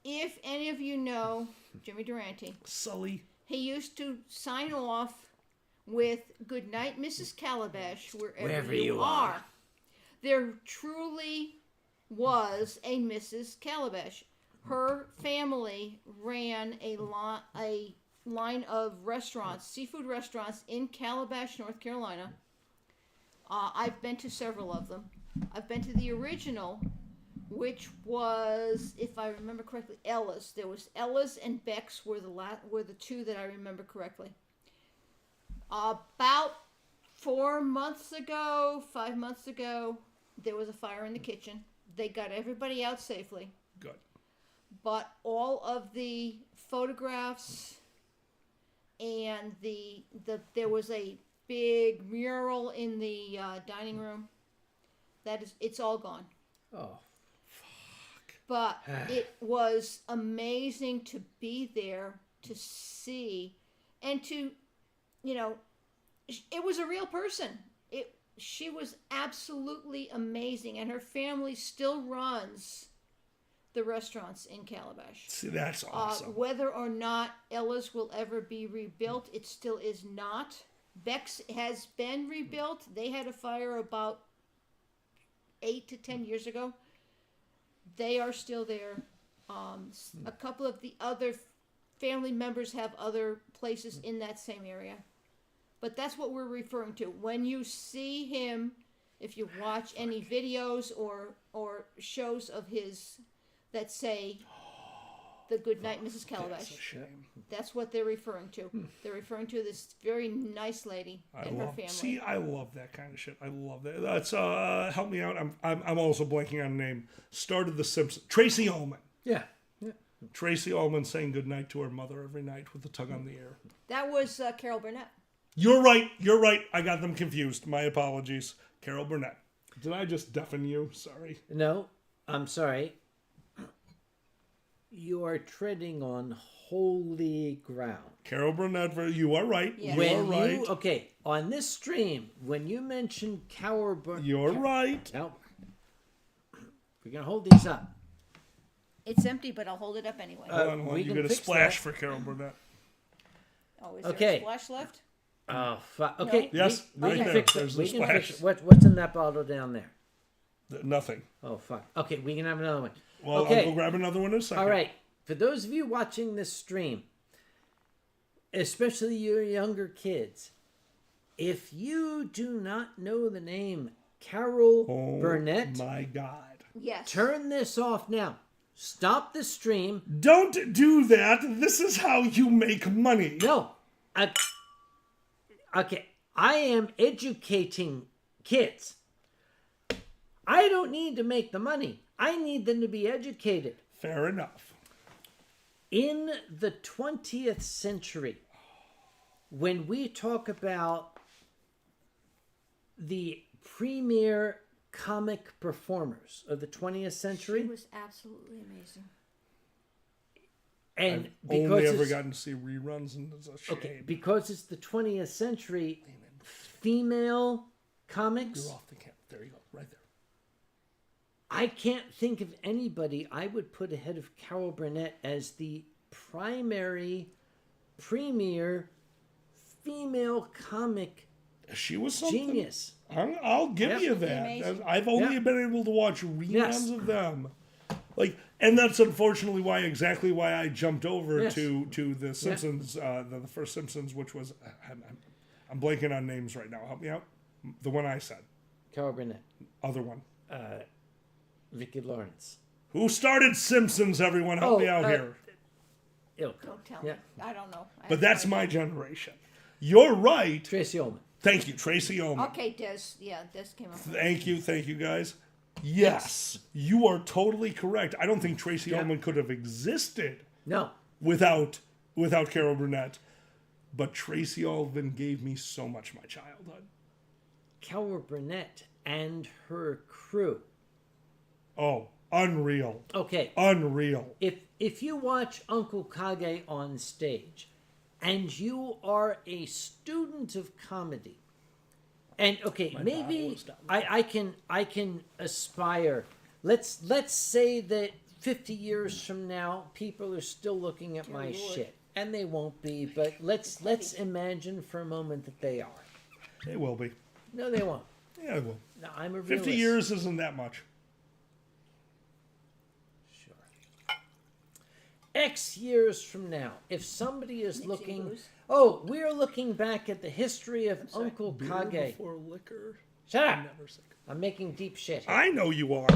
If any of you know Jimmy Durante, Sully. he used to sign off with "Good night, Mrs. Calabash, wherever you are." There truly was a Mrs. Calabash. Her family ran a line of restaurants, seafood restaurants in Calabash, North Carolina. I've been to several of them. I've been to the original, which was, if I remember correctly, Ella's. There was Ella's and Beck's were the two that I remember correctly. About 5 months ago, there was a fire in the kitchen. They got everybody out safely, Good. but all of the photographs and there was a big mural in the dining room. It's all gone. Oh. But it was amazing to be there, to see, and to, it was a real person. She was absolutely amazing, and her family still runs the restaurants in Calabash. See, that's awesome. Whether or not Ella's will ever be rebuilt, it still is not. Beck's has been rebuilt. They had a fire about 8 to 10 years ago. They are still there. A couple of the other family members have other places in that same area. But that's what we're referring to. When you see him, if you watch any videos or shows of his that say the Goodnight Mrs. Calabash, That's a shame. that's what they're referring to. They're referring to this very nice lady and her family. See, I love that kind of shit. I love that. That's help me out. I'm also blanking on a name. Started The Simpsons. Tracy Ullman. Yeah. Tracy Ullman saying goodnight to her mother every night with the tongue on the air. That was Carol Burnett. You're right. You're right. I got them confused. My apologies. Carol Burnett. Did I just deafen you? Sorry. No, I'm sorry. You are treading on holy ground. Carol Burnett, you are right. Yeah. You are When right. okay, on this stream, when you mention You're right. No. We're going to hold these up. It's empty, but I'll hold it up anyway. Hold on, we you can get a fix splash that. for Carol Burnett. Is there okay. a splash left? Oh, fuck. Okay. Yes, we right can there. fix it. There's We the can splash. fix it. What's in that bottle down there? Nothing. Oh, fuck. Okay, we can have another one. Well, okay. I'll go grab another one in a second. All right. For those of you watching this stream, especially your younger kids, if you do not know the name Carol Burnett, My God. Yes. turn this off now. Stop the stream. Don't do that. This is how you make money. No. Okay. I am educating kids. I don't need to make the money. I need them to be educated. Fair enough. In the 20th century, when we talk about the premier comic performers of the 20th century, She was absolutely amazing. and I've because only ever it's- gotten to see reruns, and it's a shame. okay, because it's the 20th century, female comics, You're off the camp. There you go. Right there. I can't think of anybody I would put ahead of Carol Burnett as the premier female comic She was something. genius. I'll give Yep. you that. Amazing. I've only Yep. been able to watch reruns Yes. of them. And that's unfortunately exactly why I jumped over Yes. to the Simpsons, the first Simpsons, which was I'm blanking on names right now. Help me out. The one I said. Carol Burnett, Other one. Vicki Lawrence. Who started Simpsons? Everyone, help me out here. Ilk. Don't tell Yeah. me. I don't know. I But have that's no my idea. generation. You're right. Tracy Ullman. Thank you, Tracy Ullman. Okay, Des. Yeah, Des came up. Thank you, guys. Yes, you are totally correct. I don't think Tracy Ullman could have existed No. without Carol Burnett. But Tracy Ullman gave me so much my childhood. Carol Burnett and her crew. Oh, unreal. Okay. Unreal. If you watch Uncle Kage on stage and you are a student of comedy, and okay, maybe I can aspire. Let's say that 50 years from now people are still looking at my shit. And they won't be, but let's imagine for a moment that they are. They will be. No, they won't. Yeah, they will. No, I'm a 50 realist. years isn't that much. Sure. X years from now, if somebody is looking, booze. we're looking back at the history of Uncle Kage. Before liquor. Shut up! Never sick. I'm making deep shit here. I know you are.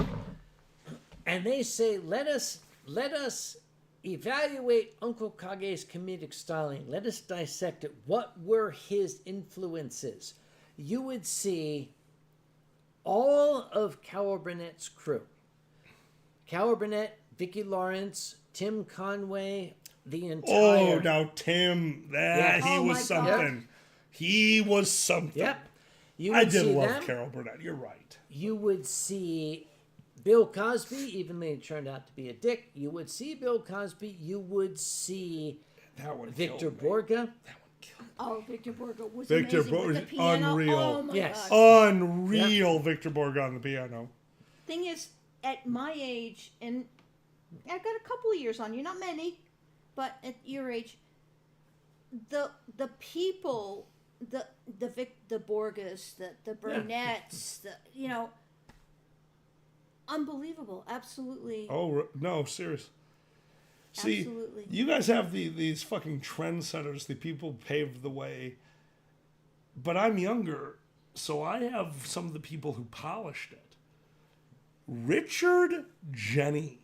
And they say, let us evaluate Uncle Kage's comedic styling. Let us dissect it. What were his influences? You would see all of Carol Burnett's crew. Carol Burnett, Vicki Lawrence, Tim Conway, the entire... Oh, now Tim, Yes. he Oh, was my something. God. He was something. Yep. You I would did see love them. Carol Burnett. You're right. You would see Bill Cosby, even though he turned out to be a dick. You would see Bill Cosby. You would see That one Victor killed me. Borga. Oh, Victor Borga was Victor amazing with Borga the is piano. unreal. Oh my Yes. God. Unreal Victor Borga on the piano. Thing is, at my age, and I've got a couple of years on you, not many, but at your age, the people, the Borgas, the Burnetts, unbelievable, absolutely. Oh, no, serious. See, Absolutely. you guys have these fucking trendsetters, the people who paved the way. But I'm younger, so I have some of the people who polished it. Richard Jenny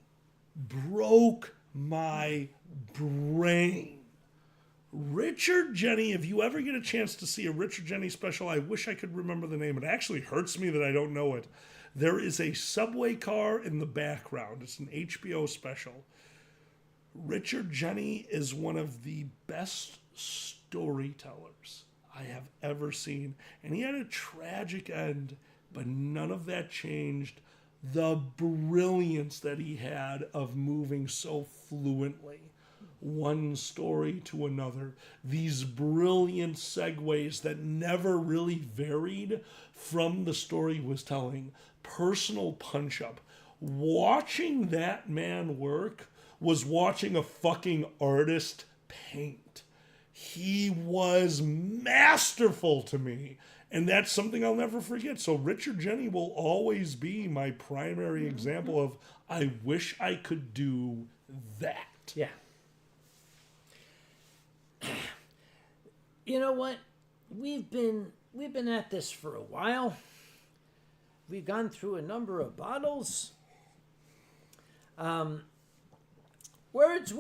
broke my brain. Richard Jenny, if you ever get a chance to see a Richard Jenny special, I wish I could remember the name. It actually hurts me that I don't know it. There is a subway car in the background. It's an HBO special. Richard Jenny is one of the best storytellers I have ever seen. And he had a tragic end, but none of that changed the brilliance that he had of moving so fluently. One story to another. These brilliant segues that never really varied from the story he was telling. Personal punch-up. Watching that man work was watching a fucking artist paint. He was masterful to me. And that's something I'll never forget. So Richard Jenny will always be my primary example of, I wish I could do that. Yeah. You know what? We've been at this for a while. We've gone through a number of bottles. Words.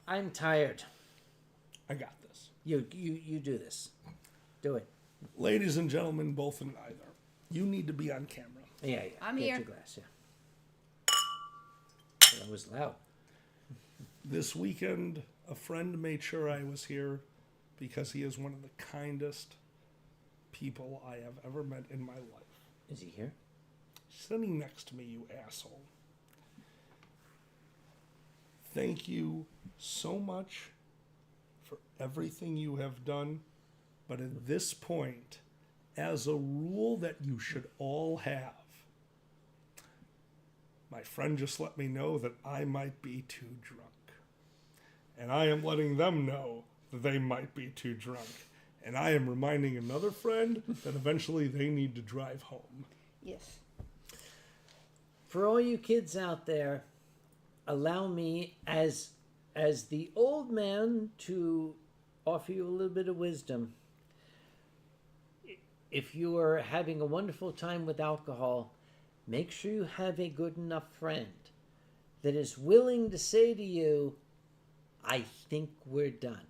I'm tired. I got this. You do this. Do it. Ladies and gentlemen, both and neither. You need to be on camera. Yeah. I'm Get here. your glass, yeah. That was loud. This weekend, a friend made sure I was here because he is one of the kindest people I have ever met in my life. Is he here? Sitting next to me, you asshole. Thank you so much for everything you have done. But at this point, as a rule that you should all have, my friend just let me know that I might be too drunk. And I am letting them know that they might be too drunk. And I am reminding another friend that eventually they need to drive home. Yes. For all you kids out there, allow me as the old man to offer you a little bit of wisdom. If you are having a wonderful time with alcohol, make sure you have a good enough friend that is willing to say to you, I think we're done.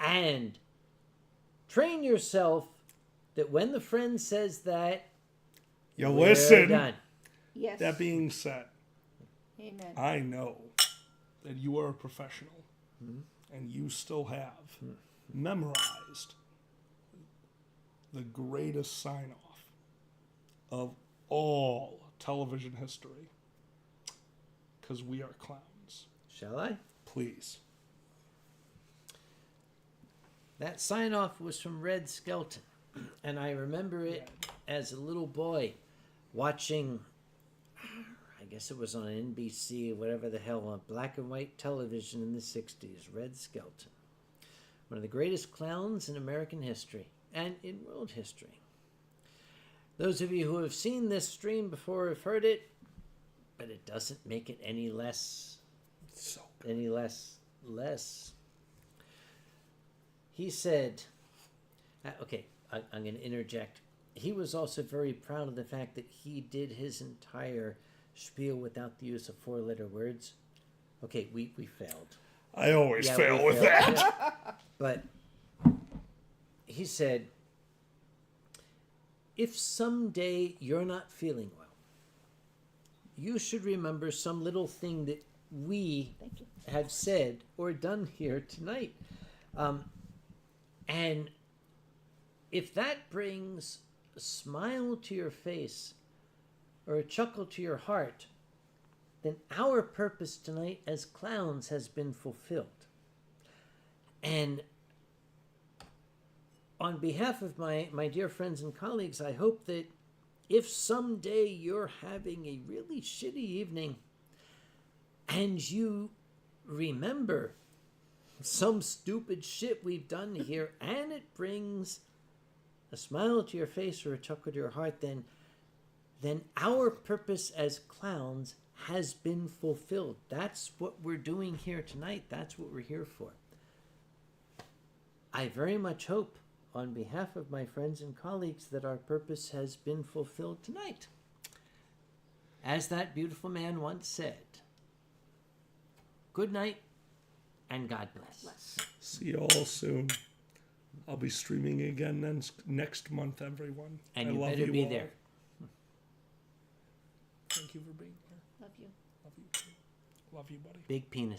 And train yourself that when the friend says that, You we're listen. done. Yes. That being said, Amen. I know that you are a professional and you still have memorized the greatest sign-off of all television history, because we are clowns. Shall I? Please. That sign-off was from Red Skelton, and I remember it as a little boy watching, I guess it was on NBC or whatever the hell, on black and white television in the 60s, Red Skelton. One of the greatest clowns in American history and in world history. Those of you who have seen this stream before have heard it, but it doesn't make it any less, less. He said, okay, I'm going to interject. He was also very proud of the fact that he did his entire spiel without the use of 4-letter words. Okay, we failed. I always Yeah, fail we with failed. that. Yeah. But he said, if someday you're not feeling well, you should remember some little thing that we have said or done here tonight. And if that brings a smile to your face or a chuckle to your heart, then our purpose tonight as clowns has been fulfilled. And on behalf of my dear friends and colleagues, I hope that if someday you're having a really shitty evening and you remember some stupid shit we've done here and it brings a smile to your face or a chuckle to your heart, then our purpose as clowns has been fulfilled. That's what we're doing here tonight. That's what we're here for. I very much hope, on behalf of my friends and colleagues, that our purpose has been fulfilled tonight. As that beautiful man once said, good night and God bless. See you all soon. I'll be streaming again next month, everyone. And I you love better be all. there. Thank you for being here. Love you. Love you too. Love you, buddy. Big penis.